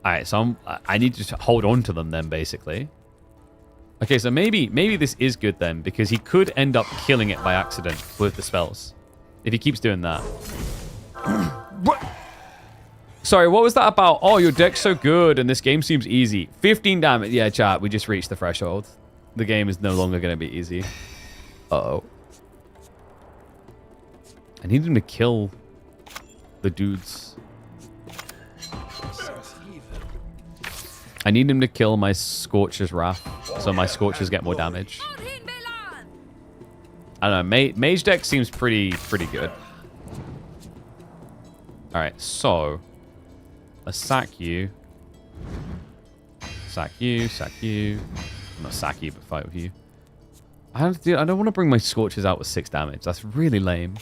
Alright, so I need to hold on to them then, basically. Okay, so maybe this is good then, because he could end up killing it by accident with the spells. If he keeps doing that. What? Sorry, what was that about? Oh, your deck's so good and this game seems easy. 15 damage. Yeah, chat, we just reached the threshold. The game is no longer going to be easy. Uh-oh. I need him to kill the dudes. I need him to kill my Scorcher's Wrath, so my Scorchers get more damage. I don't know, Mage deck seems pretty good. Alright, so let's sack you. Sack you, sack you. Not sack you, but fight with you. I don't want to bring my Scorchers out with 6 damage. That's really lame.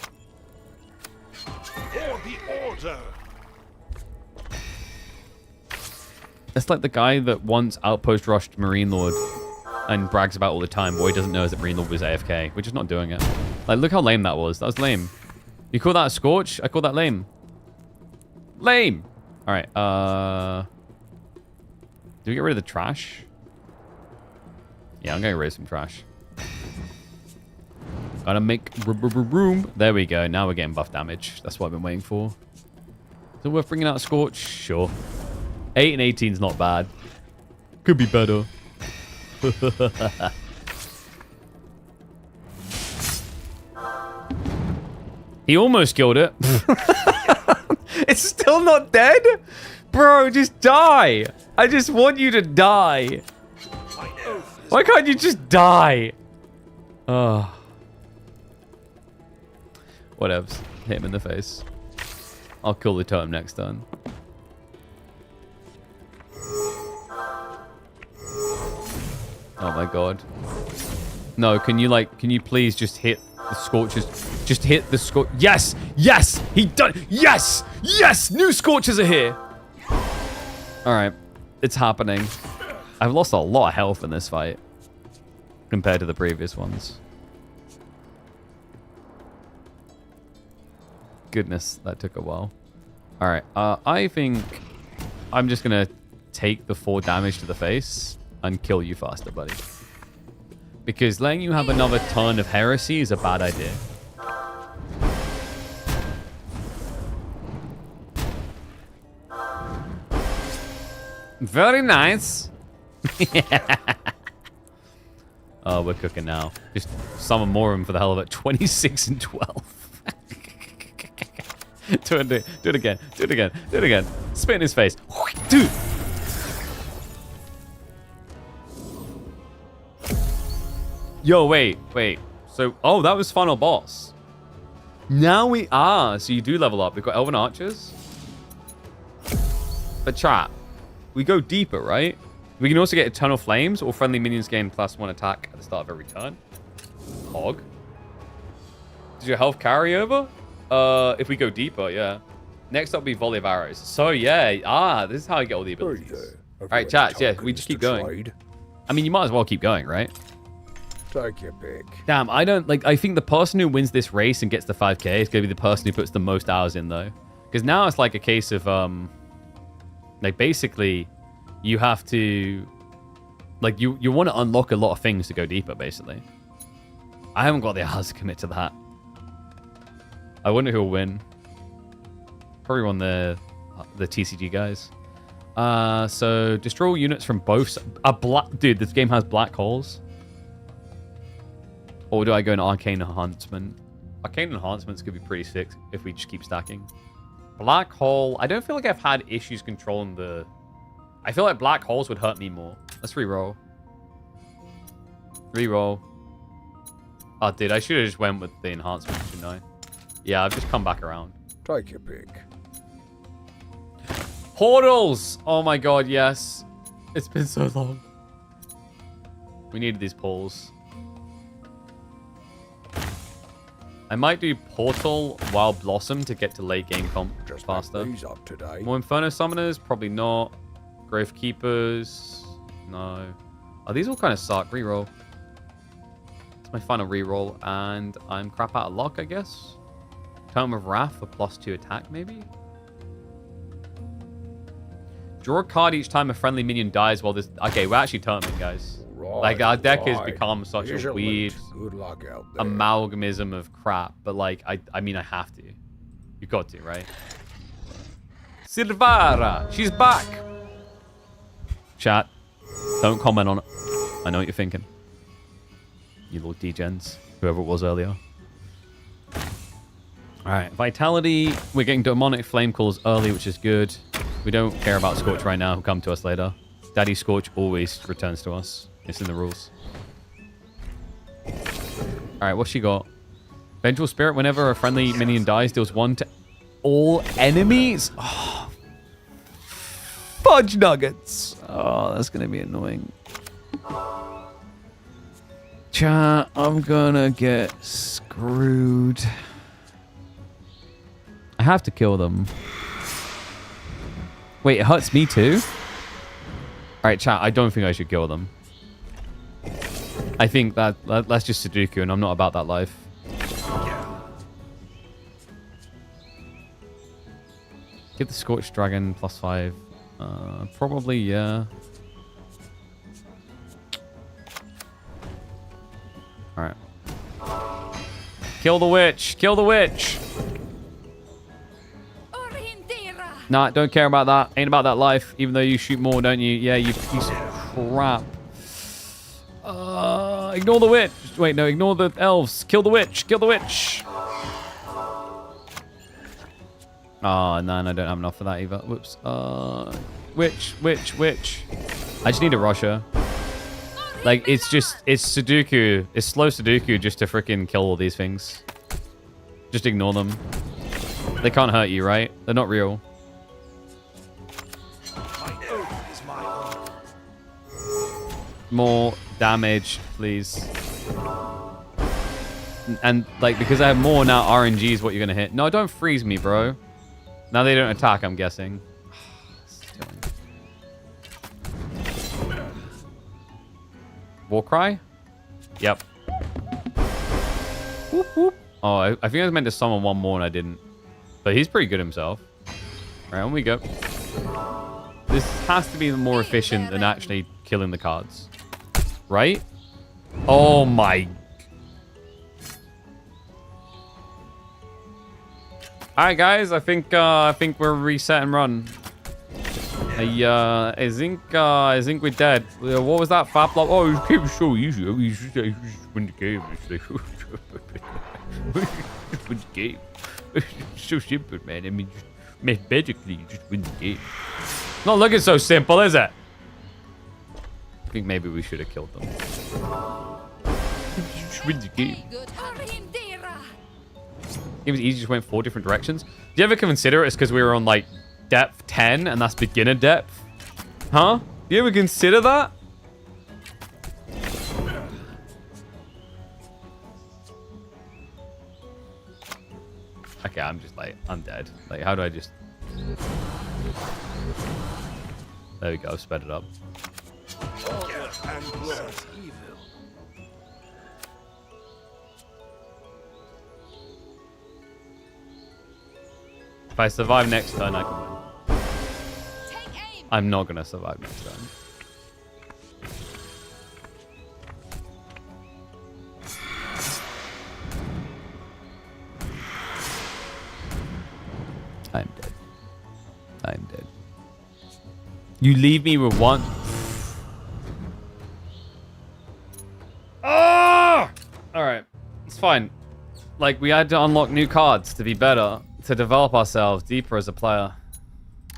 For the order. It's like the guy that once outpost rushed Marine Lord and brags about all the time, but what he doesn't know is that Marine Lord was AFK. We're just not doing it. Like, look how lame that was. That was lame. You call that a Scorch? I call that lame. Lame! Alright, do we get rid of the trash? Yeah, I'm gonna get rid of some trash. Gotta make room. There we go. Now we're getting buff damage. That's what I've been waiting for. So we're bringing out a Scorch? Sure. 8 and 18 is not bad. Could be better. He almost killed it. It's still not dead? Bro, just die. I just want you to die. Why can't you just die? Oh. Whatevs. Hit him in the face. I'll kill the totem next turn. Oh my god. No, can you please just hit the Scorchers? Just hit the Scorch. Yes! Yes! He done. Yes! Yes! New Scorchers are here! Alright. It's happening. I've lost a lot of health in this fight compared to the previous ones. Goodness, that took a while. Alright, I think I'm just gonna take the 4 damage to the face and kill you faster, buddy. Because letting you have another ton of heresy is a bad idea. Very nice. Oh, we're cooking now. Just summon more of them for the hell of it. 26 and 12. Do it again. Do it again. Do it again. Spit in his face. Dude. Yo, wait. So, oh, that was final boss. Now we are. So you do level up. We've got Elven Archers. But chat, we go deeper, right? We can also get Eternal Flames, or friendly minions gain +1 attack at the start of every turn. Hog. Does your health carry over? If we go deeper, yeah. Next up will be Volley of Arrows. So, yeah. This is how I get all the abilities. Alright, chat, yeah, we just keep going. I mean, you might as well keep going, right? Take your pick. Damn, I think the person who wins this race and gets the 5k is going to be the person who puts the most hours in, though. Because now it's like a case of, like, basically, you have to, like, you want to unlock a lot of things to go deeper, basically. I haven't got the hours to commit to that. I wonder who will win. Probably one of the TCG guys. So, destroy all units from both... Dude, this game has black holes. Or do I go in Arcane Enhancement? Arcane Enhancements could be pretty sick if we just keep stacking. Black Hole. I don't feel like I've had issues controlling the... I feel like black holes would hurt me more. Let's reroll. Reroll. Oh, dude, I should have just went with the enhancement, shouldn't I? Yeah, I've just come back around. Take your pick. Portals! Oh my god, yes. It's been so long. We needed these pulls. I might do Portal while Blossom to get to late game comp Just faster. these up today. More Inferno Summoners? Probably not. Grave Keepers? No. Oh, these all kind of suck. Reroll. It's my final reroll, and I'm crap out of luck, I guess. Tome of Wrath for +2 attack, maybe? Draw a card each time a friendly minion dies while this... Okay, we're actually toteming, guys. Like, our deck has become such a weird Good luck out there. amalgamism of crap. But, like, I mean, I have to. You got to, right? Silvara! She's back! Chat, don't comment on it. I know what you're thinking. You little degens. Whoever it was earlier. Alright, Vitality. We're getting Demonic Flame Calls early, which is good. We don't care about Scorch right now. He'll come to us later. Daddy Scorch always returns to us. It's in the rules. Alright, what's she got? Vengeful Spirit. Whenever a friendly minion dies, deals 1 to... all enemies? Oh, fudge nuggets. Oh, that's going to be annoying. Chat, I'm going to get screwed. I have to kill them. Wait, it hurts me too? Alright, chat, I don't think I should kill them. I think that's just Sudoku, and I'm not about that life. Give the Scorched Dragon +5. Probably, yeah. Alright. Kill the witch! Kill the witch! Nah, don't care about that. Ain't about that life. Even though you shoot more, don't you? Yeah, you piece of crap. Ignore the witch. Wait, no, ignore the elves. Kill the witch. Kill the witch. Oh, no, I don't have enough for that either. Whoops. Witch. I just need a rusher. Like, it's Sudoku. It's slow Sudoku just to freaking kill all these things. Just ignore them. They can't hurt you, right? They're not real. More damage, please. And, like, because I have more now, RNG is what you're going to hit. No, don't freeze me, bro. Now they don't attack, I'm guessing. Warcry? Yep. Whoop, whoop. Oh, I think I was meant to summon one more and I didn't. But he's pretty good himself. Alright, on we go. This has to be more efficient than actually killing the cards. Right? Oh my. Alright guys, I think we're reset and run. I think we're dead. What was that fap block? Oh, it came so easy. You just win the game. It's win the game. It's so simple, man. I mean, just mathematically, you just win the game. Not looking so simple, is it? I think maybe we should have killed them. Just win the game. It was easy, just went 4 different directions. Do you ever consider it's because we were on like depth 10 and that's beginner depth? Huh? Do you ever consider that? Okay, I'm just like, I'm dead. Like, how do I just... There we go, sped it up. If I survive next turn, I can win. I'm not going to survive next turn. I'm dead. I'm dead. You leave me with one. Oh! Alright. It's fine. Like, we had to unlock new cards to be better, to develop ourselves deeper as a player.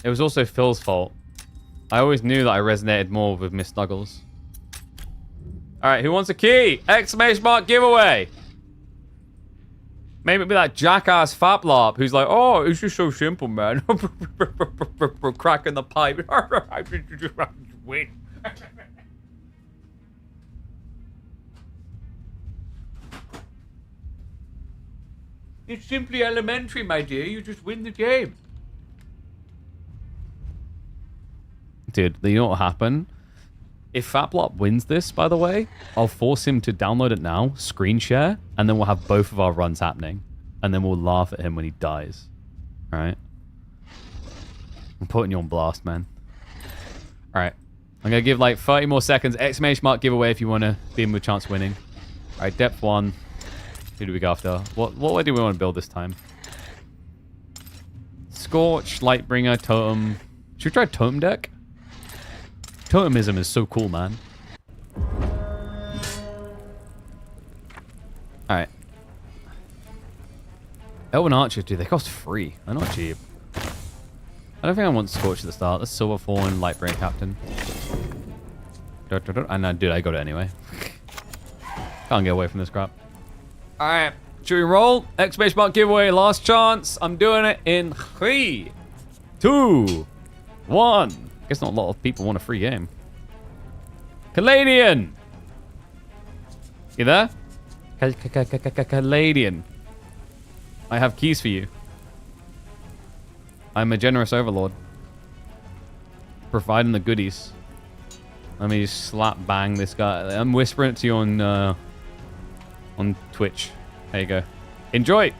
It was also Phil's fault. I always knew that I resonated more with Miss Snuggles. Alright, who wants a key? Exclamation mark giveaway! Maybe it'll be that jackass Faplop who's like, oh, it's just so simple, man. Cracking the pipe. I just win. It's simply elementary, my dear. You just win the game. Dude, you know what will happen? If Faplop wins this, by the way, I'll force him to download it now, screen share, and then we'll have both of our runs happening. And then we'll laugh at him when he dies. Alright? I'm putting you on blast, man. Alright. I'm going to give like 30 more seconds. Exclamation mark giveaway if you want to be in with chance of winning. Alright, depth 1. Who do we go after? What way do we want to build this time? Scorch, Lightbringer, Totem. Should we try Totem deck? Totemism is so cool, man. Alright. Elven Archers, dude, they cost free. They're not cheap. I don't think I want Scorch at the start. That's Silverthorn, Lightbringer Captain. And dude, I got it anyway. Can't get away from this crap. Alright. Should we roll? Exclamation mark giveaway, last chance. I'm doing it in 3, 2, 1. Guess not a lot of people want a free game. Caladian! You there? Caladian. I have keys for you. I'm a generous overlord. Providing the goodies. Let me just slap bang this guy. I'm whispering it to you on Twitch. There you go. Enjoy.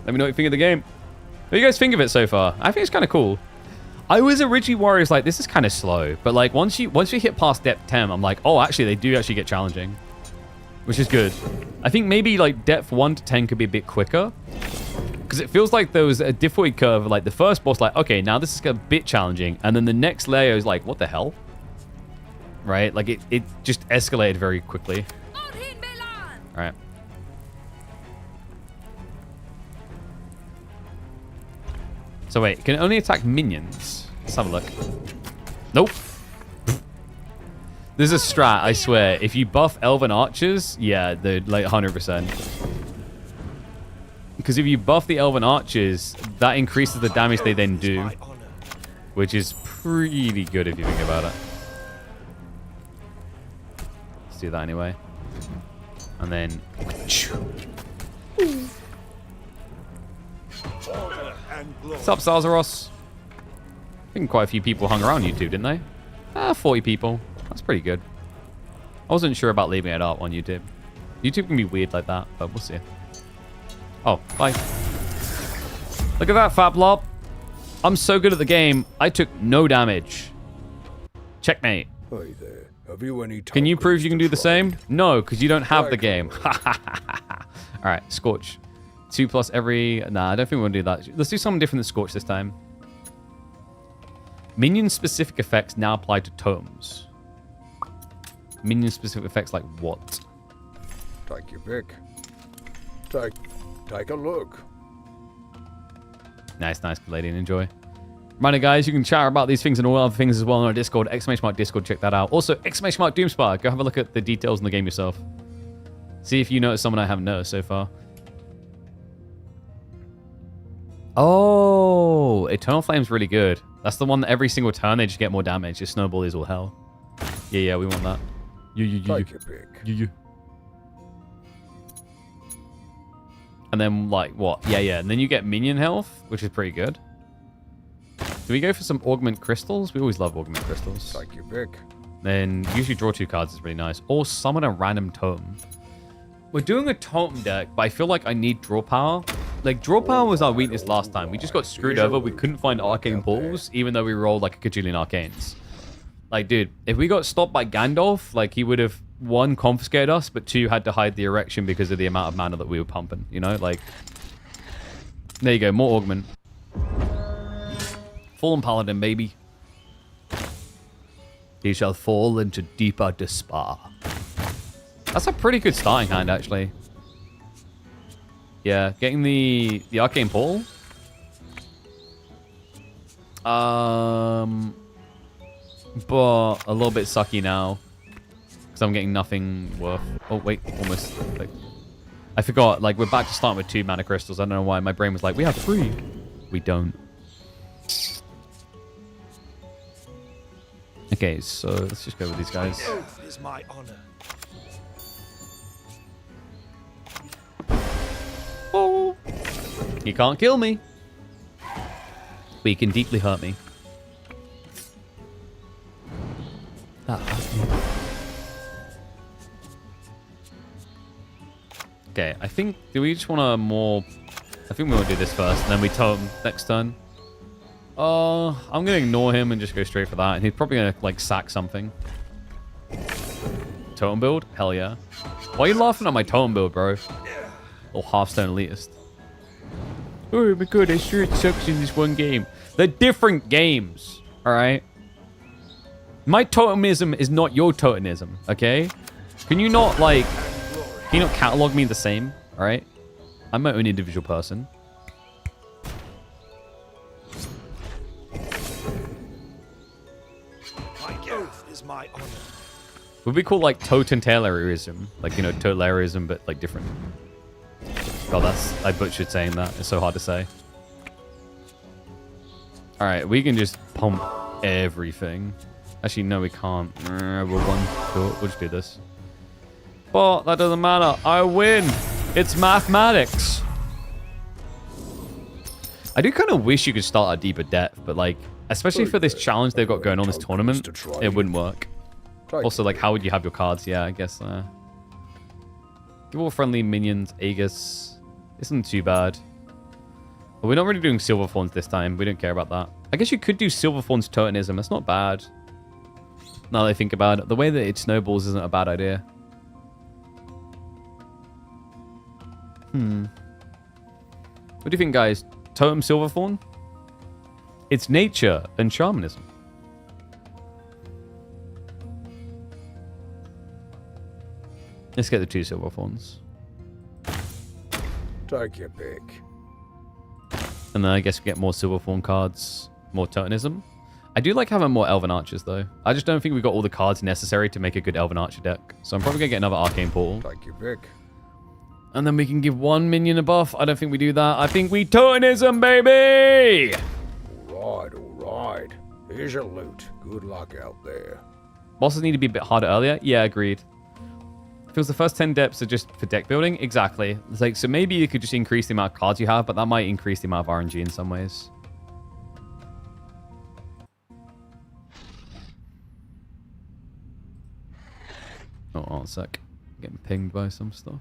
Let me know what you think of the game. What do you guys think of it so far? I think it's kind of cool. I was originally worried, like, this is kind of slow. But, like, once you hit past depth 10, I'm like, oh, actually, they do actually get challenging. Which is good. I think maybe, like, depth 1 to 10 could be a bit quicker. Because it feels like there was a difficulty curve. Like, the first boss, like, okay, now this is a bit challenging. And then the next layer is like, what the hell? Right? Like, it just escalated very quickly. All right. So wait, can it only attack minions? Let's have a look. Nope. There's a strat, I swear. If you buff elven archers, yeah, they're like 100%. Because if you buff the elven archers, that increases the damage they then do. Which is pretty good if you think about it. Let's do that anyway. And then... What's up, Salzaros? I think quite a few people hung around YouTube, didn't they? 40 people. That's pretty good. I wasn't sure about leaving it up on YouTube. YouTube can be weird like that, but we'll see. Oh, bye. Look at that, Fablob. I'm so good at the game, I took no damage. Checkmate. Hey there. Have you any Can you prove you can do the try? same? No, because you don't have the game. Alright, Scorch. 2+ every... Nah, I don't think we want to do that. Let's do something different than Scorch this time. Minion-specific effects now apply to totems. Minion-specific effects like what? Take your pick. Take a look. Nice, Caladian. Enjoy. Reminder, guys, you can chat about these things and all other things as well on our Discord. !Discord, check that out. Also, !Doomspire. Go have a look at the details in the game yourself. See if you notice someone I haven't noticed so far. Oh, Eternal Flame's really good. That's the one that every single turn they just get more damage. Just snowball is all hell. Yeah, we want that. Take your pick. Yeah. And then, like, what? Yeah. And then you get minion health, which is pretty good. Do we go for some augment crystals? We always love augment crystals. Take your pick. Then usually draw 2 cards is really nice. Or summon a random totem. We're doing a totem deck, but I feel like I need draw power. Like, draw power was our weakness last time. We just got screwed over. We couldn't find arcane pools, even though we rolled like a cajillion arcanes. Like, dude, if we got stopped by Gandalf, like, he would have, 1, confiscated us, but 2, had to hide the erection because of the amount of mana that we were pumping, you know? Like, there you go, more augment. Fallen Paladin, baby. He shall fall into deeper despair. That's a pretty good starting hand, actually. Yeah, getting the arcane pole. But a little bit sucky now. Because I'm getting nothing worth... Oh, wait, almost. Like, I forgot, like, we're back to starting with 2 mana crystals. I don't know why. My brain was like, we have 3. We don't. Okay, so let's just go with these guys. Oath is my honor. Oh, he can't kill me. But he can deeply hurt me. That hurt me. Okay, I think... Do we just want to more... I think we want to do this first, and then we totem next turn. I'm going to ignore him and just go straight for that. And he's probably going to, like, sack something. Totem build? Hell yeah. Why are you laughing at my totem build, bro? Or Hearthstone elitist. Oh my god, I sure it sucks in this one game. They're different games, alright? My totemism is not your totemism, okay? Can you not, like... Can you not catalog me the same, alright? I'm my own individual person. My honor. Would we call like Totalitarianism? Like, you know, totalitarianism, but like different. God, I butchered saying that. It's so hard to say. All right, we can just pump everything. Actually, no, we can't. We're one. Cool. We'll just do this. But that doesn't matter. I win. It's mathematics. I do kind of wish you could start at deeper depth, but like, especially for this challenge they've got going on this tournament, it wouldn't work. Also, like, how would you have your cards? Yeah, I guess. Give all friendly minions Aegis. Isn't too bad. But we're not really doing Silverthorns this time. We don't care about that. I guess you could do Silverthorns Totemism. That's not bad. Now that I think about it, the way that it snowballs isn't a bad idea. What do you think, guys? Totem Silverthorn? It's nature and shamanism. Let's get the 2 Silverthorns. Take your pick. And then I guess we get more Silverthorn cards, more Totemism. I do like having more Elven Archers, though. I just don't think we got all the cards necessary to make a good Elven Archer deck. So I'm probably going to get another Arcane Portal. Take your pick. And then we can give 1 minion a buff. I don't think we do that. I think we Totemism, baby! All right. Here's your loot. Good luck out there. Bosses need to be a bit harder earlier. Yeah, agreed. Feels the first 10 depths are just for deck building. Exactly. It's like, so maybe you could just increase the amount of cards you have, but that might increase the amount of RNG in some ways. Oh, hold on a sec. Getting pinged by some stuff.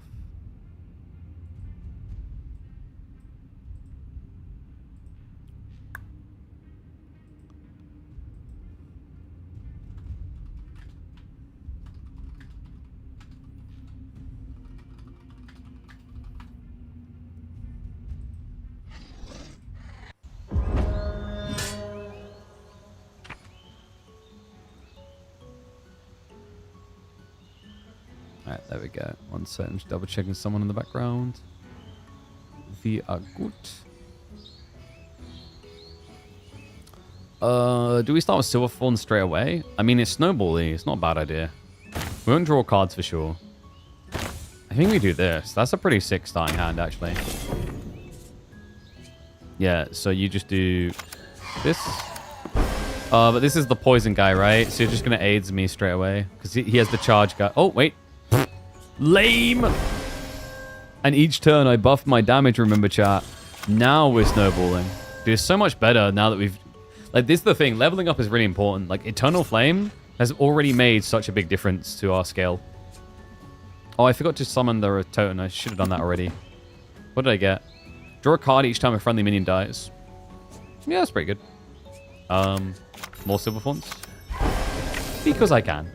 Alright, there we go. 1 second, just double checking someone in the background. We are good. Do we start with Silverthorn straight away? I mean, it's snowbally. It's not a bad idea. We won't draw cards for sure. I think we do this. That's a pretty sick starting hand, actually. Yeah, so you just do this. But this is the poison guy, right? So you're just going to AIDS me straight away. Because he has the charge guy. Oh, wait. Lame! And each turn I buffed my damage, remember, chat. Now we're snowballing. Dude, it's so much better now that we've... Like, this is the thing. Leveling up is really important. Like, Eternal Flame has already made such a big difference to our scale. Oh, I forgot to summon the totem. I should have done that already. What did I get? Draw a card each time a friendly minion dies. Yeah, that's pretty good. More Silverthorns. Because I can.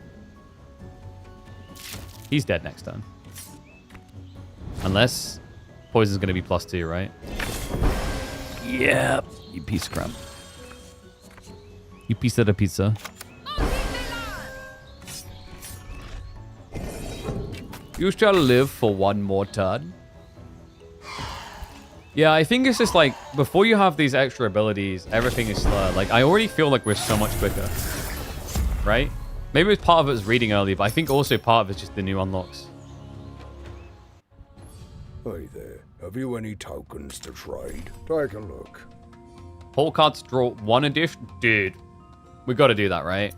He's dead next turn. Unless poison's going to be +2, right? Yep. You piece of crap. You piece of the pizza. You shall live for 1 more turn. Yeah, I think it's just like, before you have these extra abilities, everything is slow. Like, I already feel like we're so much quicker. Right? Maybe it's part of it was reading early, but I think also part of it's just the new unlocks. Hey there. Have you any tokens to trade? Take a look. Whole cards draw 1 addition. Dude, we got to do that, right?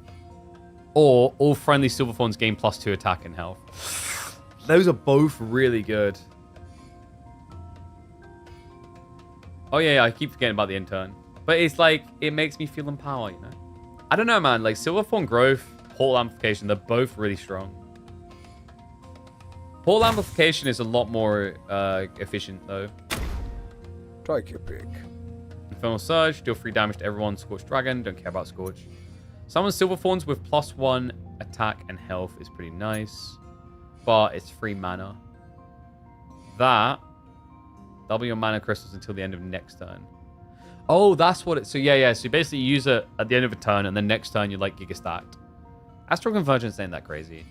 Or all friendly Silverthorns gain +2 attack and health. Those are both really good. Oh yeah, I keep forgetting about the intern. But it's like, it makes me feel empowered, you know? I don't know, man. Like, Silverthorn Growth, Portal Amplification, they're both really strong. Portal Amplification is a lot more efficient, though. Take your pick. Infernal Surge, deal 3 damage to everyone. Scorched Dragon, don't care about Scorch. Summon Silverthorns with +1 attack and health is pretty nice. But it's 3 mana. That, double your mana crystals until the end of next turn. Oh, that's what it... So, yeah. So, you basically use it at the end of a turn, and then next turn, you're, like, Giga Stacked. Astral Convergence ain't that crazy.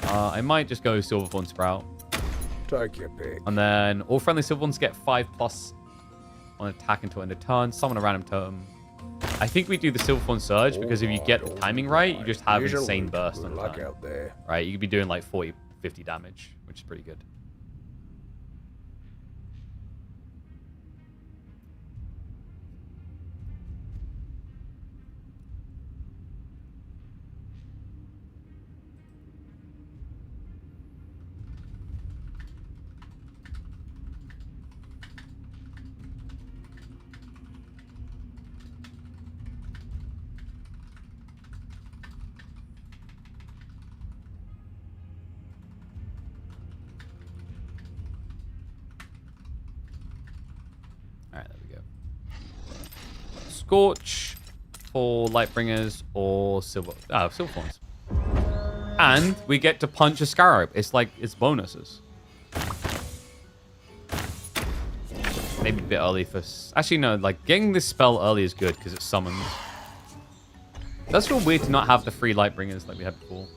I might just go Silverthorn Sprout. Take your pick. And then all friendly Silverthorns get 5+ on attack until end of turn. Summon a random totem. I think we do the Silverthorn Surge, because if you get the timing right, you just have insane burst on luck turn. out there. Right, you could be doing, like, 40, 50 damage, which is pretty good. All right, there we go. Scorch for Lightbringers or Silver Thorns. And we get to punch a Scarab. It's like, it's bonuses. Maybe a bit early for... Actually, no, like, getting this spell early is good because it summons. That's feel weird to not have the free Lightbringers like we had before.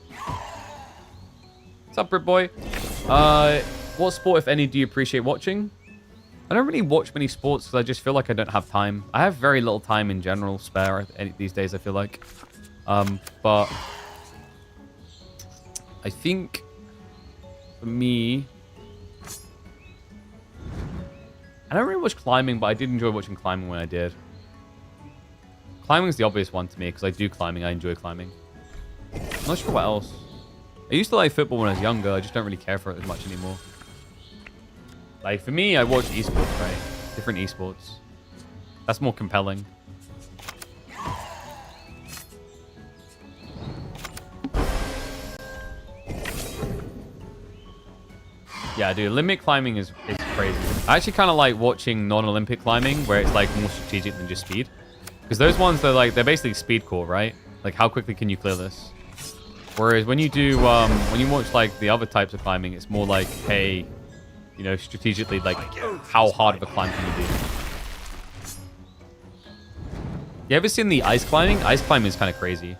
What's up, Brit Boy? What sport, if any, do you appreciate watching? I don't really watch many sports because I just feel like I don't have time. I have very little time in general spare these days, I feel like. But I think for me, I don't really watch climbing, but I did enjoy watching climbing when I did. Climbing is the obvious one to me because I do climbing. I enjoy climbing. I'm not sure what else. I used to like football when I was younger. I just don't really care for it as much anymore. Like, for me, I watch esports, right? Different esports. That's more compelling. Yeah, dude, Olympic climbing is crazy. I actually kind of like watching non-Olympic climbing where it's like more strategic than just speed. Because those ones, they're basically speed core, right? Like, how quickly can you clear this? Whereas when you do, when you watch like the other types of climbing, it's more like, hey, you know, strategically, like, how hard of a climb can you do? You ever seen the ice climbing? Ice climbing is kind of crazy.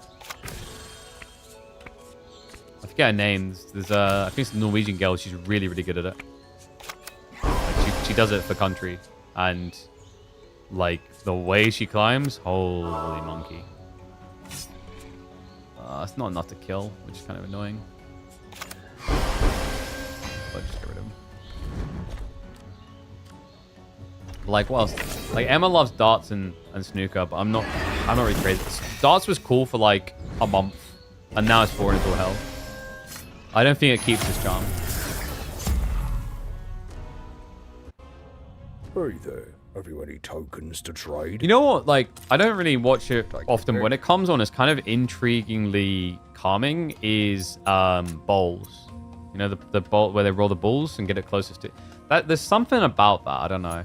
I forget her name. There's I think it's a Norwegian girl. She's really, really good at it. Like, she does it for country, and like the way she climbs, holy monkey! It's not enough to kill, which is kind of annoying. But just get rid of him. Like, what else? Like, Emma loves darts and snooker, but I'm not really crazy. Darts was cool for like a month, and now it's boring as all hell. I don't think it keeps its charm. Hey there. Have you any tokens to trade? You know what? Like, I don't really watch it often. When it comes on, it's kind of intriguingly calming. Is bowls? You know, the bowl where they roll the balls and get it closest to. That there's something about that. I don't know.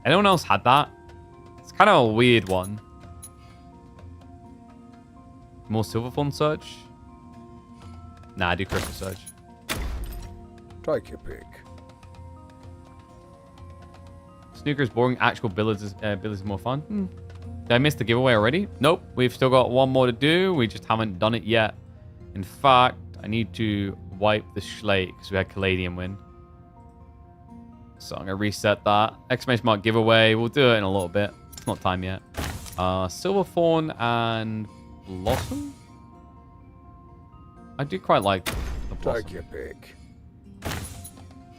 Anyone else had that? It's kind of a weird one. More Silverthorn Surge? Nah, I do Crystal Surge. Take your pick. Snooker is boring. Actual billiards is more fun. Did I miss the giveaway already? Nope. We've still got one more to do. We just haven't done it yet. In fact, I need to wipe the slate because we had Caladium win. So I'm going to reset that. Exclamation mark giveaway. We'll do it in a little bit. It's not time yet. Silverthorn and Blossom? I do quite like the Blossom. Take your pick.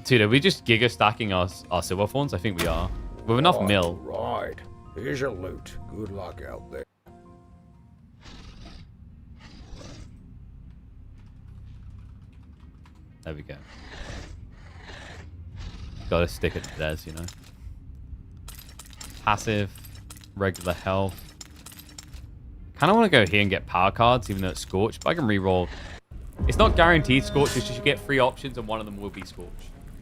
Dude, are we just giga stacking our Silverthorns? I think we are. With enough mill. Right. Here's your loot. Good luck out there. There we go. Gotta stick it to theirs, you know. Passive, regular health. Kind of want to go here and get power cards, even though it's Scorch, but I can reroll. It's not guaranteed Scorch, it's just you get 3 options and one of them will be Scorch.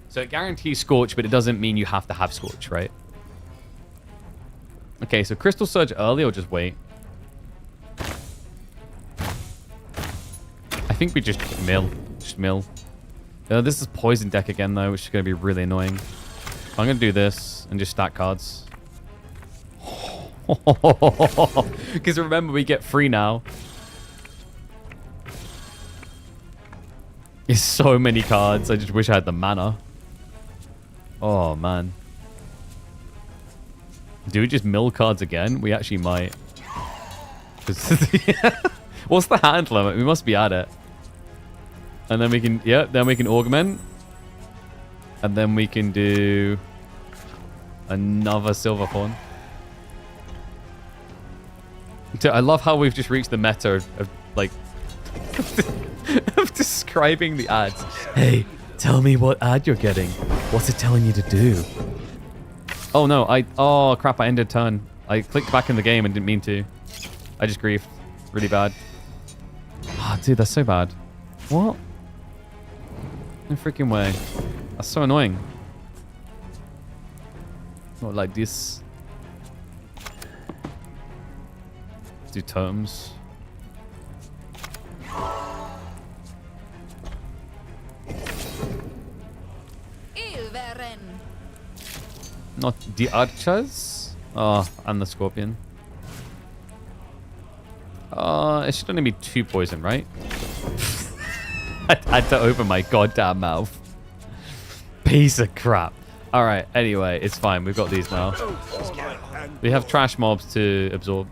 So it guarantees Scorch, but it doesn't mean you have to have Scorch, right? Okay, so Crystal Surge early or just wait? I think we just mill. Just mill. This is Poison deck again, though, which is going to be really annoying. I'm going to do this and just stack cards. Because remember, we get 3 now. It's so many cards. I just wish I had the mana. Oh, man. Do we just mill cards again? We actually might. What's the hand limit? We must be at it. And then we can, yeah, then we can augment. And then we can do another Silverthorn. I love how we've just reached the meta of like, of describing the ads. Hey, tell me what ad you're getting. What's it telling you to do? Oh no, oh crap, I ended turn. I clicked back in the game and didn't mean to. I just griefed. Really bad. Oh, dude, that's so bad. What? No freaking way. That's so annoying. Not like this. Let's do terms. Not the archers. Oh, and the scorpion. It should only be 2 poison, right? I had to open my goddamn mouth. Piece of crap. All right. Anyway, it's fine. We've got these now. We have trash mobs to absorb.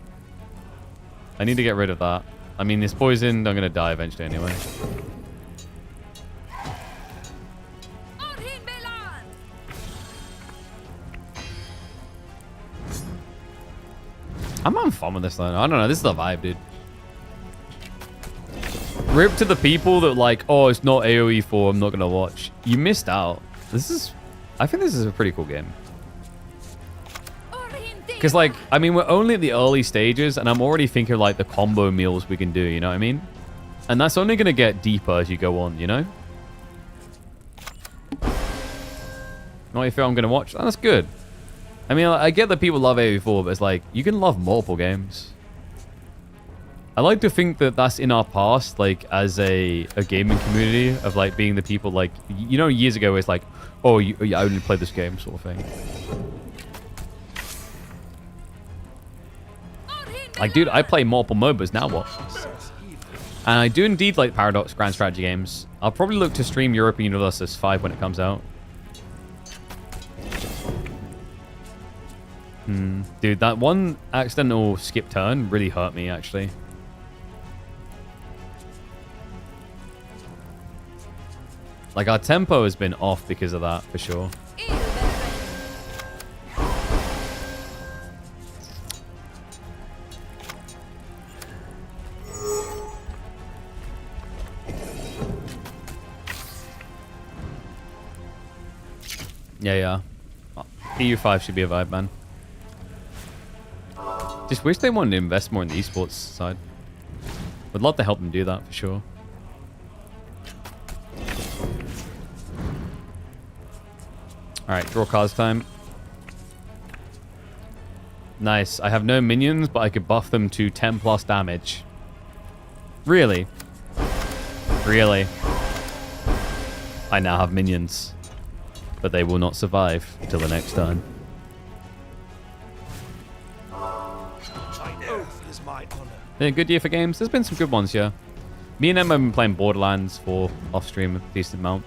I need to get rid of that. I mean, this poison, I'm gonna die eventually anyway. I'm having fun with this though. I don't know. This is the vibe, dude. Rip to the people that like, oh, it's not AoE 4. I'm not gonna watch. You missed out. I think this is a pretty cool game. Because like, I mean, we're only at the early stages, and I'm already thinking like the combo meals we can do. You know what I mean? And that's only gonna get deeper as you go on. You know? Not if I'm gonna watch. That's good. I mean, I get that people love AoE 4, but it's like, you can love multiple games. I like to think that that's in our past, like, as a gaming community, of, like, being the people, like, you know, years ago, it's like, oh, you only play this game, sort of thing. Like, dude, I play multiple MOBAs, now what? And I do indeed like Paradox Grand Strategy games. I'll probably look to stream European Universalis 5 when it comes out. Dude, that one accidental skip turn really hurt me, actually. Like, our tempo has been off because of that, for sure. Yeah. EU5 should be a vibe, man. Just wish they wanted to invest more in the esports side. Would love to help them do that, for sure. Alright, draw cards time. Nice. I have no minions, but I could buff them to 10 plus damage. Really? Really? I now have minions. But they will not survive till the next turn. Is my honor. Been a good year for games. There's been some good ones, yeah. Me and Emma have been playing Borderlands for off-stream a decent amount.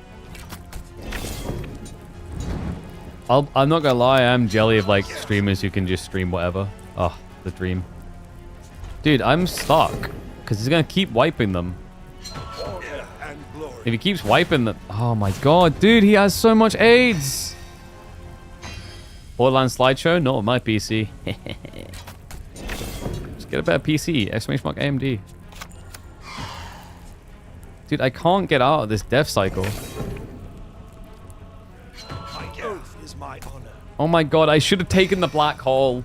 I'm not gonna lie, I'm jelly of like streamers who can just stream whatever. Oh, the dream. Dude, I'm stuck. Because he's gonna keep wiping them. If he keeps wiping them... Oh my god, dude, he has so much AIDS! Borderlands slideshow? Not on my PC. Just get a better PC. Exclamation mark AMD. Dude, I can't get out of this death cycle. My honor. Oh my god, I should have taken the black hole.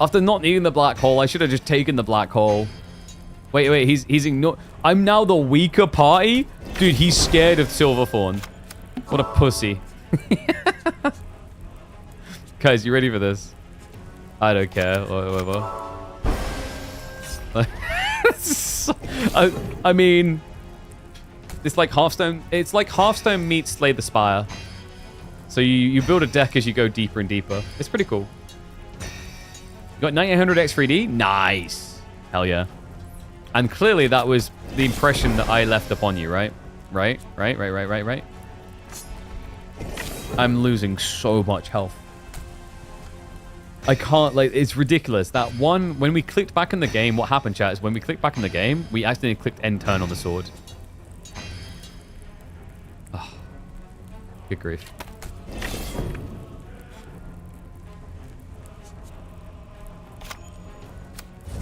After not needing the black hole, I should have just taken the black hole. Wait, he's ignored. I'm now the weaker party? Dude, he's scared of Silverthorn. What a pussy. Guys, you ready for this? I don't care. Whatever. I mean, it's like Hearthstone. It's like Hearthstone meets Slay the Spire. So you build a deck as you go deeper and deeper. It's pretty cool. You got 9800 X3D? Nice. Hell yeah. And clearly that was the impression that I left upon you, right? Right. I'm losing so much health. I can't, like, it's ridiculous. That one, when we clicked back in the game, what happened, chat, is when we clicked back in the game, we accidentally clicked end turn on the sword. Oh, good grief.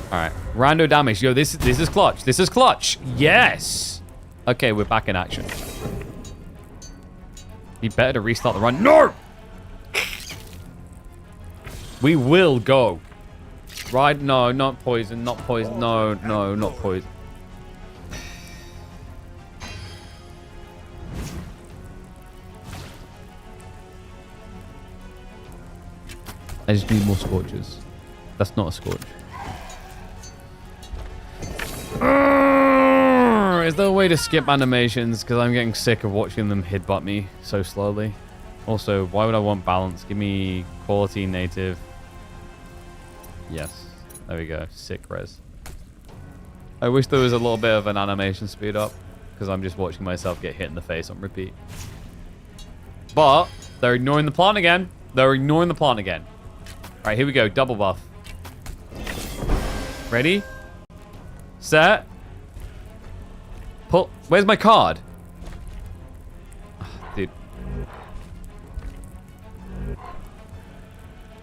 Alright, rando damage. Yo, this is clutch. This is clutch. Yes! Okay, we're back in action. Be better to restart the run. No! We will go. Right? No, not poison. Not poison. No, not poison. I just need more scorches. That's not a scorch. Is there a way to skip animations? Because I'm getting sick of watching them headbutt me so slowly. Also, why would I want balance? Give me quality native. Yes. There we go. Sick res. I wish there was a little bit of an animation speed up. Because I'm just watching myself get hit in the face on repeat. But they're ignoring the plant again. They're ignoring the plant again. Alright, here we go. Double buff. Ready? Set. Pull. Where's my card? Oh, dude.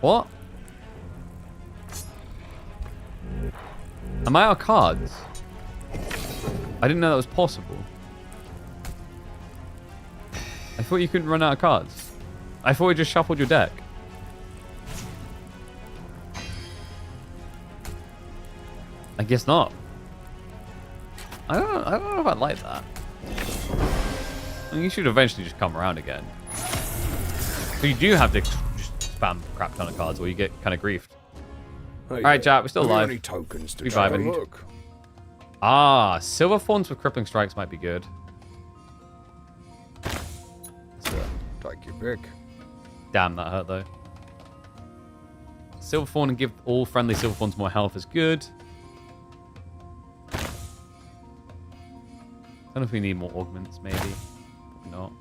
What? Am I out of cards? I didn't know that was possible. I thought you couldn't run out of cards. I thought you just shuffled your deck. I guess not. I don't know if I like that. I mean, you should eventually just come around again. So you do have to just spam crap ton of cards, or you get kind of griefed. Hey, All right, chat, we're still have you alive. any tokens to We trade? vibing. Look. Ah, silver thorns with crippling strikes might be good. Take your pick. Damn, that hurt though. Silver thorn and give all friendly silver thorns more health is good. I don't know if we need more augments, maybe. Probably not.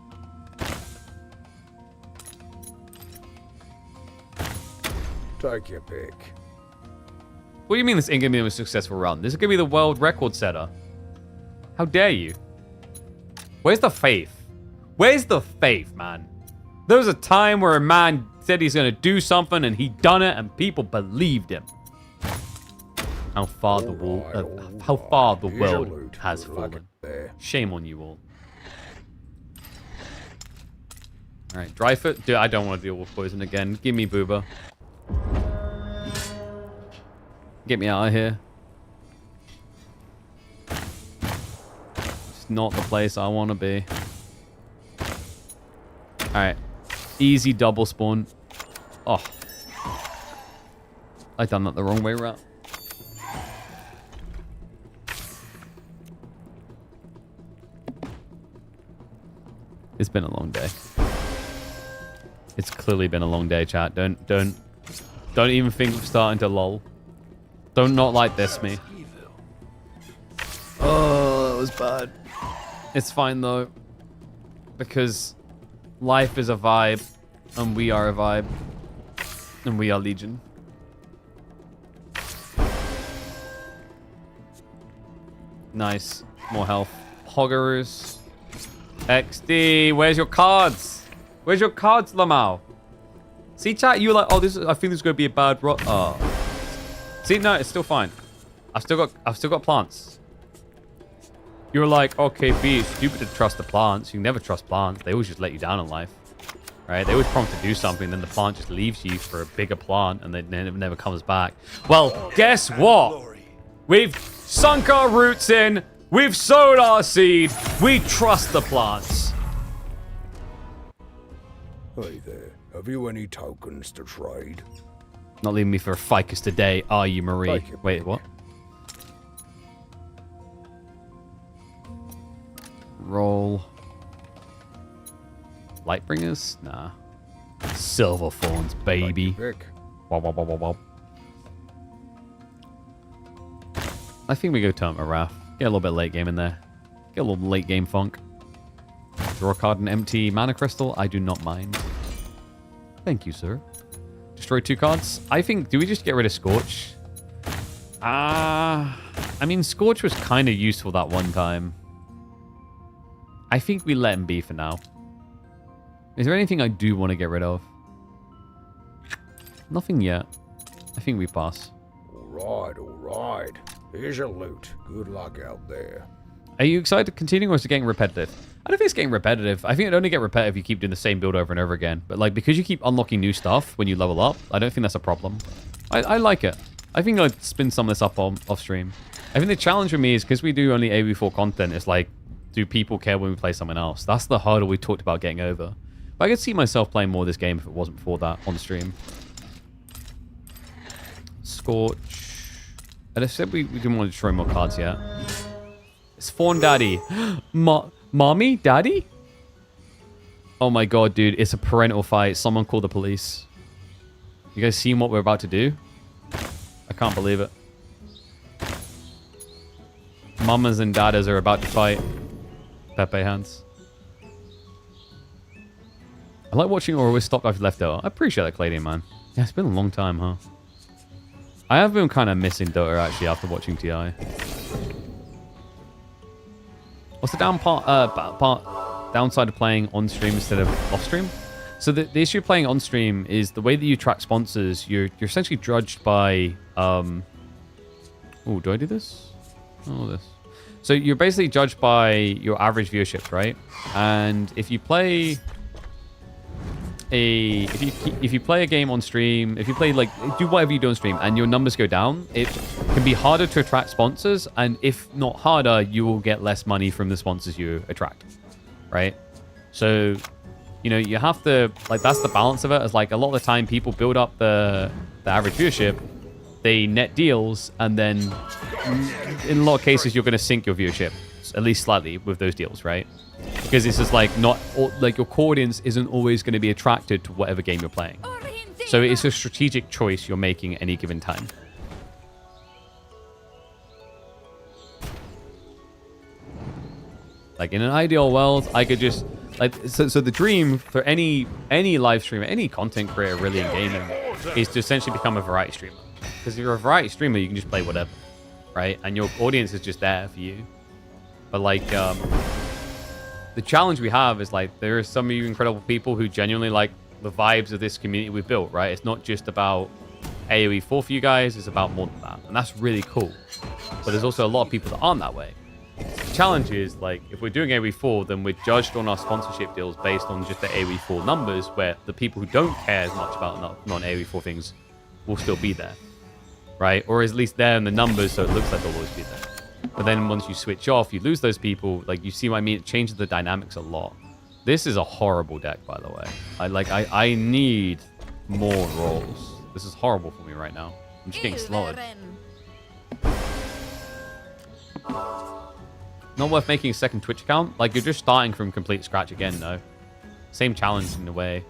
Take your pick. What do you mean this ain't gonna be a successful run? This is gonna be the world record setter. How dare you? Where's the faith? Where's the faith, man? There was a time where a man said he's gonna do something and he done it and people believed him. How far the Here's your world loot. has Good luck fallen. there. Shame on you all. Alright, Dryfoot. Dude, I don't want to deal with poison again. Give me Booba. Get me out of here. It's not the place I want to be. Alright. Easy double spawn. Oh. I done that the wrong way around. It's been a long day. It's clearly been a long day, chat. Don't even think of starting to lol. Don't not like this, me. Oh, that was bad. It's fine though, because life is a vibe, and we are a vibe, and we are Legion. Nice, more health. Poggers. XD, where's your cards? Where's your cards, Lamau? See, chat, you were like, oh, I think this is gonna be a bad rot. Oh. See, no, it's still fine. I've still got plants. You were like, okay, B, it's stupid to trust the plants. You never trust plants. They always just let you down in life. Right? They always prompt to do something, then the plant just leaves you for a bigger plant, and then it never comes back. Well, guess what? We've sunk our roots in. We've sowed our seed. We trust the plants. Hey there. Have you any tokens to trade? Not leaving me for a ficus today, are you, Marie? Thank you. Wait, what? Roll. Lightbringers? Nah. Silver Thorns, baby. Take your pick. Wow, wow, wow, wow, wow. I think we go turn to Wrath. Get a little bit late game in there. Get a little late game funk. Draw a card and empty mana crystal. I do not mind. Thank you, sir. Destroy 2 cards. I think, do we just get rid of Scorch? I mean, Scorch was kind of useful that one time. I think we let him be for now. Is there anything I do want to get rid of? Nothing yet. I think we pass. All right. Here's your loot. Good luck out there. Are you excited to continue, or is it getting repetitive? I don't think it's getting repetitive. I think it'd only get repetitive if you keep doing the same build over and over again. But like, because you keep unlocking new stuff when you level up, I don't think that's a problem. I like it. I think I'd spin some of this up off stream. I think the challenge for me is because we do only AV4 content, it's like, do people care when we play someone else? That's the hurdle we talked about getting over. But I could see myself playing more of this game if it wasn't for that on stream. Scorch. And I said we didn't want to destroy more cards yet. It's Fawn Daddy. Mommy? Daddy? Oh my god, dude. It's a parental fight. Someone call the police. You guys seen what we're about to do? I can't believe it. Mamas and dadas are about to fight. Pepe hands. I like watching or always stop I've left out. I appreciate that, Claydie, man. Yeah, it's been a long time, huh? I have been kind of missing Dota, actually, after watching TI. What's the downside of playing on stream instead of off stream? So the issue of playing on stream is the way that you track sponsors. You're essentially judged by... Oh, do I do this? Oh, this. So you're basically judged by your average viewership, right? And if you play... if you play a game on stream, if you play do whatever you do on stream and your numbers go down, it can be harder to attract sponsors, and if not harder, you will get less money from the sponsors you attract, right? So, you know, you have to, that's the balance of it. Is a lot of the time people build up the average viewership, they net deals, and then in a lot of cases you're going to sink your viewership, at least slightly, with those deals, right? Because it's just your core audience isn't always going to be attracted to whatever game you're playing. So it's a strategic choice you're making at any given time. In an ideal world, I could just so the dream for any live streamer, any content creator really in gaming, is to essentially become a variety streamer. Because if you're a variety streamer, you can just play whatever, right? And your audience is just there for you. But the challenge we have is there are some of you incredible people who genuinely like the vibes of this community we've built, right? It's not just about AoE 4 for you guys, it's about more than that. And that's really cool. But there's also a lot of people that aren't that way. The challenge is, if we're doing AoE 4, then we're judged on our sponsorship deals based on just the AoE 4 numbers, where the people who don't care as much about non-AoE 4 things will still be there, right? Or at least there in the numbers, so it looks like they'll always be there. But then once you switch off, you lose those people. You see what I mean? It changes the dynamics a lot. This is a horrible deck, by the way. I need more rolls. This is horrible for me right now. I'm just getting slowed. Not worth making a second Twitch account. You're just starting from complete scratch again, though. Same challenge in a way.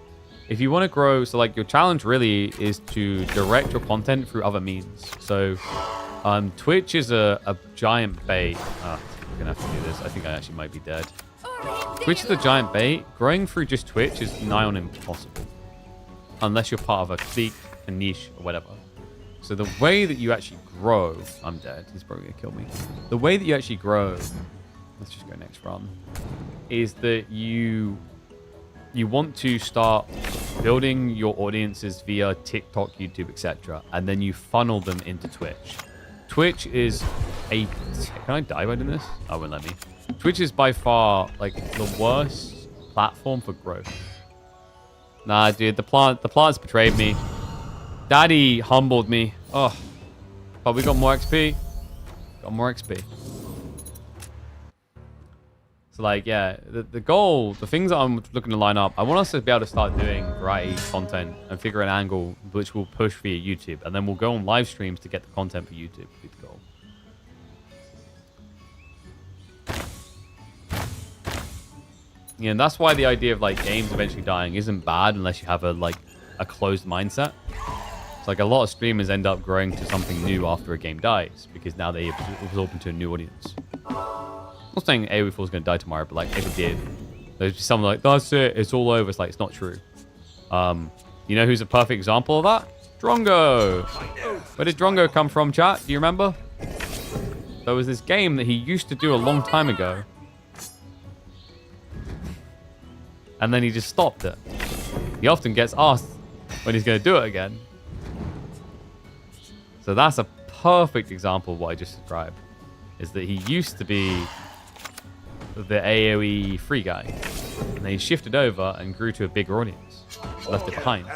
If you want to grow, so your challenge really is to direct your content through other means. So... Twitch is a giant bait. We're gonna have to do this. I think I actually might be dead. Twitch is a giant bait. Growing through just Twitch is nigh on impossible. Unless you're part of a clique, a niche, or whatever. So the way that you actually grow... I'm dead. He's probably gonna kill me. The way that you actually grow... Let's just go next run. Is that you want to start building your audiences via TikTok, YouTube, etc. And then you funnel them into Twitch. Twitch is a... Can I die by doing this? Oh, it won't let me. Twitch is by far, the worst platform for growth. Nah, dude, the plants betrayed me. Daddy humbled me. Oh. But we got more XP. Got more XP. So, yeah, the goal, the things that I'm looking to line up, I want us to be able to start doing variety content and figure an angle which we'll push via YouTube. And then we'll go on live streams to get the content for YouTube. Be the goal. Yeah, and that's why the idea of, games eventually dying isn't bad unless you have a closed mindset. It's a lot of streamers end up growing to something new after a game dies because now they absorb into a new audience. I'm not saying AoE 4 is going to die tomorrow, but if it did, there's just someone that's it, it's all over. It's it's not true. You know who's a perfect example of that? Drongo. Where did Drongo come from, chat? Do you remember? There was this game that he used to do a long time ago. And then he just stopped it. He often gets asked when he's going to do it again. So that's a perfect example of what I just described. Is that he used to be the AoE free guy. And then he shifted over and grew to a bigger audience. Left it behind.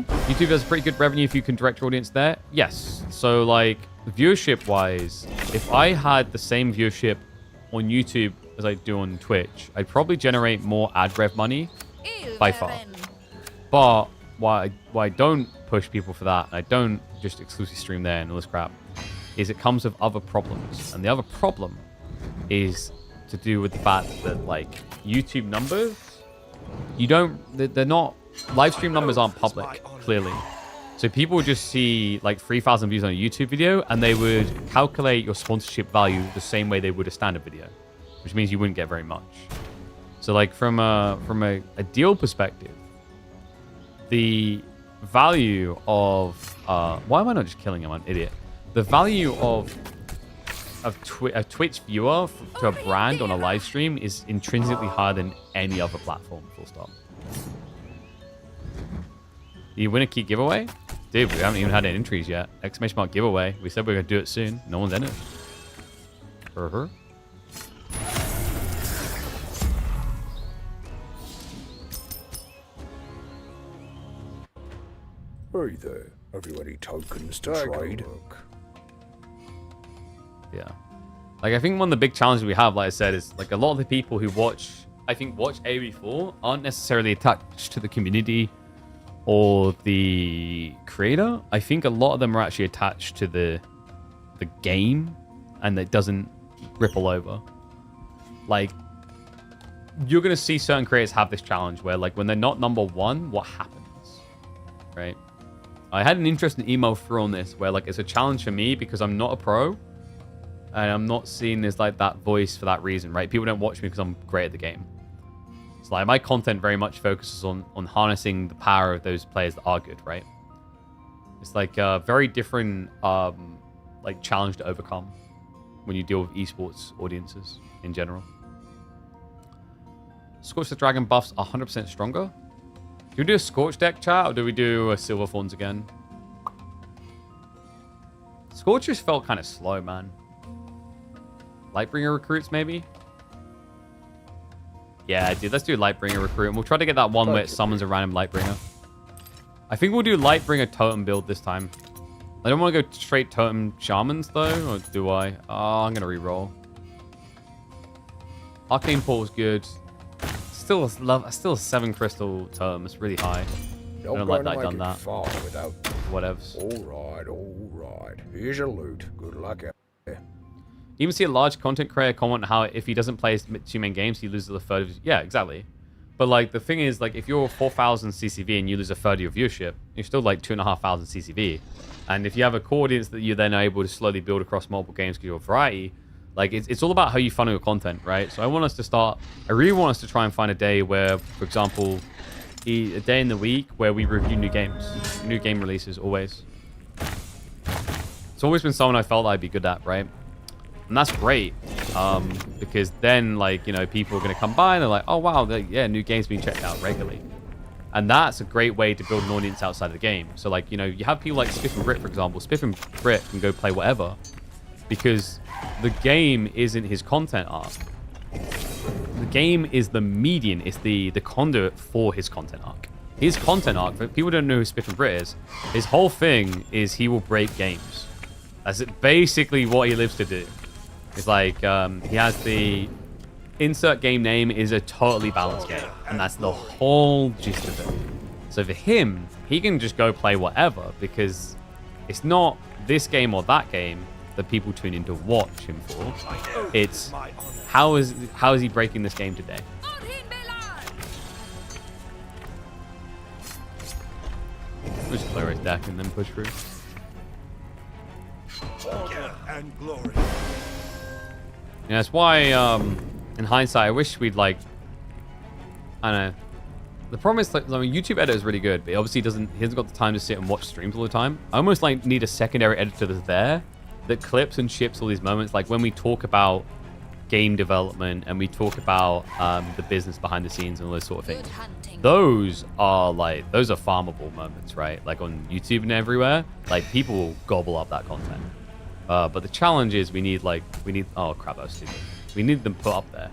YouTube does pretty good revenue if you can direct your audience there. Yes. So viewership-wise, if I had the same viewership on YouTube as I do on Twitch, I'd probably generate more ad rev money by far. But why I don't push people for that, I don't just exclusively stream there and all this crap, is it comes with other problems. And the other problem is to do with the fact that, like, YouTube numbers, they're not, live stream numbers aren't public, clearly. So people would just see like 3,000 views on a YouTube video and they would calculate your sponsorship value the same way they would a standard video, which means you wouldn't get very much. So like from a deal perspective, the value of why am I not just killing him? I'm an idiot. The value of a Twitch viewer to a brand on a live stream is intrinsically higher than any other platform. Full stop. You win a key giveaway? Dude, we haven't even had any entries yet. Exclamation mark giveaway. We said we were going to do it soon. No one's in it. Hey there. Have you any tokens to trade? Yeah. Like, I think one of the big challenges we have, like I said, is like a lot of the people who watch AV4 aren't necessarily attached to the community or the creator. I think a lot of them are actually attached to the game, and it doesn't ripple over. Like, you're going to see certain creators have this challenge where, like, when they're not number one, what happens? Right? I had an interesting email through on this where, like, it's a challenge for me because I'm not a pro and I'm not seen as like that voice for that reason, right? People don't watch me because I'm great at the game. It's like my content very much focuses on harnessing the power of those players that are good, right? It's like a very different like challenge to overcome when you deal with esports audiences in general. Scorch the Dragon buffs 100% stronger. Do we do a Scorch deck, chat, or do we do a Silver Thorns again? Scorch just felt kind of slow, man. Lightbringer recruits, maybe? Yeah, dude, let's do Lightbringer recruit. And we'll try to get that one where it summons a random Lightbringer. I think we'll do Lightbringer Totem build this time. I don't want to go straight Totem Shamans, though, or do I? Oh, I'm going to reroll. Arcane Portal's good. Still a 7 crystal Totem. It's really high. I don't like that I've done that. Whatevs. All right. Here's your loot. Good luck out there. You even see a large content creator comment how if he doesn't play 2 main games, he loses a third of his... Yeah, exactly. But, like, the thing is, like, if you're 4,000 CCV and you lose a third of your viewership, you're still, like, 2,500 CCV. And if you have a core audience that you're then able to slowly build across multiple games because you're a variety, like, it's all about how you funnel your content, right? So I really want us to try and find a day where, for example, a day in the week where we review new games. New game releases, always. It's always been something I felt I'd be good at, right? And that's great, because then, like, you know, people are going to come by and they're like, oh, wow, yeah, new games being checked out regularly. And that's a great way to build an audience outside of the game. So, like, you know, you have people like Spiff and Brit, for example. Spiff and Brit can go play whatever because the game isn't his content arc. The game is the median, it's the conduit for his content arc. His content arc, for people who don't know who Spiff and Brit is, his whole thing is he will break games. That's basically what he lives to do. It's like, he has the insert game name is a totally balanced game. And that's the whole gist of it. So for him, he can just go play whatever because it's not this game or that game that people tune in to watch him for. It's how is he breaking this game today? We'll just clear his deck and then push through. And glory. Yeah, that's why, in hindsight, I wish we'd, like, I don't know. The problem is, like, I mean, YouTube editor is really good, but he obviously he hasn't got the time to sit and watch streams all the time. I almost, like, need a secondary editor that's there that clips and ships all these moments. Like, when we talk about game development and we talk about the business behind the scenes and all those sort of things. Those are farmable moments, right? Like, on YouTube and everywhere. Like, people will gobble up that content. But the challenge is we need, oh crap, that was stupid. We need them put up there.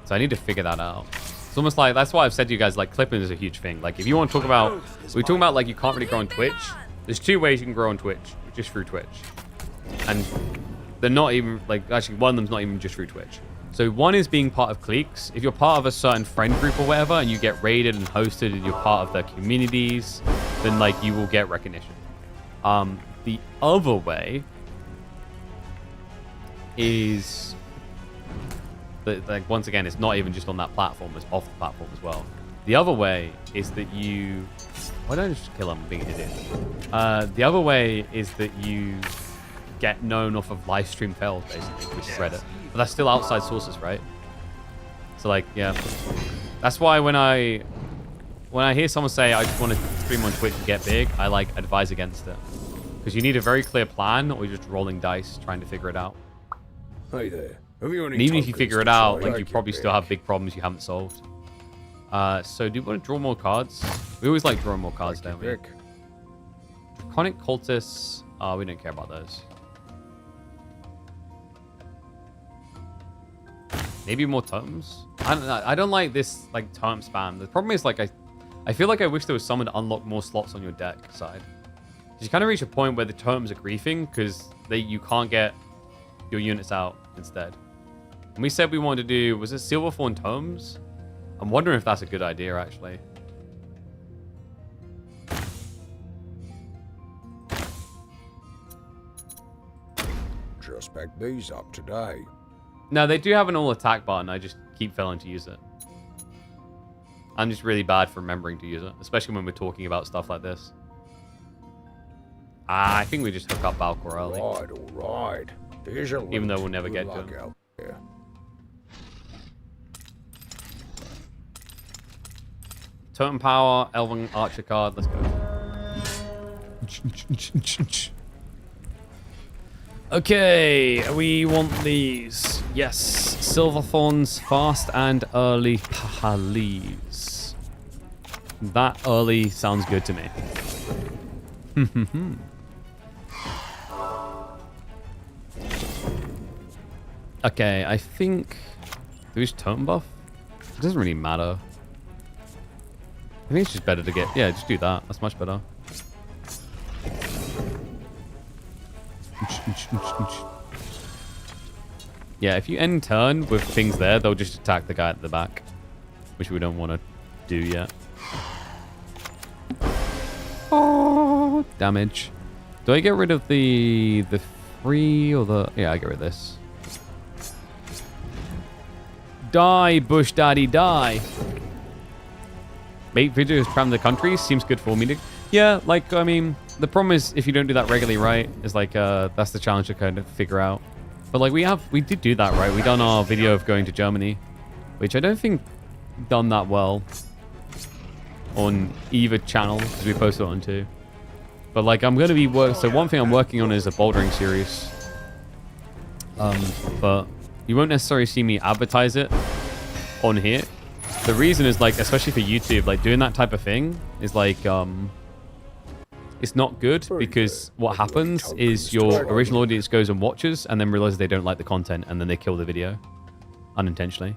So I need to figure that out. It's almost like, that's why I've said to you guys, like, clipping is a huge thing. Like, if you want to talk about, we're talking about, like, you can't really grow on Twitch. There's 2 ways you can grow on Twitch, just through Twitch. And they're not even, like, actually, one of them's not even just through Twitch. So So one is being part of cliques. If you're part of a certain friend group or whatever, and you get raided and hosted, and you're part of their communities, then like you will get recognition. The other way is that, like, once again, it's not even just on that platform; it's off the platform as well. The other way is that you. Why don't I just kill him? I'm being an idiot. The other way is that you get known off of live stream fails, basically, which is Reddit. But that's still outside sources, right? So, like, yeah. That's why when I hear someone say, I just want to stream on Twitch and get big, I, like, advise against it. Because you need a very clear plan, or you're just rolling dice trying to figure it out. Hey there. Have you any And even if you tokens figure it to out, trade? like, you probably still have big problems you haven't solved. So do you want to draw more cards? We always like drawing more cards, don't we? Vic. Draconic cultists. Oh, we don't care about those. Maybe more totems? I don't know. I don't like this like totem spam. The problem is like I feel like I wish there was someone to unlock more slots on your deck side. You kind of reach a point where the totems are griefing because you can't get your units out instead. And we said we wanted to do, was it Silverthorn totems? I'm wondering if that's a good idea actually. Just picked these up today. No, they do have an all attack button. I just keep failing to use it. I'm just really bad for remembering to use it, especially when we're talking about stuff like this. I think we just hook up Valkor early. All right. Here's your Even loot. though we'll never Good get to luck him. out there. Totem power, Elven Archer card. Let's go. Okay, we want these. Yes, Silverthorns, fast and early Pahalis. That early sounds good to me. Okay, I think... Do we just totem buff? It doesn't really matter. I think it's just better to get... Yeah, just do that. That's much better. Yeah, if you end turn with things there, they'll just attack the guy at the back. Which we don't want to do yet. Oh, damage. Do I get rid of the 3 or the... Yeah, I get rid of this. Die, Bush Daddy, die. Make videos from the country seems good for me to... Yeah, like, I mean, the problem is if you don't do that regularly, right, is like, that's the challenge to kind of figure out. But like, we did do that, right? We done our video of going to Germany, which I don't think done that well on either channel, because we posted it on two. But like, I'm going to be so one thing I'm working on is a bouldering series. But you won't necessarily see me advertise it on here. The reason is like, especially for YouTube, like doing that type of thing is like, it's not good because what happens is your original audience goes and watches and then realizes they don't like the content and then they kill the video unintentionally.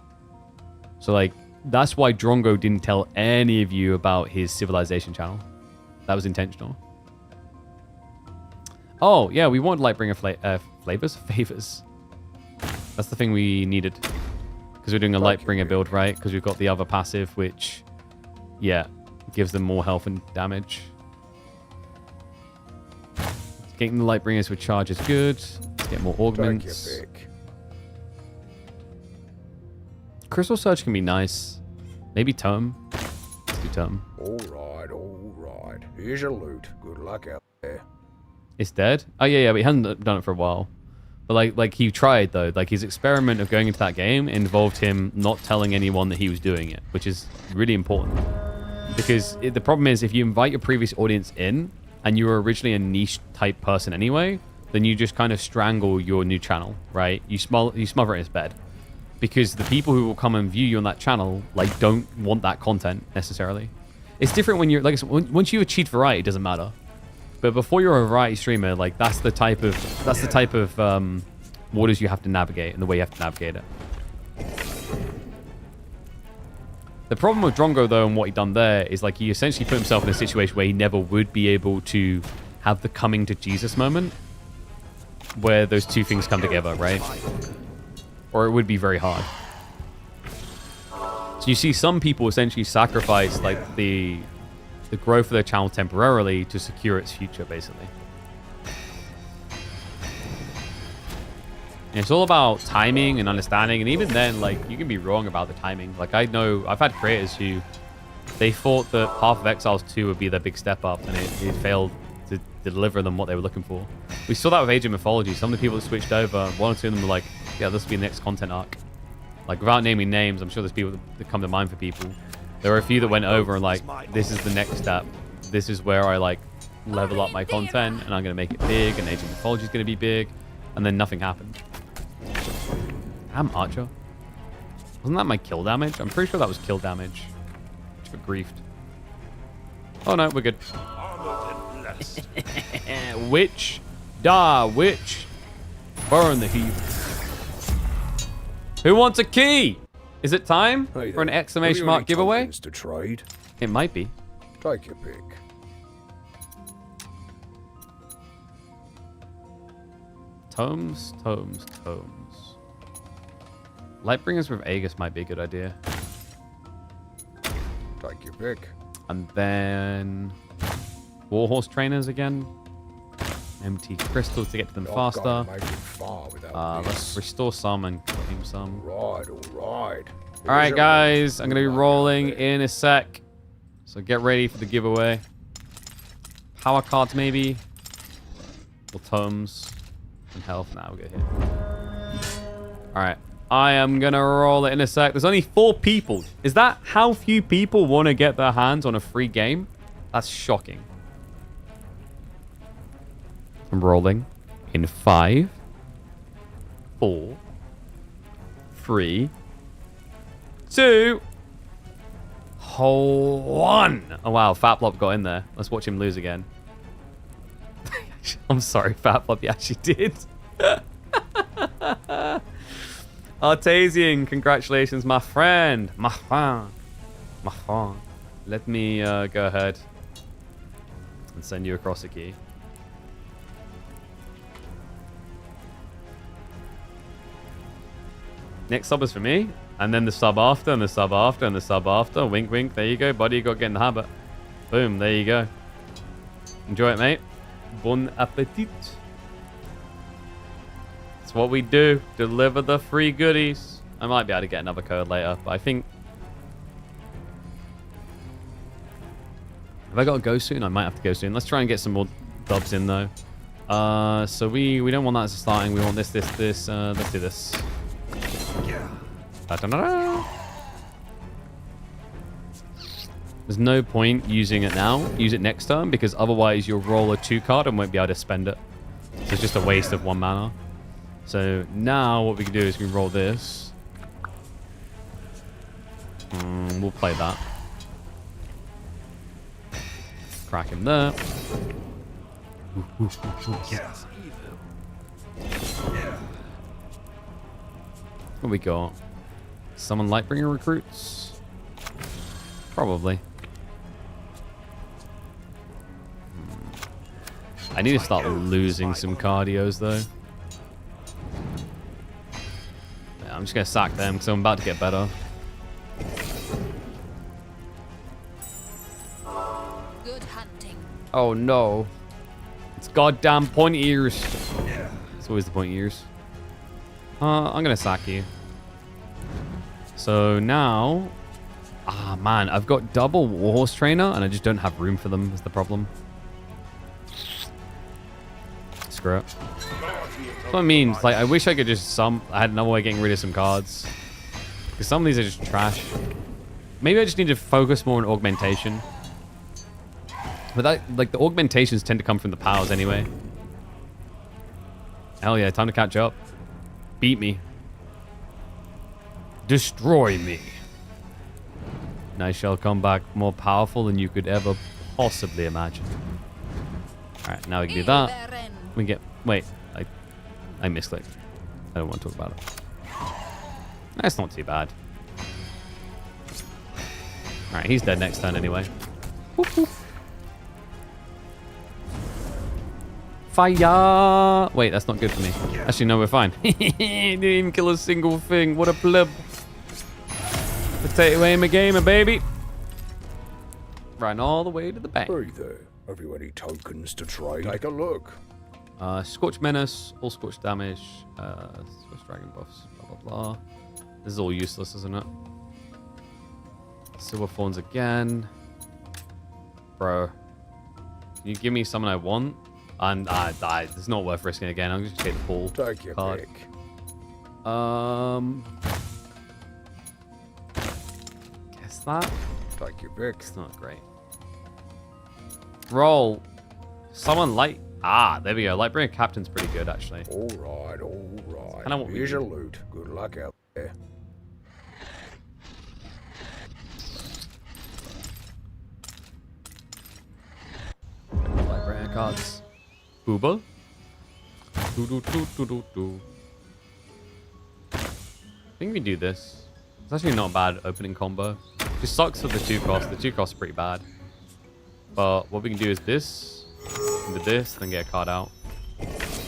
So like, that's why Drongo didn't tell any of you about his Civilization channel. That was intentional. Oh, yeah, we want Lightbringer favors. That's the thing we needed. Because we're doing a Lightbringer build, right? Because we've got the other passive, which, yeah, gives them more health and damage. Getting the Lightbringers with charge is good. Let's get more augments. Crystal Surge can be nice. Maybe Tome. Let's do Tome. All right. Here's your loot. Good luck out there. It's dead? Oh, yeah, but he hasn't done it for a while. But, like he tried, though. Like, his experiment of going into that game involved him not telling anyone that he was doing it, which is really important. Because the problem is, if you invite your previous audience in, and you were originally a niche-type person anyway, then you just kind of strangle your new channel, right? You smother it in its bed. Because the people who will come and view you on that channel, like, don't want that content, necessarily. It's different when you're, like, once you achieve variety, it doesn't matter. But before you're a variety streamer, like, that's the type of waters you have to navigate and the way you have to navigate it. The problem with Drongo, though, and what he done there is, like, he essentially put himself in a situation where he never would be able to have the coming to Jesus moment where those two things come together, right? or it would be very hard. So you see some people essentially sacrifice like the growth of their channel temporarily to secure its future, basically. And it's all about timing and understanding, and even then, like, you can be wrong about the timing. Like, I know I've had creators who they thought that Path of Exiles 2 would be their big step up, and it failed to deliver them what they were looking for. We saw that with Age of Mythology. Some of the people that switched over, one or two of them were like, yeah, this will be the next content arc. Like, without naming names, I'm sure there's people that come to mind for people. There were a few that went over and like, this is the next step. This is where I like level up my content, and I'm going to make it big, and Age of Mythology is going to be big. And then nothing happened. Damn, Archer. Wasn't that my kill damage? I'm pretty sure that was kill damage. Just got griefed. Oh no, we're good. Witch. Da, witch. Burn the heat. Who wants a key? Is it time for an exclamation mark giveaway? To trade? It might be. Take your pick. Tomes, tomes, tomes. Lightbringers with Aegis might be a good idea. Take your pick. And then Warhorse trainers again. Empty crystals to get to them faster. Let's restore some and claim some. Right, all right. Alright guys, I'm going to be rolling in a sec. So get ready for the giveaway. Power cards maybe. Or tomes. And health. Now we'll get here. Alright. I am going to roll it in a sec. There's only 4 people. Is that how few people want to get their hands on a free game? That's shocking. I'm rolling in 5, 4, 3, 2, 1. Oh wow, Fatplop got in there. Let's watch him lose again. I'm sorry, Fatplop, he actually did. Artesian, congratulations, my friend. My friend. My friend. Let me go ahead and send you across a key. Next sub is for me, and then the sub after, and the sub after, and the sub after. Wink, wink. There you go, buddy. You got to get in the habit. Boom. There you go. Enjoy it, mate. Bon appetit. That's what we do. Deliver the free goodies. I might be able to get another code later, but I think... Have I got to go soon? I might have to go soon. Let's try and get some more dubs in, though. So we don't want that as a starting. We want this. Let's do this. Da-da-da-da. There's no point using it now. Use it next turn, because otherwise you'll roll a 2 card and won't be able to spend it. So it's just a waste of 1 mana. So now what we can do is we can roll this. We'll play that. Crack him there. What we got? Summon Lightbringer recruits? Probably. I need to start losing some cardios, though. Yeah, I'm just going to sack them because I'm about to get better. Good hunting. Oh, no. It's goddamn point ears. It's always the point ears. I'm going to sack you. So now... Ah, man. I've got double Warhorse Trainer, and I just don't have room for them is the problem. Screw it. That's what I mean. Like, I wish I could just I had another way of getting rid of some cards. Because some of these are just trash. Maybe I just need to focus more on augmentation. But that, like, the augmentations tend to come from the powers anyway. Hell yeah, time to catch up. Beat me. Destroy me. And I shall come back more powerful than you could ever possibly imagine. Alright, now we can do that. We get... Wait, I misclicked. I don't want to talk about it. That's not too bad. Alright, he's dead next turn anyway. Whoop, whoop. Fire! Wait, that's not good for me. Actually, no, we're fine. Didn't even kill a single thing. What a pleb. Potato aim a gamer, baby. Ran all the way to the bank. Hey there. Have you any tokens to trade? Take a look. Scorch Menace, all Scorch damage, Scorch Dragon buffs, blah, blah, blah. This is all useless, isn't it? Silver Thorns again. Bro. Can you give me something I want? And it's not worth risking again. I'm just gonna take the pool Take your card. pick. Guess that. Take your pick. It's not great. Roll. Someone light. Ah, there we go. Lightbringer Captain's pretty good, actually. All right, all right. Kinda what we Here's your need. loot. Good luck out there. Lightbringer cards. Booble. Do. I think we do this. It's actually not a bad opening combo. Just sucks for the 2 cost. The 2 cost is pretty bad. But what we can do is this, into this, then get a card out.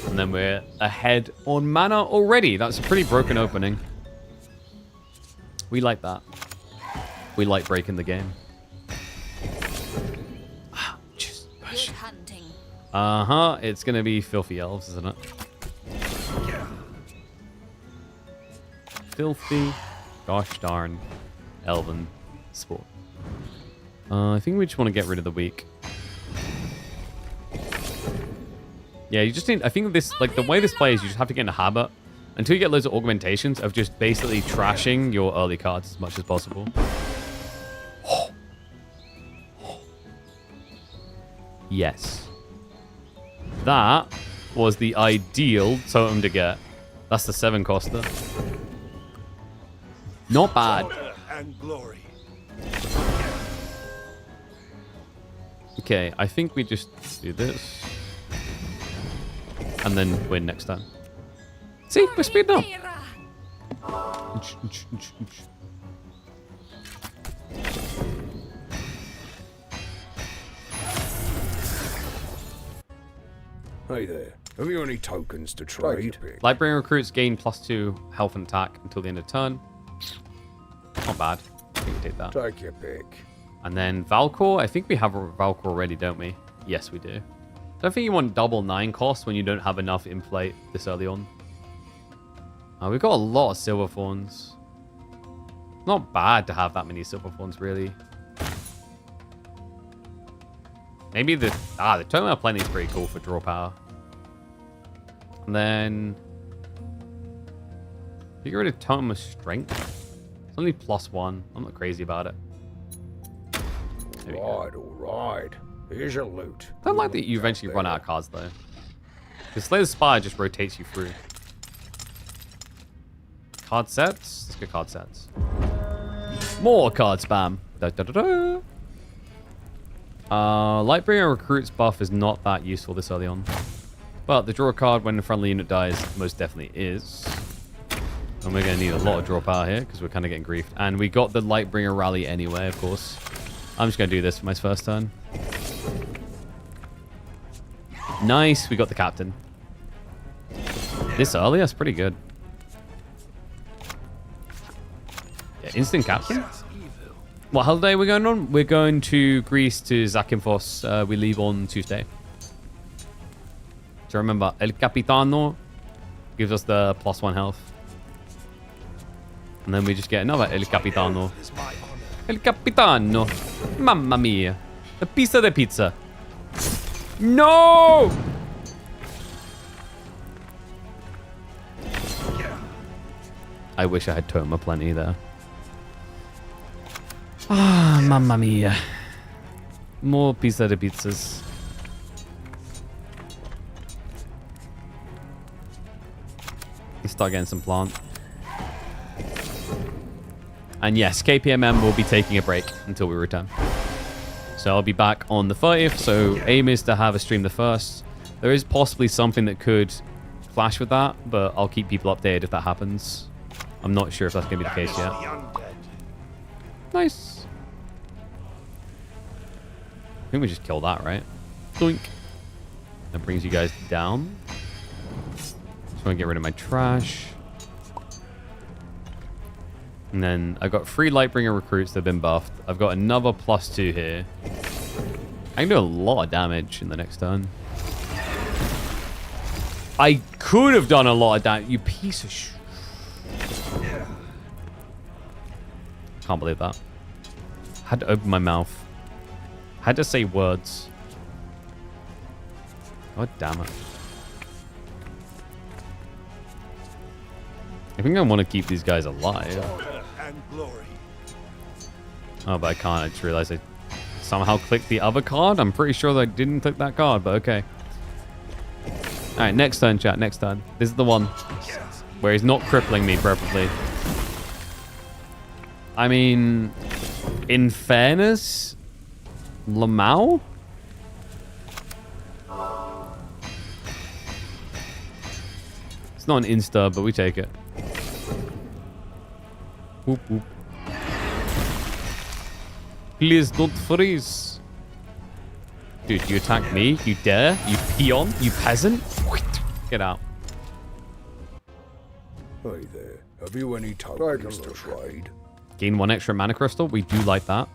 And then we're ahead on mana already. That's a pretty broken opening. We like that. We like breaking the game. Just push. Good hunting. Uh-huh. It's going to be Filthy Elves, isn't it? Filthy, gosh darn, Elven sport. I think we just want to get rid of the weak. Yeah, you just need... I think this... Like, the way this plays, you just have to get in a habit until you get loads of augmentations of just basically trashing your early cards as much as possible. Yes. That was the ideal totem to get. That's the 7 coster. Not bad. Honor and glory. Okay, I think we just do this. And then win next time. See, we're speeding up. Hey there. Have you any tokens to trade? Lightbringer recruits gain +2 health and attack until the end of turn. Not bad. I think we take that. Take your pick. And then Valkor. I think we have a Valkor already, don't we? Yes, we do. Don't think you want double 9 cost when you don't have enough in play this early on. We've got a lot of Silver Thorns. Not bad to have that many Silver Thorns, really. Maybe the Totem of Plenty is pretty cool for draw power. And then you get rid of Totem of Strength. It's only +1. I'm not crazy about it. There we go. All right. Here's your loot. I don't like that you eventually run out of cards, though. The Slayer's Spire just rotates you through. Card sets? Let's get card sets. More card spam. Da, da, da, da. Lightbringer Recruit's buff is not that useful this early on. But the draw card when the friendly unit dies most definitely is. And we're going to need a lot of draw power here because we're kind of getting griefed. And we got the Lightbringer rally anyway, of course. I'm just going to do this for my first turn. Nice, we got the captain. This early, that's pretty good. Yeah, instant captain. What holiday are we going on? We're going to Greece to Zakynthos. We leave on Tuesday. So remember, El Capitano gives us the +1 health. And then we just get another El Capitano. Is my honor. El Capitano. Mamma mia. The pizza de pizza. No! I wish I had Toma plenty there. Ah, mamma mia. More pizza de pizzas. Let's start getting some plant. And yes, KPMM will be taking a break until we return. So I'll be back on the 30th. So aim is to have a stream the 1st. There is possibly something that could clash with that, but I'll keep people updated if that happens. I'm not sure if that's going to be the case yet. The undead. Nice. I think we just killed that, right? Doink. That brings you guys down. Just want to get rid of my trash. And then I've got 3 Lightbringer recruits that have been buffed. I've got another +2 here. I can do a lot of damage in the next turn. I could have done a lot of damage. You piece of sh... Can't believe that. Had to open my mouth. Had to say words. God damn it. I think I want to keep these guys alive. Honor and glory. Oh, but I can't. I just realized I somehow clicked the other card. I'm pretty sure that I didn't click that card, but okay. All right, next turn, chat. Next turn. This is the one where he's not crippling me, preferably. I mean, in fairness, Lamau? It's not an insta, but we take it. Whoop, whoop. Please don't freeze. Dude, you attack me? You dare? You peon? You peasant? Get out. Hey there. Have you any tokens to trade? Gain 1 extra mana crystal. We do like that.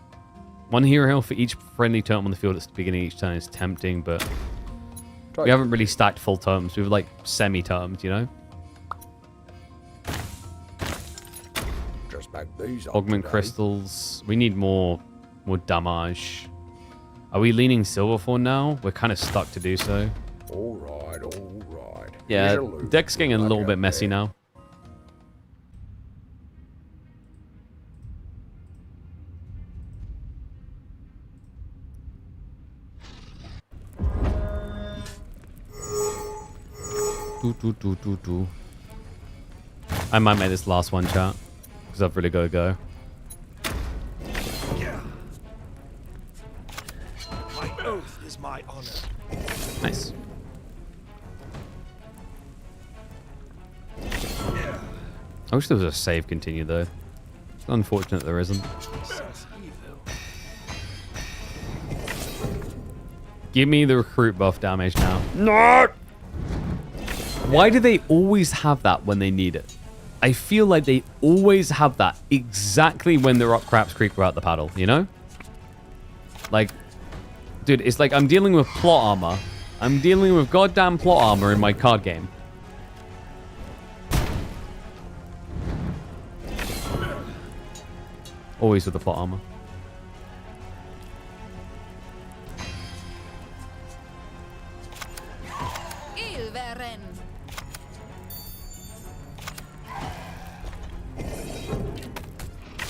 1 hero heal for each friendly totem on the field at the beginning of each turn is tempting, but we haven't really stacked full totems. We have like semi-totems, you know? Just back these up Augment today. crystals. We need more damage. Are we leaning Silverthorn now? We're kind of stuck to do so. All right, all right. Yeah, Here's a loot. deck's getting a Look little out bit messy there. now. I might make this last one, chat, because I've really got to go. My oath is my honor. Nice. I wish there was a save continue, though. It's unfortunate there isn't. Sense evil. Give me the recruit buff damage now. No! Why do they always have that when they need it? I feel like they always have that exactly when they're up Craps Creek without the paddle, you know? Like, dude, it's like I'm dealing with plot armor. I'm dealing with goddamn plot armor in my card game. Always with the plot armor.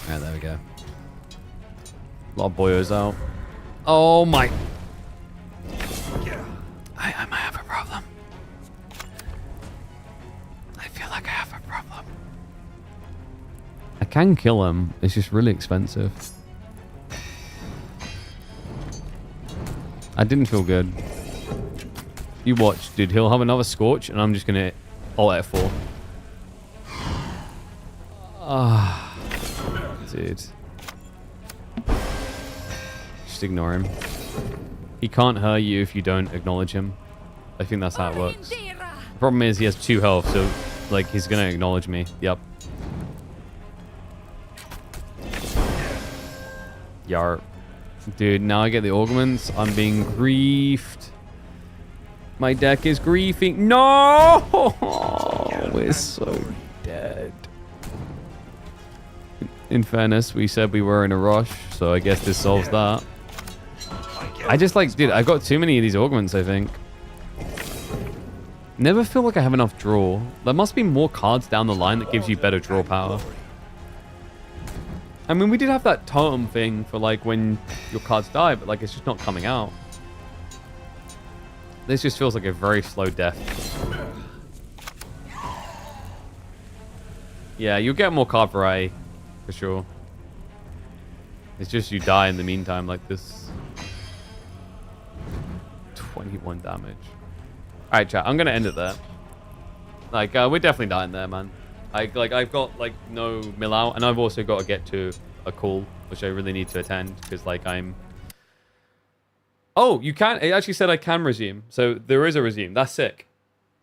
Alright, there we go. A lot of boyos out. Oh my. I might have a problem. I feel like I have a problem. I can kill him. It's just really expensive. I didn't feel good. You watch, dude. He'll have another Scorch, and I'm just going to ult F4. Ah, dude. Just ignore him. He can't hurt you if you don't acknowledge him. I think that's how it works. The problem is he has 2 health, so like he's going to acknowledge me. Yep. Yarp. Dude, now I get the augments. I'm being griefed. My deck is griefing. No! We're so dead. In fairness, we said we were in a rush, so I guess this solves that. I just like, dude, I've got too many of these augments, I think. Never feel like I have enough draw. There must be more cards down the line that gives you better draw power. I mean, we did have that totem thing for like when your cards die, but like it's just not coming out. This just feels like a very slow death. Yeah, you'll get more card variety, for sure. It's just you die in the meantime like this. 21 damage. Alright, chat, I'm gonna end it there. Like, we're definitely dying there, man. I've got, like, no mill out, and I've also got to get to a call, which I really need to attend, because, like, I'm Oh, you can. It actually said I can resume. So there is a resume. That's sick.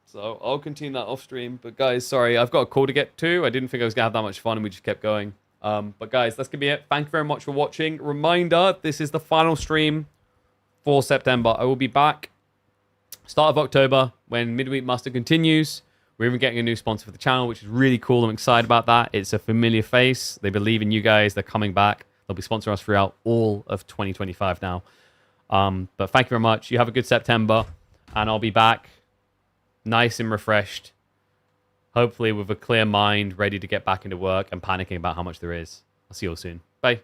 So I'll continue that off stream. But guys, sorry, I've got a call to get to. I didn't think I was going to have that much fun and we just kept going. But guys, that's going to be it. Thank you very much for watching. Reminder, this is the final stream for September. I will be back start of October when Midweek Muster continues. We're even getting a new sponsor for the channel, which is really cool. I'm excited about that. It's a familiar face. They believe in you guys. They're coming back. They'll be sponsoring us throughout all of 2025 now. But thank you very much. You have a good September. And I'll be back nice and refreshed. Hopefully with a clear mind, ready to get back into work and panicking about how much there is. I'll see you all soon. Bye.